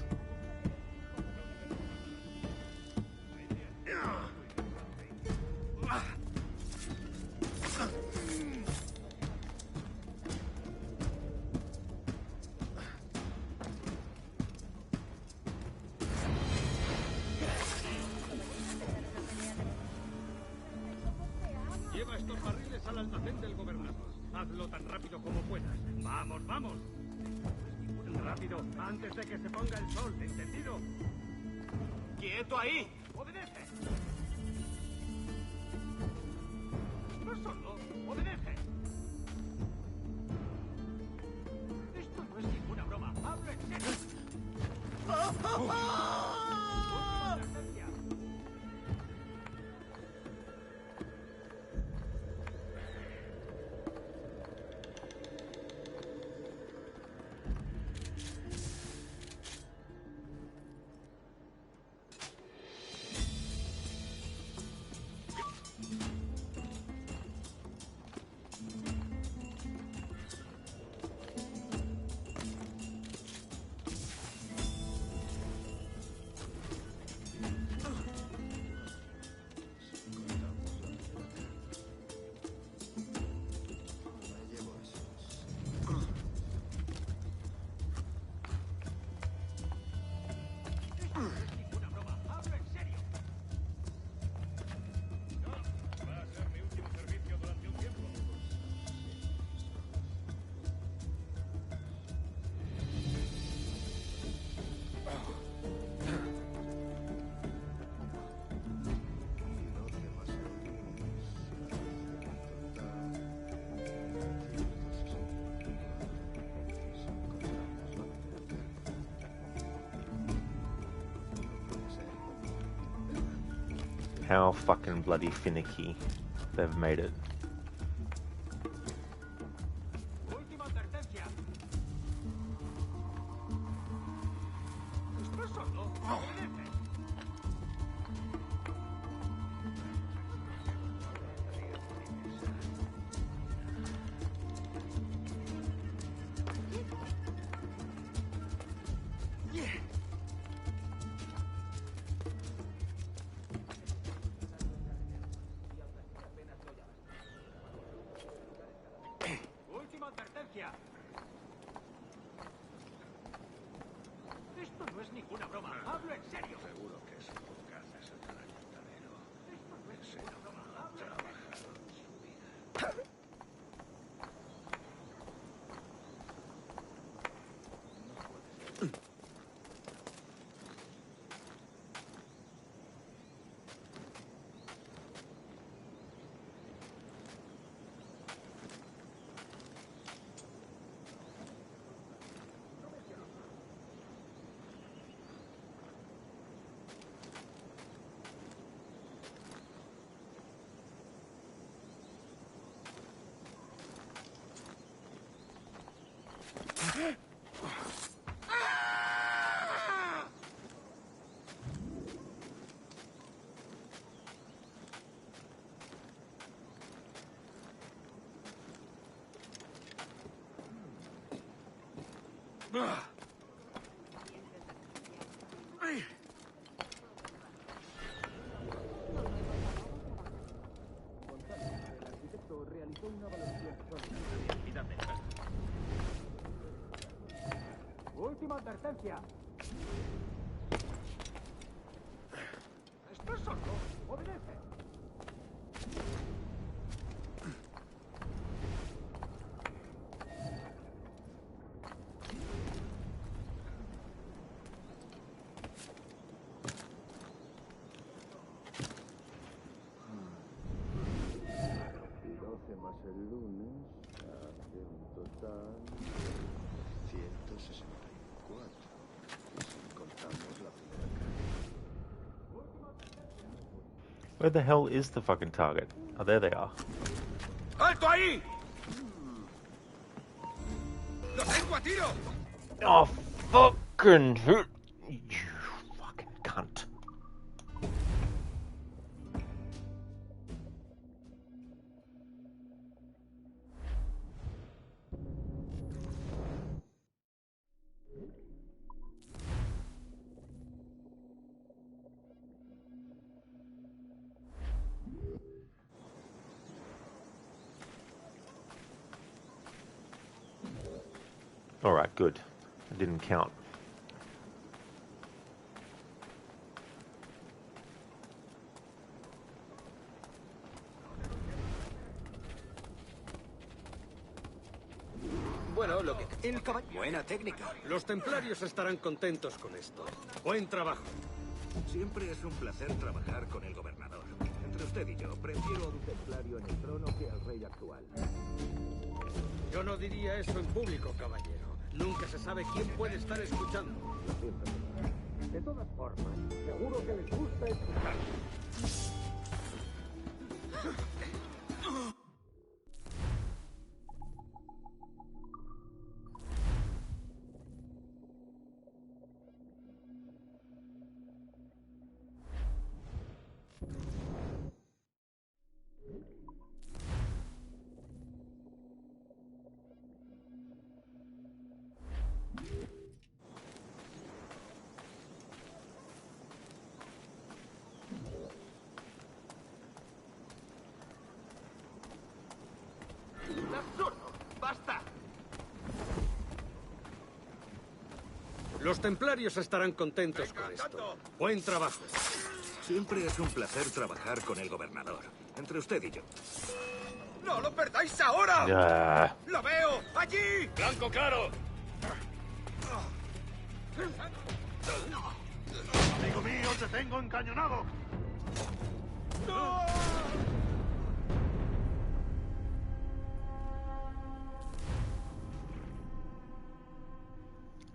Lleva estos barriles al almacén del gobernador. Hazlo tan rápido como puedas. ¡Vamos, vamos! Rápido, antes de que se ponga el sol, ¿entendido? ¡Quieto ahí! ¡Obedece! ¡No solo! ¡Obedece! Esto no es ninguna broma. ¡Hablo en serio! how fucking bloody finicky they've made it. Esto no es ninguna broma. Hablo en serio. Seguro que es lo que haces en el ayuntadero. Esto no es ninguna broma. Hablo en serio. El arquitecto realizó una valoración sólida. Última advertencia. ¿Estás sordo? Obedece. Más el lunes hace un total 164. Y si contamos la primera Where the hell is the fucking target? Oh, there they are. ¡Alto ahí! ¡Lo tengo a tiro! Oh, fucking you fucking cunt. Alright, good. I didn't count. Bueno, lo que... Buena técnica. Los templarios estarán contentos con esto. Buen trabajo. Siempre es un placer trabajar con el gobernador. Entre usted y yo, prefiero a un templario en el trono que al rey actual. Yo no diría eso en público, caballero. Nunca se sabe quién puede estar escuchando. Lo siento, señor. De todas formas, seguro que les gusta escuchar. ¡Basta! Los templarios estarán contentos con esto. Buen trabajo. Siempre es un placer trabajar con el gobernador. Entre usted y yo. ¡No lo perdáis ahora! Yeah. ¡Lo veo! ¡Allí! ¡Blanco claro! Amigo mío, te tengo encañonado. ¡No!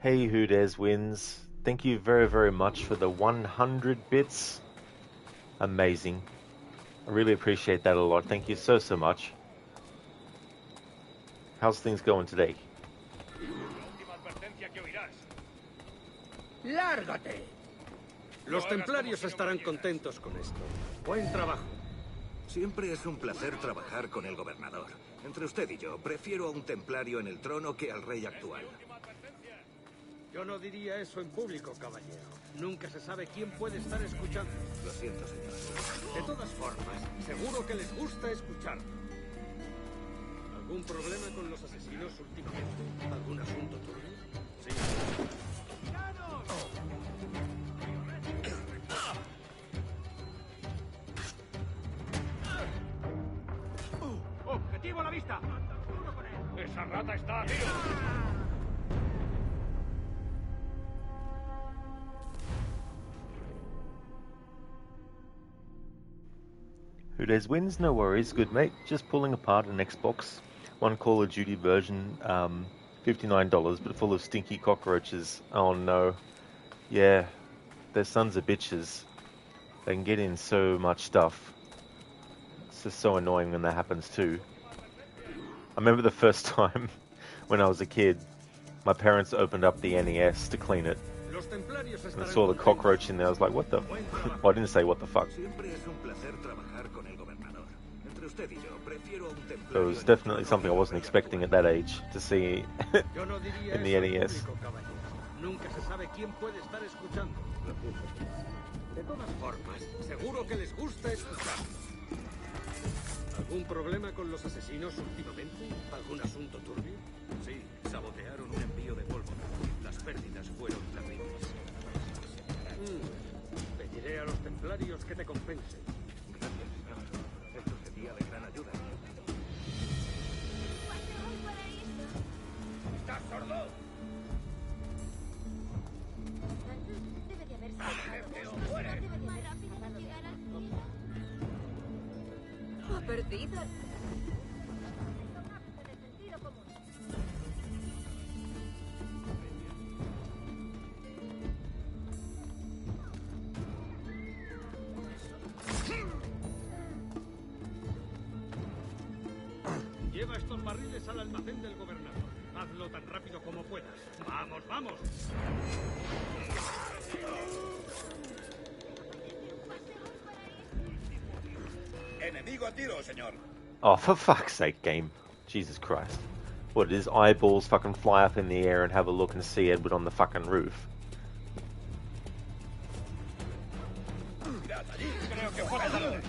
Hey, Who Dares Wins. Thank you very, very much for the 100 bits. Amazing. I really appreciate that a lot. Thank you so much. How's things going today? ¡Lárgate! Los templarios estarán contentos con esto. Buen trabajo. Siempre es un placer trabajar con el gobernador. Entre usted y yo, prefiero a un templario en el trono que al rey actual. Yo no diría eso en público, caballero. Nunca se sabe quién puede estar escuchando. Lo siento, señor. De todas formas, seguro que les gusta escucharlo. ¿Algún problema con los asesinos últimamente? ¿Algún asunto turbio? Sí. ¡Objetivo a la vista! ¡Esa rata está a tiro! Who dares wins? No worries, good mate. Just pulling apart an Xbox. One Call of Duty version, $59, but full of stinky cockroaches. Oh no. Yeah, they're sons of bitches. They can get in so much stuff. It's just so annoying when that happens too. I remember the first time when I was a kid, my parents opened up the NES to clean it. And I saw the cockroach in there. I was like, what the... Well, I didn't say what the fuck. It was definitely something I wasn't expecting at that age to see in the NES. Nunca se sabe quién puede estar escuchando. De todas formas, seguro que les gusta escuchar. ¿Algún problema con los asesinos últimamente? ¿Algún asunto turbio? Sí, sabotearon un envío de pólvora. Las pérdidas fueron terribles. Pediré a los templarios que te compensen. Gracias. Esto sería de gran ayuda. ¿Estás sordo? Debe de haberse Ha perdido. Lleva estos barriles al almacén del gobernador. Hazlo tan rápido como puedas. ¡Vamos, vamos! Enemigo a tiro, señor. Oh, for fuck's sake, game. Jesus Christ. What, his eyeballs fucking fly up in the air and have a look and see Edward on the fucking roof? Creo que puedo darle.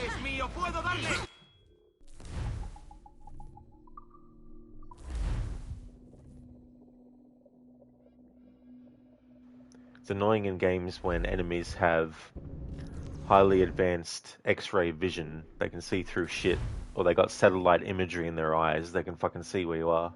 ¡Es mío! ¡Puedo darle! It's annoying in games when enemies have highly advanced X-ray vision. They can see through shit, or they got satellite imagery in their eyes. They can fucking see where you are.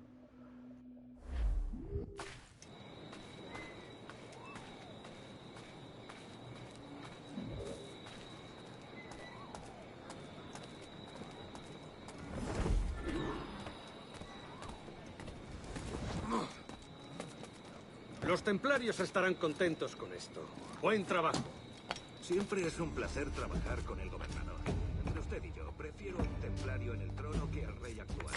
Los templarios estarán contentos con esto. Buen trabajo. Siempre es un placer trabajar con el gobernador. Entre usted y yo, prefiero a un templario en el trono que al rey actual.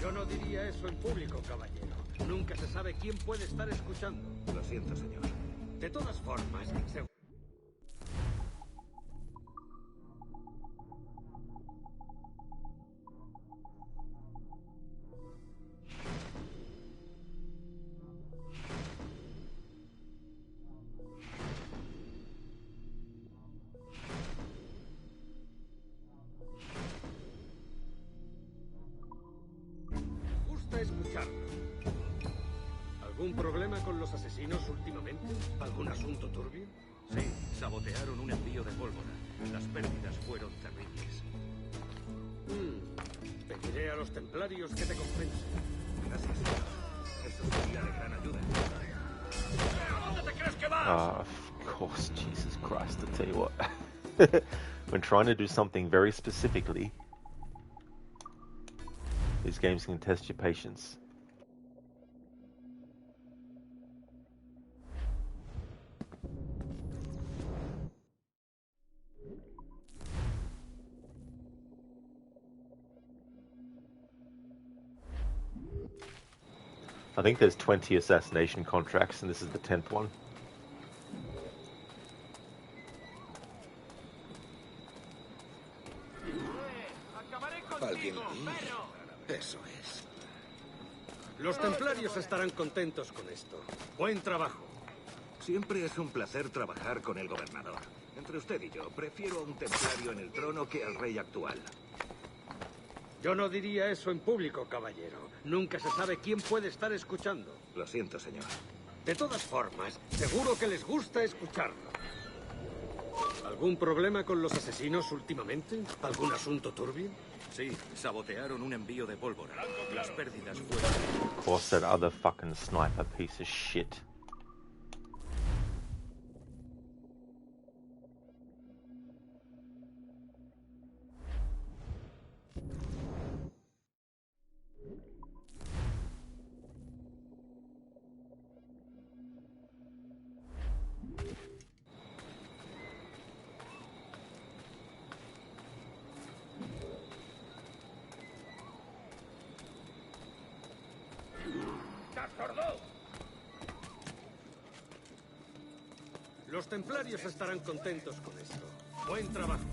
Yo no diría eso en público, caballero. Nunca se sabe quién puede estar escuchando. Lo siento, señor. De todas formas, escucharlo. ¿Algún problema con los asesinos últimamente? ¿Algún asunto turbio? Sí, sabotearon un envío de pólvora. Las pérdidas fueron terribles. Pediré a los templarios que te compensen. Gracias. Eso sería de gran ayuda. ¿Dónde te crees que vas? Of course, Jesus Christ, I tell you what. When trying to do something very specifically, these games can test your patience. I think there's 20 assassination contracts, and this is the 10th one. ¿Alguien aquí? Eso es. Los templarios estarán contentos con esto. Buen trabajo. Siempre es un placer trabajar con el gobernador. Entre usted y yo, prefiero a un templario en el trono que al rey actual. Yo no diría eso en público, caballero. Nunca se sabe quién puede estar escuchando. Lo siento, señor. De todas formas, seguro que les gusta escucharlo. ¿Algún problema con los asesinos últimamente? ¿Algún asunto turbio? Sí, sabotearon un envío de pólvora. Las pérdidas fueron... Of course, that other fucking sniper piece of shit. Los templarios estarán contentos con esto. Buen trabajo.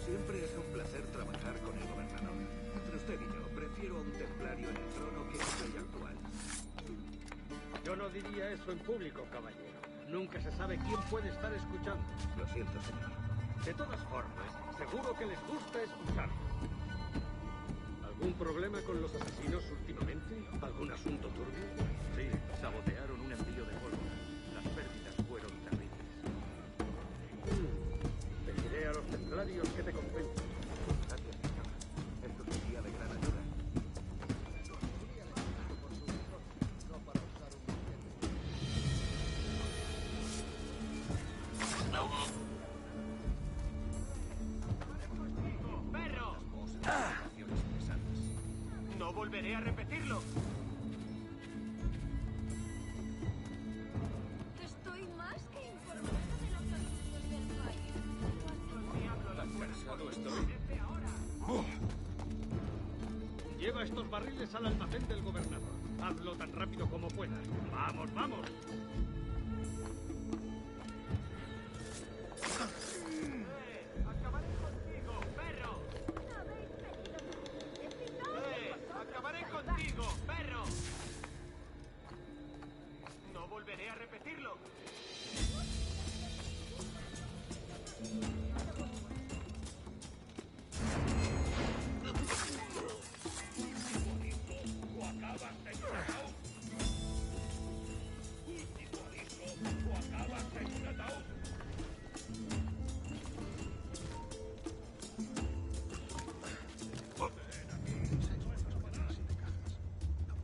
Siempre es un placer trabajar con el gobernador. Entre usted y yo, prefiero a un templario en el trono que al rey actual. Yo no diría eso en público, caballero. Nunca se sabe quién puede estar escuchando. Lo siento, señor. De todas formas, seguro que les gusta escucharlo. ¿Algún problema con los asesinos últimamente? ¿Algún asunto turbio? Sí, sabotearon un envío de pólvora. Las pérdidas fueron terribles. Pediré a los templarios que te compensen. Gracias, señor. Esto sería de gran ayuda. ¡Perro! No volveré a repetirlo. Estoy más que informada de los asuntos del país. Tan cansado estoy. Lleva estos barriles al almacén del gobernador. Hazlo tan rápido como puedas. ¡Vamos, vamos! ¡Acabaré contigo, perro! ¡Acabaré contigo, perro! No volveré a repetirlo.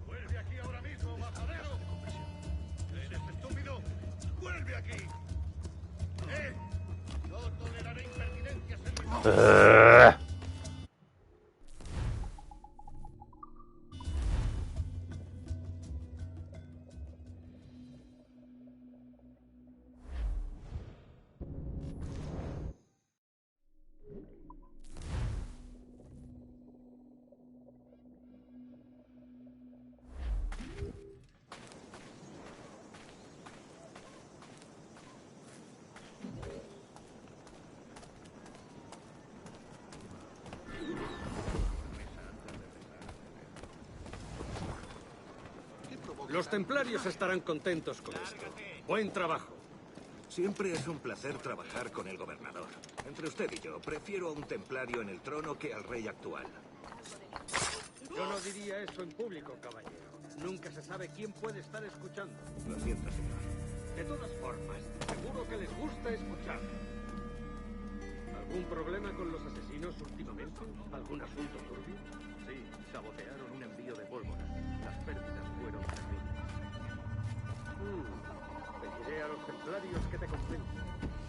¡Vuelve aquí ahora mismo, majadero! ¡Eres estúpido! ¡Vuelve aquí! No toleraré impertinencias en mi... Los templarios estarán contentos con esto. Buen trabajo. Siempre es un placer trabajar con el gobernador. Entre usted y yo, prefiero a un templario en el trono que al rey actual. Yo no diría eso en público, caballero. Nunca se sabe quién puede estar escuchando. Lo siento, señor. De todas formas, seguro que les gusta escuchar. ¿Algún problema con los asesinos últimamente? ¿Algún asunto turbio? Sí, sabotearon un envío de pólvora. Las pérdidas fueron terribles. Pediré a los templarios que te compensen.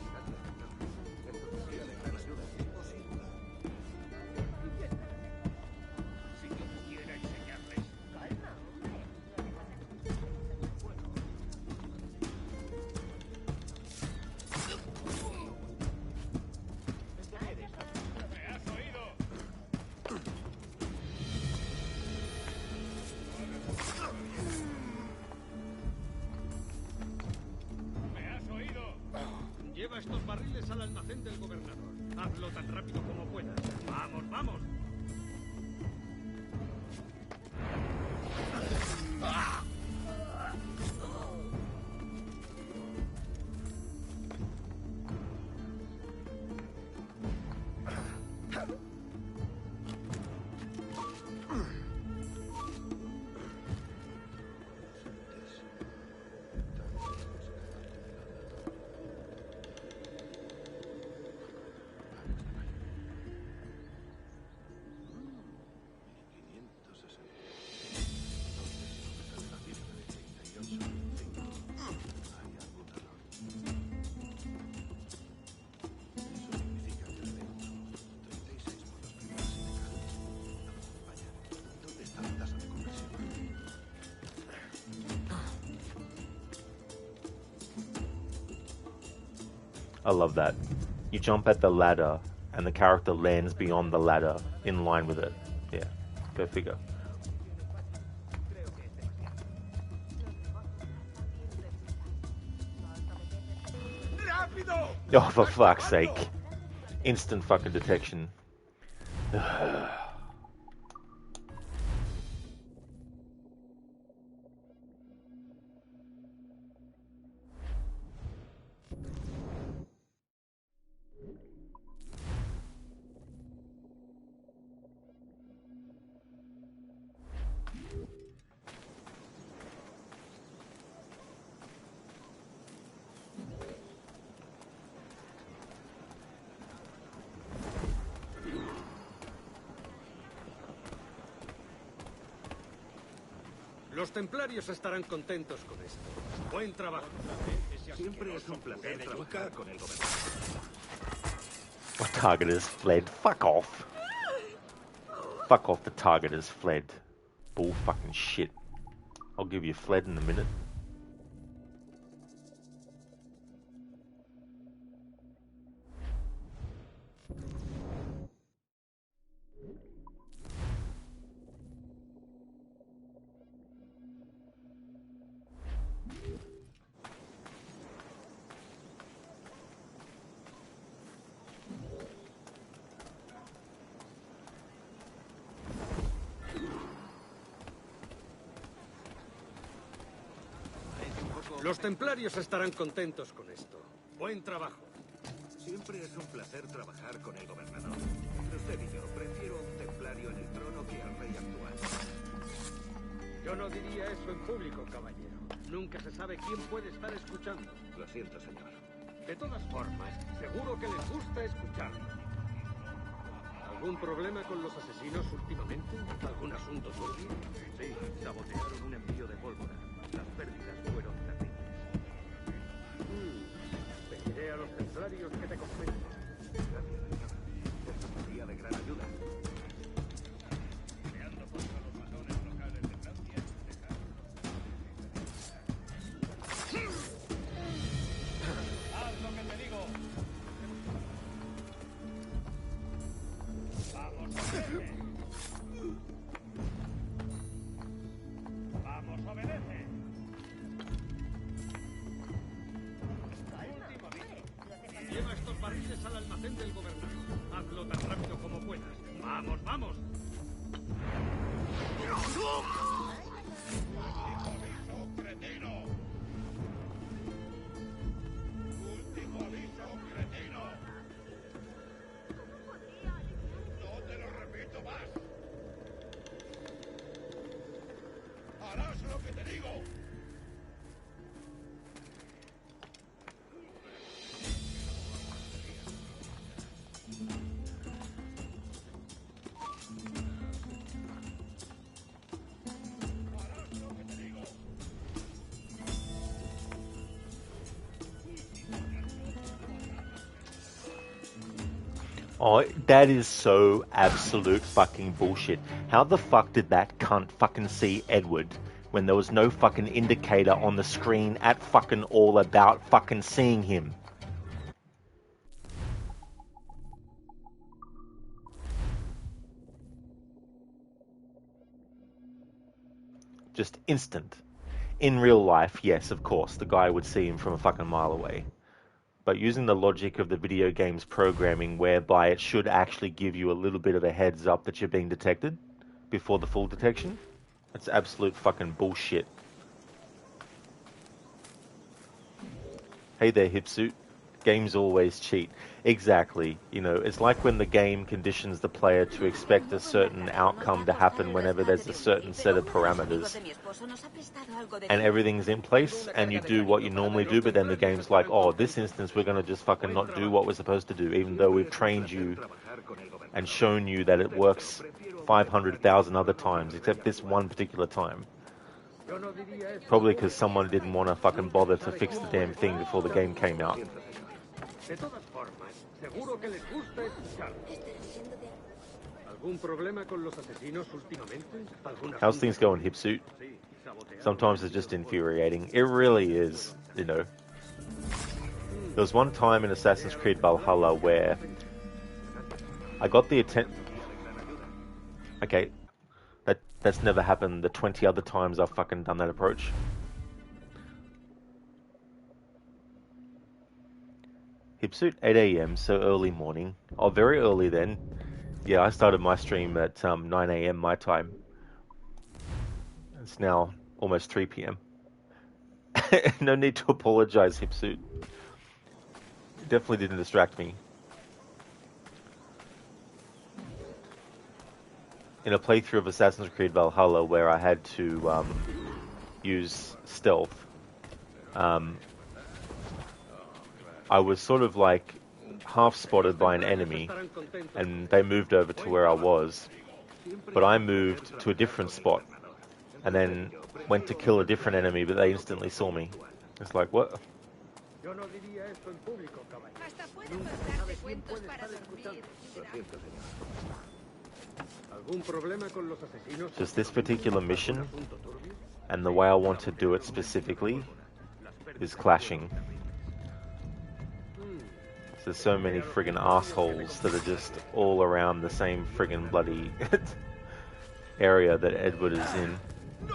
Gracias, señor. Esto sería de gran ayuda. Si yo pudiera enseñarles... Calma, hombre. ¿Me has oído? Lleva estos barriles al almacén del gobernador. Hazlo tan rápido como puedas. ¡Vamos, vamos! I love that. You jump at the ladder, and the character lands beyond the ladder in line with it. Yeah, go figure. Oh, for fuck's sake. Instant fucking detection. Los templarios estarán contentos con esto. Buen trabajo. Siempre es un placer trabajar con el gobernador. My target has fled. Fuck off. Fuck off, the target has fled. Bull fucking shit. I'll give you fled in a minute. Los templarios estarán contentos con esto. Buen trabajo. Siempre es un placer trabajar con el gobernador. Entre usted y yo, prefiero un templario en el trono que al rey actual. Yo no diría eso en público, caballero. Nunca se sabe quién puede estar escuchando. Lo siento, señor. De todas formas, seguro que les gusta escucharlo. ¿Algún problema con los asesinos últimamente? ¿Algún asunto turbio? Sí, sabotearon un envío de pólvora. Las pérdidas fueron terribles. Pediré a los templarios que te comenten. Gracias, señor. Esto sería de gran ayuda. Peleando contra los masones locales de Francia, haz lo que te digo. Vamos, obedece. Vamos, obedece. Último aviso. Lleva estos barriles al almacén del gobernador. Hazlo tan rápido como puedas. ¡Vamos, vamos! ¡Último aviso, cretino! No te lo repito más. Harás lo que te digo. Oh, that is so absolute fucking bullshit. How the fuck did that cunt fucking see Edward when there was no fucking indicator on the screen at fucking all about fucking seeing him? Just instant. In real life, yes, of course, the guy would see him from a fucking mile away. but using the logic of the video game's programming whereby it should actually give you a little bit of a heads up that you're being detected before the full detection, that's absolute fucking bullshit. Hey there, Hipsuit. Games always cheat. Exactly. You know, it's like when the game conditions the player to expect a certain outcome to happen whenever there's a certain set of parameters. And everything's in place, and you do what you normally do, but then the game's like, oh, this instance we're going to just fucking not do what we're supposed to do, even though we've trained you and shown you that it works 500,000 other times, except this one particular time. Probably because someone didn't want to fucking bother to fix the damn thing before the game came out. How's things going, Hipsuit? Sometimes it's just infuriating. It really is, you know. There was one time in Assassin's Creed Valhalla where I got the attention... Okay, that's never happened the 20 other times I've fucking done that approach. Hipsuit, 8 AM, so early morning. Oh, very early then. Yeah, I started my stream at 9 AM my time. It's now almost 3 PM. No need to apologize, Hipsuit. Definitely didn't distract me. In a playthrough of Assassin's Creed Valhalla where I had to use stealth, I was sort of like half spotted by an enemy, and they moved over to where I was, but I moved to a different spot, and then went to kill a different enemy, but they instantly saw me. It's like, what? Just this particular mission, and the way I want to do it specifically, is clashing. There's so many friggin' assholes that are just all around the same friggin' bloody area that Edward is in.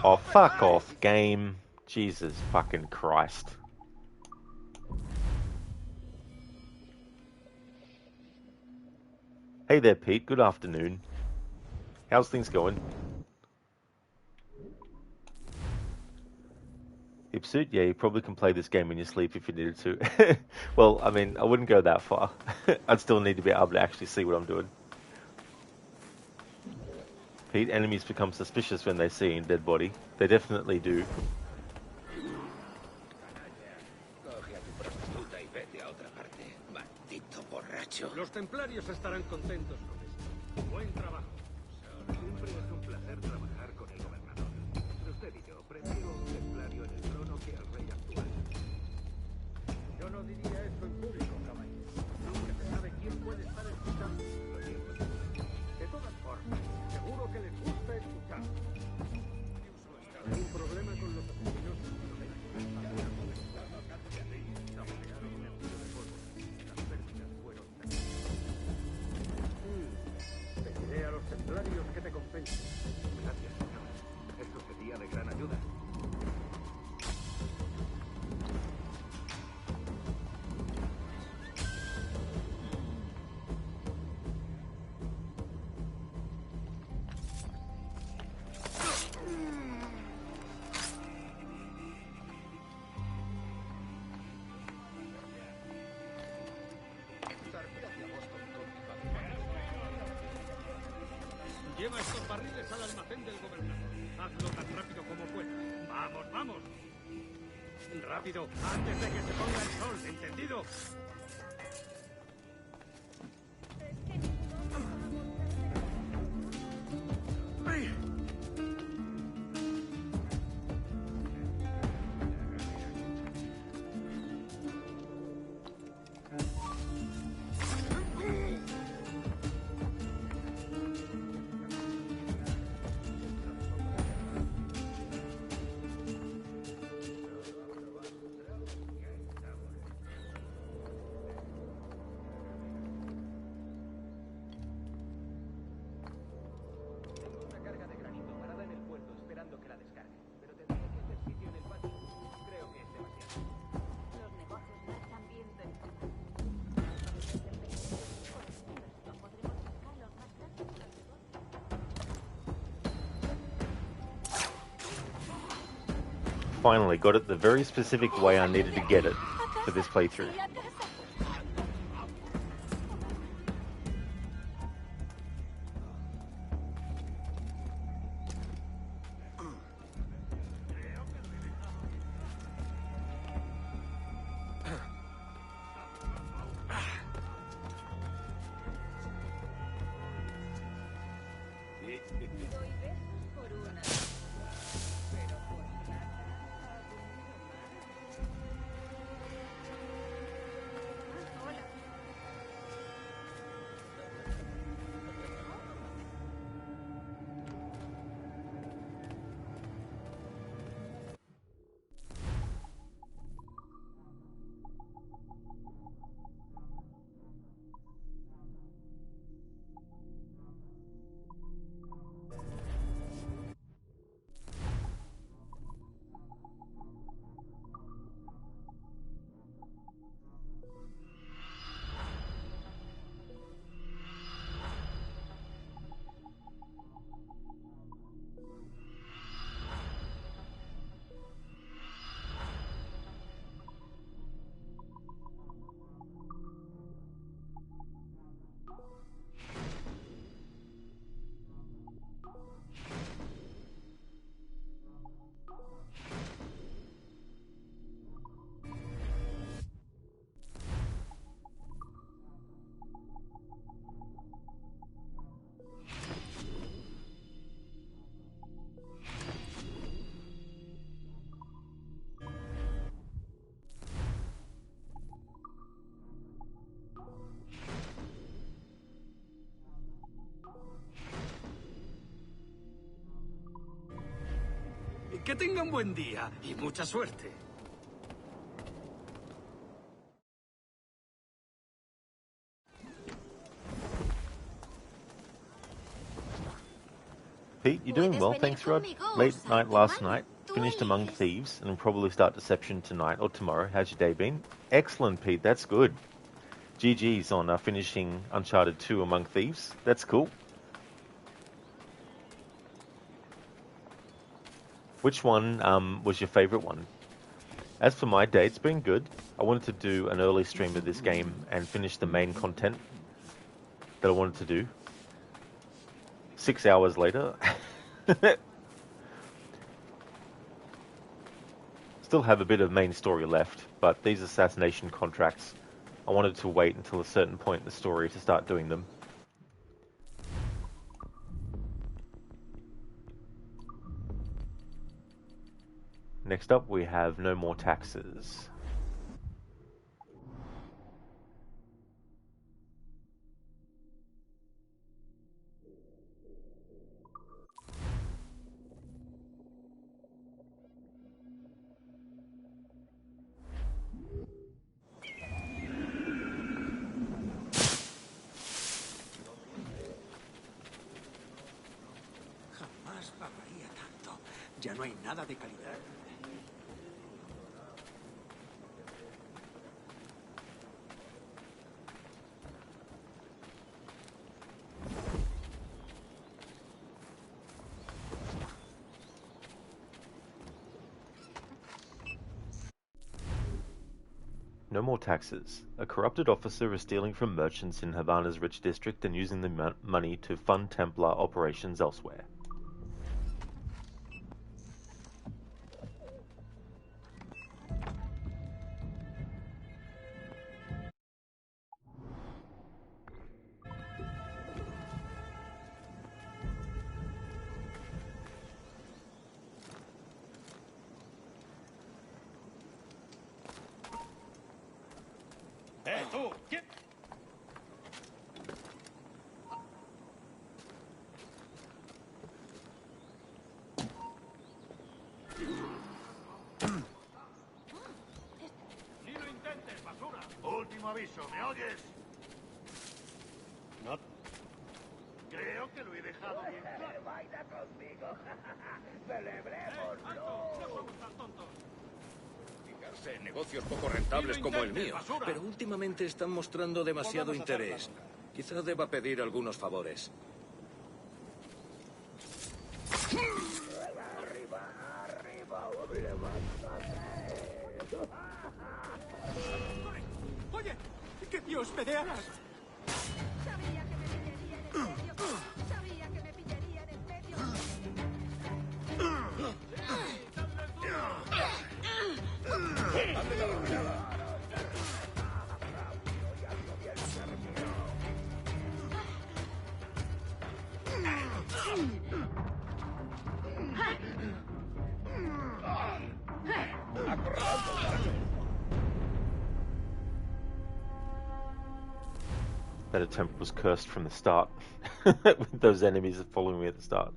Oh, fuck off, game. Jesus fucking Christ. Hey there, Pete. Good afternoon. How's things going? Hipsuit? Yeah, you probably can play this game in your sleep if you needed to. Well, I mean, I wouldn't go that far. I'd still need to be able to actually see what I'm doing. Pete, enemies become suspicious when they see a dead body. They definitely do. Los templarios estarán contentos con esto. Buen trabajo. Siempre es un placer trabajar con el gobernador. Entre usted y yo, prefiero un templario en el trono que al rey actual. Yo no diría esto en público, caballero. Nunca se sabe quién puede estar escuchando. De todas formas, seguro que les gusta escuchar. ¿Algún problema con los asesinos? Pediré a los templarios que te compensen. Gracias, señor. Esto sería de gran ayuda. Lleva estos barriles al almacén del gobernador. Hazlo tan rápido como puedas. ¡Vamos, vamos! ¡Rápido! ¡Antes de que se ponga el sol! ¿Entendido? finally got it the very specific way I needed to get it for this playthrough. Que tengan buen día y mucha suerte. Pete, you're doing well, thanks Rod. Late night last night, finished Among Thieves, and will probably start Deception tonight or tomorrow. How's your day been? Excellent, Pete, that's good. GG's on finishing Uncharted 2 Among Thieves. That's cool. Which one was your favourite one? As for my day, it's been good. I wanted to do an early stream of this game and finish the main content that I wanted to do. 6 hours later. Still have a bit of main story left, but these assassination contracts, I wanted to wait until a certain point in the story to start doing them. Next up, we have No More Taxes. Jamás pagaría tanto. Ya no hay nada de calidad. No More Taxes. A corrupted officer is stealing from merchants in Havana's rich district and using the money to fund Templar operations elsewhere. Tú, ¿qué? Ni lo intentes, basura. Último aviso, ¿me oyes? No. Creo que lo he dejado bien claro. Baila conmigo. Celebrémoslo. No somos tan tontos. Fijarse en negocios poco rentables como el mío. Pero últimamente están mostrando demasiado interés. Quizá deba pedir algunos favores. Arriba, arriba, ¡Que Dios me dé alas! Sabía que me pillarían en medio. That attempt was cursed from the start, with those enemies following me at the start.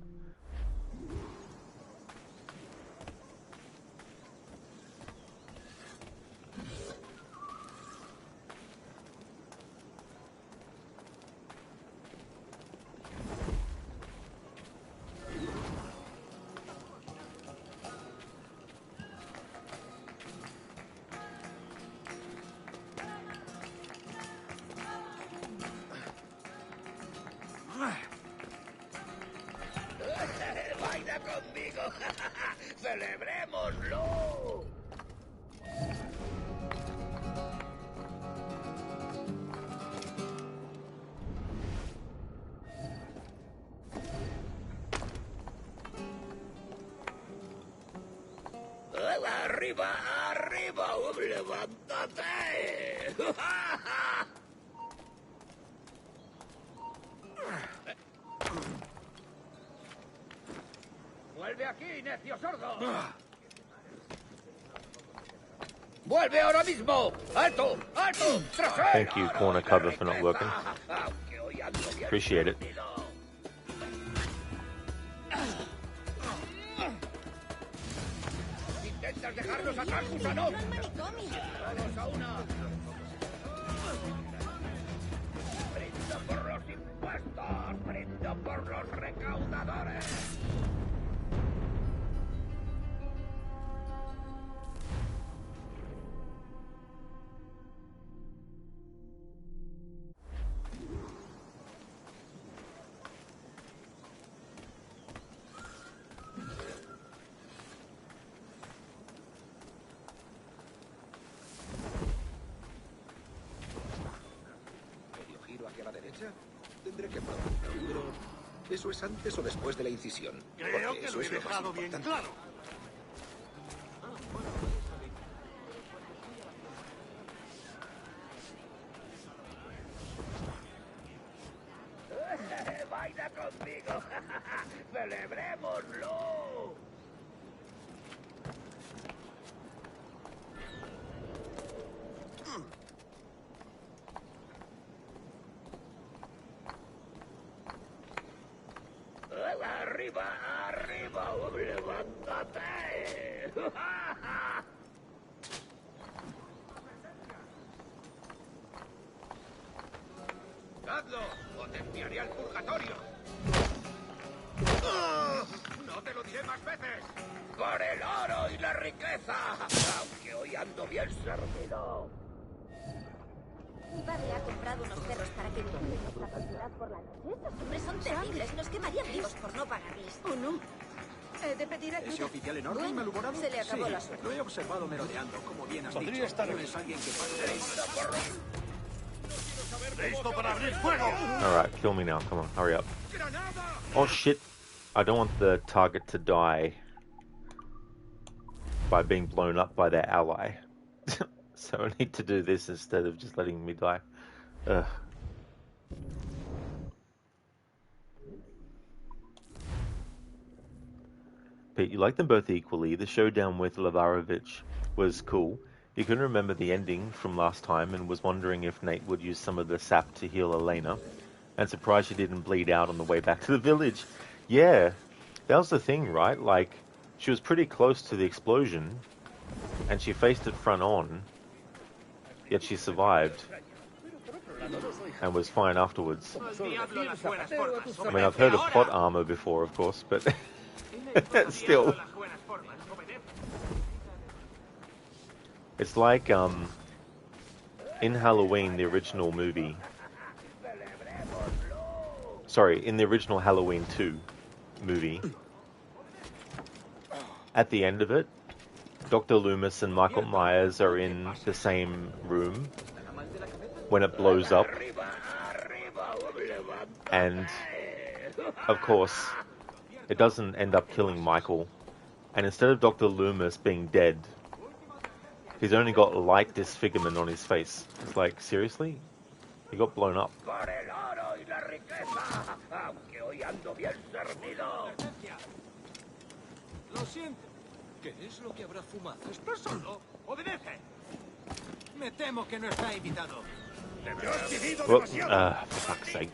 ¡Baila conmigo! ¡Celebrémoslo! ¡Arriba, arriba! ¡Levántate! ¡Vuelve aquí, necio sordo! ¡Vuelve ahora mismo! ¡Alto! ¡Alto! ¡Tras él! Thank you, corner cover, for not working. Appreciate it. ¿Intentas dejarnos atrás, gusano? ¡Todos a una! ¡Brindo por los impuestos! ¡Brindo por los recaudadores! Tendré que probarlo, pero ¿eso es antes o después de la incisión? Creo Porque que eso lo he es lo más dejado bien importante. claro. ¡Baila conmigo! ¡Celebrémoslo! ¡Arriba, arriba! ¡Levántate! ¡Hazlo! ¡O te enviaré al purgatorio! ¡No te lo diré más veces! ¡Por el oro y la riqueza! Aunque hoy ando bien servido. Mi padre ha comprado unos perros para que vigilen nuestra propiedad por la noche. Estos hombres son terribles. Nos quemarían vivos por no pagarles. ¿O no? He de pedir ayuda. ¿Ese oficial enorme y malhumorado? Se le acabó Sí, la suerte. lo he observado merodeando, como bien has Podría dicho. estar No es alguien que pase. ¡Listo para abrir fuego! Alright, kill me now. Come on, hurry up. Oh shit. I don't want the target to die by being blown up by their ally. So I need to do this instead of just letting me die. Ugh. Pete, you like them both equally. The showdown with Lavarovich was cool. He couldn't remember the ending from last time and was wondering if Nate would use some of the sap to heal Elena. And surprised she didn't bleed out on the way back to the village. Yeah, that was the thing, right? Like, she was pretty close to the explosion, and she faced it front on, yet she survived, and was fine afterwards. I mean, I've heard of plot armor before, of course, but still. It's like, in Halloween, the original movie, sorry, in the original Halloween 2 movie, at the end of it, Dr. Loomis and Michael Myers are in the same room, when it blows up. And, of course, it doesn't end up killing Michael. And instead of Dr. Loomis being dead, he's only got light disfigurement on his face. It's like, seriously? He got blown up. Lo siento. ¿Qué es lo que habrá fumado? ¿Está solo? ¡Obedece! Me temo que no está invitado. Well, for fuck's sake.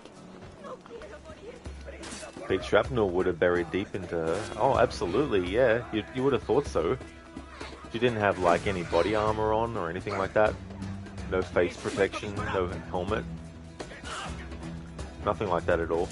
Big shrapnel would have buried deep into her. Oh, absolutely, yeah. You would have thought so. She didn't have, like, any body armor on or anything like that. No face protection, no helmet. Nothing like that at all.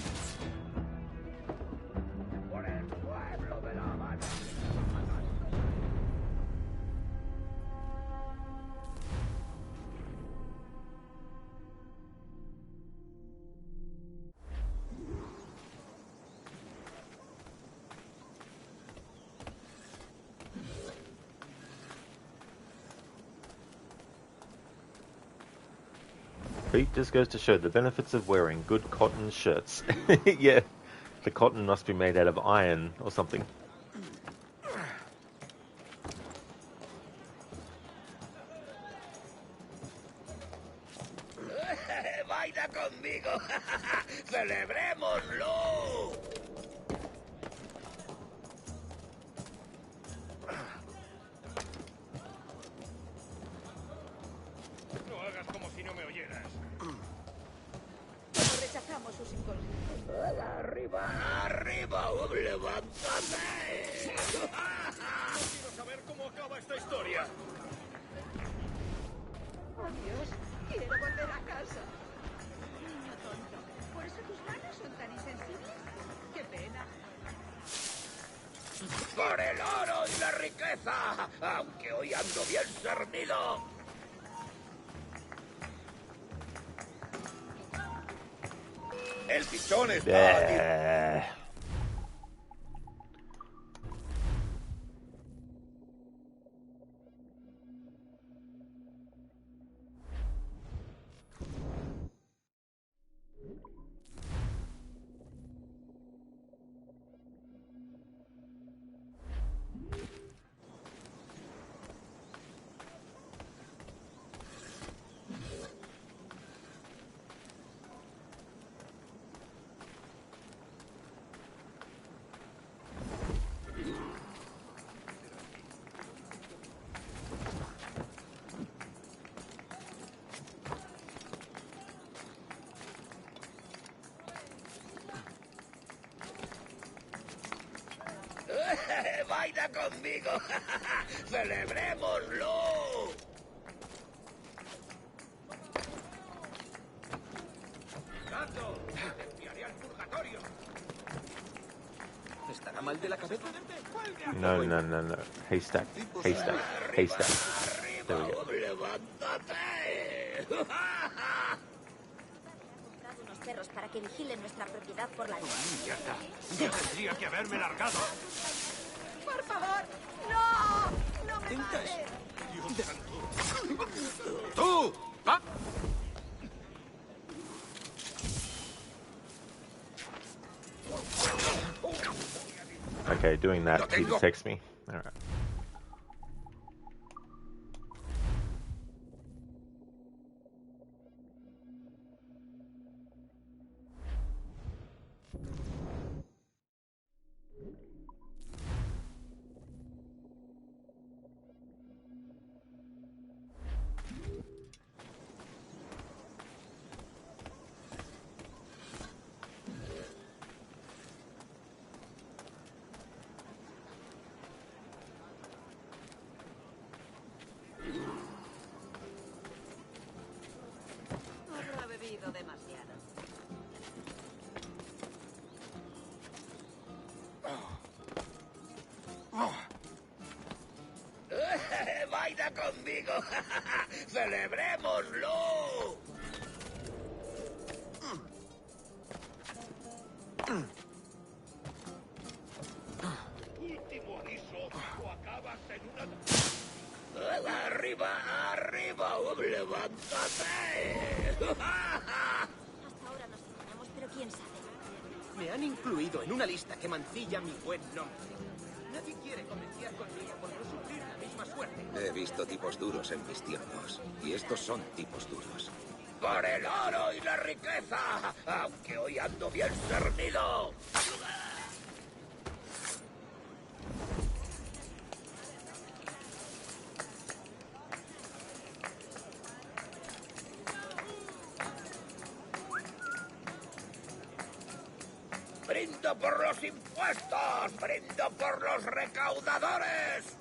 Pete just goes to show the benefits of wearing good cotton shirts. Yeah, the cotton must be made out of iron or something. ¡Baila conmigo! ¡Celebrémoslo! No hagas como si no me oyeras. Como rechazamos sus inconvenientes. ¡Arriba, arriba! ¡Levántate! No quiero saber cómo acaba esta historia. Oh, Dios, quiero volver a casa. Niño tonto, ¿por eso tus manos son tan insensibles? ¡Qué pena! ¡Por el oro y la riqueza! Aunque hoy ando bien servido. El pichón está... ¡Baila conmigo! ¡Celebrémoslo! ¡Gato! ¡Te enviaré al purgatorio! ¿Estará mal de la cabeza? No. Haystack. There we go. ¡Levántate! Unos perros para que vigilen nuestra propiedad por la noche. ¡Mierda! Yo tendría que haberme largado. ¡Por favor! ¡No! ¡No me mates! ¡Dios santo! ¡Tú! ¡Ah! Okay, doing that, he detects me. Alright. Habrá bebido demasiado. ¡Baila conmigo! ¡Celebrémoslo! Último aviso, o acabas en una... ¡Arriba, arriba! ¡Arriba! ¡Levántate! Hasta ahora nos engañamos, pero quién sabe. Me han incluido en una lista que mancilla mi buen nombre. Nadie quiere comerciar conmigo por no sufrir la misma suerte. He visto tipos duros en mis tiempos, y estos son tipos duros. ¡Por el oro y la riqueza! Aunque hoy ando bien servido. ¡Brindo por los impuestos! ¡Brindo por los recaudadores!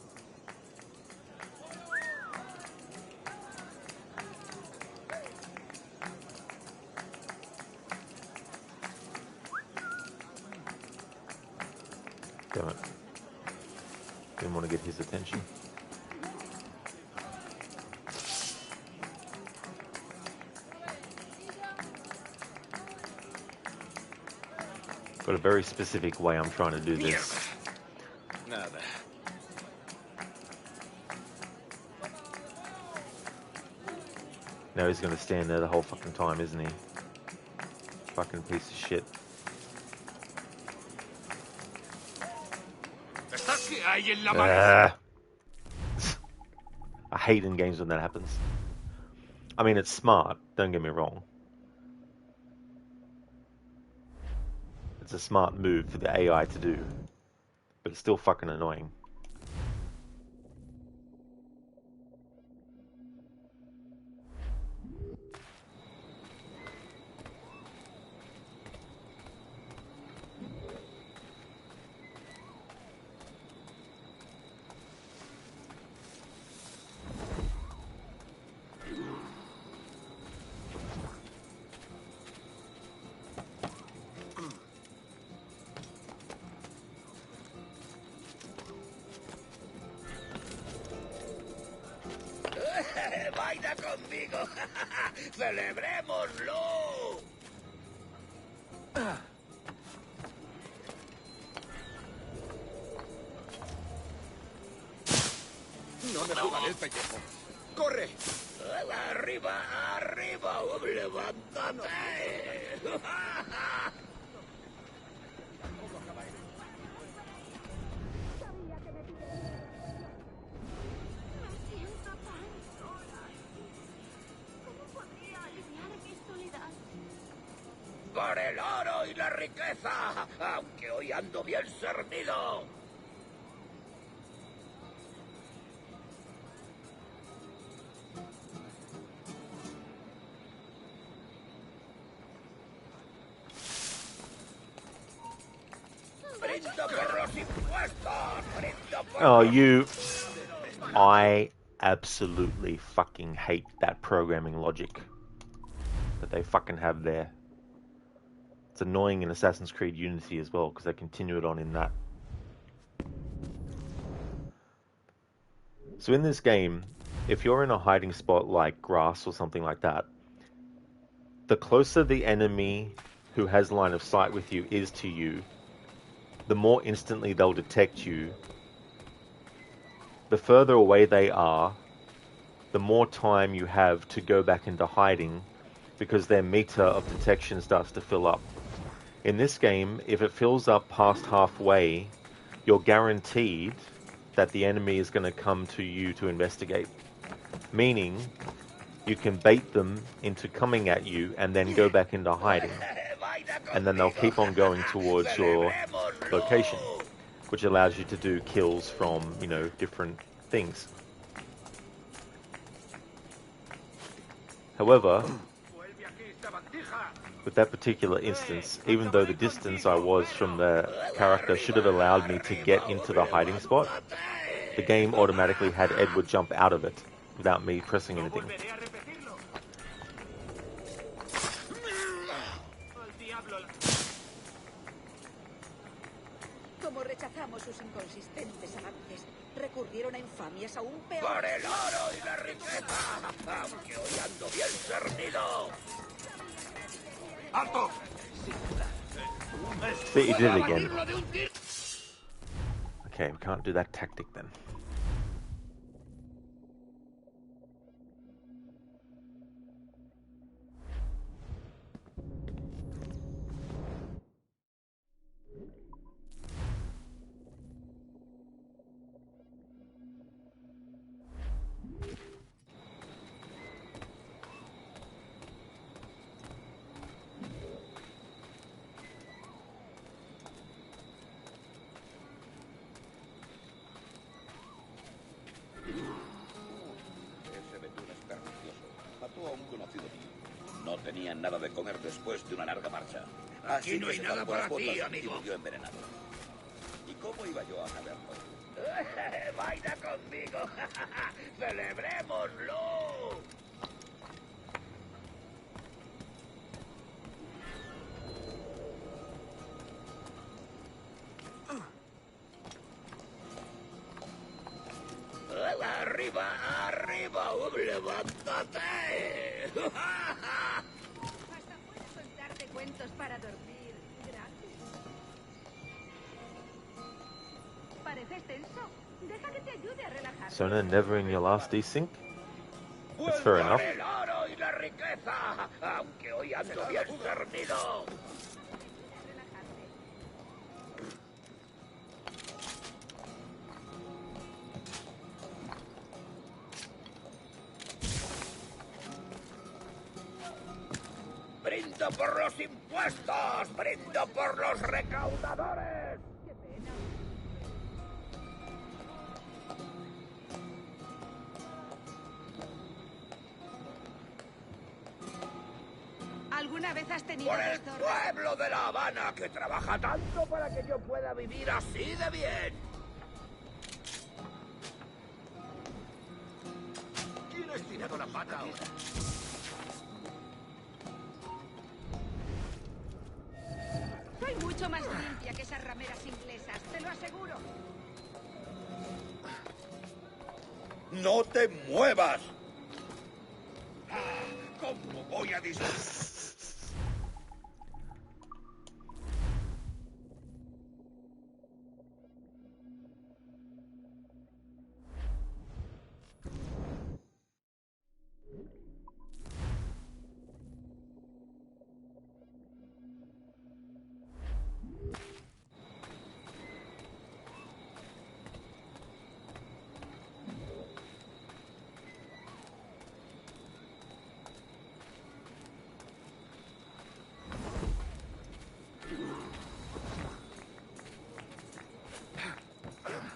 Damn it. Didn't want to get his attention. Got a very specific way I'm trying to do this. Nada. Now he's going to stand there the whole fucking time, isn't he? Fucking piece of shit. I hate in games when that happens. I mean, it's smart, don't get me wrong. It's a smart move for the AI to do, but it's still fucking annoying. ¡Baila conmigo! ¡Celebrémoslo! No me suban el pellejo. ¡Corre! ¡Arriba, arriba! ¡Levántate! ¡Por el oro y la riqueza! Aunque hoy ando bien servido. ¡Brindo por los impuestos! ¡Brindo por Oh, you... I absolutely fucking hate that programming logic that they fucking have there. It's annoying in Assassin's Creed Unity as well, because they continue it on in that. So in this game, if you're in a hiding spot like grass or something like that, the closer the enemy who has line of sight with you is to you, the more instantly they'll detect you. The further away they are, the more time you have to go back into hiding, because their meter of detection starts to fill up. In this game, if it fills up past halfway, you're guaranteed that the enemy is going to come to you to investigate. Meaning, you can bait them into coming at you and then go back into hiding. And then they'll keep on going towards your location, which allows you to do kills from, you know, different things. However, with that particular instance, even though the distance I was from the character should have allowed me to get into the hiding spot, the game automatically had Edward jump out of it without me pressing anything. Como rechazamos sus inconsistentes avances, recurrieron a infamias aún peores. ¡Por el oro y la riqueza! Aunque hoy ando bien servido. ¡Alto! See, he did it again. Okay, we can't do that tactic then. conocido mío. No tenían nada de comer después de una larga marcha. Aquí Así no que hay se nada calzó las para ti, botas amigo. Y murió envenenado. ¿Y cómo iba yo a saberlo? ¡Baila conmigo! ¡Celebrémoslo! ¡Arriba, arriba! ¡Levántate! Hasta puedes contarte cuentos para dormir gratis. ¿Pareces tenso? Deja que te ayude a relajarte. Sona, never in your last desync? That's fair enough. ¡El oro y la riqueza! Aunque hoy ando bien cernido. ¡Brindo por los impuestos! ¡Brindo por los recaudadores! ¡Qué pena! ¿Alguna vez has tenido ¡Por el destorno? pueblo de La Habana, que trabaja tanto para que yo pueda vivir así de bien! ¿Quién ha estirado la pata ahora? Soy mucho más limpia que esas rameras inglesas, te lo aseguro. ¡No te muevas! ¿Cómo voy a disparar?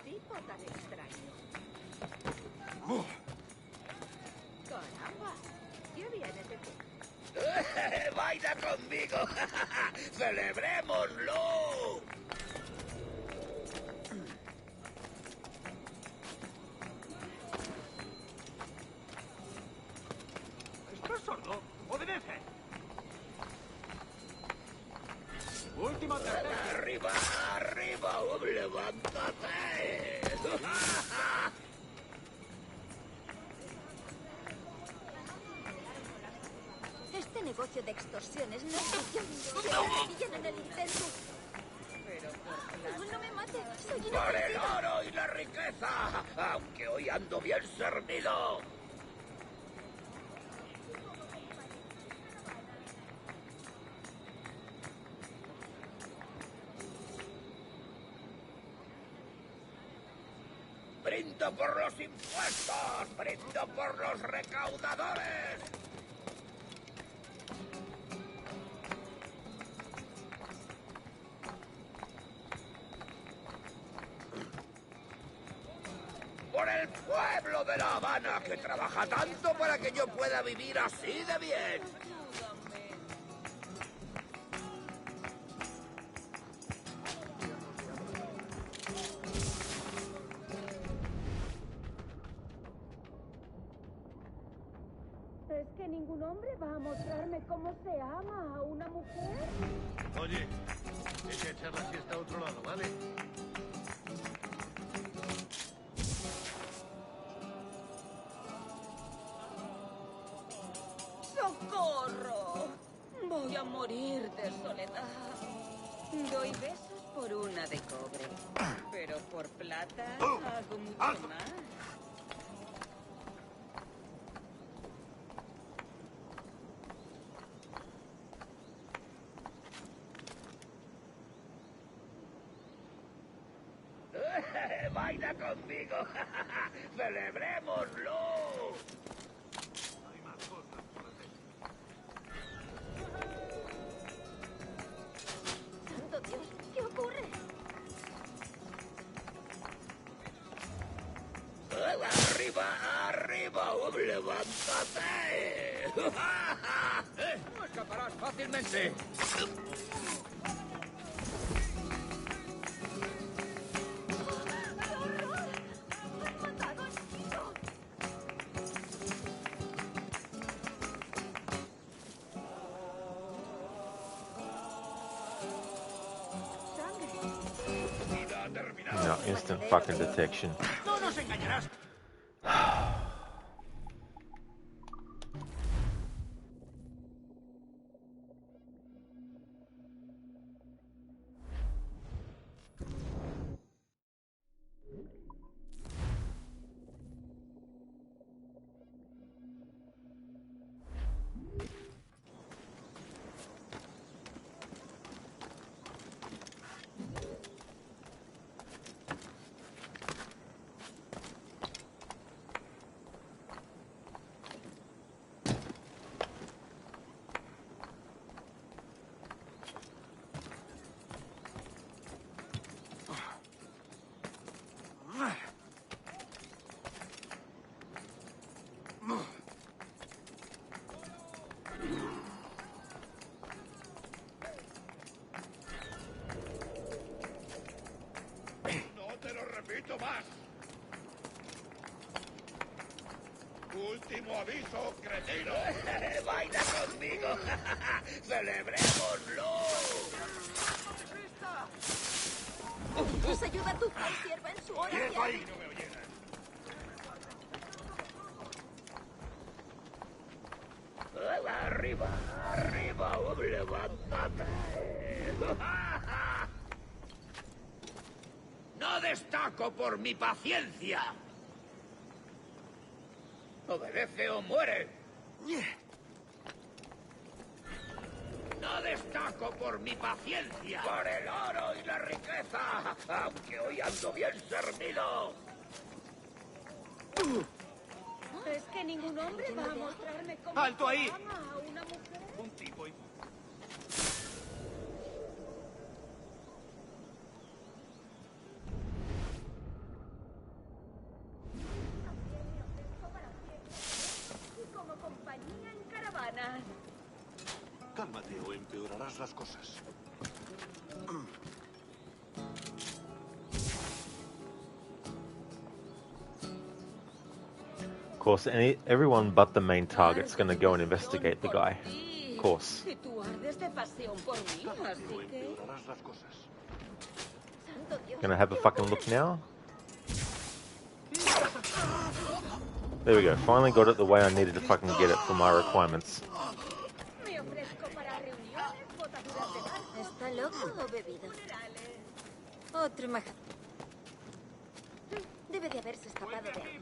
Tipo tan extraño. Caramba, qué bien ese tipo. ¡Baila conmigo! ¡Celebrémoslo! ¿Estás sordo? ¡Obedece! Última advertencia. ¡Arriba, arriba! ¡Levántate! Este negocio de extorsiones no es suficiente. Me pillan en el intento. Pero por no me mate, soy una ¡Por el oro y la riqueza! Aunque hoy ando bien cernido. ¡Brindo por los impuestos! ¡Brindo por los recaudadores! ¡Por el pueblo de La Habana, que trabaja tanto para que yo pueda vivir así de bien! ¿Es que ningún hombre va a mostrarme cómo se ama a una mujer? Oye, echa a echar la siesta a otro lado, ¿vale? ¡Socorro! Voy a morir de soledad. Doy besos por una de cobre. Pero por plata hago mucho más. ¡Baila conmigo! ¡Celebrémoslo! Hay más cosas por hacer. ¡Santo Dios! ¿Qué ocurre? ¡Arriba, arriba! ¡Levántate! No escaparás fácilmente. No, instant fucking detection. No nos engañarás. Último aviso, cretino. ¡Baila conmigo! ¡Celebrémoslo! Nos ayuda tu sierva en su hora. ¡Quieto ahí! No me oyeran. ¡Arriba! ¡Arriba! ¡Levántate! ¡No destaco por mi paciencia! ¡Obedece o muere! ¡No destaco por mi paciencia! ¡Por el oro y la riqueza! ¡Aunque hoy ando bien servido! Es que ningún hombre va a mostrarme cómo ¡Alto ahí! ama a una mujer. Un tipo y... Y como compañía en caravana. Cálmate o empeorarás las cosas. Of course, everyone but the main target's gonna go and investigate the guy. Of course. Y tú ardes de pasión por mí, así que... Empeorarás las cosas. Gonna have a fucking look now. There we go. Finally got it the way I needed to fucking get it for my requirements. Me ofrezco para reuniones, botaduras de barco... ¿Está loco o bebido? Otro maja. Debe de haberse escapado de ahí.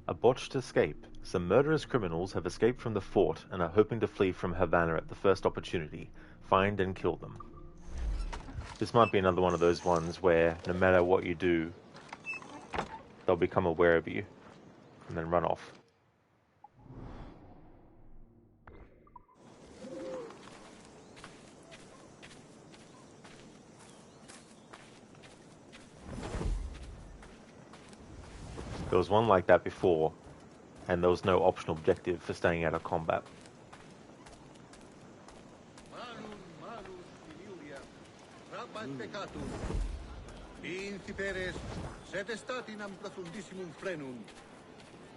A botched escape. Some murderous criminals have escaped from the fort and are hoping to flee from Havana at the first opportunity. Find and kill them. This might be another one of those ones where no matter what you do, they'll become aware of you and then run off. There was one like that before, and there was no optional objective for staying out of combat. Principeres, sed statinam profundissimum frenum.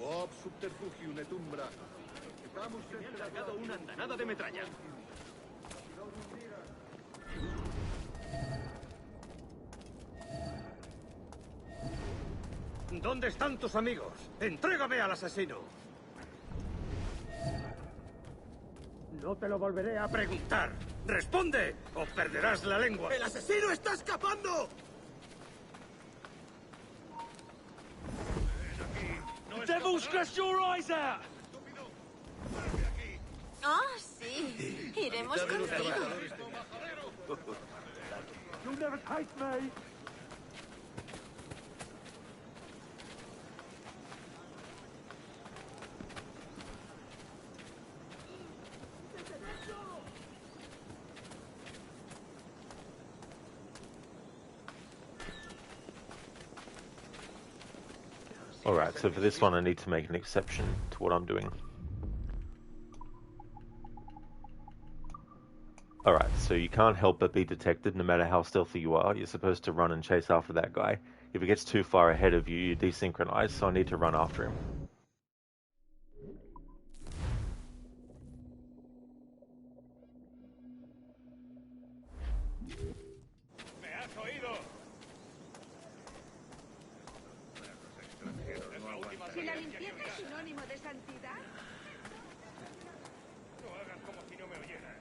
Ob subterfugium et umbra. Me han largado una andanada de metralla. ¿Dónde están tus amigos? ¡Entrégame al asesino! No te lo volveré a preguntar. ¡Responde o perderás la lengua! ¡El asesino está escapando! Devil's crushed your eyes out! Oh, sí. Iremos contigo. You'll never take me! Alright, so for this one I need to make an exception to what I'm doing. Alright, so you can't help but be detected no matter how stealthy you are. You're supposed to run and chase after that guy. If he gets too far ahead of you, you desynchronize, so I need to run after him. Si la limpieza es sinónimo de santidad. No hagas como si no me oyeras.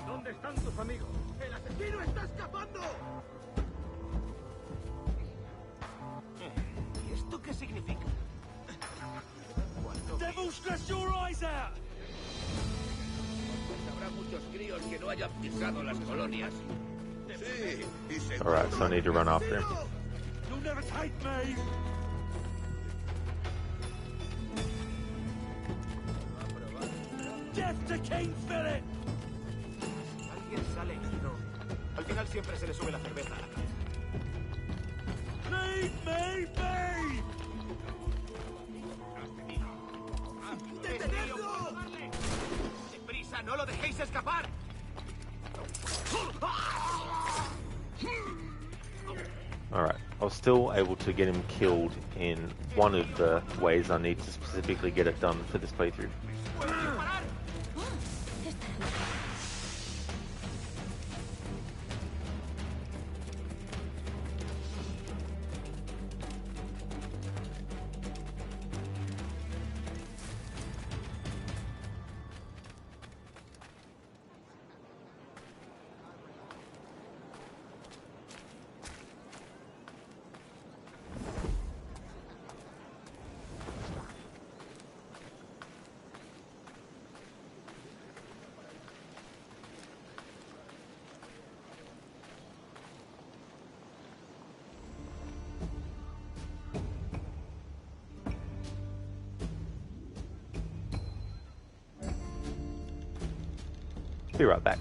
¿Dónde están tus amigos? ¡El asesino está escapando! ¿Y esto qué significa? Devil's crushed your eyes out! Pues habrá muchos críos que no hayan pisado las colonias. Sí, y se... Alright, so I need to run after him. You'll never take me! Death to King Philip! Alguien sale herido. Al final siempre se le sube la cerveza a la cabeza. Leave me be! ¡Detenedlo! ¡Deprisa! ¡No lo dejéis escapar! Alright, I was still able to get him killed in one of the ways I need to specifically get it done for this playthrough. Be right back.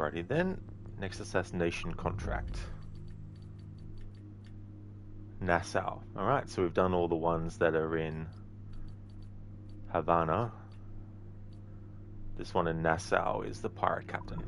Alrighty then, next assassination contract. Nassau. Alright, so we've done all the ones that are in Havana. This one in Nassau is the pirate captain.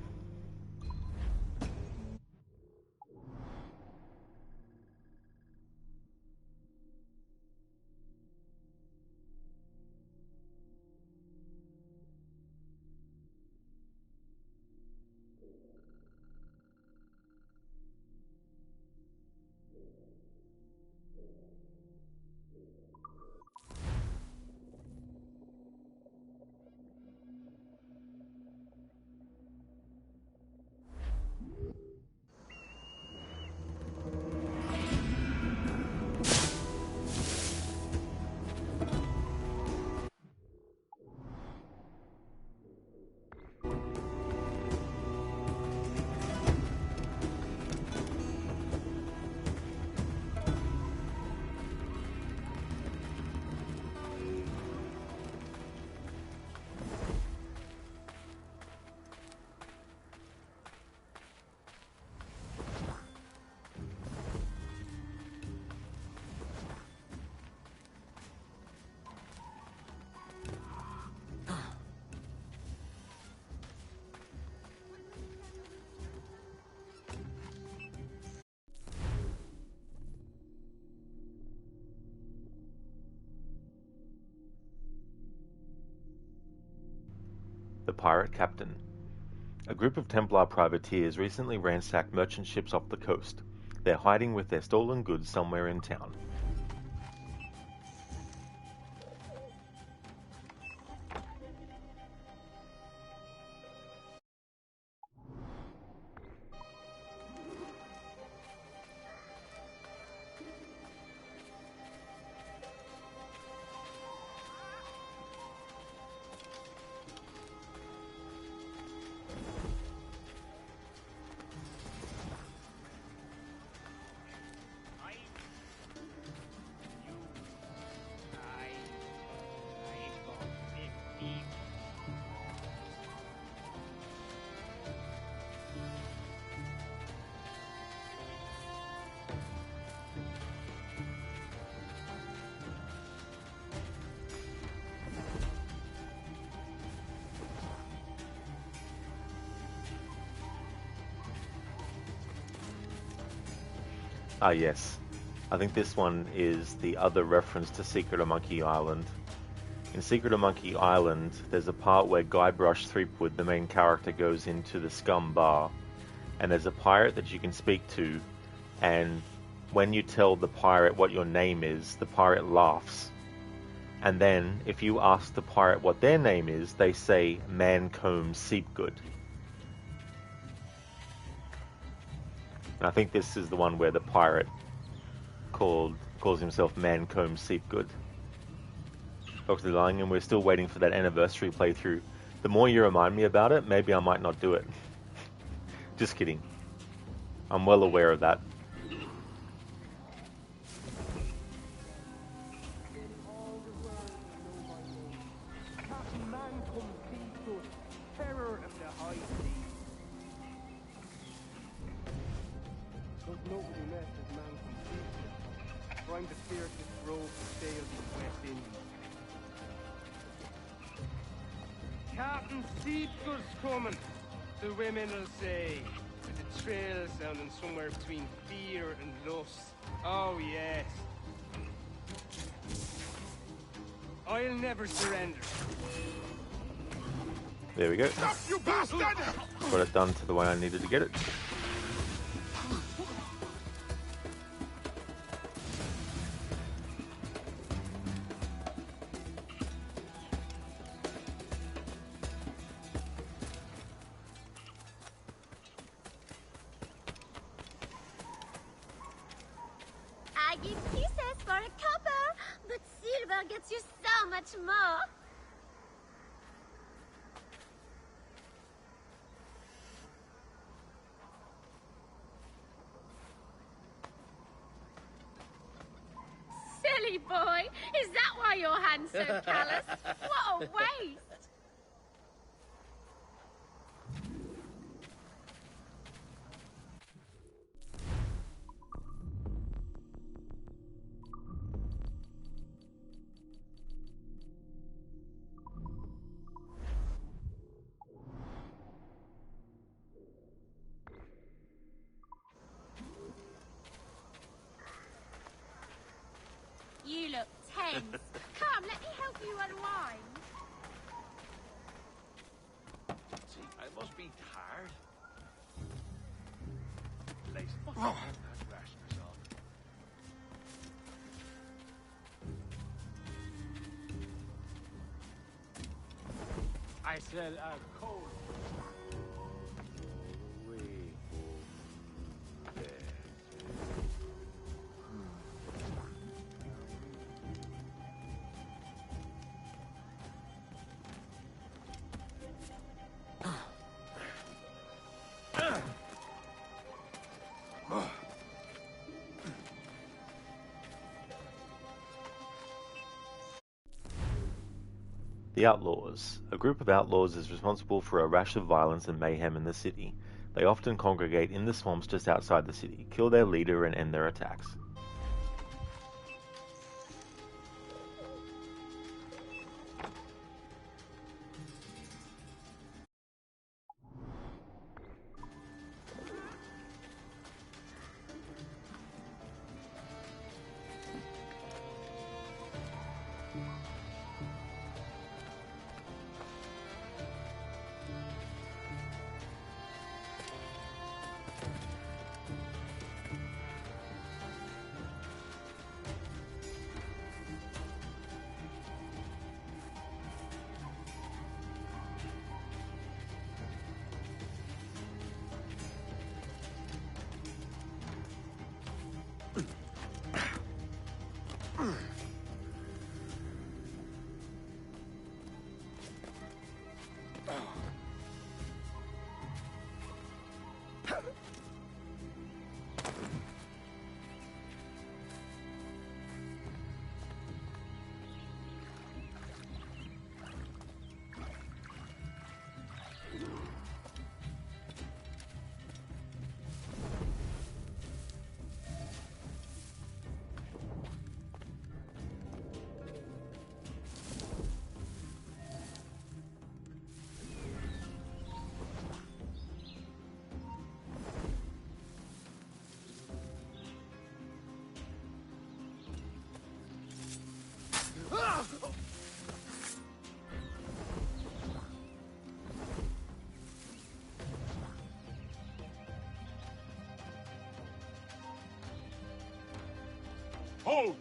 The pirate captain. A group of Templar privateers recently ransacked merchant ships off the coast. They're hiding with their stolen goods somewhere in town. Ah yes, I think this one is the other reference to Secret of Monkey Island. In Secret of Monkey Island, there's a part where Guybrush Threepwood, the main character, goes into the Scum Bar, and there's a pirate that you can speak to, and when you tell the pirate what your name is, the pirate laughs. And then, if you ask the pirate what their name is, they say Mancomb Seepgood. And I think this is the one where the pirate calls himself Mancomb Seepgood. Dr. Langham, we're still waiting for that anniversary playthrough. The more you remind me about it, maybe I might not do it. Just kidding. I'm well aware of that. Captain Seepgood's coming, the women will say, with the trail sounding somewhere between fear and lust. Oh yes. I'll never surrender. There we go. Stop, you bastard! Got it done to the way I needed to get it. I give kisses for a copper, but silver gets you so much more. Silly boy, is that why your hand's so callous? What a waste! friends. Come, let me help you unwind. See, I must be tired. Lazy. That's rash yourself. I said cold. The Outlaws. A group of outlaws is responsible for a rash of violence and mayhem in the city. They often congregate in the swamps just outside the city, kill their leader and end their attacks. Hold!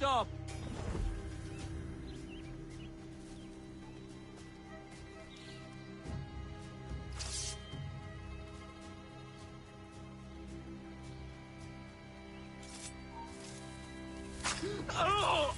Stop! Oh!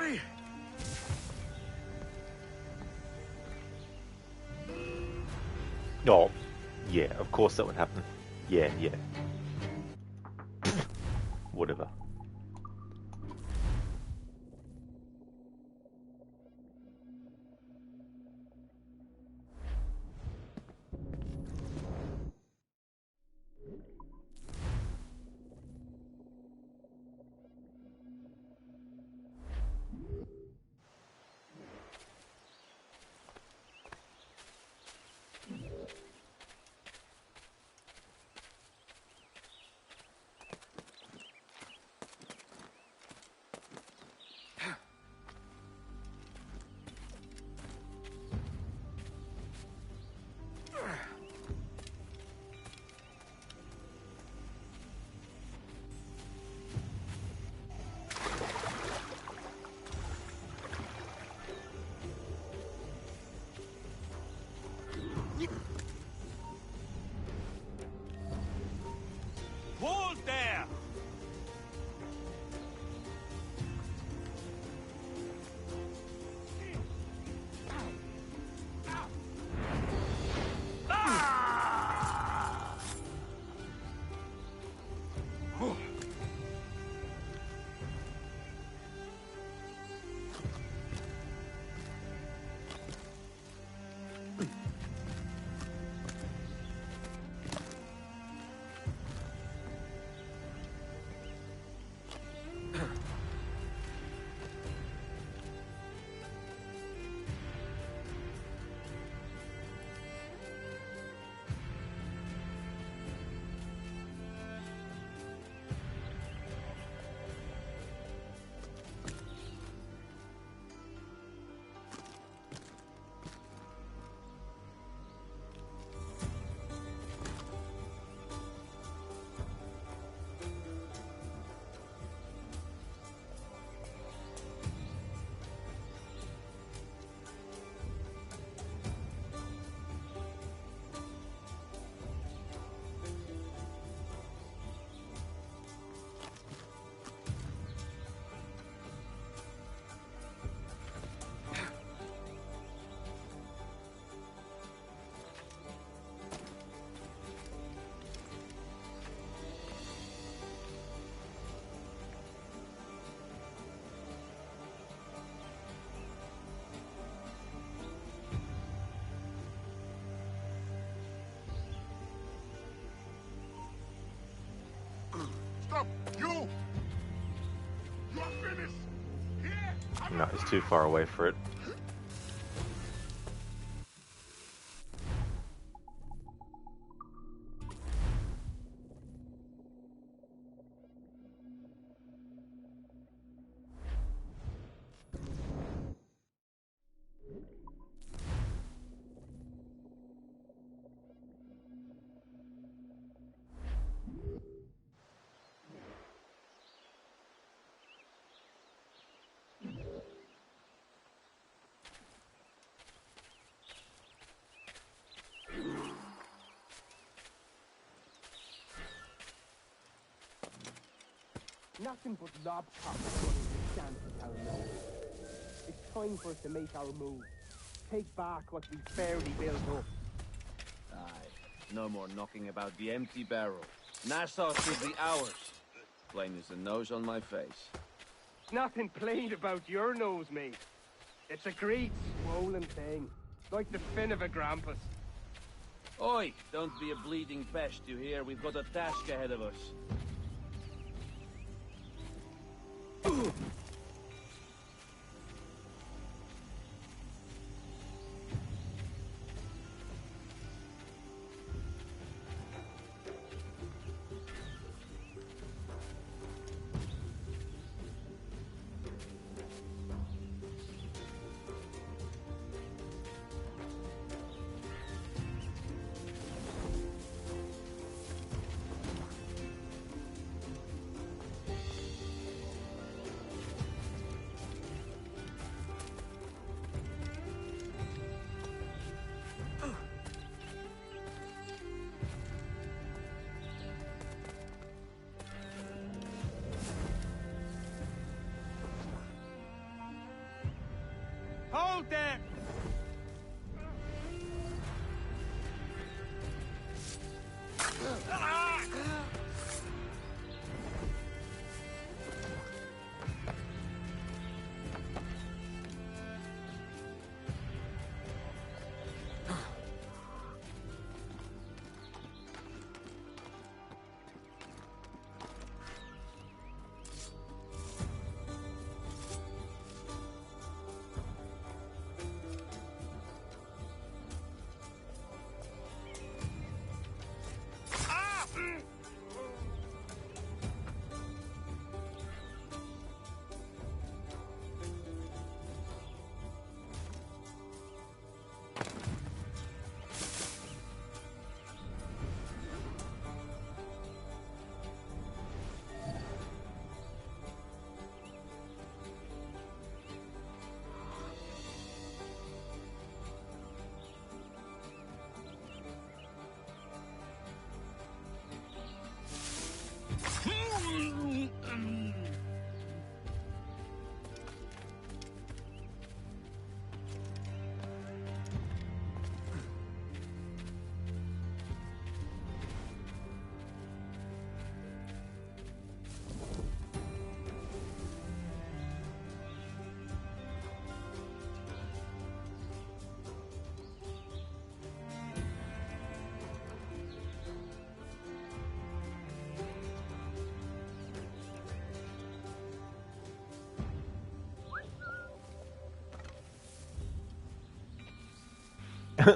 me! Oh, yeah, of course that would happen. Yeah. Whatever. Hold there! Stop! You! You're finished! Here! No, it's too far away for it. Nothing but lobcops running this shanty town now. It's time for us to make our move. Take back what we fairly built up. Aye, no more knocking about the empty barrel. Nassau should be ours. Plain as the nose on my face. Nothing plain about your nose, mate. It's a great swollen thing, like the fin of a grampus. Oi, don't be a bleeding pest, you hear? We've got a task ahead of us. Hold there!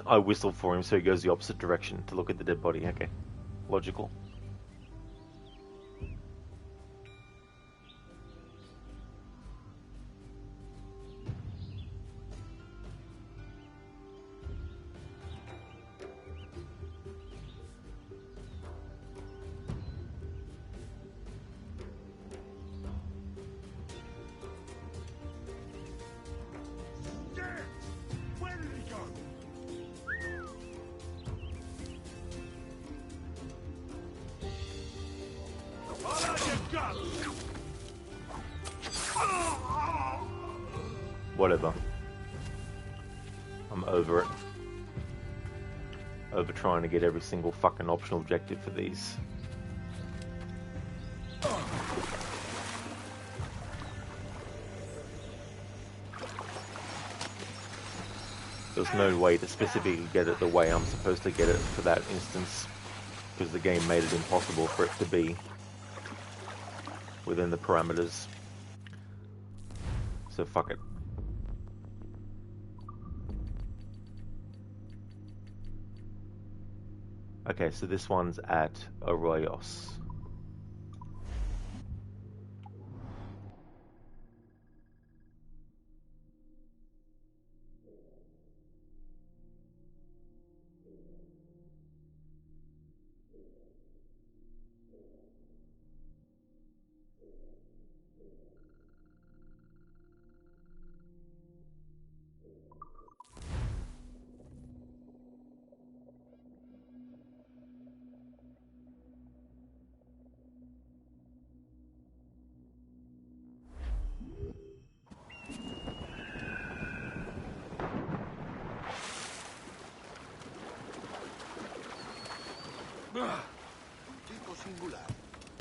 I whistled for him so he goes the opposite direction to look at the dead body. Okay. Logical. Whatever. I'm over it. Over trying to get every single fucking optional objective for these. There's no way to specifically get it the way I'm supposed to get it for that instance, because the game made it impossible for it to be within the parameters. So fuck it. Okay, so this one's at Arroyos.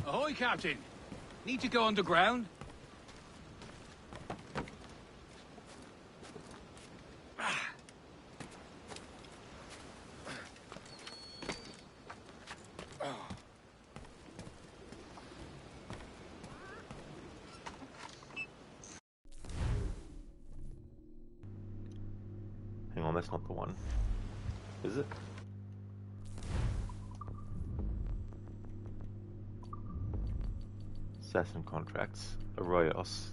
Ahoy, Captain. Need to go underground? Hang on, that's not the one. Is it? Assassin contracts. Arroyos.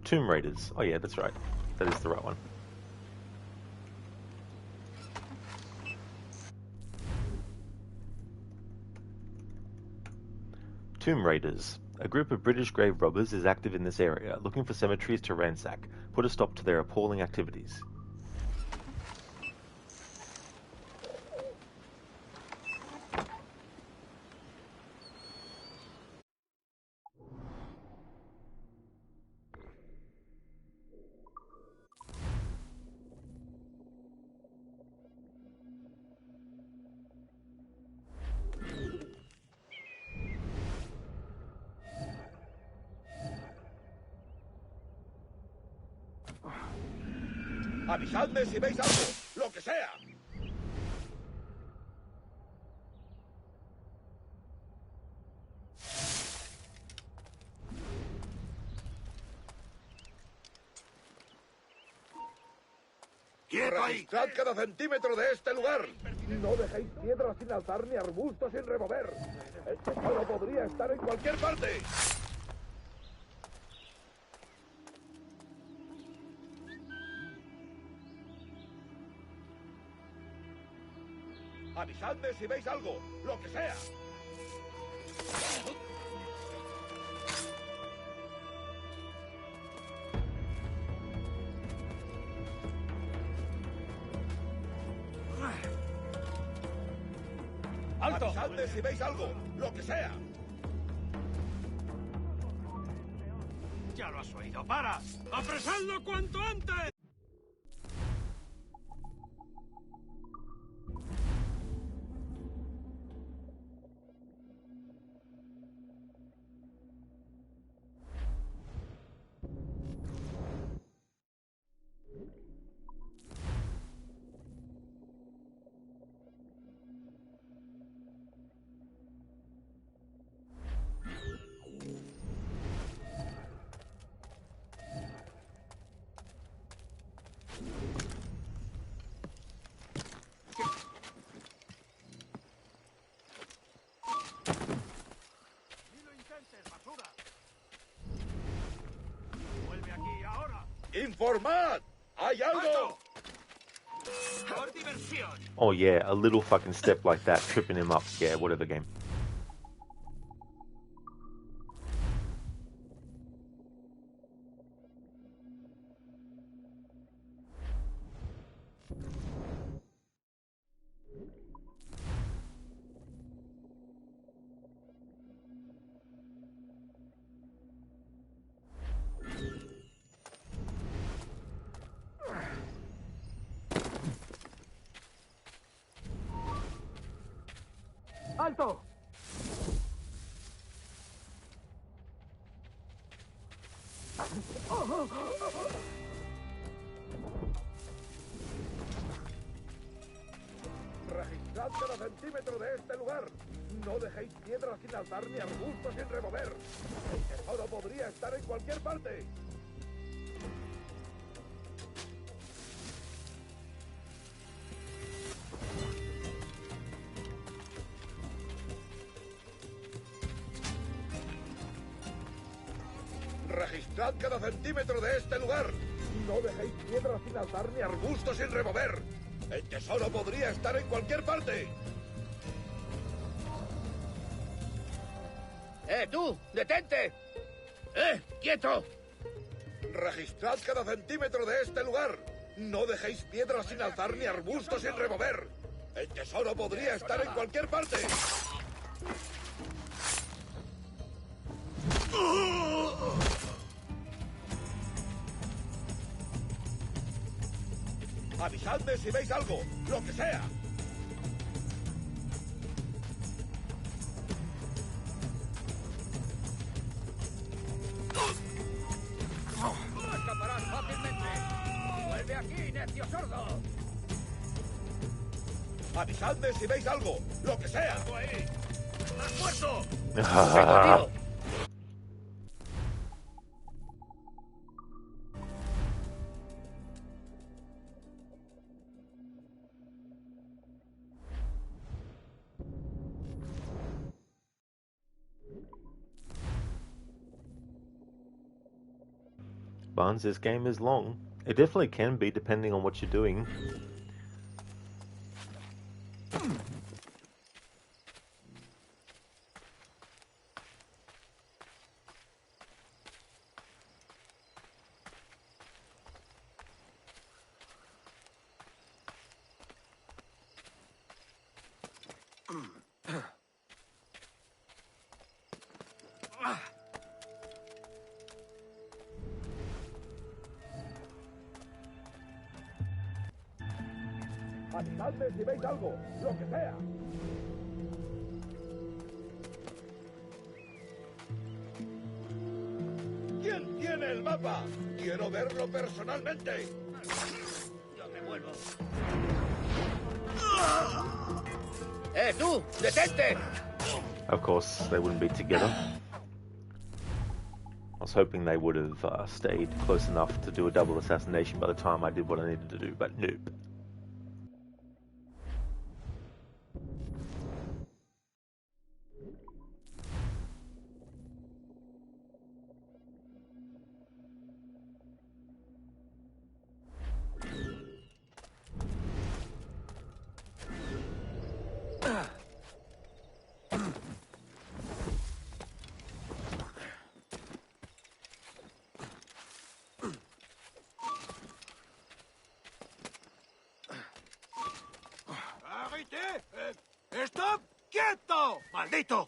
Tomb Raiders. Oh yeah, that's right. That is the right one. Tomb Raiders. A group of British grave robbers is active in this area, looking for cemeteries to ransack. Put a stop to their appalling activities. Avisadme si veis algo, lo que sea. Registrad cada centímetro de este lugar. No dejéis piedras sin alzar ni arbustos sin remover. El tesoro podría estar en cualquier parte. Avisadme si veis algo, lo que sea. ¡Alto! Avisadme si veis algo, lo que sea. Ya lo has oído. ¡Para! ¡Apresadlo cuanto antes! ¡Informad! ¡Hay algo! Por diversión. Oh yeah, a little fucking step like that, tripping him up. Yeah, whatever game. ¡Alto! Registrad cada centímetro de este lugar. No dejéis piedras sin alzar ni arbustos sin remover. El tesoro podría estar en cualquier parte. Registrad cada centímetro de este lugar. No dejéis piedras sin alzar ni arbustos sin remover. El tesoro podría estar en cualquier parte. ¡Tú! ¡Detente! ¡Quieto! Registrad cada centímetro de este lugar. No dejéis piedras sin alzar ni arbustos sin remover. El tesoro podría estar en cualquier parte. Avisadme si veis algo, lo que sea. ¡No escaparás fácilmente! ¡Vuelve aquí, necio sordo! Avisadme si veis algo, lo que sea. ¡Has muerto! Barnes, this game is long. It definitely can be, depending on what you're doing. Avisadme si veis algo, lo que sea. ¿Quién tiene el mapa? Quiero verlo personalmente. vuelvo. ¡Tú! ¡Detente! Of course, they wouldn't be together. I was hoping they would have stayed close enough to do a double assassination by the time I did what I needed to do, but nope. ¡Stop! ¡Quieto! ¡Maldito!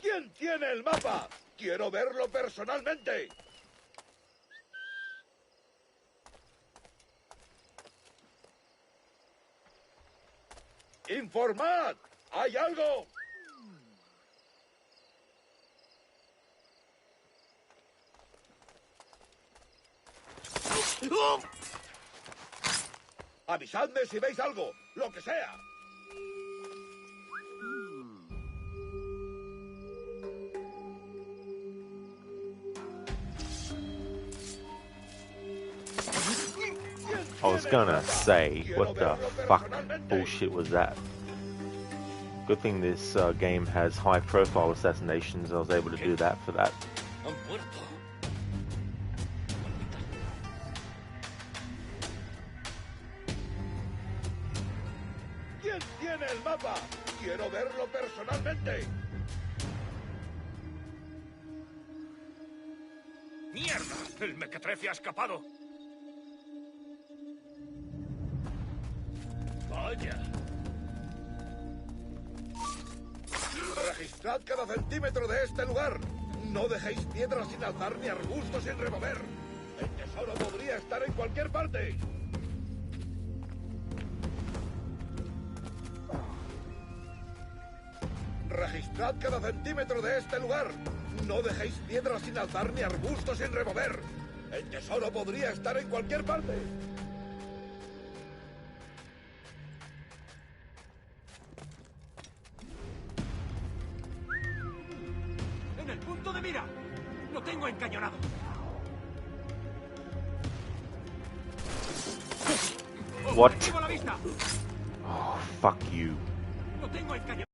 ¿Quién tiene el mapa? Quiero verlo personalmente. ¡Informad! ¿Hay algo? Avisadme si veis algo, lo que sea. I was gonna say, what the fuck bullshit was that? Good thing this game has high-profile assassinations. I was able to do that for that. ¿Quién tiene el mapa? Quiero verlo personalmente. ¡Mierda! El mequetrefe ha escapado. Vaya. Registrad cada centímetro de este lugar. No dejéis piedras sin alzar ni arbustos sin remover. El tesoro podría estar en cualquier parte. Registrad cada centímetro de este lugar. No dejéis piedras sin alzar ni arbustos sin remover. El tesoro podría estar en cualquier parte. ¡En el punto de mira! ¡Lo tengo encañonado! What? ¡Objetivo a la vista! Oh, fuck you. ¡Lo tengo encañonado!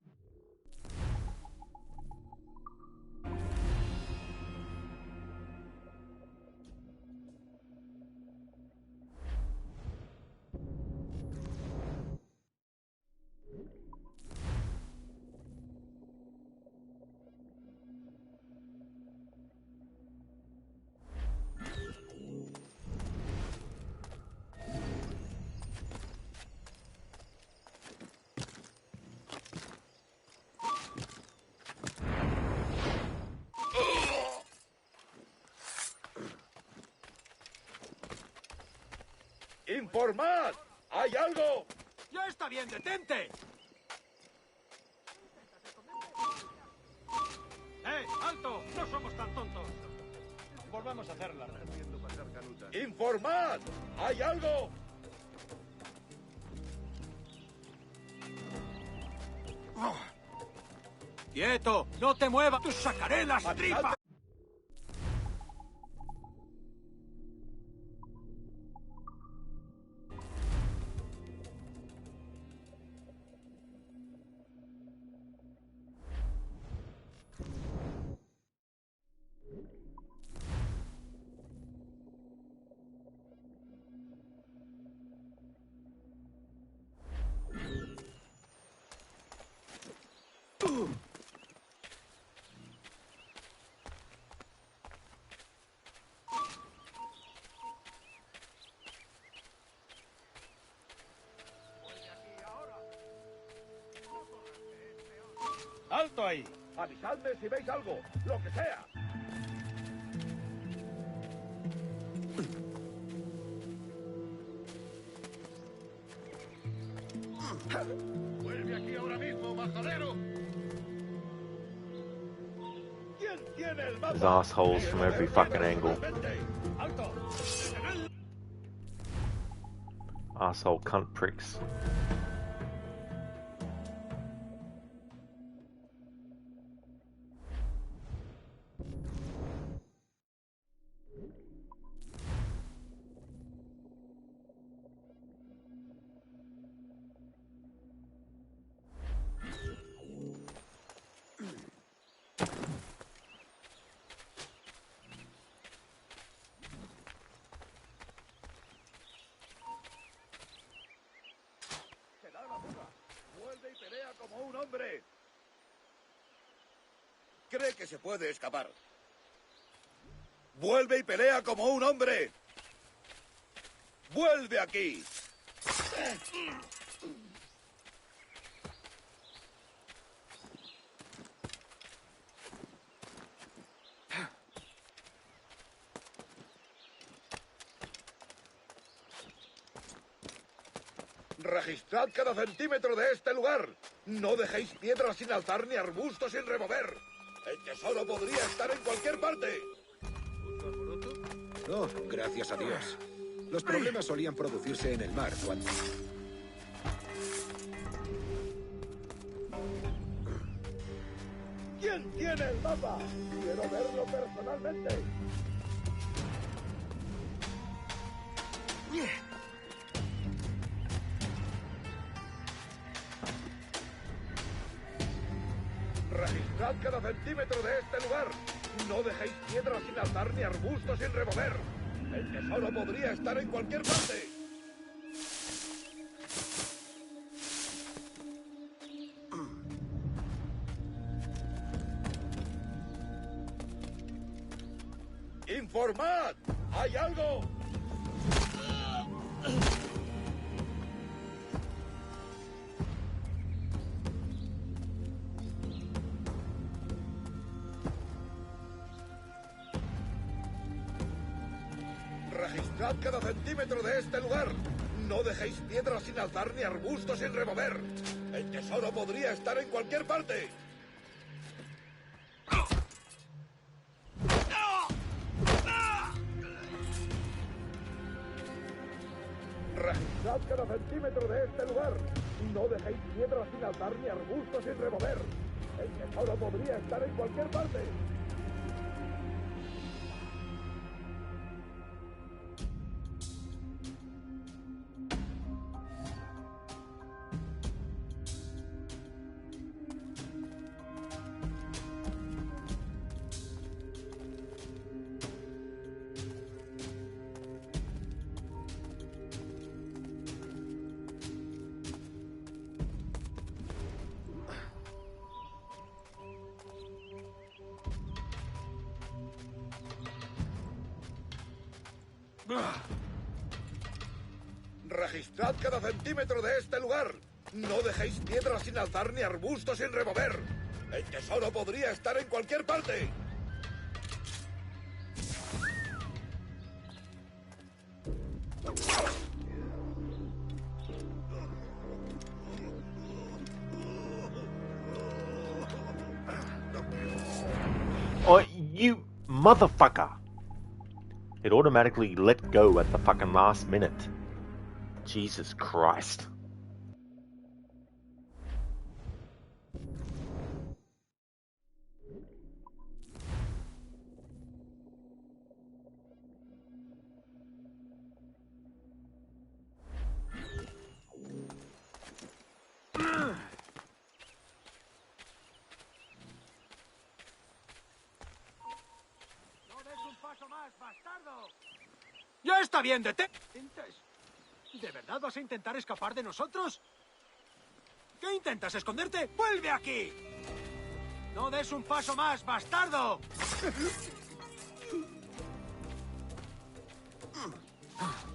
¡Informad! ¿Hay algo? ¡Ya está bien, detente! ¡Alto! ¡No somos tan tontos! Volvamos a hacerla. ¡Informad! ¿Hay algo? ¡Quieto! ¡No te muevas! ¡Te sacaré las tripas! ¡Alto ahí! Avisadme si veis algo, lo que sea. ¡Vuelve aquí ahora mismo, majadero! ¿Quién There's assholes from every fucking angle. Asshole cunt pricks. Vuelve y pelea como un hombre. Cree que se puede escapar. Vuelve y pelea como un hombre. Vuelve aquí. Registrad cada centímetro de este lugar. No dejéis piedras sin alzar ni arbustos sin remover. El tesoro podría estar en cualquier parte. No, gracias a Dios. Los problemas solían producirse en el mar cuando... ¿Quién tiene el mapa? Quiero verlo personalmente. Registrad cada centímetro de este lugar. No dejéis piedras sin alzar ni arbustos sin remover. El tesoro podría estar en cualquier parte. ¡Informad! ¡Hay algo! Registrad cada centímetro de este lugar. No dejéis piedras sin alzar ni arbustos sin remover. El tesoro podría estar en cualquier parte. Registrad cada centímetro de este lugar. No dejéis piedras sin alzar ni arbustos sin remover. El tesoro podría estar en cualquier parte. Registrad cada centímetro de este lugar. No dejéis piedras sin alzar ni arbustos sin remover. El tesoro podría estar en cualquier parte. Oh, you motherfucker! It automatically let go at the fucking last minute. Jesus Christ. ¡Ya está bien, ¿De verdad vas a intentar escapar de nosotros? ¿Qué intentas, esconderte? ¡Vuelve aquí! ¡No des un paso más, bastardo!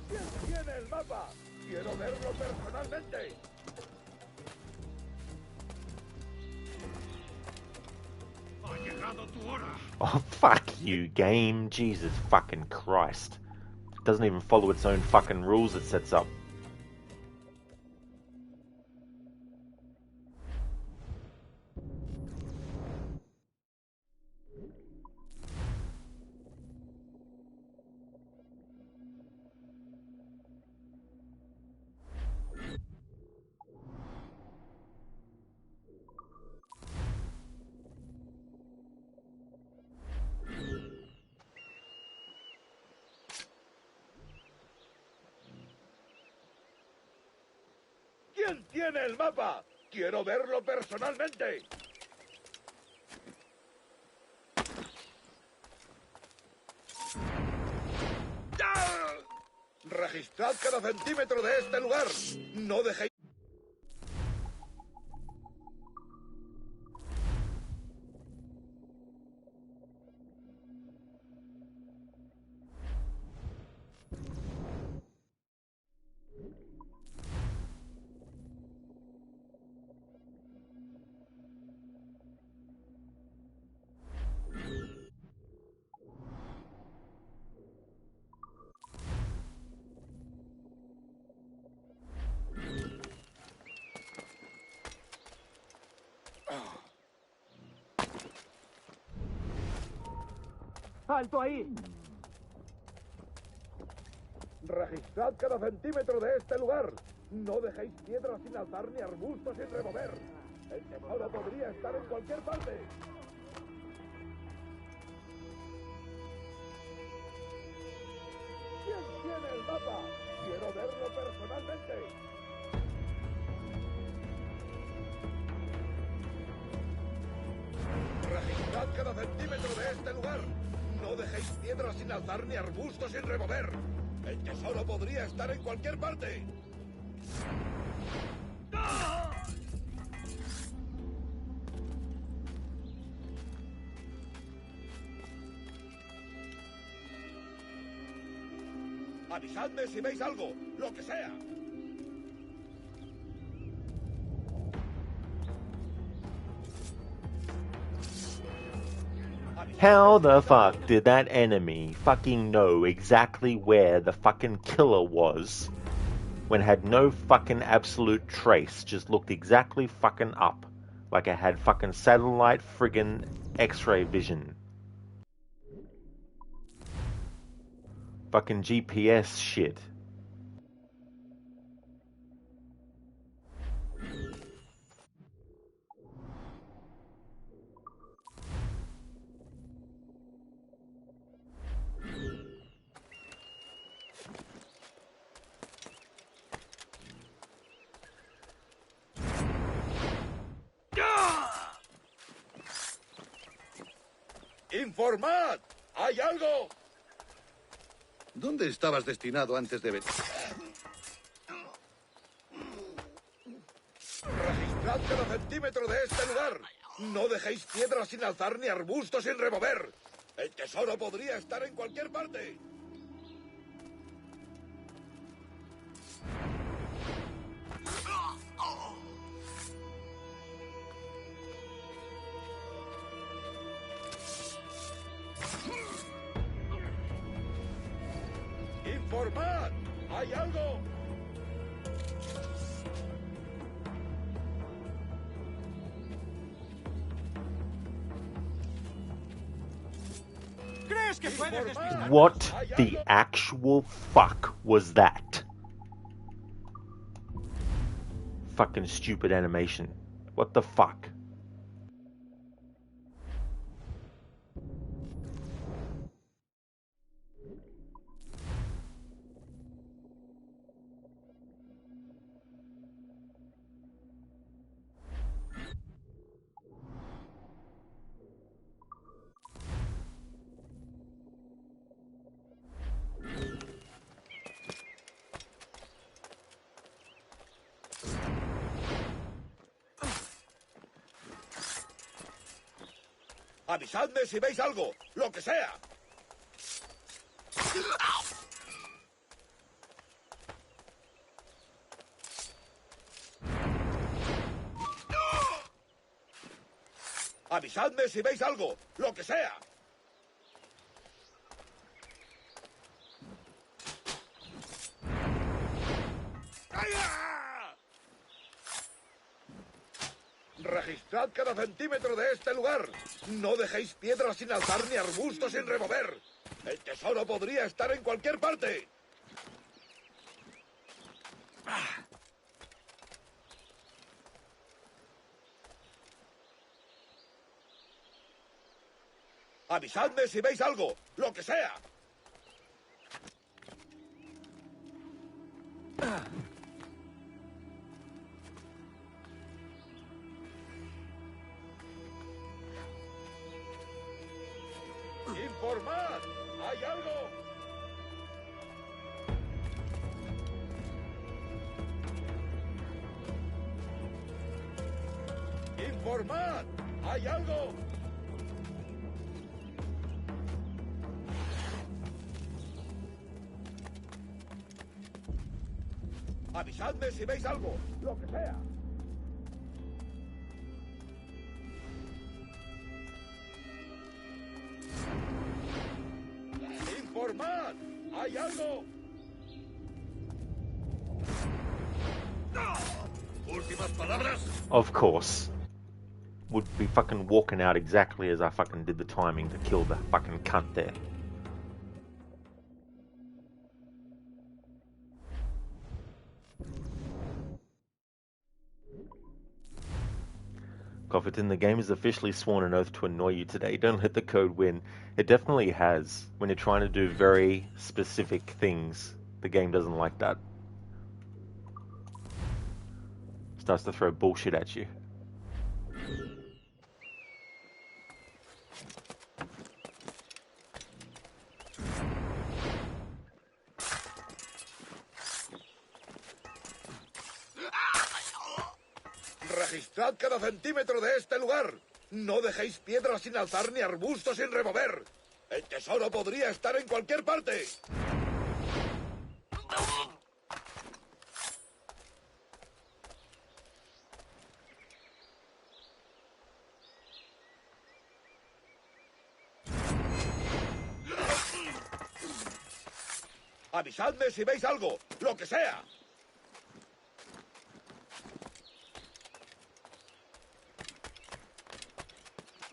¿Quién tiene el mapa? Quiero verlo personalmente. Ha llegado tu hora. Oh, fuck you, game. Jesus fucking Christ. It doesn't even follow its own fucking rules it sets up. ¿Quién tiene el mapa? Quiero verlo personalmente. ¡Ah! Registrad cada centímetro de este lugar. No dejéis... ¡Alto ahí! Registrad cada centímetro de este lugar. No dejéis piedras sin alzar ni arbustos sin remover. El tesoro podría estar en cualquier parte. ¿Quién tiene el mapa? Quiero verlo personalmente. Registrad cada centímetro de este lugar. No dejéis piedras sin alzar ni arbustos sin remover. El tesoro podría estar en cualquier parte. Avisadme si veis algo, lo que sea. How the fuck did that enemy fucking know exactly where the fucking killer was when it had no fucking absolute trace, just looked exactly fucking up, like it had fucking satellite friggin' X-ray vision. Fucking GPS shit. ¡Informad! ¡Hay algo! ¿Dónde estabas destinado antes de venir? Registrad cada centímetro de este lugar. No dejéis piedras sin alzar ni arbustos sin remover. El tesoro podría estar en cualquier parte. ¡Informad! ¡Hay algo! ¿Crees que puedes despistar? What the actual fuck was that? Fucking stupid animation. What the fuck? Avisadme si veis algo, lo que sea. Avisadme si veis algo, lo que sea. Registrad cada centímetro de este lugar. No dejéis piedras sin alzar ni arbustos sin remover. El tesoro podría estar en cualquier parte. Avisadme si veis algo, lo que sea. ¡Informad! ¡Hay algo! ¡Informad! ¡Hay algo! Avisadme si veis algo, lo que sea. ¡Informad! ¡Hay algo! ¿Últimas palabras? Of course. Would be fucking walking out exactly as I fucking did the timing to kill the fucking cunt there. Cofferton, the game has officially sworn an oath to annoy you today. Don't let the code win. It definitely has. When you're trying to do very specific things, the game doesn't like that. Starts to throw bullshit at you. Registrad cada centímetro de este lugar. No dejéis piedras sin alzar ni arbustos sin remover. El tesoro podría estar en cualquier parte. Avisadme si veis algo, lo que sea.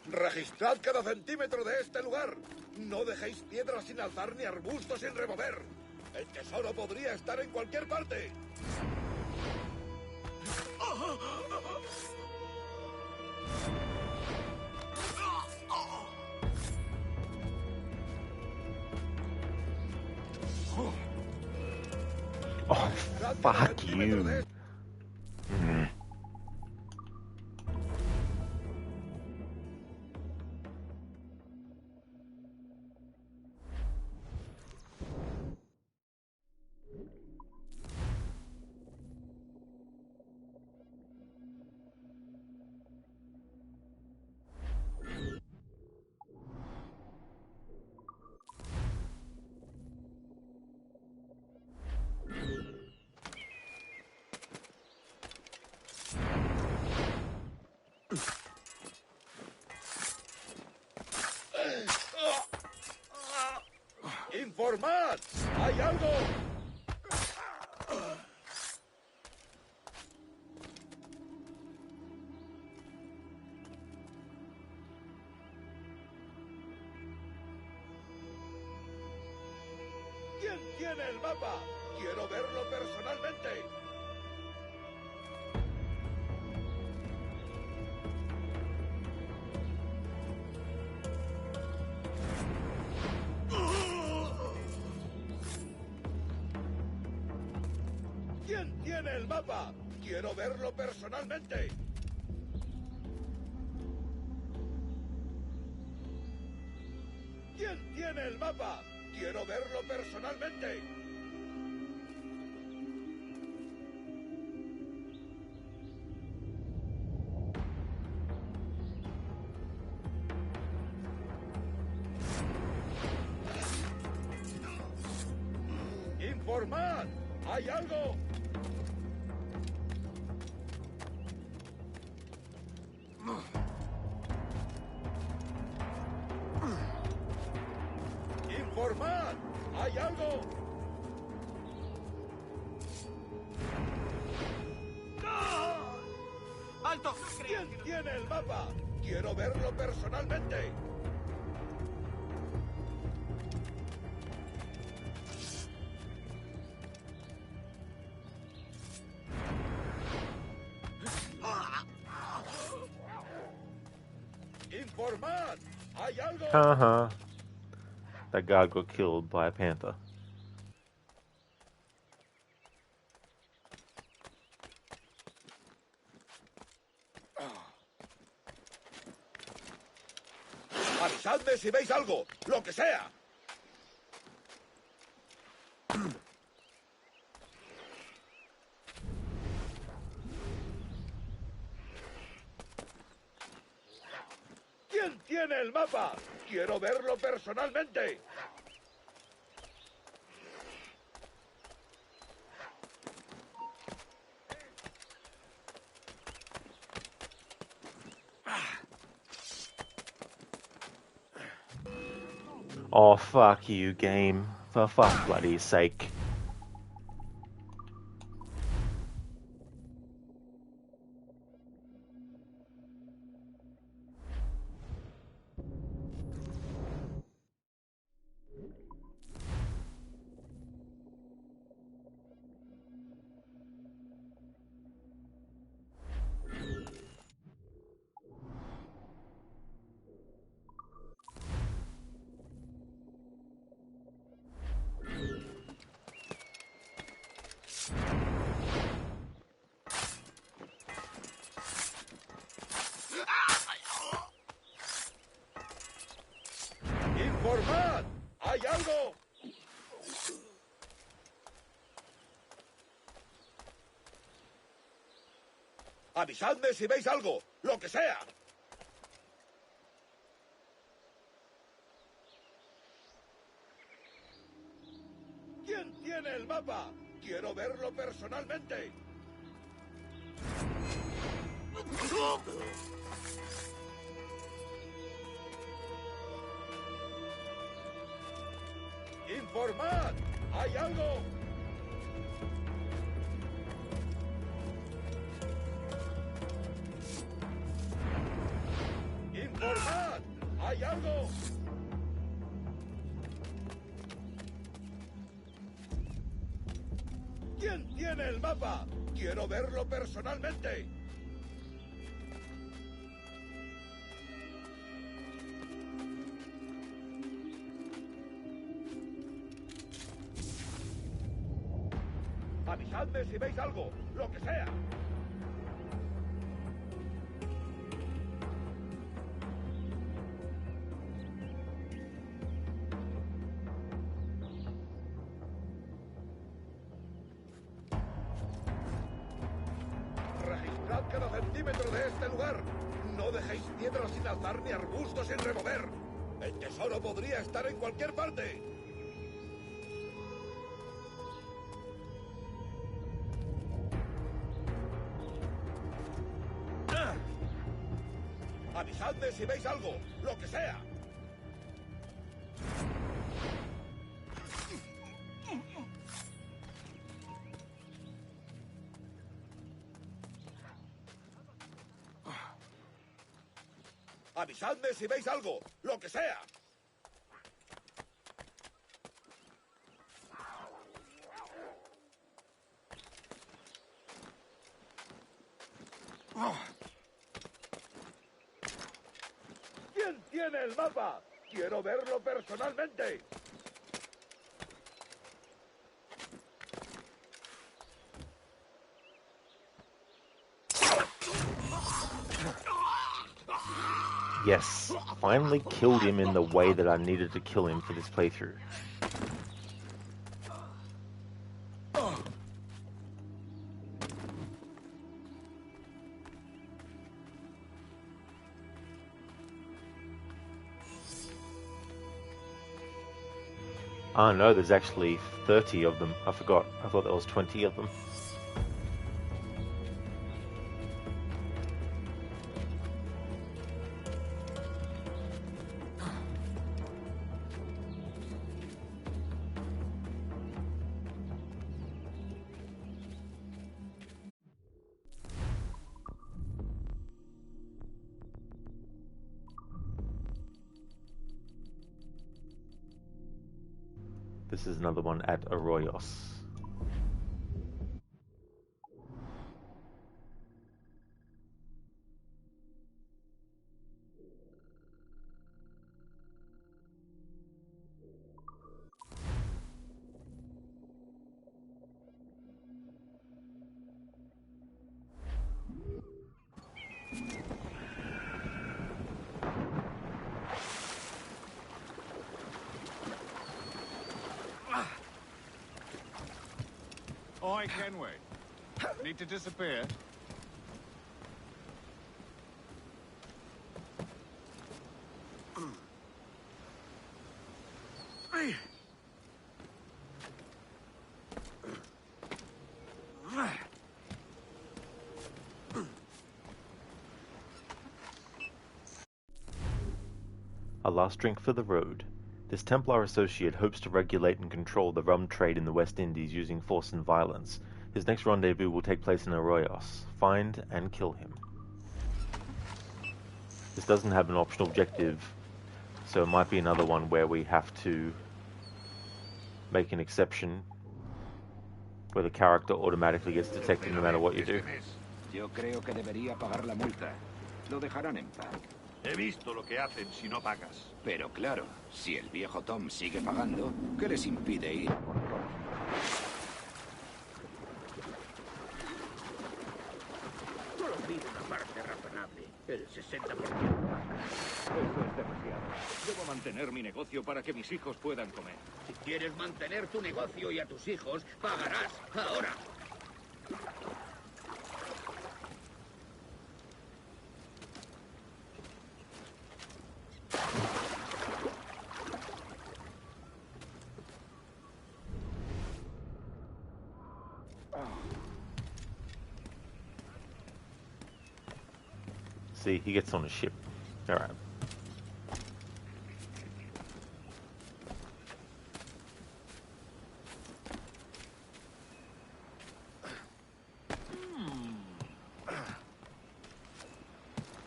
Registrad cada centímetro de este lugar. No dejéis piedras sin alzar ni arbustos sin remover. El tesoro podría estar en cualquier parte. Oh, fuck you. ¡Informad! ¡Hay algo! ¿Quién tiene el mapa? Quiero verlo personalmente. ¿Quién tiene el mapa? Quiero verlo personalmente. ¿Quién tiene el mapa? Quiero verlo personalmente. ¡Informad! ¡Hay algo! ¡Informad! ¡Hay algo! ¡Alto! ¿Quién tiene el mapa? Quiero verlo personalmente. ¡Informad! ¡Hay algo! Uh-huh. That guy got killed by a panther. Avisadme si veis algo, lo que sea. ¿Quién tiene el mapa? Quiero verlo personalmente. Oh, fuck you, game. For fuck bloody sake. ¡Informad! ¡Hay algo! Avisadme si veis algo, lo que sea. ¿Quién tiene el mapa? Quiero verlo personalmente. ¡Informad! ¡Hay algo! ¡Informad! ¡Hay algo! ¿Quién tiene el mapa? Quiero verlo personalmente. Avisadme si veis algo, lo que sea. Registrad cada centímetro de este lugar. No dejéis piedras sin alzar ni arbustos sin remover. El tesoro podría estar en cualquier parte. Avisadme si veis algo, lo que sea. Avisadme si veis algo, lo que sea. ¿Quién tiene el mapa? Quiero verlo personalmente. Yes, finally killed him in the way that I needed to kill him for this playthrough. Oh no, there's actually 30 of them. I forgot. I thought there was 20 of them. This is another one at Arroyos. Oi, Kenway. Need to disappear? A last drink for the road. This Templar associate hopes to regulate and control the rum trade in the West Indies using force and violence. His next rendezvous will take place in Arroyos. Find and kill him. This doesn't have an optional objective, so it might be another one where we have to make an exception, where the character automatically gets detected no matter what you do. Yo creo que debería pagar la multa. Lo dejarán en paz. He visto lo que hacen si no pagas. Pero claro, si el viejo Tom sigue pagando, ¿qué les impide ir por Tom? Solo pido una parte razonable, el 60%. Eso es demasiado. Debo mantener mi negocio para que mis hijos puedan comer. Si quieres mantener tu negocio y a tus hijos, pagarás ahora. See, he gets on a ship. Alright.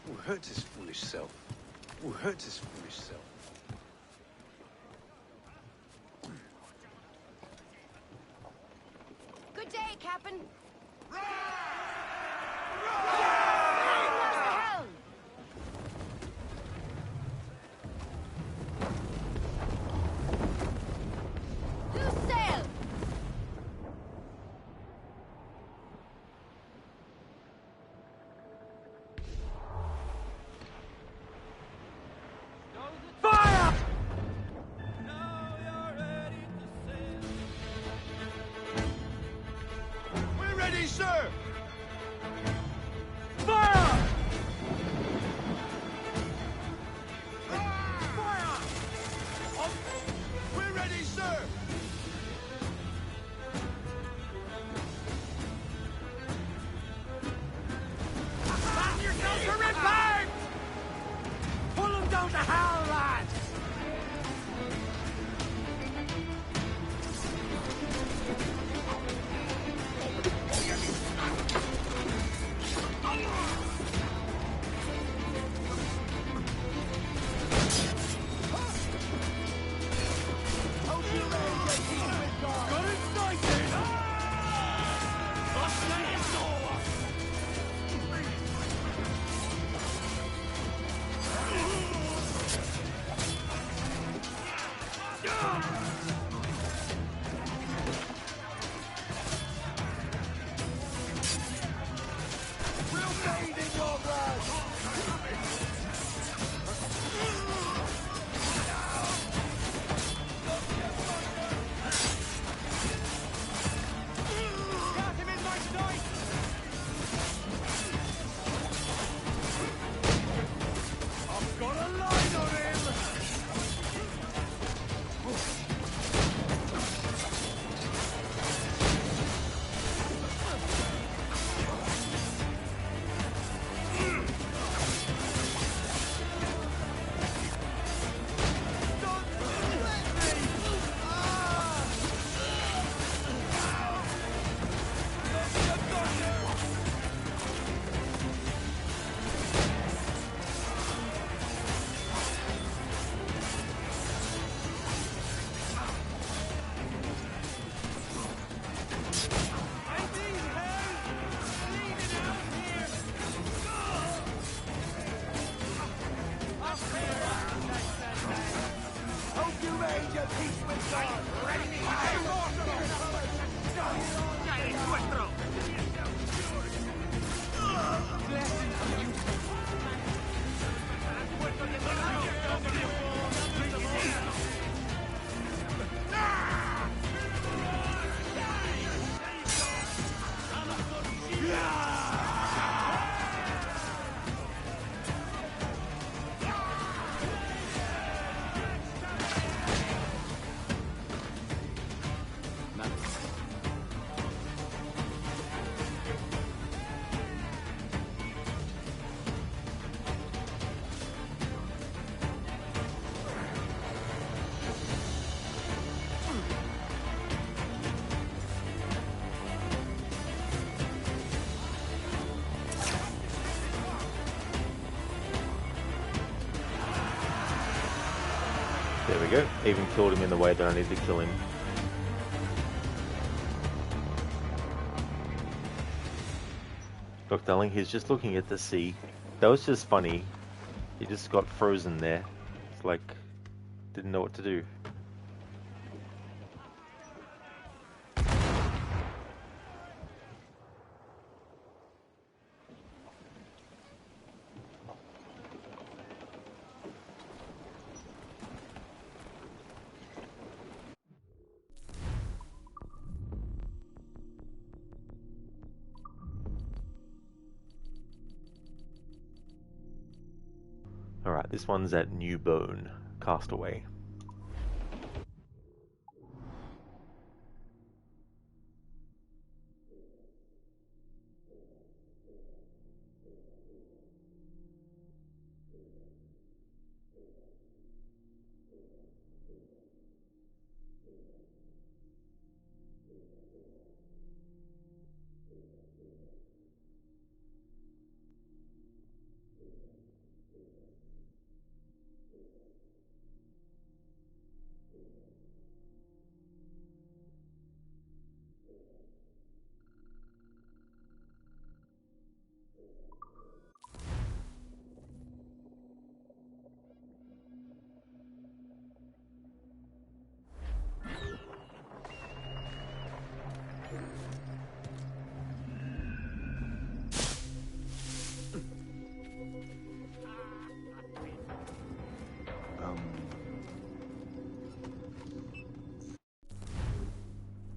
Who hurt his foolish self? Who hurt his foolish self? Good day, Captain. Sir! Fire! Fire! We're ready, sir! Fasten yourselves for impact! Pull them down to hell, lads! There we go. Even killed him in the way that I needed to kill him. Look, darling, he's just looking at the sea. That was just funny. He just got frozen there. It's like, didn't know what to do. Alright, this one's at New Bone, Castaway.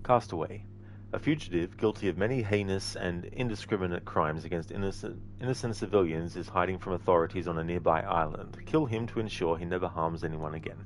Castaway. A fugitive guilty of many heinous and indiscriminate crimes against innocent civilians is hiding from authorities on a nearby island. Kill him to ensure he never harms anyone again.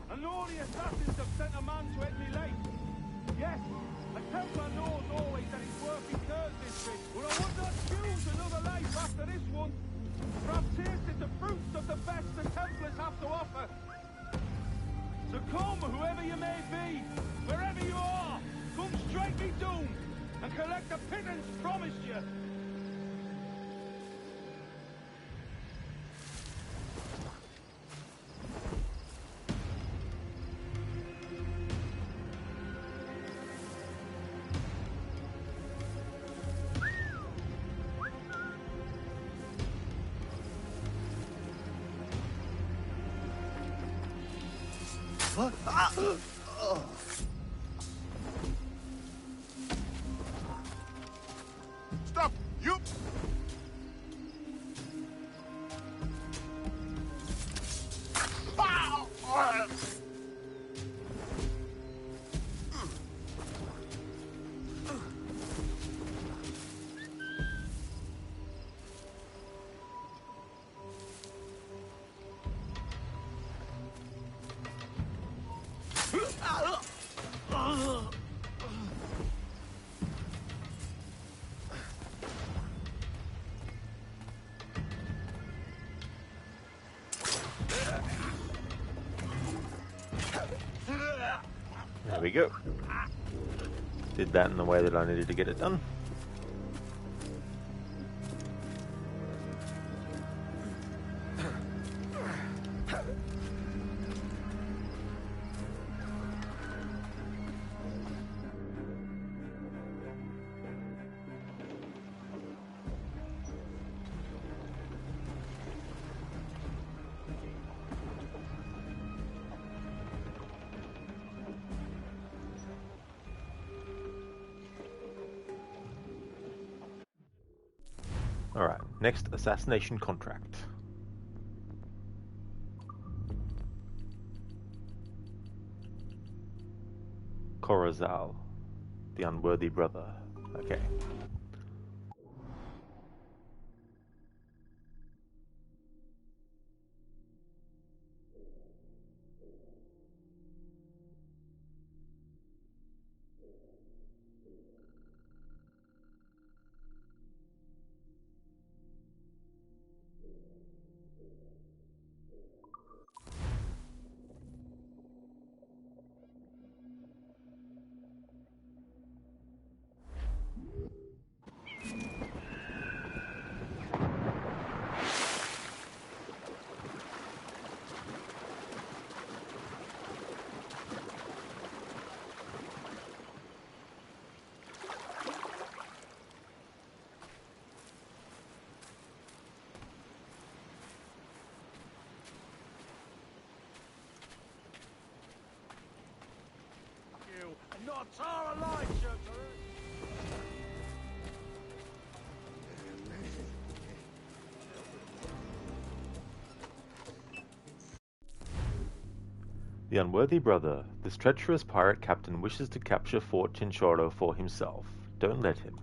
I know the assassins have sent a man to head me late. Yes, a Templar knows always that his work incurs this bit, but I would not choose another life after this one. For I've tasted the fruits of the best the Templars have to offer. So come, whoever you may be, wherever you are, come strike me doom, and collect the pittance promised you. Stop! You! There we go. Did that in the way that I needed to get it done. Alright, next assassination contract. Corazal, the unworthy brother. Okay. Not tar alive, shelter. The unworthy brother. This treacherous pirate captain wishes to capture Fort Chinchorro for himself. Don't let him.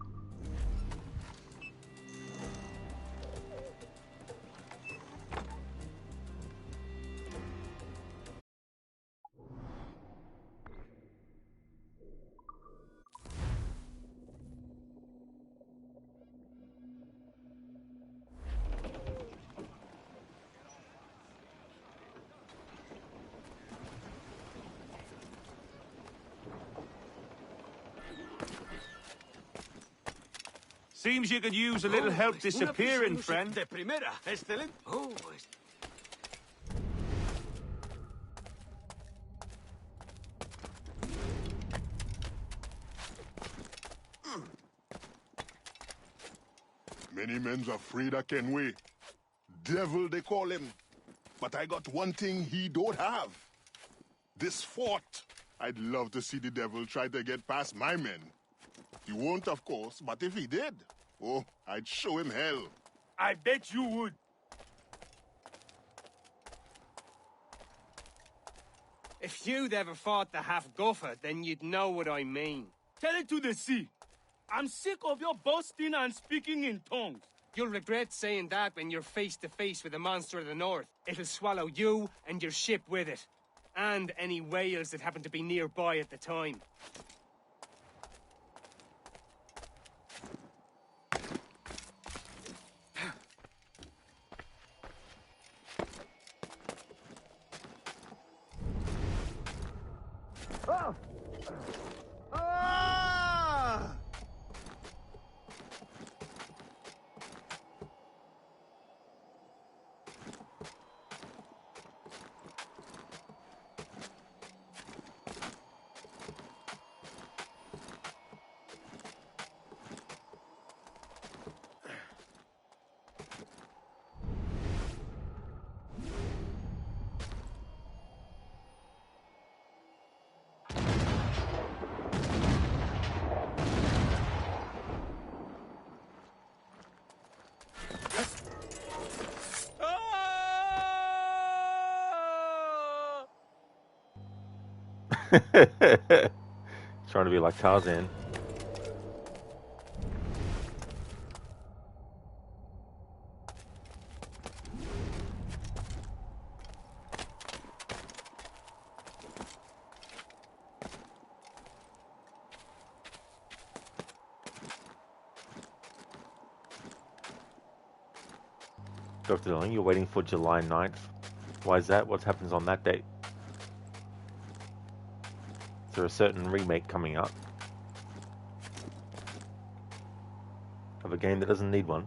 Seems you could use a little help disappearing, friend. De primera. Excelente. Oh, Many men's afraid of Kenway. Devil, they call him. But I got one thing he don't have. This fort. I'd love to see the devil try to get past my men. He won't, of course, but if he did, oh, I'd show him hell. I bet you would. If you'd ever fought the half-guffer, then you'd know what I mean. Tell it to the sea. I'm sick of your boasting and speaking in tongues. You'll regret saying that when you're face to face with the monster of the north. It'll swallow you and your ship with it. And any whales that happen to be nearby at the time. Trying to be like Tarzan. Dr. Long, you're waiting for July 9th. Why is that? What happens on that date? It's after a certain remake coming up of a game that doesn't need one.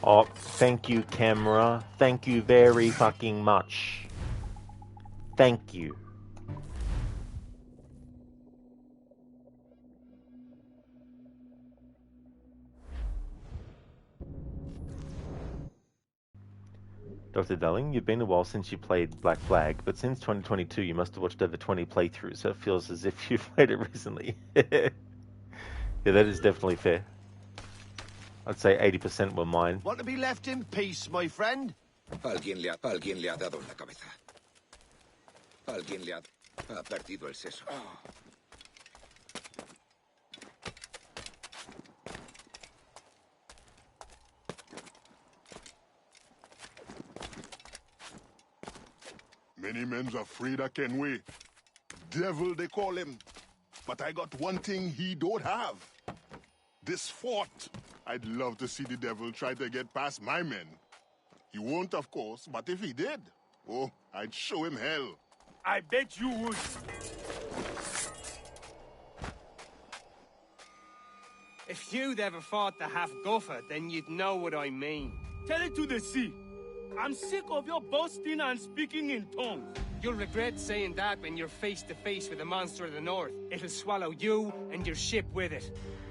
Oh, thank you, camera. Thank you very fucking much. Thank you. Dr. Darling, you've been a while since you played Black Flag, but since 2022 you must have watched over 20 playthroughs, so it feels as if you've played it recently. Yeah, that is definitely fair. I'd say 80% were mine. Want to be left in peace, my friend? Alguien le ha dado en la cabeza. Alguien le ha perdido el seso. Many men's afraid of Kenway. Devil, they call him. But I got one thing he don't have. This fort. I'd love to see the devil try to get past my men. He won't, of course, but if he did, oh, I'd show him hell. I bet you would. If you'd ever fought the half-guffer, then you'd know what I mean. Tell it to the sea. I'm sick of your boasting and speaking in tongues. You'll regret saying that when you're face to face with a monster of the north. It'll swallow you and your ship with it.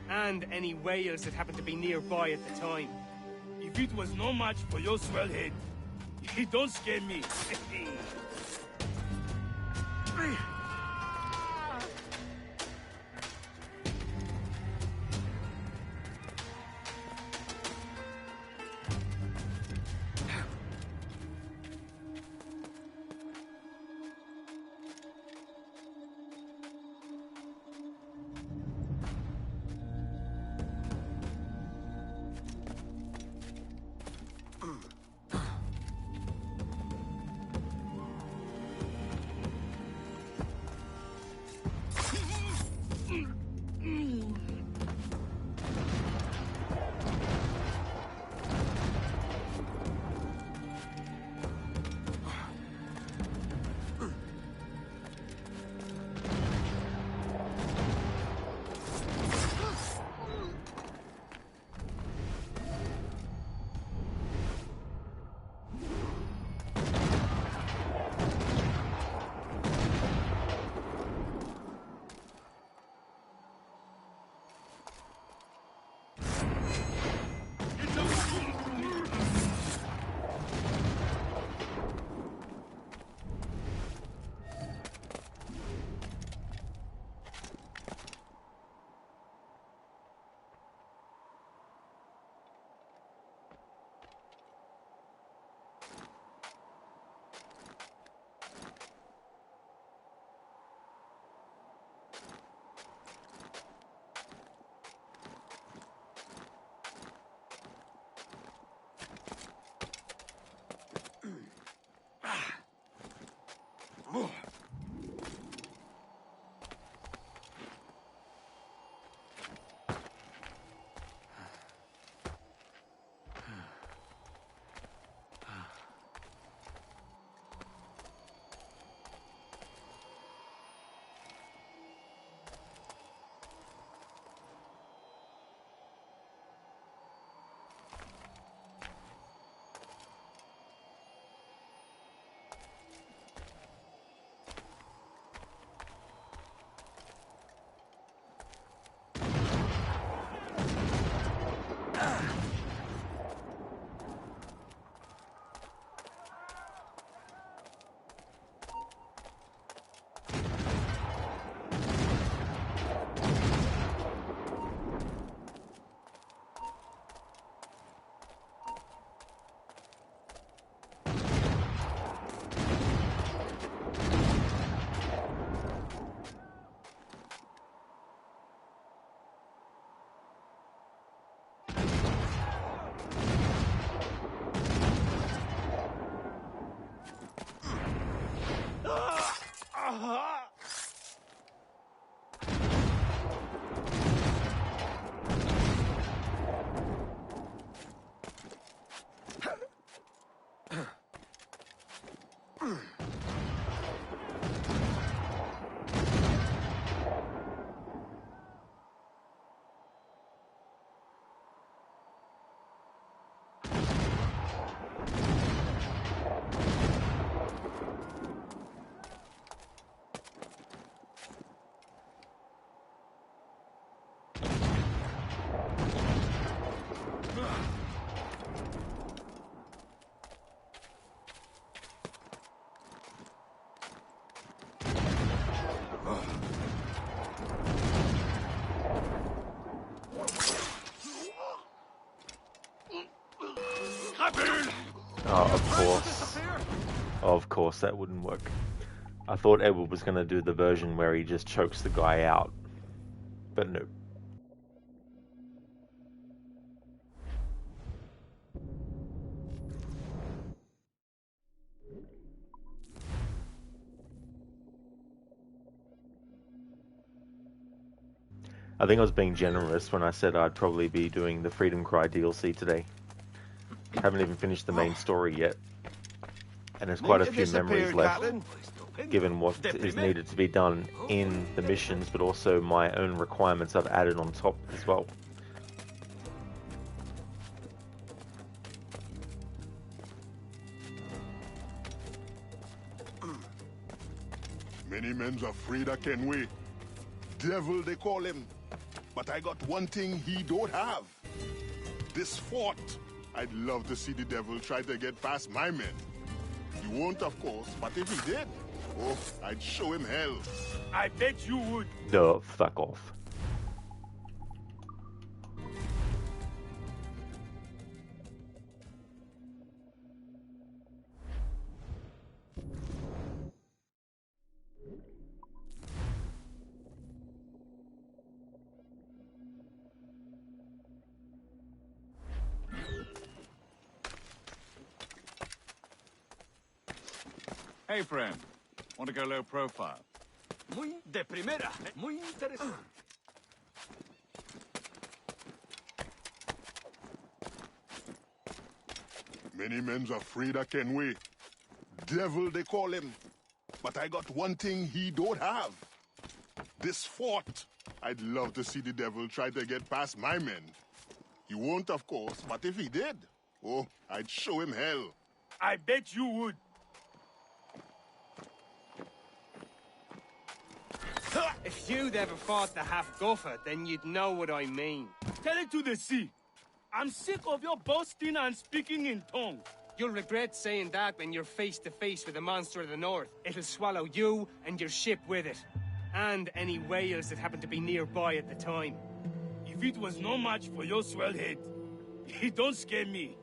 And any whales that happen to be nearby at the time. If it was no match for your swell head, it don't scare me. Oh, of course. Of course, that wouldn't work. I thought Edward was going to do the version where he just chokes the guy out. But no. I think I was being generous when I said I'd probably be doing the Freedom Cry DLC today. Haven't even finished the main story yet. And there's quite a few memories left, given what is needed to be done in the missions, but also my own requirements I've added on top as well. Many men's afraid of Kenway. Devil, they call him. But I got one thing he don't have. This fort. I'd love to see the devil try to get past my men. He won't, of course, but if he did, oh, I'd show him hell. I bet you would. No, fuck off. Hey, friend. Want to go low profile? Muy de primera. Muy interesante. Many men's afraid of Kenway. Devil, they call him. But I got one thing he don't have. This fort. I'd love to see the devil try to get past my men. He won't, of course, but if he did, oh, I'd show him hell. I bet you would. If you'd ever fought the half-guffer, then you'd know what I mean. Tell it to the sea. I'm sick of your boasting and speaking in tongues. You'll regret saying that when you're face to face with the monster of the north. It'll swallow you and your ship with it. And any whales that happen to be nearby at the time. If it was no match for your swell head, it don't scare me.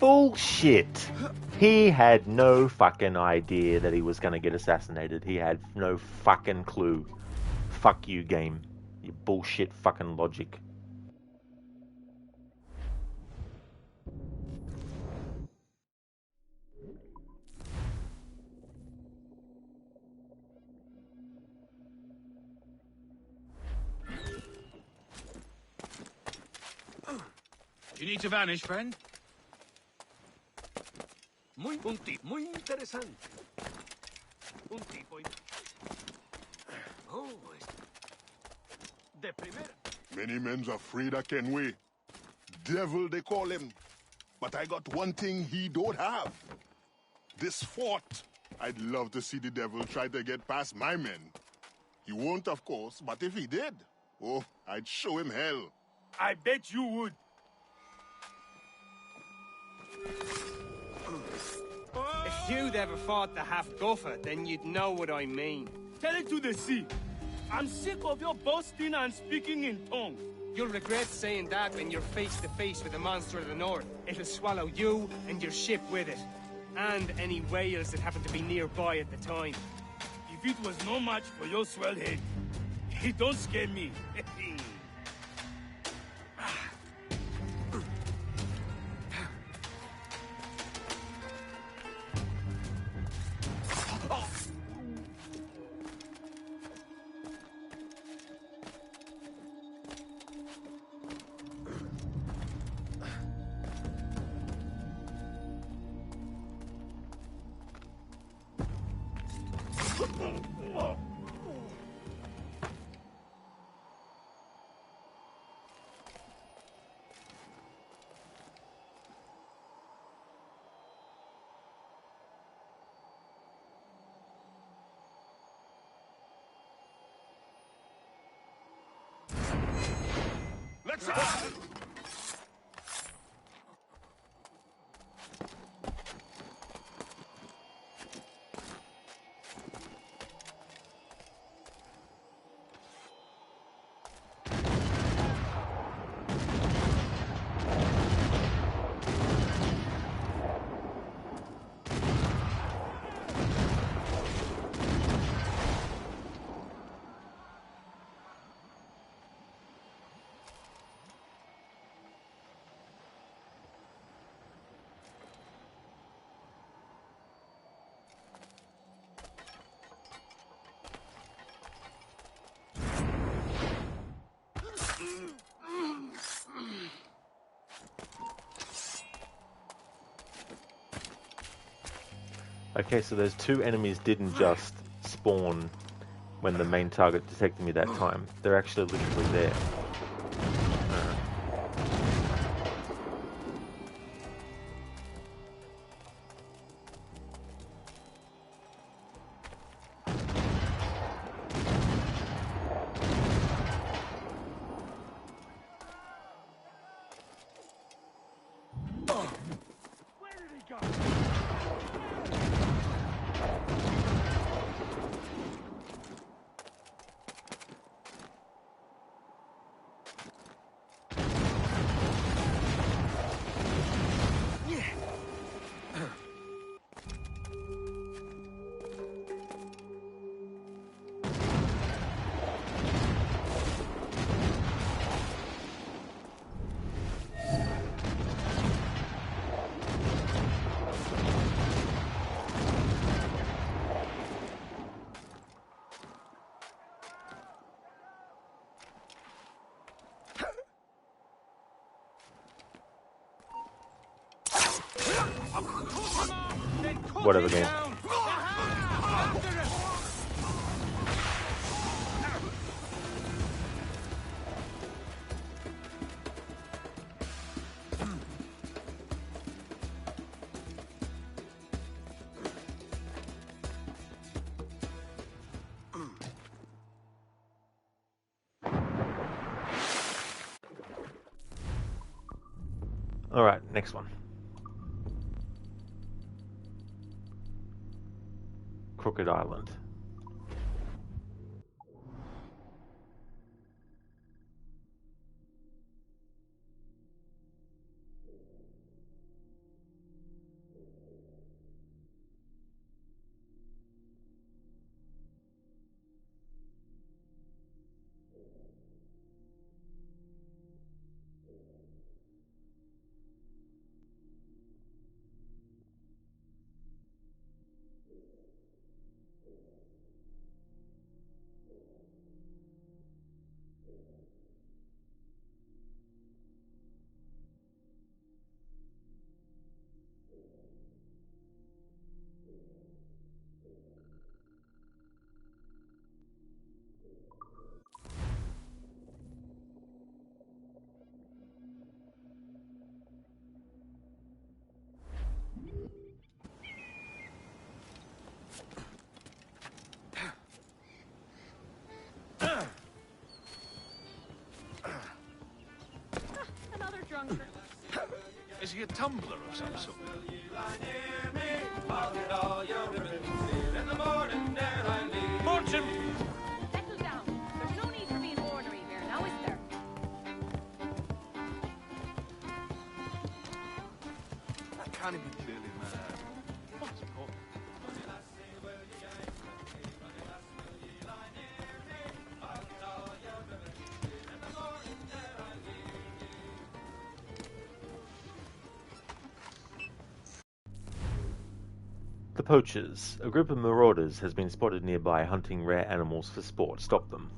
Bullshit. He had no fucking idea that he was going to get assassinated. He had no fucking clue. Fuck you, game. You bullshit fucking logic. You need to vanish, friend? Muy interesante. Un tipo... Oh, de primera. Many men's afraid of Kenway. Devil, they call him. But I got one thing he don't have. This fort. I'd love to see the devil try to get past my men. He won't, of course, but if he did, oh, I'd show him hell. I bet you would. If you'd ever fought the half-guffer, then you'd know what I mean. Tell it to the sea. I'm sick of your boasting and speaking in tongues. You'll regret saying that when you're face to face with the monster of the north. It'll swallow you and your ship with it. And any whales that happen to be nearby at the time. If it was no match for your swell head, it don't scare me. Let's go! Okay, so those two enemies didn't just spawn when the main target detected me that time. They're actually literally there. Whatever game. All right, next one. Crooked Island. Is he a tumbler of some sort? Fortune! Settle down. There's no need for being ornery here, now is there? That can't be clearly mad. What's up? The poachers. A group of marauders has been spotted nearby hunting rare animals for sport. Stop them.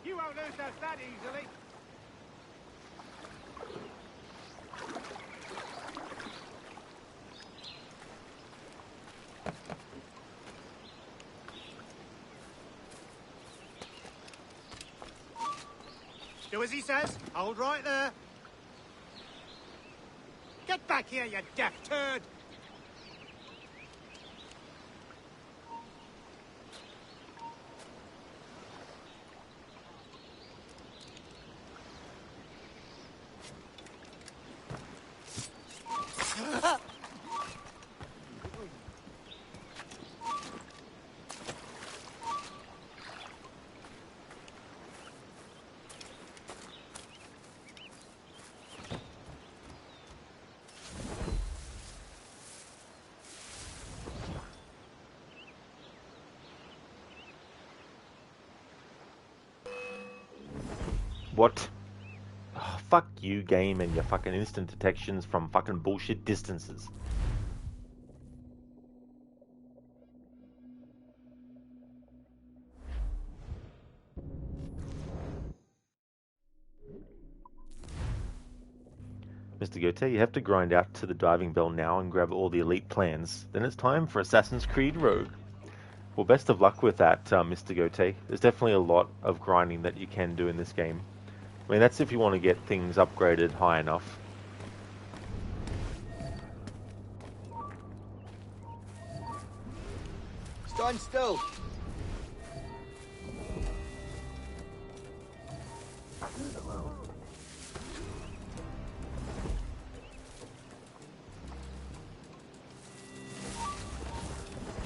You won't lose us that easily. Do as he says. Hold right there. Get back here, you deaf turd! What? Oh, fuck you, game, and your fucking instant detections from fucking bullshit distances. Mr. Goethe, you have to grind out to the diving bell now and grab all the elite plans. Then it's time for Assassin's Creed Rogue. Well, best of luck with that, Mr. Goethe. There's definitely a lot of grinding that you can do in this game. I mean, that's if you want to get things upgraded high enough. Stand still.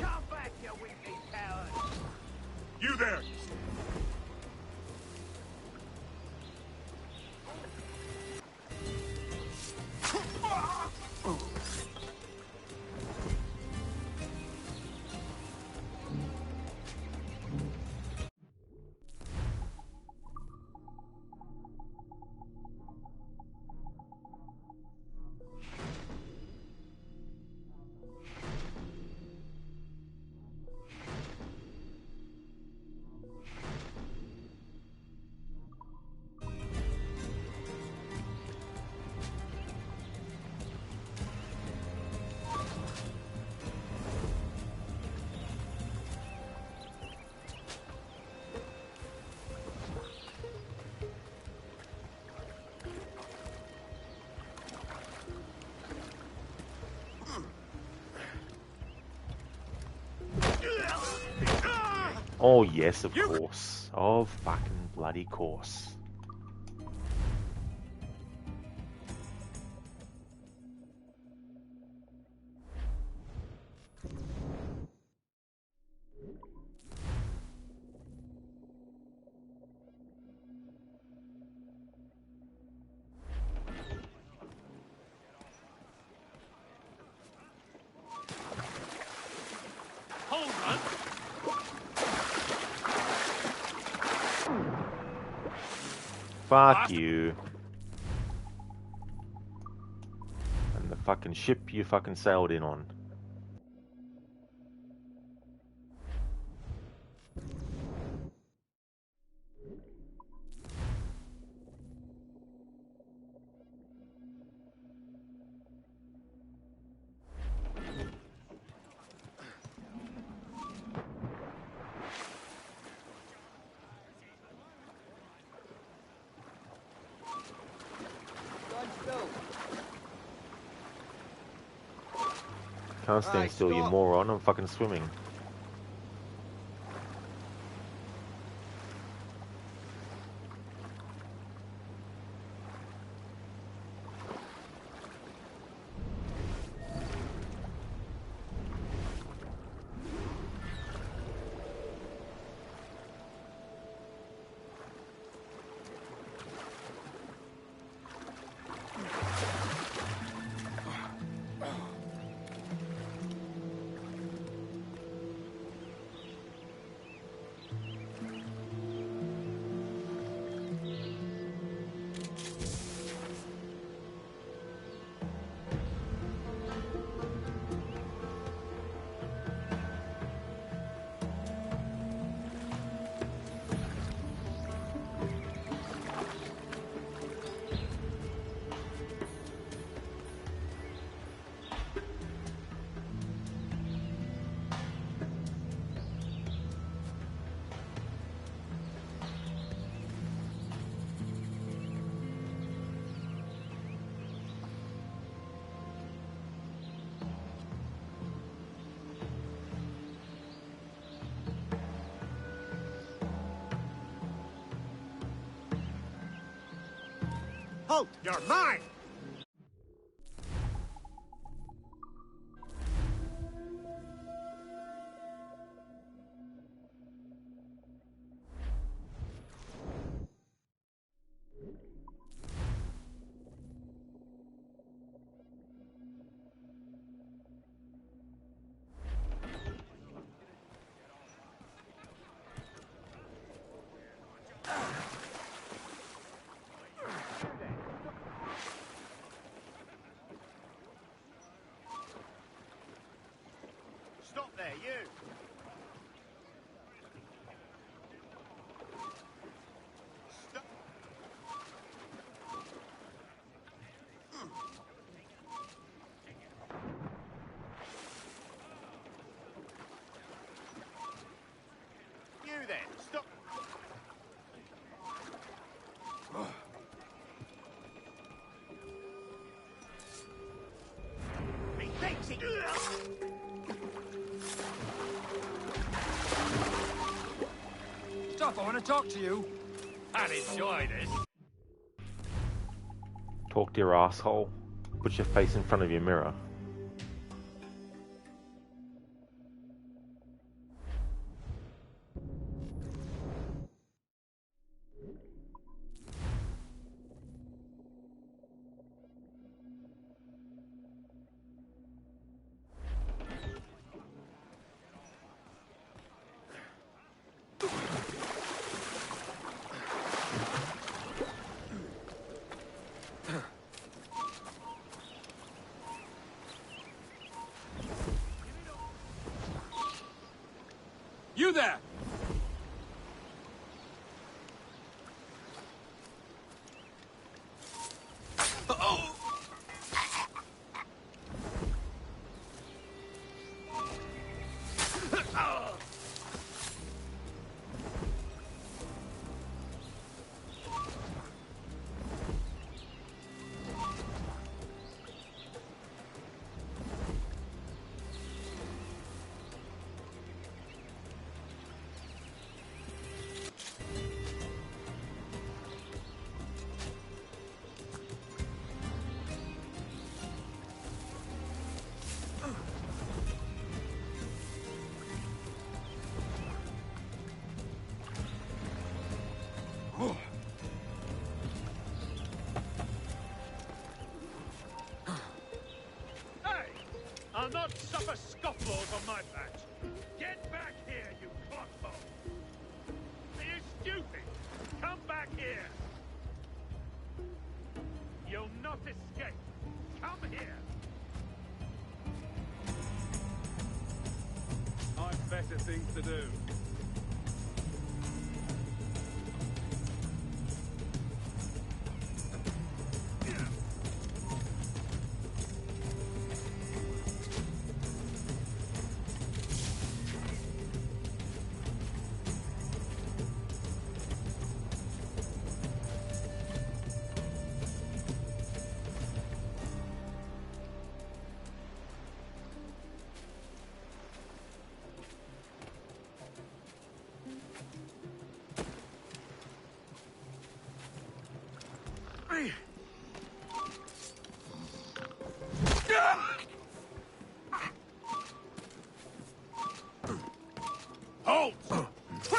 Come back, you weakling coward! You there! Oh yes, of course. Of fucking bloody course. Hold on. Fuck you. And the fucking ship you fucking sailed in on. can't stand still, you stop. moron. I'm fucking swimming. Halt! You're mine! Stop there, you! Stop! You then, stop! He thinks he... Stop, I want to talk to you. I'll enjoy this. Talk to your asshole. Put your face in front of your mirror. You there! Oh! I'll not suffer scofflaws on my patch. Get back here, you clockball! Are you stupid? Come back here! You'll not escape. Come here! I've better things to do.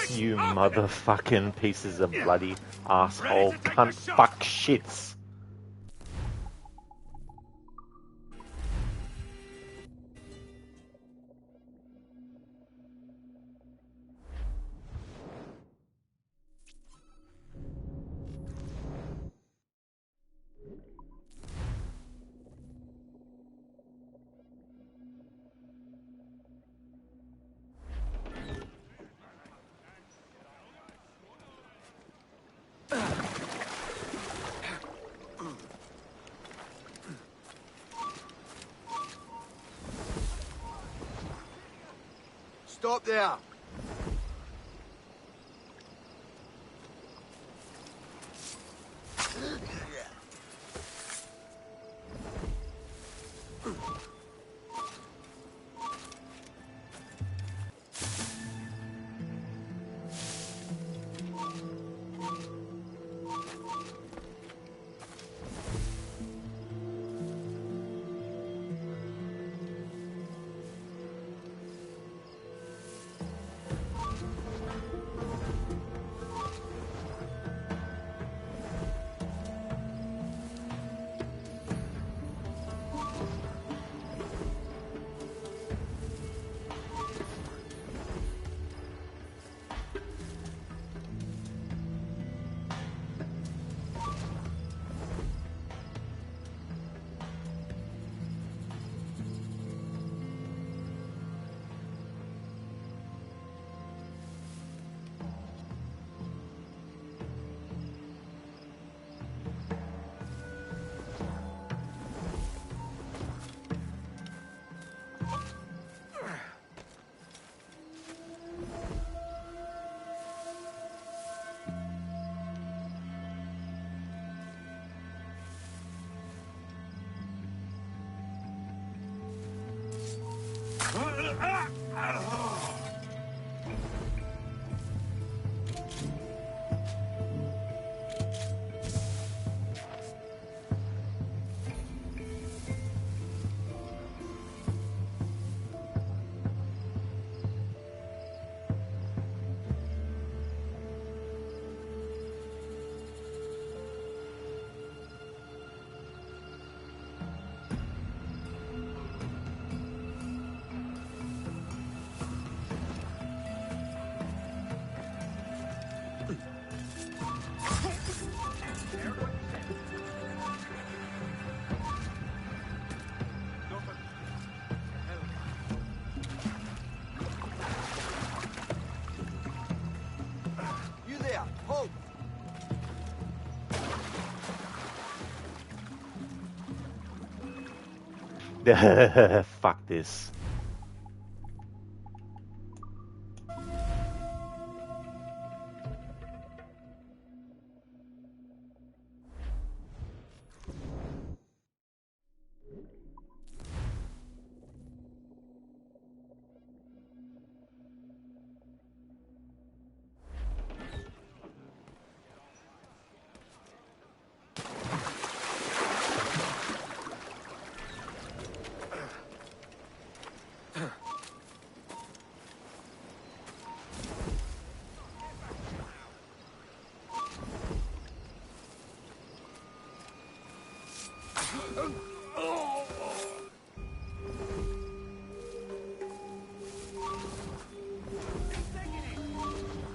You motherfucking pieces of bloody asshole cunt fuck shits. Stop there. You there, hold. Fuck this.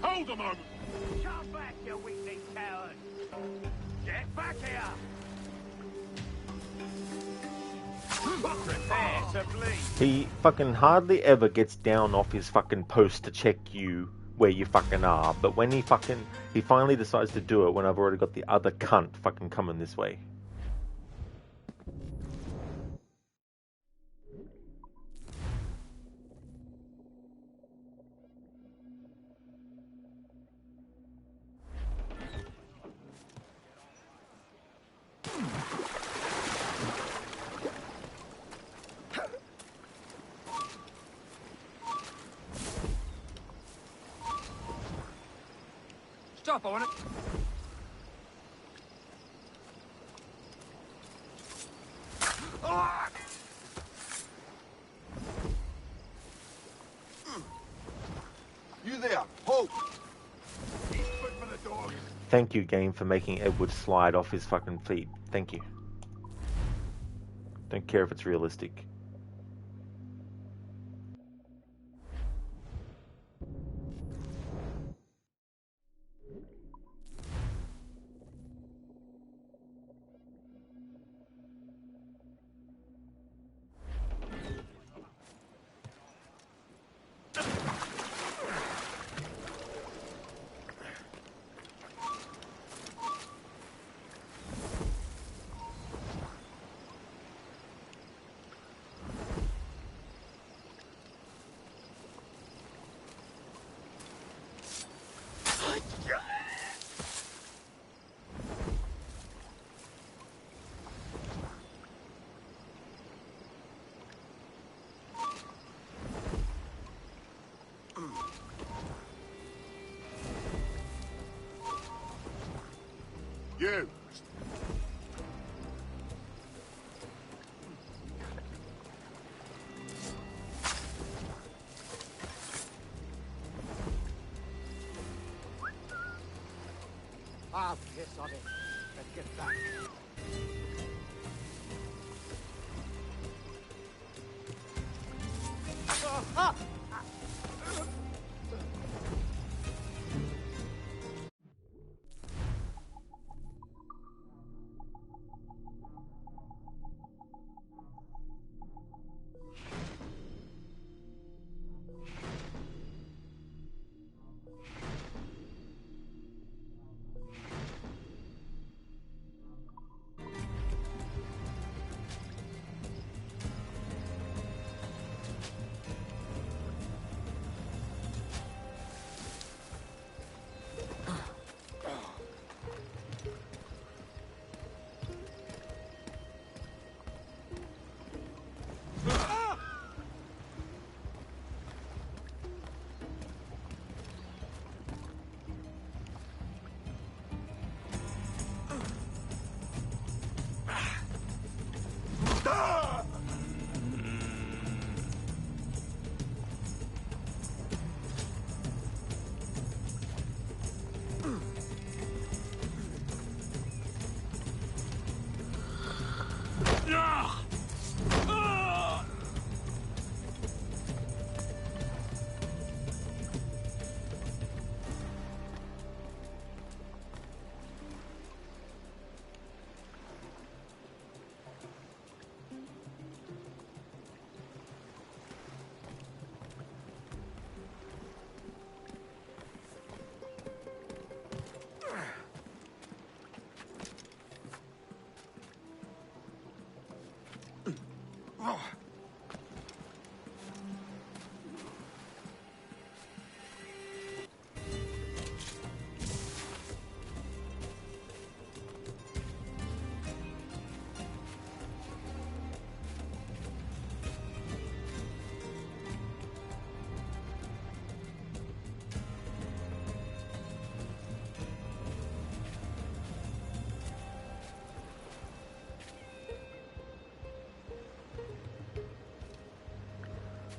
Hold a moment! Come back, you weakling coward! Get back here! Prepare to bleed! He fucking hardly ever gets down off his fucking post to check you where you fucking are, but when he finally decides to do it when I've already got the other cunt fucking coming this way. Stop, I want it. Thank you, game, for making Edward slide off his fucking feet. Thank you. Don't care if it's realistic. Yeah. Ah, piss on it. Let's get back. Ah!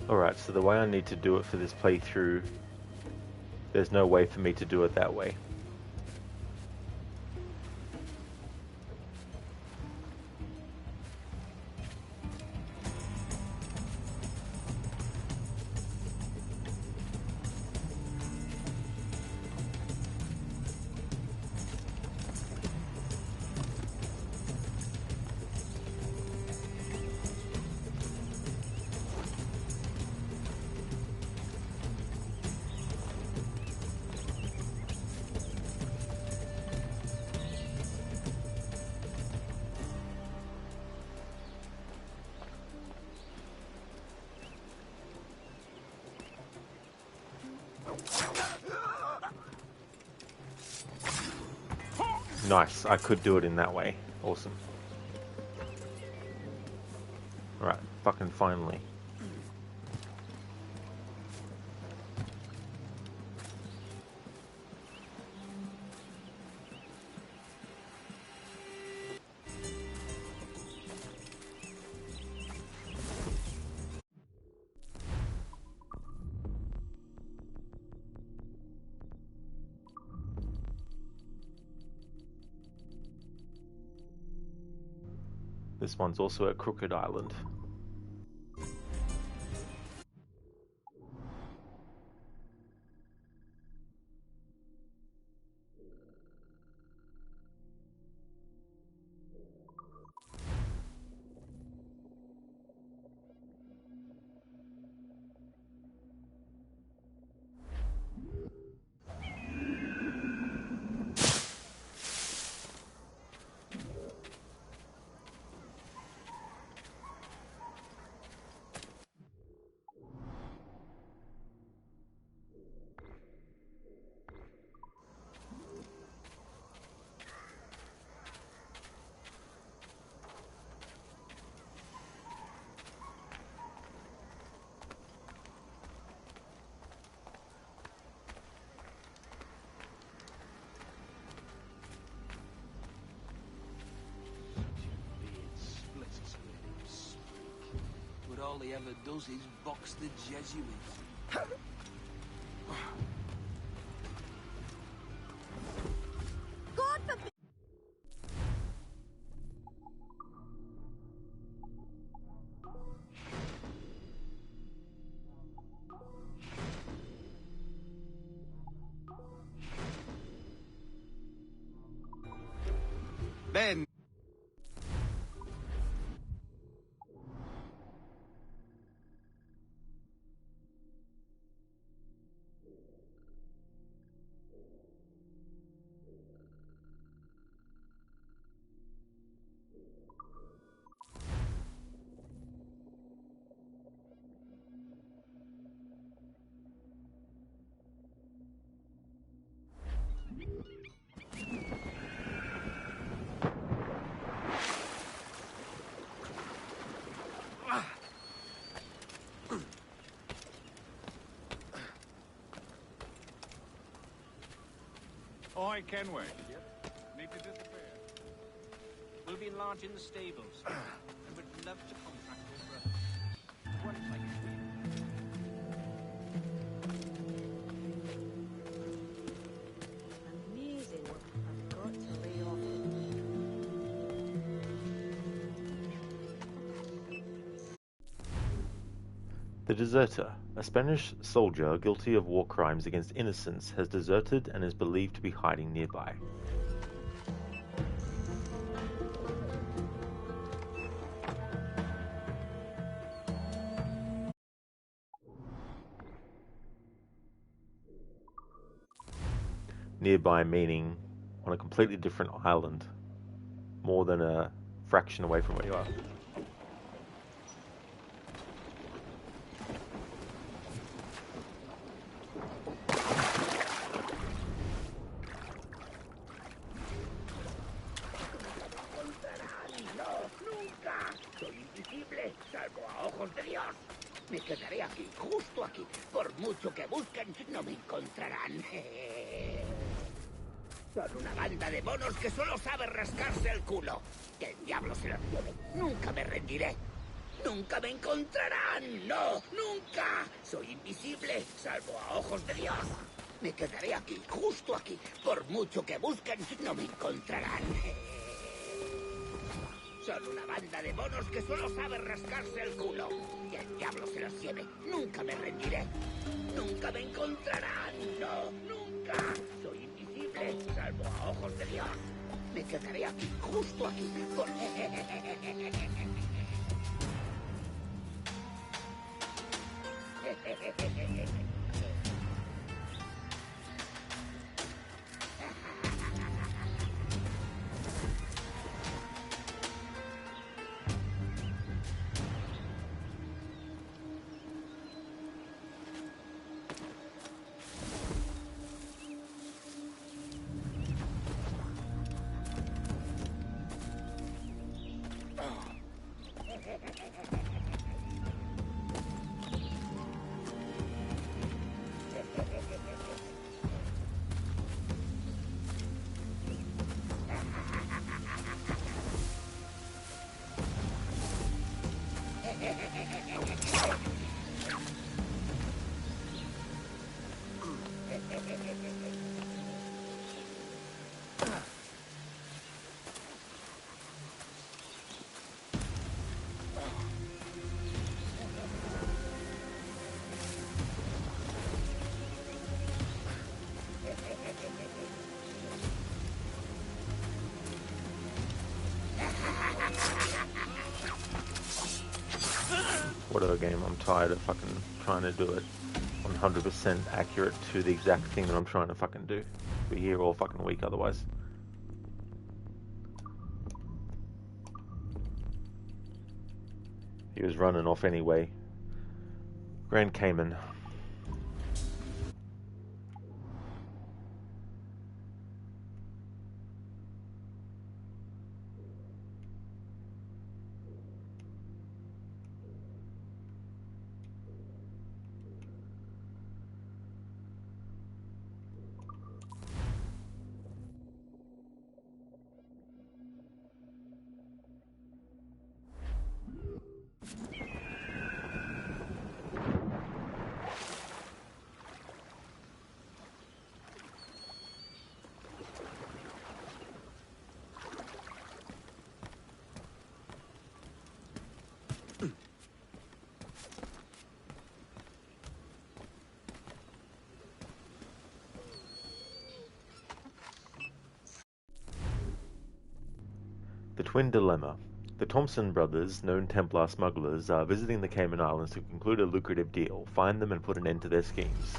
Alright, so the way I need to do it for this playthrough, there's no way for me to do it that way. Nice, I could do it in that way. Awesome. Right, fucking finally. This one's also at Crooked Island. But all he ever does is box the Jesuits. God forbid! Ben! Oi, Kenway. Yep. Need to disappear. We'll be enlarging the stables. And would love to contract your brother. What if I Amazing. I've got to lay off. The Deserter, a Spanish soldier guilty of war crimes against innocents, has deserted and is believed to be hiding nearby. Nearby meaning on a completely different island, more than a fraction away from where you are. Me quedaré aquí, justo aquí. Por mucho que busquen, no me encontrarán. Son una banda de monos que solo sabe rascarse el culo. Que el diablo se los lleve. Nunca me rendiré. Nunca me encontrarán. No, nunca. Soy invisible, salvo a ojos de Dios. Me quedaré aquí, justo aquí. Por mucho que busquen, no me encontrarán. Son una banda de monos que solo sabe rascarse el culo. Que el diablo se los lleve. Nunca me rendiré. Nunca me encontrarán. No, nunca. Soy invisible, salvo a ojos de Dios. Me quedaré aquí, justo aquí. Por... whatever game. I'm tired of fucking trying to do it 100% accurate to the exact thing that I'm trying to fucking do. We're here all fucking week otherwise. He was running off anyway. Grand Cayman. The Twin Dilemma. The Thompson brothers, known Templar smugglers, are visiting the Cayman Islands to conclude a lucrative deal, find them and put an end to their schemes.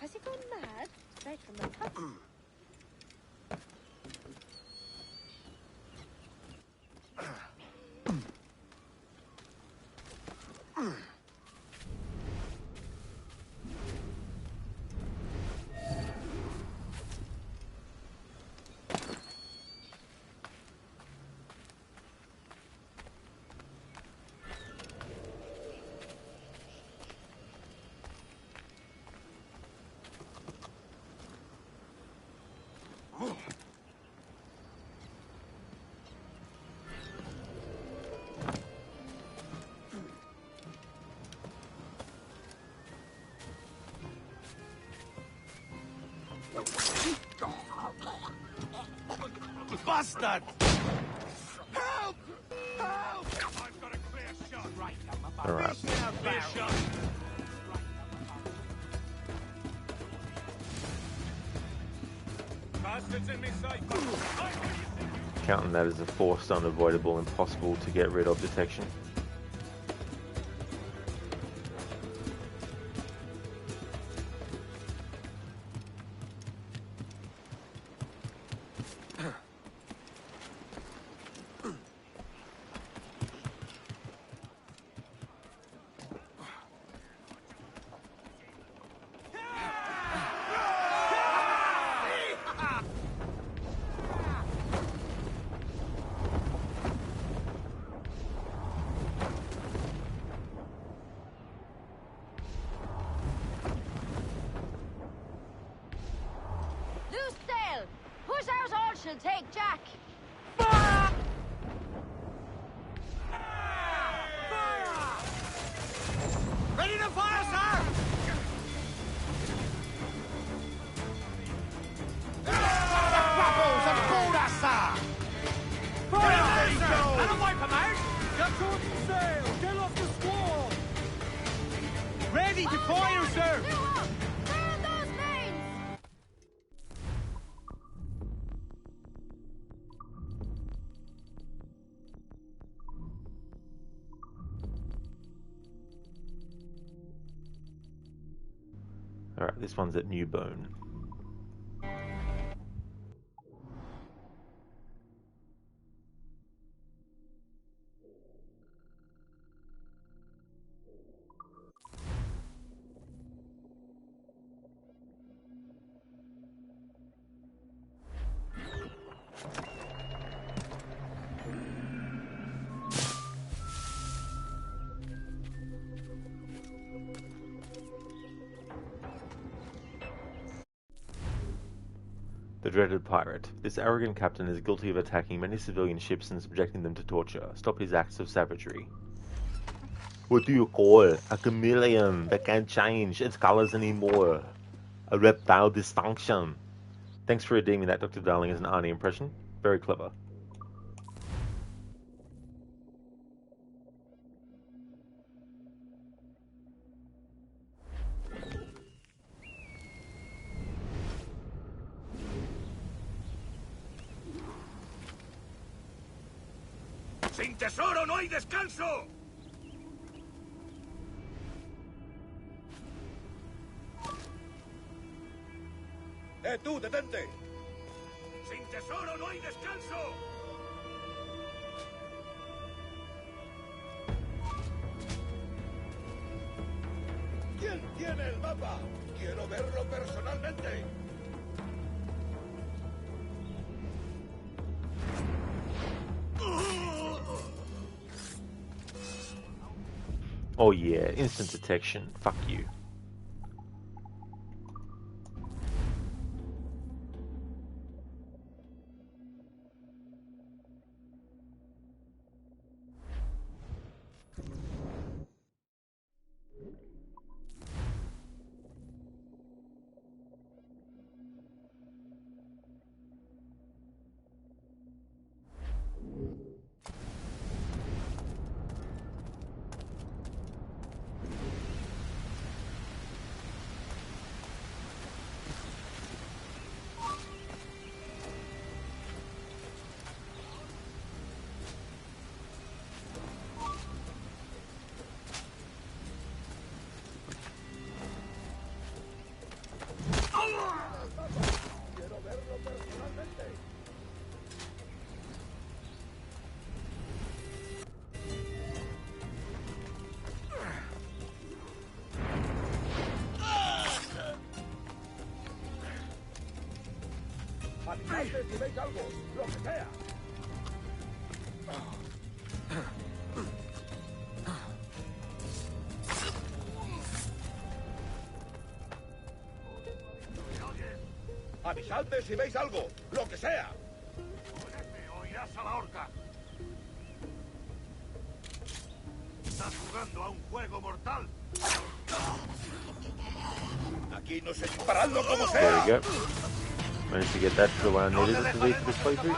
Has he gone mad? Straight from the top. Bastard! Help! Help! I've got a clear shot right down my back. Alright. Clear shot. Bastards in me sight. Counting that as a forced, unavoidable, impossible to get rid of detection. Take Jack! Ready to fire, sir! Grapples and border, sir! Fire, sir! And a wipe 'em out! Get to sail! Get off the squall! Ready to fire, sir! Alright, this one's at Newbone. The dreaded pirate. This arrogant captain is guilty of attacking many civilian ships and subjecting them to torture. Stop his acts of savagery. What do you call a chameleon that can't change its colors anymore? A reptile dysfunction. Thanks for redeeming that, Dr. Darling, as an Arnie impression. Very clever. ¡Sin tesoro no hay descanso! Tú, detente! ¡Sin tesoro no hay descanso! ¿Quién tiene el mapa? Quiero verlo personalmente. Oh yeah, instant detection. Fuck you. Quiero verlo personalmente. Avisadme si veis algo, lo que sea. Avisadme si veis algo, lo que sea. O irás a la horca. Estás jugando a un juego mortal. Aquí no sé disparando como sea. There we go. Managed to get that to where I needed it to be for this playthrough.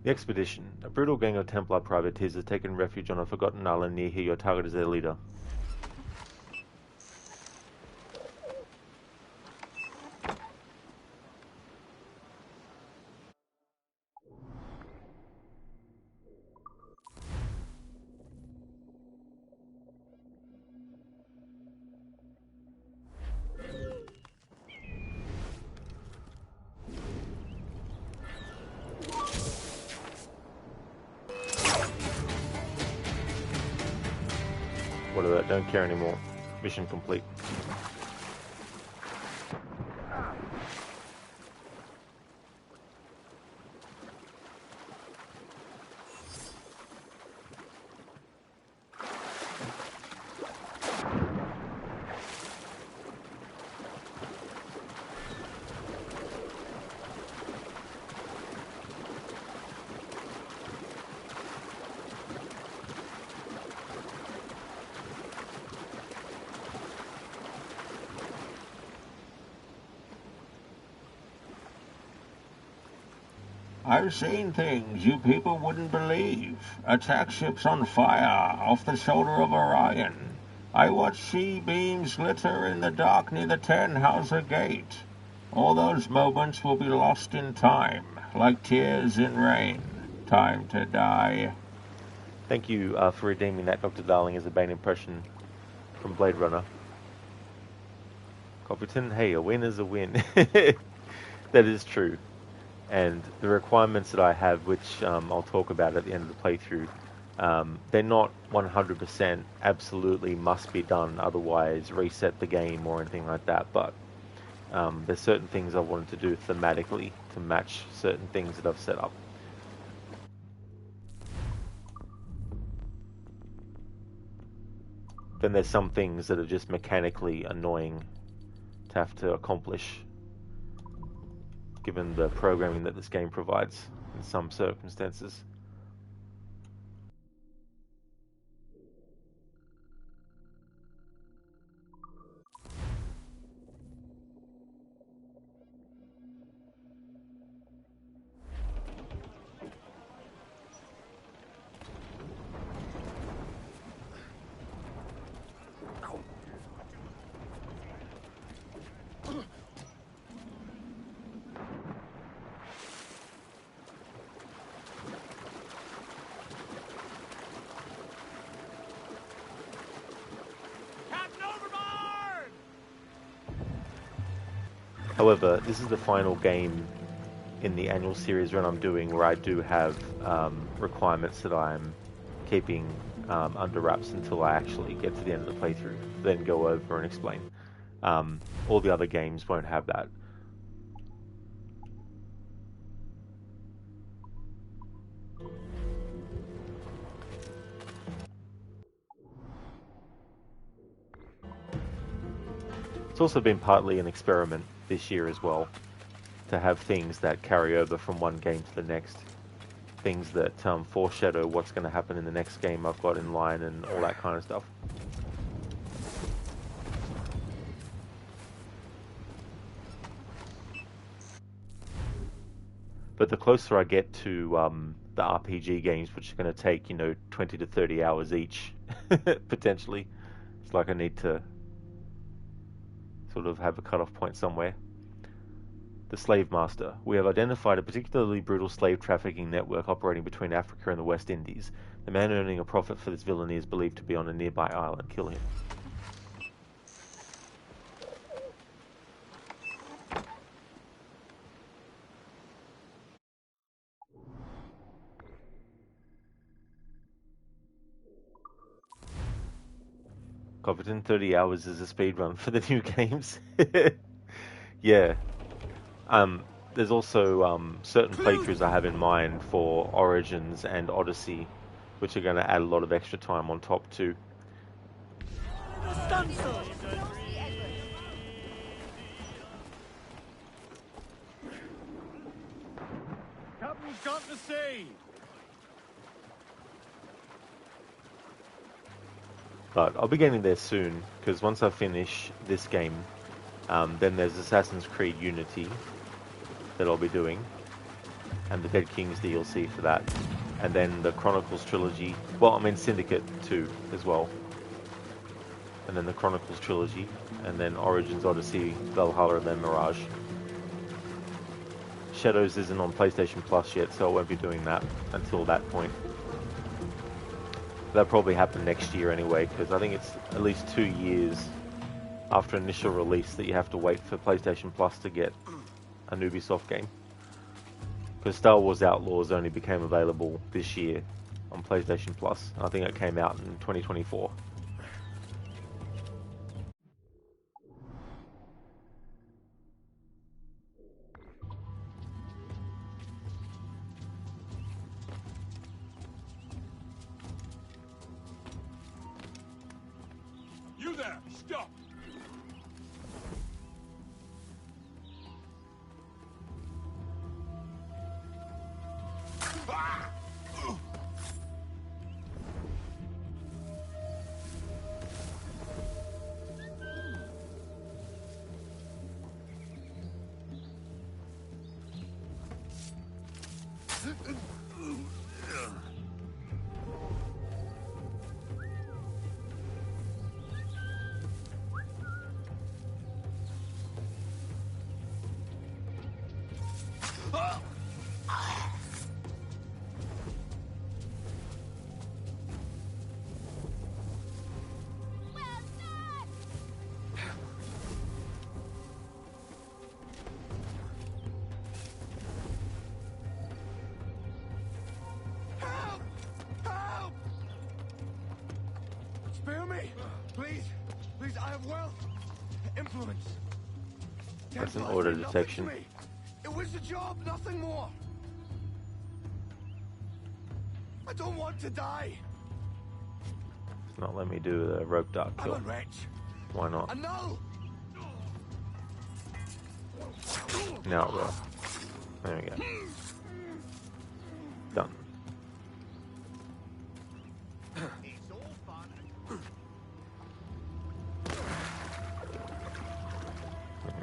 The expedition. A brutal gang of Templar privateers has taken refuge on a forgotten island near here. Your target is their leader. Whatever, don't care anymore. mission complete. I've seen things you people wouldn't believe. Attack ships on fire off the shoulder of Orion. I watched sea beams glitter in the dark near the Tannhauser Gate. All those moments will be lost in time, like tears in rain. Time to die. Thank you for redeeming that, Dr. Darling, as a Bane impression from Blade Runner. Copperton, hey, a win is a win. That is true. And the requirements that I have, which I'll talk about at the end of the playthrough, they're not 100% absolutely must be done, otherwise reset the game or anything like that, but there's certain things I wanted to do thematically to match certain things that I've set up. Then there's some things that are just mechanically annoying to have to accomplish, given the programming that this game provides in some circumstances. However, this is the final game in the annual series run I'm doing where I do have requirements that I'm keeping under wraps until I actually get to the end of the playthrough, then go over and explain. All the other games won't have that. It's also been partly an experiment this year as well, to have things that carry over from one game to the next, things that foreshadow what's going to happen in the next game I've got in line and all that kind of stuff. But the closer I get to the RPG games, which are going to take, 20 to 30 hours each, potentially, it's like I need to sort of have a cutoff point somewhere. The Slave Master. We have identified a particularly brutal slave trafficking network operating between Africa and the West Indies. The man earning a profit for this villainy is believed to be on a nearby island. Kill him. Copperton, 30 hours is a speedrun for the new games. Yeah. There's also certain playthroughs I have in mind for Origins and Odyssey, which are going to add a lot of extra time on top too. Captain's got to sea. But I'll be getting there soon, because once I finish this game, then there's Assassin's Creed Unity that I'll be doing, and the Dead Kings DLC for that, and then the Chronicles trilogy, Syndicate 2 as well, and then the Chronicles trilogy, and then Origins, Odyssey, Valhalla, and then Mirage. Shadows isn't on PlayStation Plus yet, so I won't be doing that until that point. That'll probably happen next year anyway, because I think it's at least 2 years after initial release that you have to wait for PlayStation Plus to get a Ubisoft game. Because Star Wars Outlaws only became available this year on PlayStation Plus. I think it came out in 2024. You there! Stop! Spare me! Please! Please, I have wealth! Influence! That's an Templars order mean nothing detection. to me. It was a job, nothing more! I don't want to die! It's not letting me do the rope dart kill. I'm a wretch! Why not? A null! Now it will. There we go. Done. There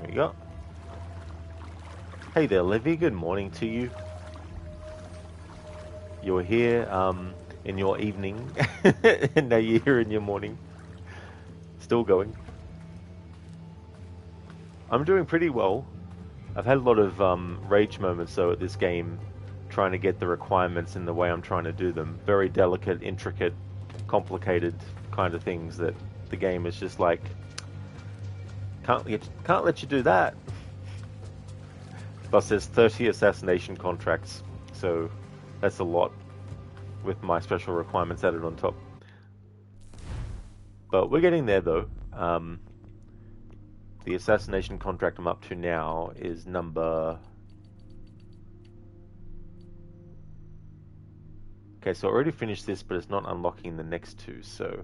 we go. Hey there, Levy. Good morning to you. You're here in your evening, and now you're here in your morning. Still going. I'm doing pretty well. I've had a lot of rage moments though at this game, trying to get the requirements in the way I'm trying to do them. Very delicate, intricate, complicated kind of things that the game is just like, can't let you do that. Plus there's 30 assassination contracts, so that's a lot with my special requirements added on top. But we're getting there though. The assassination contract I'm up to now is number... Okay, so I already finished this, but it's not unlocking the next two, so...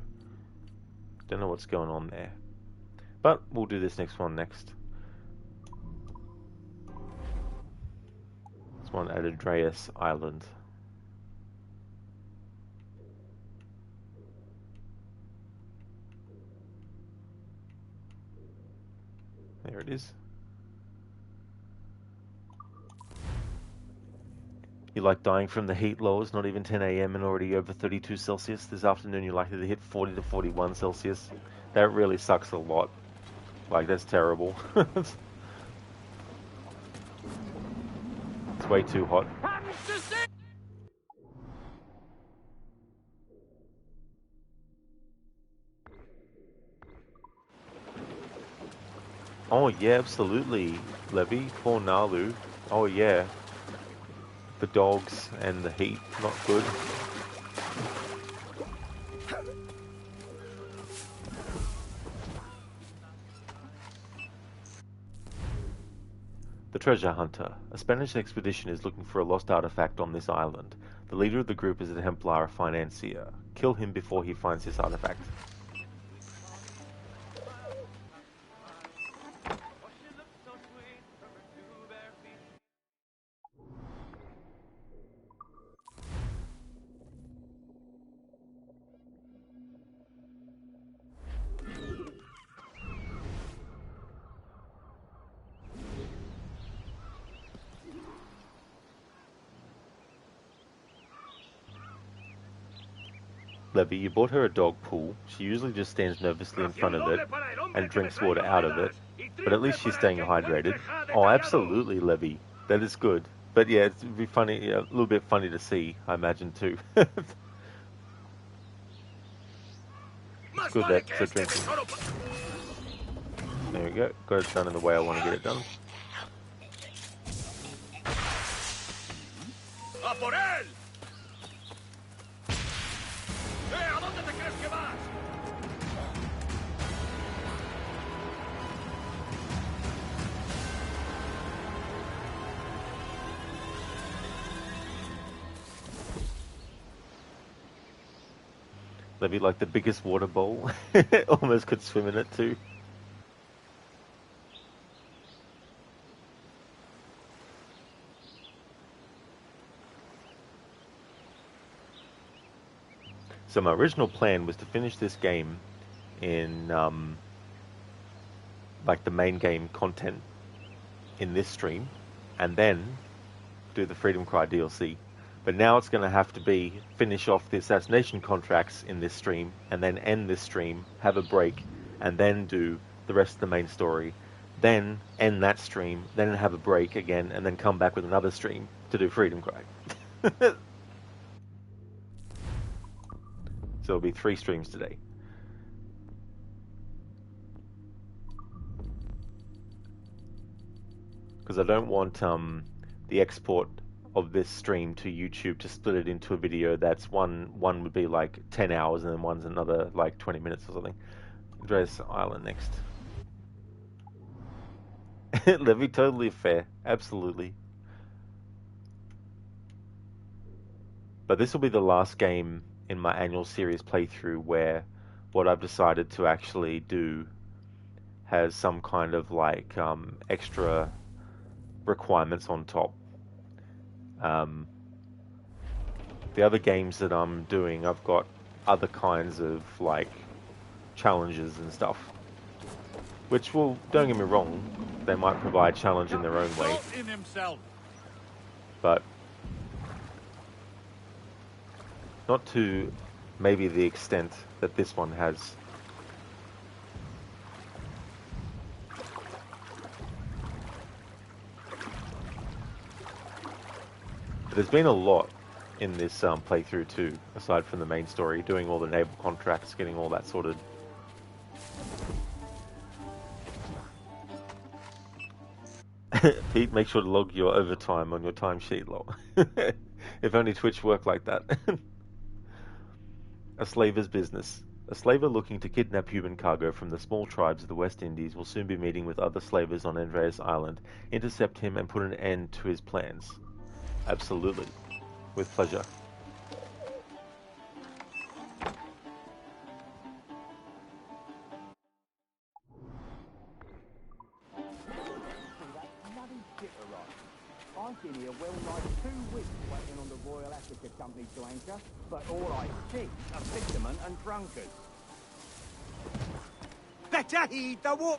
Don't know what's going on there. But we'll do this next one next. This one at Andreas Island. There it is. You like dying from the heat, Low? It's not even 10 AM and already over 32 Celsius. This afternoon you're likely to hit 40 to 41 Celsius. That really sucks a lot. Like, that's terrible. It's way too hot. Oh yeah, absolutely, Levy. Poor Nalu. Oh yeah. The dogs and the heat, not good. The Treasure Hunter. A Spanish expedition is looking for a lost artifact on this island. The leader of the group is a Templar, a financier. Kill him before he finds this artifact. Levy, you bought her a dog pool. She usually just stands nervously in front of it and drinks water out of it, but at least she's staying hydrated. Oh, absolutely, Levy. That is good. But yeah, it'd be funny, a little bit funny to see, I imagine, too. It's good that it's drinking. There we go. Got it done in the way I want to get it done. ¡A por él! ¿A dónde te crees que vas? Levy, like the biggest water bowl. Almost could swim in it too. So my original plan was to finish this game in like the main game content in this stream, and then do the Freedom Cry DLC. But now it's going to have to be finish off the Assassination contracts in this stream, and then end this stream, have a break, and then do the rest of the main story. Then end that stream, then have a break again, and then come back with another stream to do Freedom Cry. So it'll be 3 streams today. Because I don't want the export of this stream to YouTube to split it into a video that's one would be like 10 hours and then one's another like 20 minutes or something. Andreas Island next. Levy, totally fair. Absolutely. But this will be the last game in my annual series playthrough where what I've decided to actually do has some kind of like extra requirements on top. The other games that I'm doing, I've got other kinds of like challenges and stuff, which will, don't get me wrong, they might provide challenge in their own way, but not to maybe the extent that this one has. There's been a lot in this playthrough too, aside from the main story, doing all the naval contracts, getting all that sorted. Pete, make sure to log your overtime on your timesheet, lol. If only Twitch worked like that. A slaver's business. A slaver looking to kidnap human cargo from the small tribes of the West Indies will soon be meeting with other slavers on Andreas Island, intercept him and put an end to his plans. Absolutely. With pleasure. I've been here well nigh 2 weeks waiting on the Royal Africa Company to anchor, but all I see are fishermen and drunkards. Better heed the war.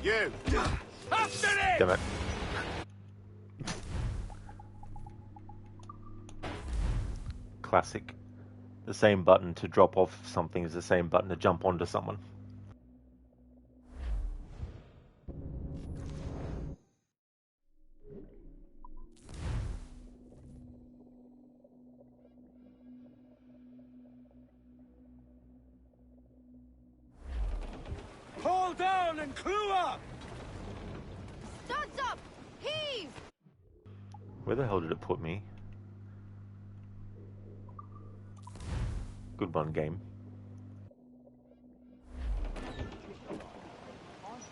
You! After it! Damn it. Classic. The same button to drop off something is the same button to jump onto someone. Haul down and clue up! Studs up! Heave! Where the hell did it put me? Good one, game. I've been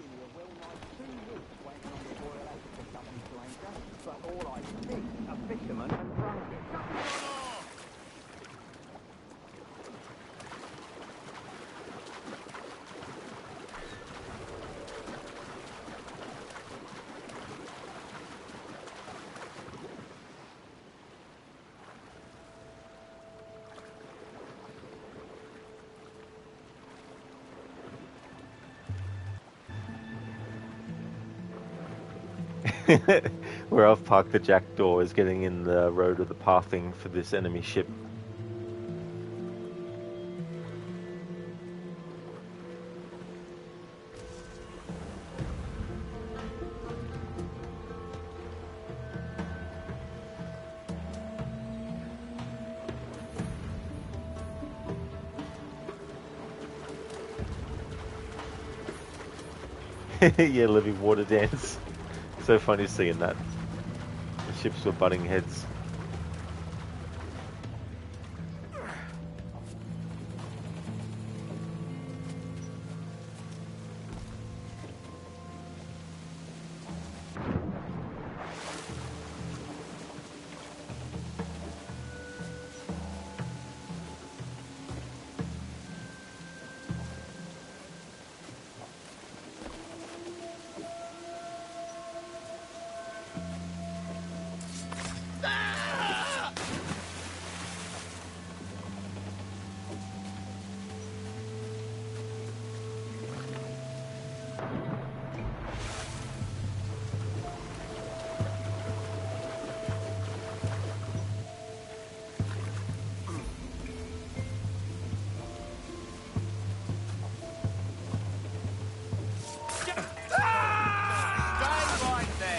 here well nigh 2 weeks waiting on the Royal Africa Company to anchor, but all I see are fishermen and drunkards. Where I've parked the jackdaw is getting in the road of the pathing for this enemy ship. Yeah, living water dance. So funny seeing that. The ships were butting heads.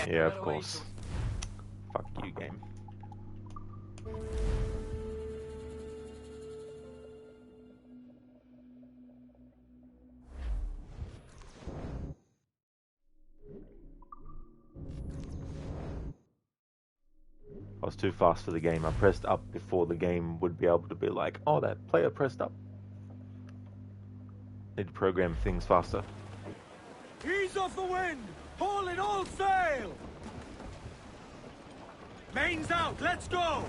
Yeah, of course. Fuck you, game. I was too fast for the game. I pressed up before the game would be able to be like, oh, that player pressed up. Need to program things faster. Ease off the wind! Haul in all sail! Mains out, let's go!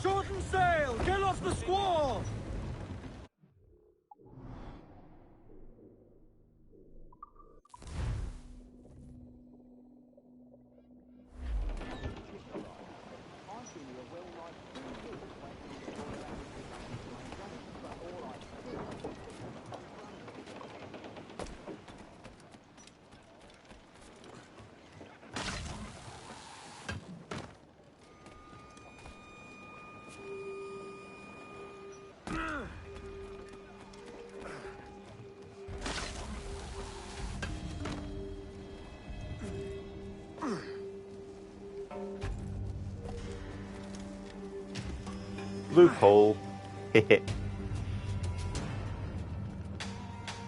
Shorten sail! Get off the squall! Loophole.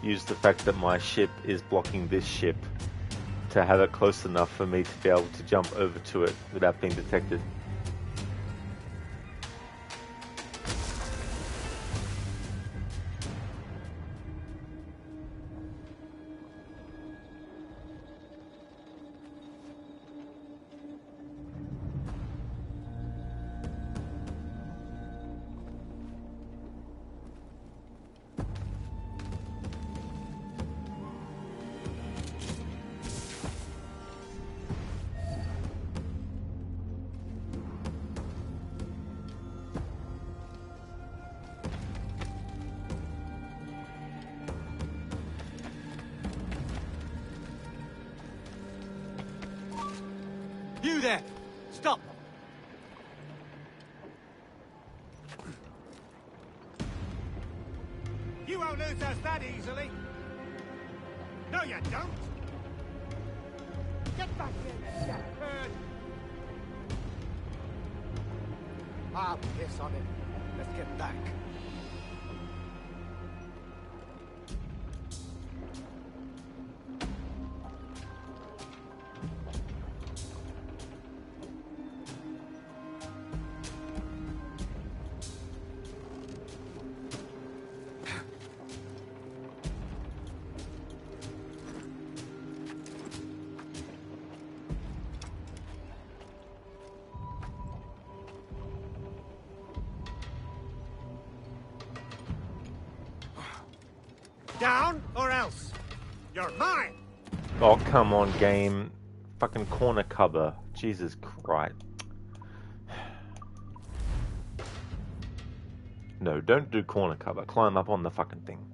Use the fact that my ship is blocking this ship to have it close enough for me to be able to jump over to it without being detected. You there! Stop! You won't lose us that easily! No, you don't! Get back here, you jackbird! I'll piss on it. Let's get back. Down or else. You're mine. Oh, come on, game. Fucking corner cover. Jesus Christ. No, don't do corner cover. Climb up on the fucking thing.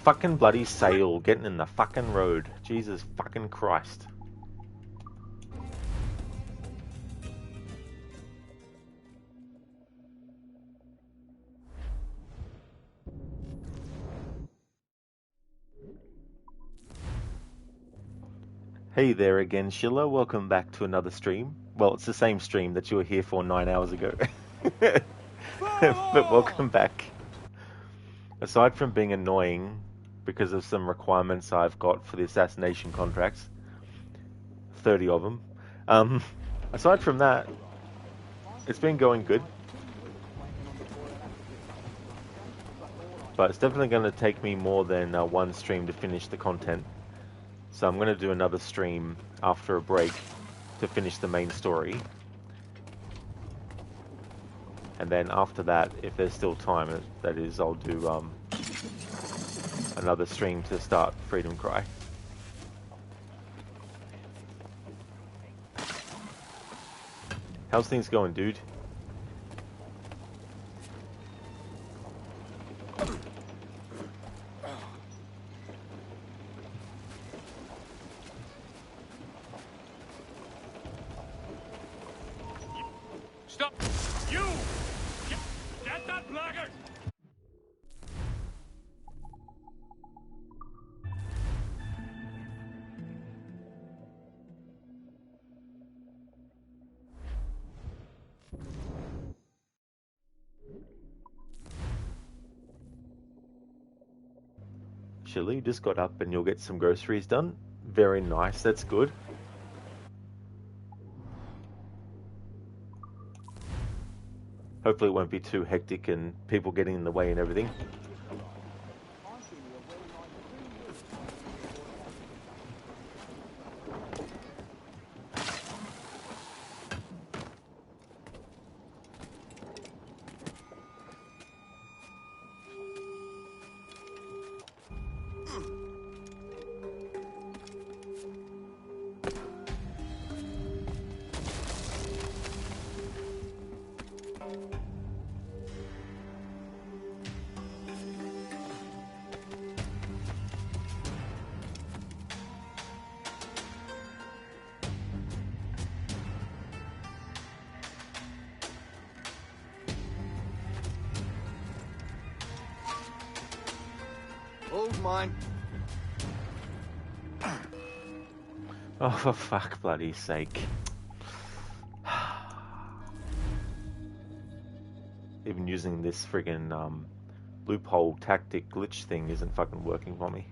fucking bloody sail getting in the fucking road. Jesus fucking Christ. Hey there again, Shilla. Welcome back to another stream. Well, it's the same stream that you were here for 9 hours ago. But welcome back. Aside from being annoying because of some requirements I've got for the assassination contracts, 30 of them, aside from that, it's been going good. But it's definitely going to take me more than one stream to finish the content. So I'm going to do another stream after a break to finish the main story. And then after that, if there's still time, that is, I'll do another stream to start Freedom Cry. How's things going, dude? Stop! You! Get that blackguard! Shilly, you just got up and you'll get some groceries done. Very nice, that's good. Hopefully it won't be too hectic and people getting in the way and everything. All's mine. Oh, for fuck bloody sake. Even using this friggin' loophole tactic glitch thing isn't fucking working for me.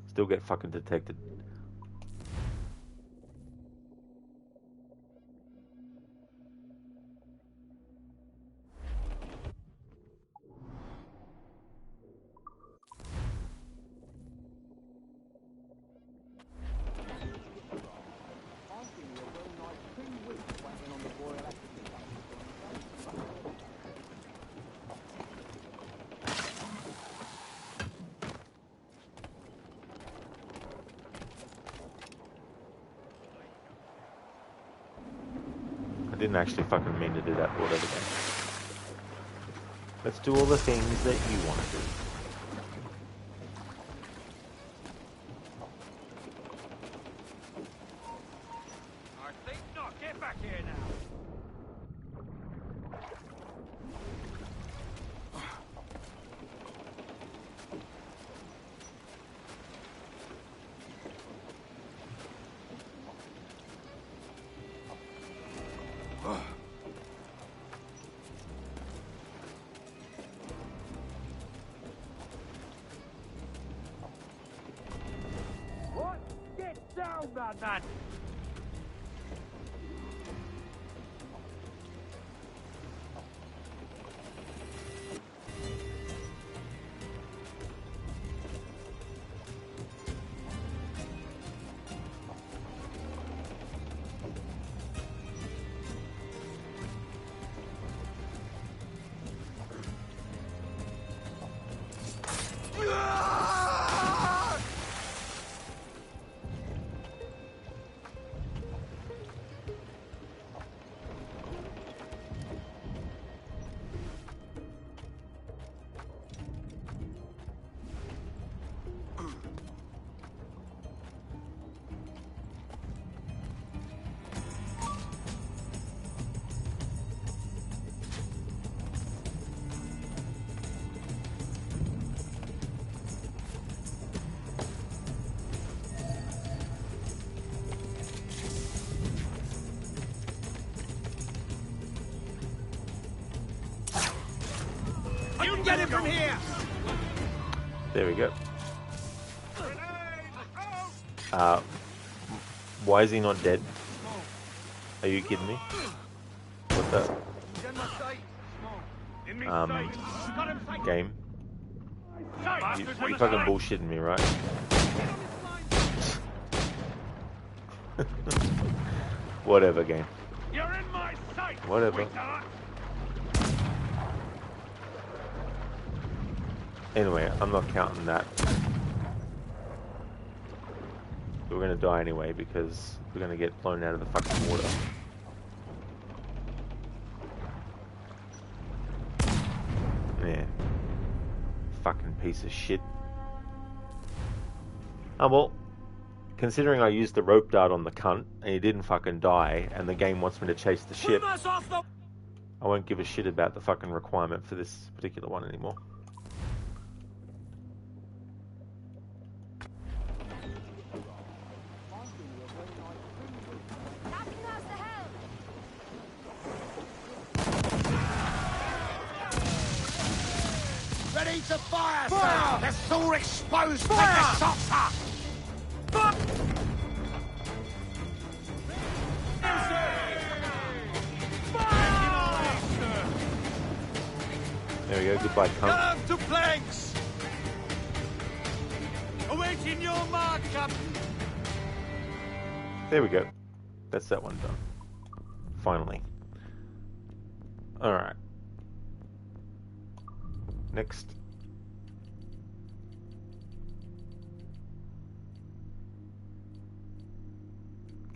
Still get fucking detected. I didn't actually fucking mean to do that, but whatever then. Let's do all the things that you want to do. I think not. Get back here now. What? Get down, madman! here! There we go. Why is he not dead? Are you kidding me? What's that? Game? You fucking bullshitting me, right? Whatever, game. You're in my sight. Whatever. Anyway, I'm not counting that. We're gonna die anyway because we're gonna get blown out of the fucking water. Yeah. Fucking piece of shit. Oh well. Considering I used the rope dart on the cunt and he didn't fucking die and the game wants me to chase the ship, I won't give a shit about the fucking requirement for this particular one anymore. Ready to fire, sir! The sword exposed! Take the shots up! There we go, goodbye cunt. Come to planks! Awaiting your mark, Captain! There we go. That's that one done. Finally. Alright. Next.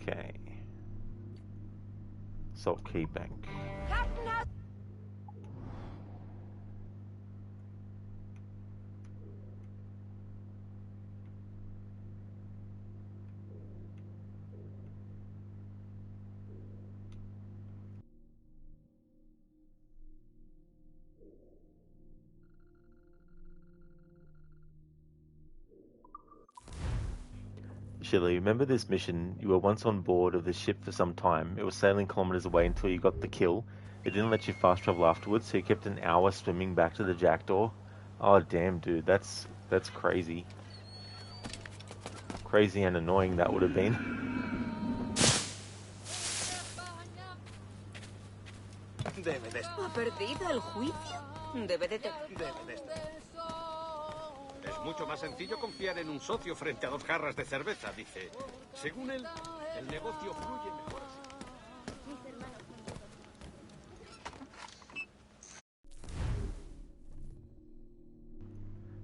Okay. Salt Key Bank. Shirley, remember this mission? You were once on board of this ship for some time. It was sailing kilometers away until you got the kill. It didn't let you fast travel afterwards, so you kept an hour swimming back to the jackdaw. Oh damn, dude, that's crazy. Crazy and annoying that would have been. ¿Ha perdido el juicio? Debe de estar. Es mucho más sencillo confiar en un socio frente a 2 jarras de cerveza, dice. Según él, el negocio fluye mejor así.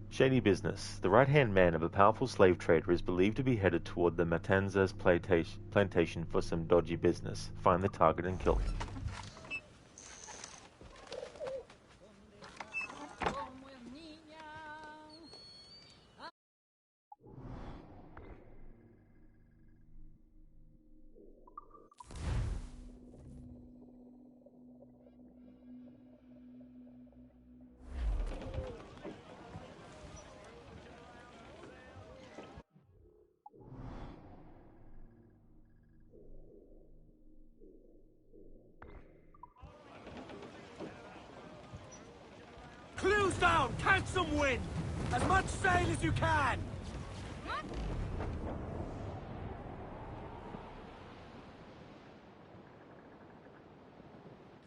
Shady business. The right-hand man of a powerful slave trader is believed to be headed toward the Matanzas plantation for some dodgy business. Find the target and kill him. Clues down! Catch some wind! As much sail as you can! Come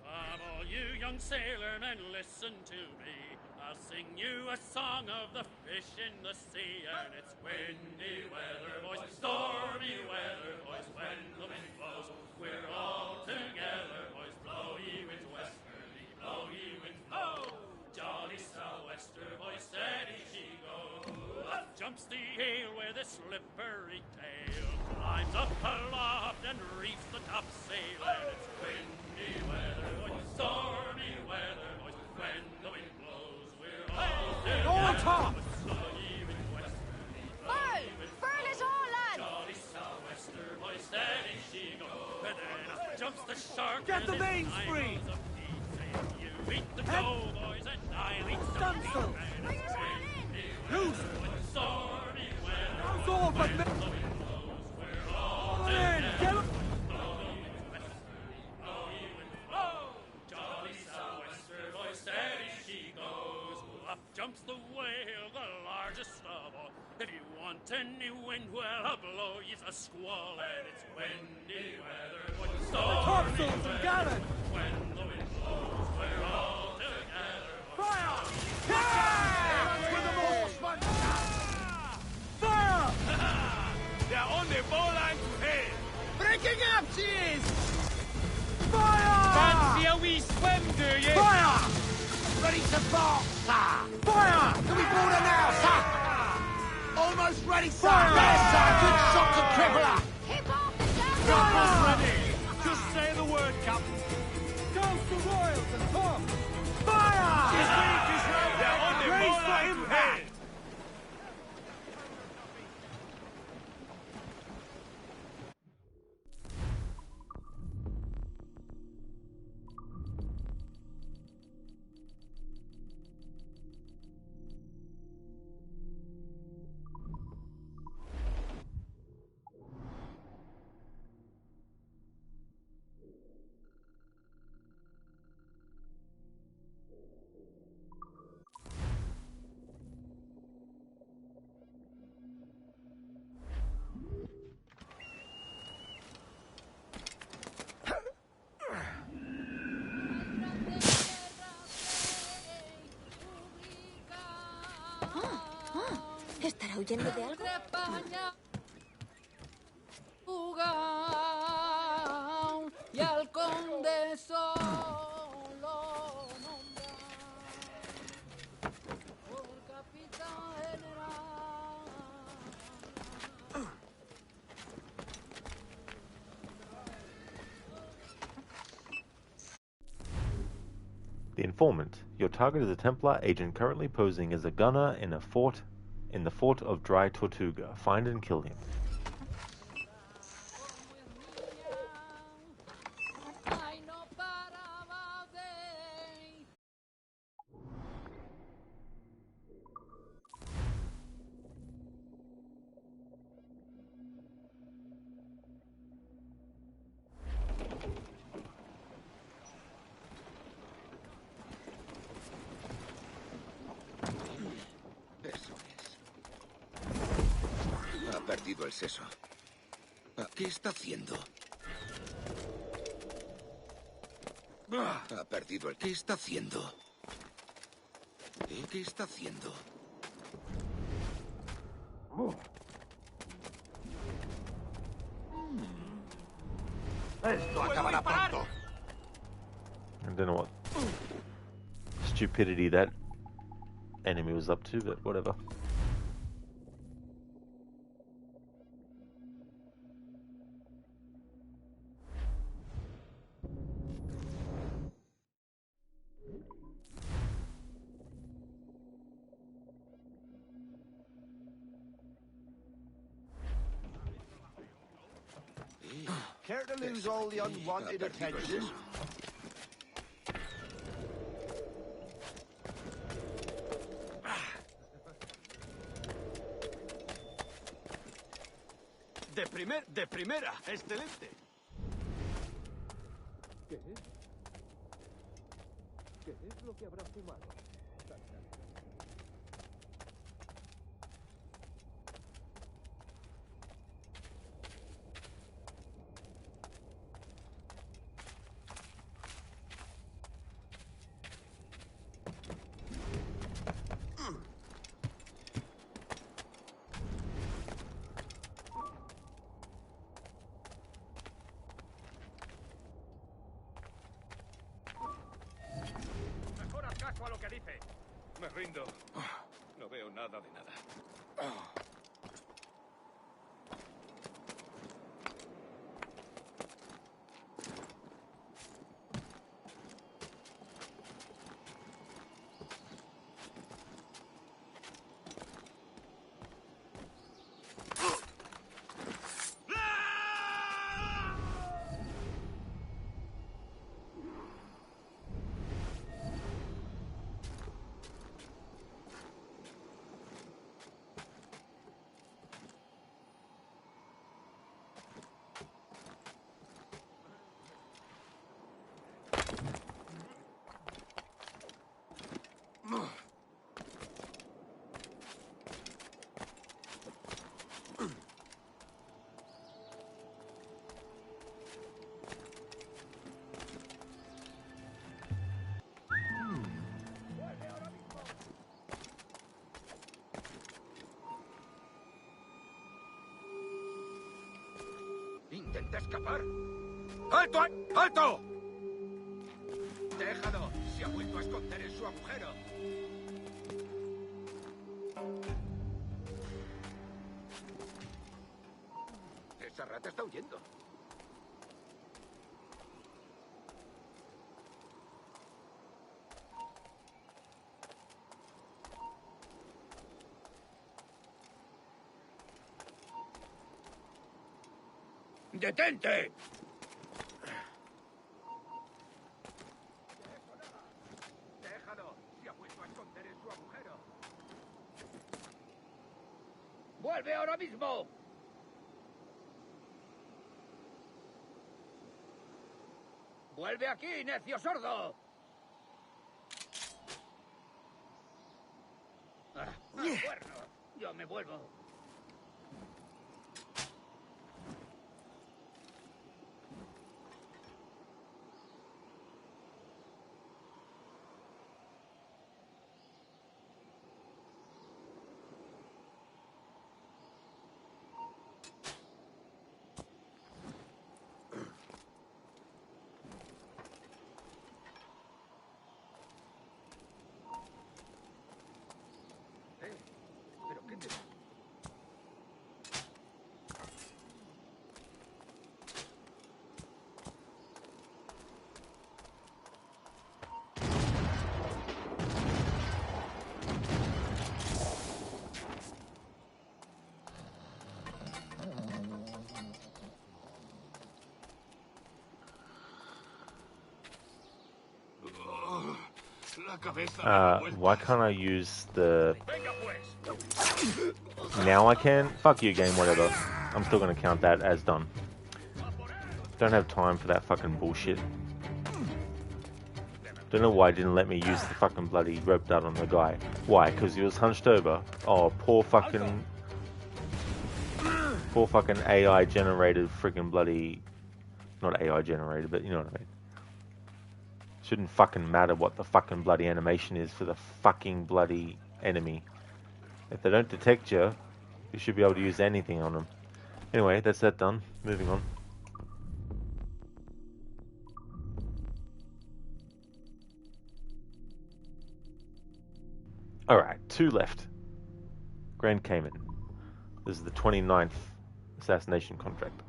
all you young sailormen, listen to me. I'll sing you a song of the fish in the sea. And it's windy weather, boys, stormy weather, boys, when the wind blows. We're all together, boys, blow ye winds westerly, blow ye winds, oh! Jolly sou'wester, boys, steady she goes. Up jumps the ale with a slippery tail, climbs up aloft and reefs the topsail. And it's windy weather, boys, stormy weather, boys, when the wind blows. We're all together, on top! blow ye winds westerly, blow ye winds, burn it all, lad! Jolly sou'wester, boys, steady she goes. And then up jumps the shark. Get the and mains his free! eyes of teeth. You eat the dough, boys, and I'll eat the Done so. meat. Loose! Stormy weather, How's all but me? In! Get him! the whale, the largest of all. If you want any wind, well, I'll blow you a squall, and it's windy weather. When the topsails are gathered! When the wind blows, we're all together. Fire! That's with the horsemen! Fire! They're on the bowline to hail. Breaking up, cheese! Fire! Fancy a wee swim, do you? Fire! Ready to bark, sir! Fire! Can we board her now, sir? Almost ready, sir! Fire! Yes, sir! Good shot to crippler! Keep off the down! Fire! Ready. Just say the word, Captain. Toast the royals and talk! Fire! They're on the Raise for bowline to impact! hail. ¿Estará huyendo de algo? Y al conde solo nombra por capitán general. The informant. Your target is a Templar agent currently posing as a gunner in the fort of Dry Tortuga. Find and kill him. Eso es. Ha perdido el seso. ¿Qué está haciendo? Ha perdido el... ¿Qué está haciendo? ¿Qué está haciendo? Esto acabará pronto. I don't know what stupidity that enemy was up to, but whatever. Care to lose all the unwanted attention? De primera, excelente. ¿Qué es? ¿Qué es lo que habrá fumado? Mejor haz caso a lo que dice. Me rindo. No veo nada de nada. ¿Intenta escapar? ¡Alto! ¡Alto! Déjalo. Se ha vuelto a esconder en su agujero. Esa rata está huyendo. ¡Detente! Déjalo. Se ha vuelto a esconder en su agujero. ¡Vuelve ahora mismo! ¡Vuelve aquí, necio sordo! ¡Al cuerno! Yo me vuelvo. ¿Pero qué te... La cabeza. Why can't I use the... Now I can? Fuck you, game, whatever. I'm still gonna count that as done. Don't have time for that fucking bullshit. Don't know why it didn't let me use the fucking bloody rope dart on the guy. Why? Because he was hunched over? Oh, poor fucking AI generated freaking bloody... Not AI generated, but you know what I mean. Shouldn't fucking matter what the fucking bloody animation is for the fucking bloody enemy. If they don't detect you, you should be able to use anything on them. Anyway, that's that done. Moving on. Alright, 2 left. Grand Cayman. This is the 29th assassination contract.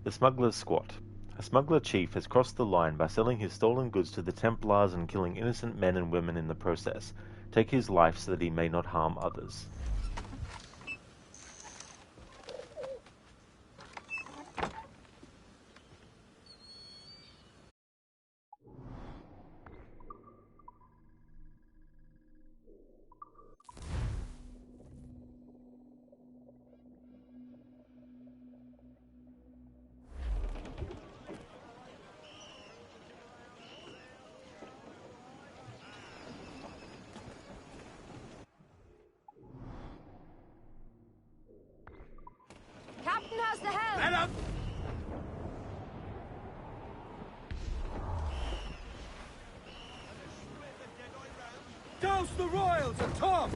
The Smuggler's Squat. A smuggler chief has crossed the line by selling his stolen goods to the Templars and killing innocent men and women in the process. Take his life so that he may not harm others. Captain has the helm! Let up! Douse the royals atop!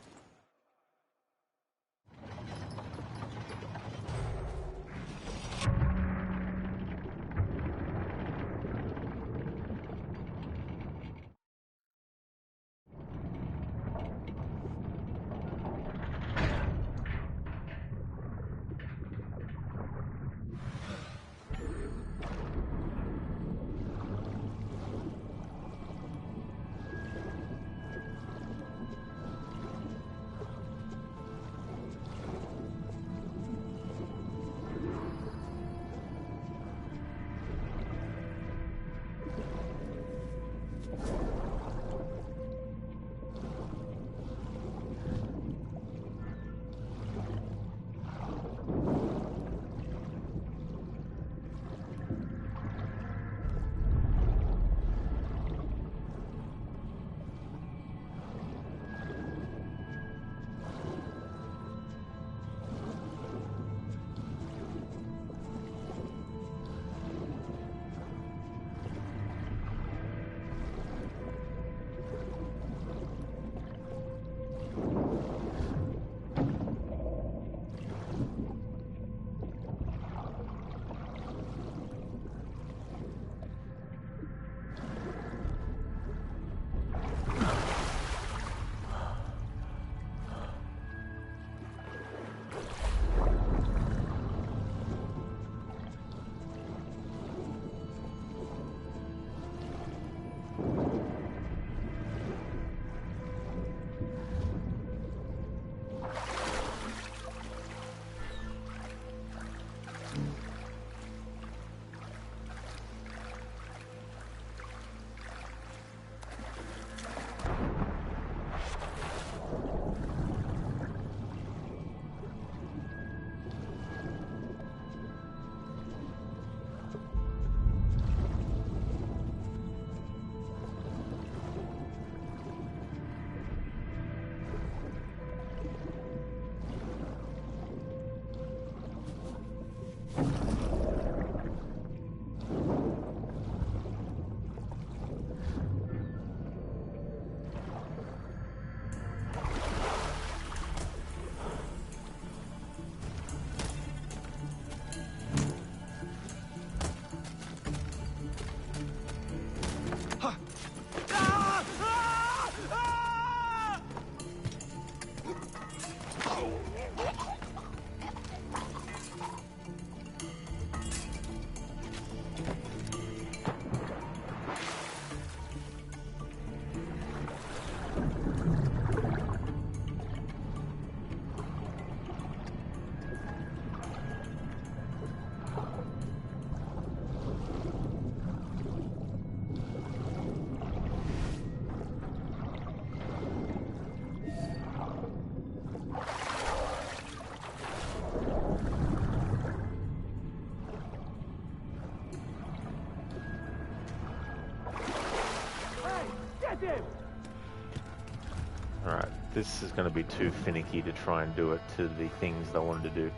Alright, this is going to be too finicky to try and do it to the things I wanted to do.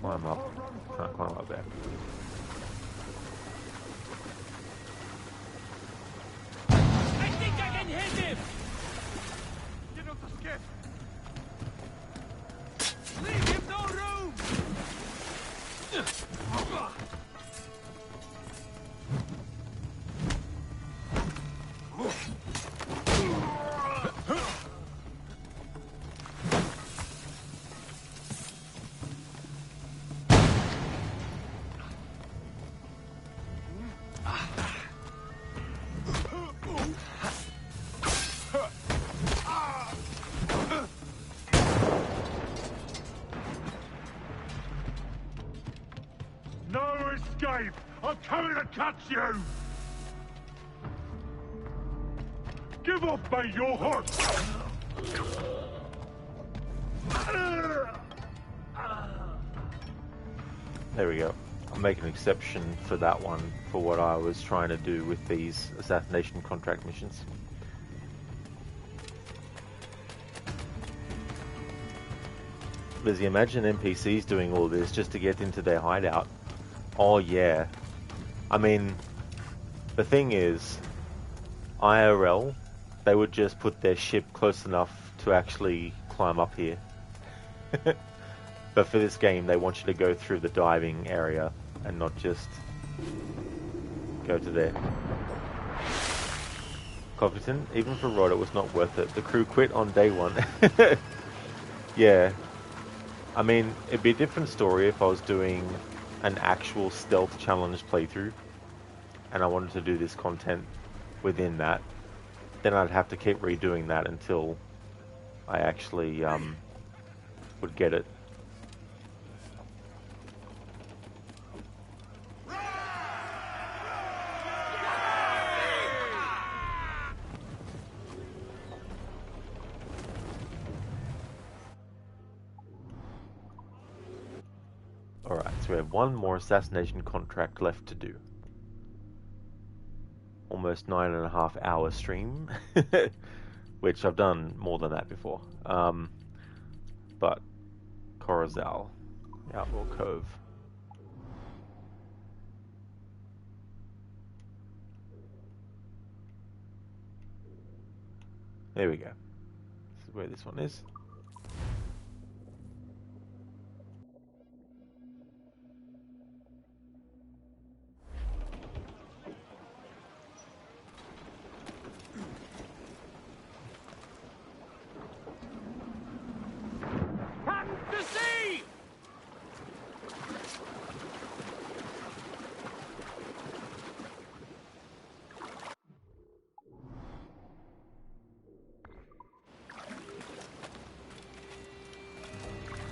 Climb up. Can't climb up there. I think I can hit him! Get off the skip! Leave him no room! No escape! I'm coming to catch you! Give off, mate, you're hot! There we go. I'll make an exception for that one for what I was trying to do with these assassination contract missions. Lizzie, imagine NPCs doing all this just to get into their hideout. Oh yeah. I mean, the thing is, IRL, they would just put their ship close enough to actually climb up here. But for this game, they want you to go through the diving area and not just go to there. Covington, even for Rod, it was not worth it. The crew quit on day one. Yeah. I mean, it'd be a different story if I was doing an actual stealth challenge playthrough and I wanted to do this content within that. Then I'd have to keep redoing that until I actually would get it. Alright, so we have one more assassination contract left to do. Almost 9.5 hour stream, which I've done more than that before. But Corazal, Outlaw Cove. There we go. This is where this one is.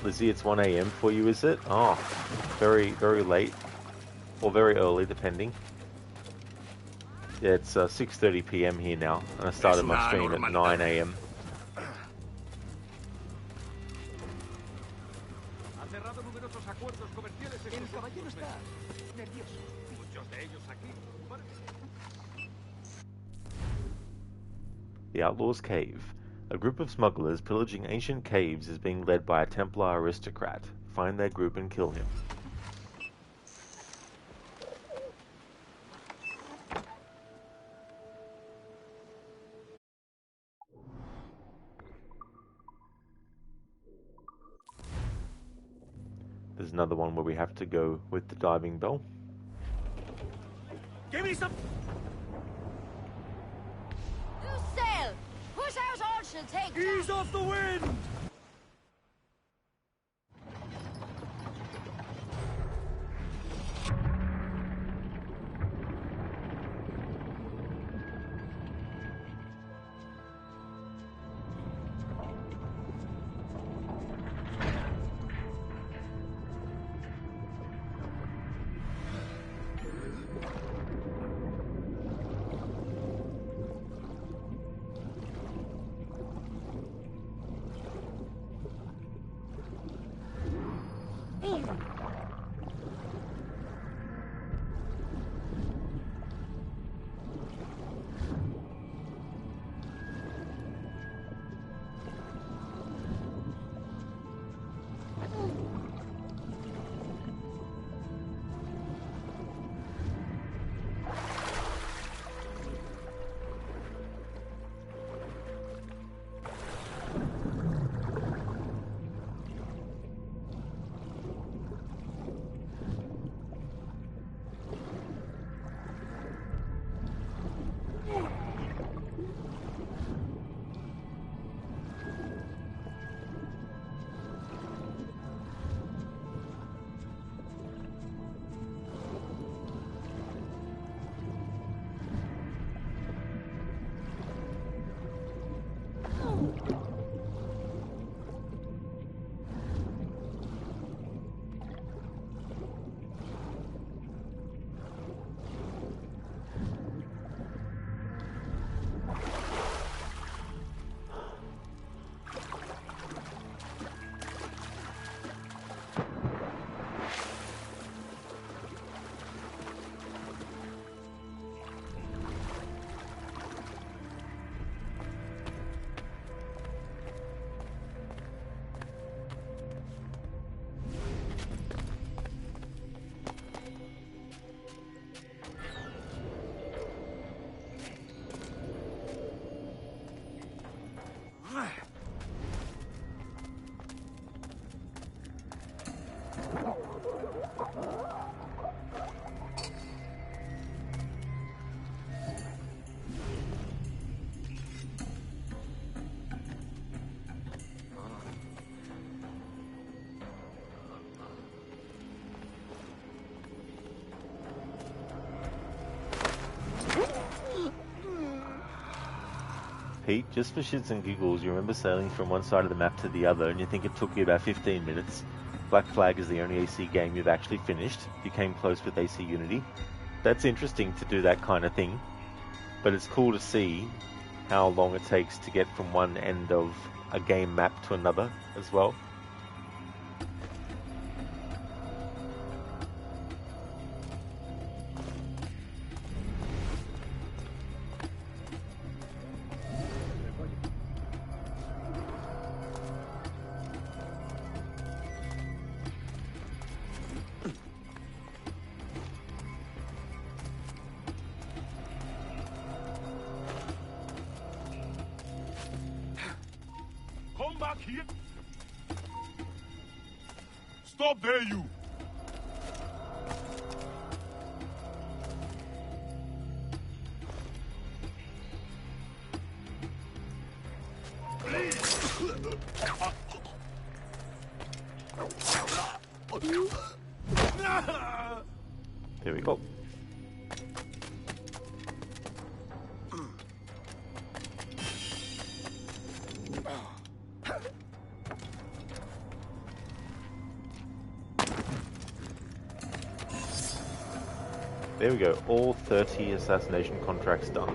Lizzie, it's 1 AM for you, is it? Oh, very, very late. Or very early, depending. Yeah, it's 6:30 PM here now, and I started my stream at 9 AM. The Outlaw's Cave. A group of smugglers pillaging ancient caves is being led by a Templar aristocrat. Find their group and kill him. There's another one where we have to go with the diving bell. Give me some... Loose sail! Push out all she'll take! Ease off the wind! Pete, just for shits and giggles, you remember sailing from one side of the map to the other and you think it took you about 15 minutes. Black Flag is the only AC game you've actually finished. You came close with AC Unity. That's interesting to do that kind of thing, but it's cool to see how long it takes to get from one end of a game map to another as well. Come back here. Stop there, you. Here we go. There we go, all 30 assassination contracts done.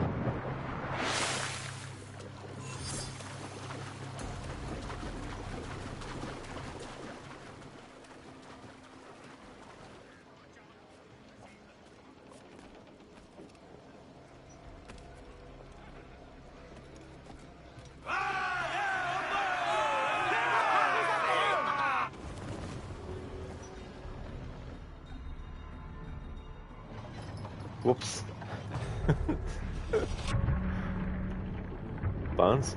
Whoops. Barnes,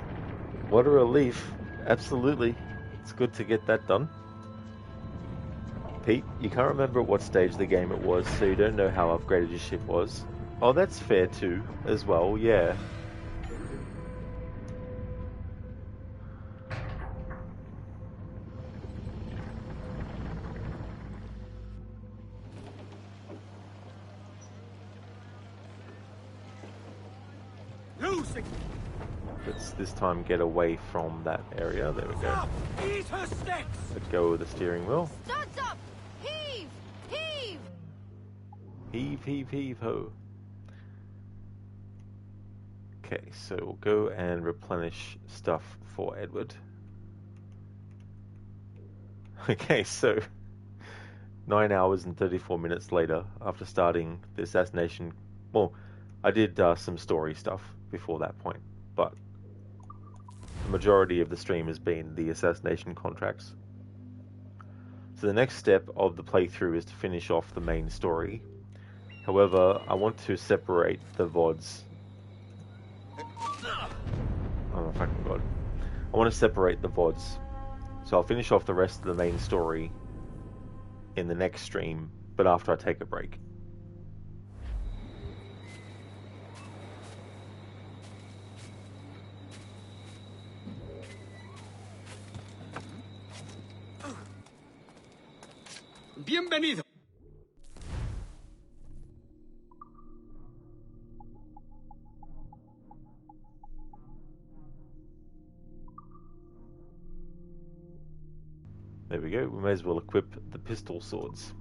what a relief. Absolutely. It's good to get that done. Pete, you can't remember at what stage of the game it was, so you don't know how upgraded your ship was. Oh, that's fair too, as well, yeah. Let's this time get away from that area. There we go. Let go of the steering wheel. Studs up! Heave! Heave! Heave, heave, heave, ho. Okay, so we'll go and replenish stuff for Edward. Okay, so 9 hours and 34 minutes later, after starting the assassination, well, I did some story stuff before that point, but the majority of the stream has been the assassination contracts. So the next step of the playthrough is to finish off the main story. However, I want to separate the VODs. Oh my fucking god. I want to separate the VODs. So I'll finish off the rest of the main story in the next stream, but after I take a break. Bienvenido. There we go, we may as well equip the pistol swords.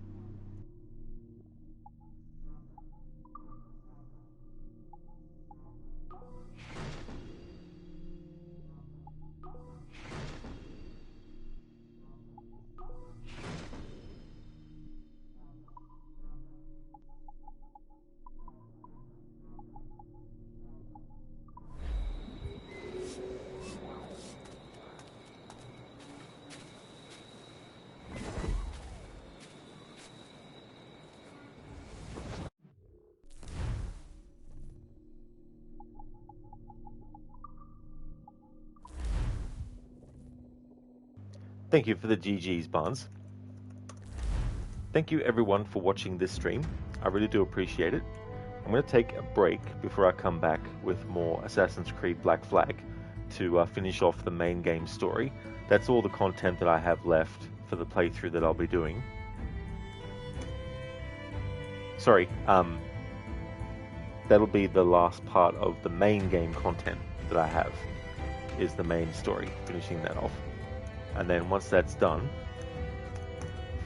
Thank you for the GG's, Barnes. Thank you everyone for watching this stream. I really do appreciate it. I'm going to take a break before I come back with more Assassin's Creed Black Flag to finish off the main game story. That's all the content that I have left for the playthrough that I'll be doing. Sorry, that'll be the last part of the main game content that I have, is the main story, finishing that off. And then once that's done,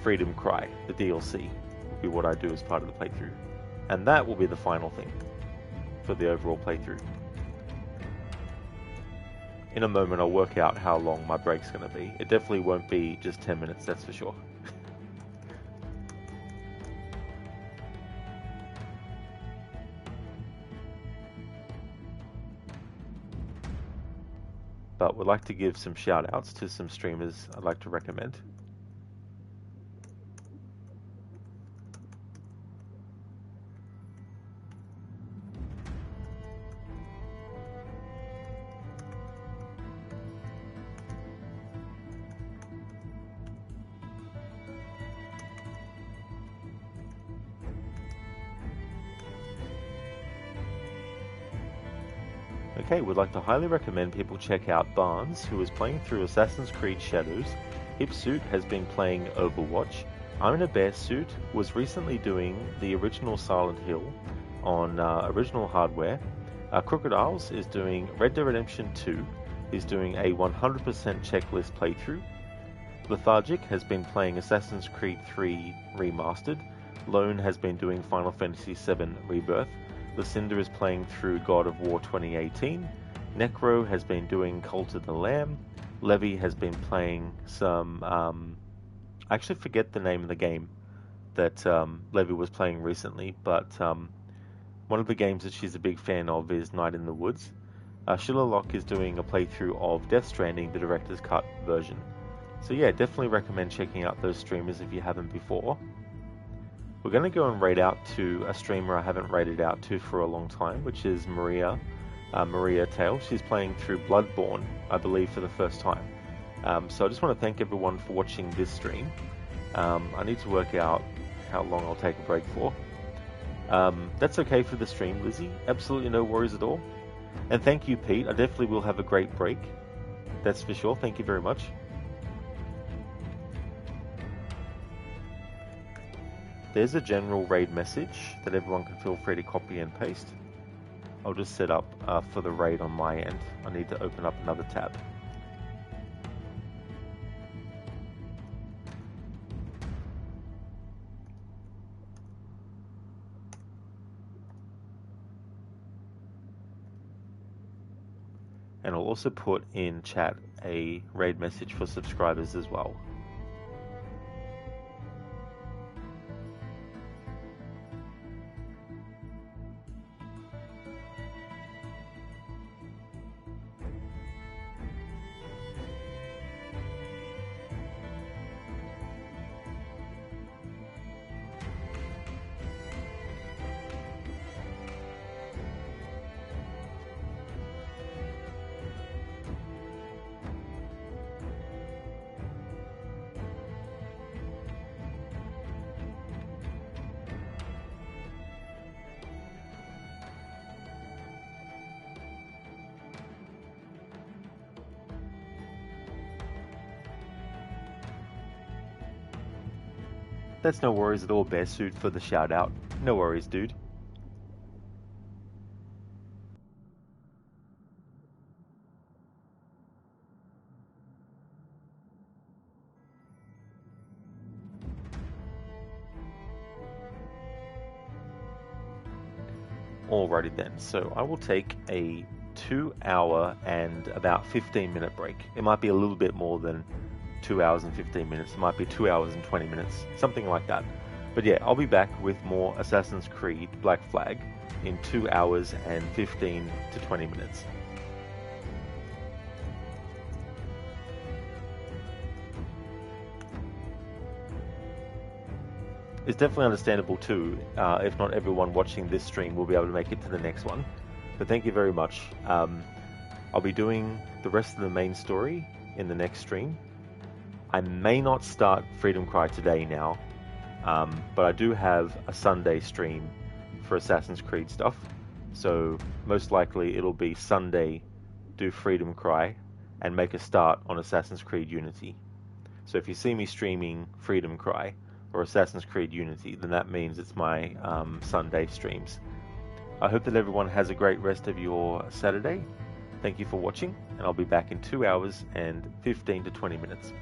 Freedom Cry, the DLC, will be what I do as part of the playthrough. And that will be the final thing for the overall playthrough. In a moment I'll work out how long my break's going to be. It definitely won't be just 10 minutes, that's for sure. But would like to give some shout outs to some streamers I'd like to recommend. Okay, would like to highly recommend people check out Barnes, who is playing through Assassin's Creed Shadows. Hipsuit has been playing Overwatch. I'm in a Bear Suit was recently doing the original Silent Hill on original hardware. Crocodiles is doing Red Dead Redemption 2. He's doing a 100% checklist playthrough. Lethargic has been playing Assassin's Creed 3 Remastered. Lone has been doing Final Fantasy VII Rebirth. Lucinda is playing through God of War 2018. Necro has been doing Cult of the Lamb. Levy has been playing some... I actually forget the name of the game that Levy was playing recently, but one of the games that she's a big fan of is Night in the Woods. Sheila Locke is doing a playthrough of Death Stranding, the director's cut version. So yeah, definitely recommend checking out those streamers if you haven't before. We're going to go and raid out to a streamer I haven't raided out to for a long time, which is Maria Tail. She's playing through Bloodborne, I believe, for the first time. So I just want to thank everyone for watching this stream. I need to work out how long I'll take a break for. That's okay for the stream, Lizzie. Absolutely no worries at all. And thank you, Pete. I definitely will have a great break. That's for sure. Thank you very much. There's a general raid message that everyone can feel free to copy and paste. I'll just set up for the raid on my end. I need to open up another tab. And I'll also put in chat a raid message for subscribers as well. That's no worries at all, Bear Suit, for the shout out. No worries, dude. Alrighty then, so I will take a 2 hour and about 15-minute break. It might be a little bit more than 2 hours and 15 minutes. It might be 2 hours and 20 minutes, something like that. But yeah, I'll be back with more Assassin's Creed Black Flag in 2 hours and 15 to 20 minutes. It's definitely understandable too, if not everyone watching this stream will be able to make it to the next one. But thank you very much. I'll be doing the rest of the main story in the next stream. I may not start Freedom Cry today now, but I do have a Sunday stream for Assassin's Creed stuff. So most likely it'll be Sunday, do Freedom Cry, and make a start on Assassin's Creed Unity. So if you see me streaming Freedom Cry or Assassin's Creed Unity, then that means it's my Sunday streams. I hope that everyone has a great rest of your Saturday. Thank you for watching, and I'll be back in 2 hours and 15 to 20 minutes.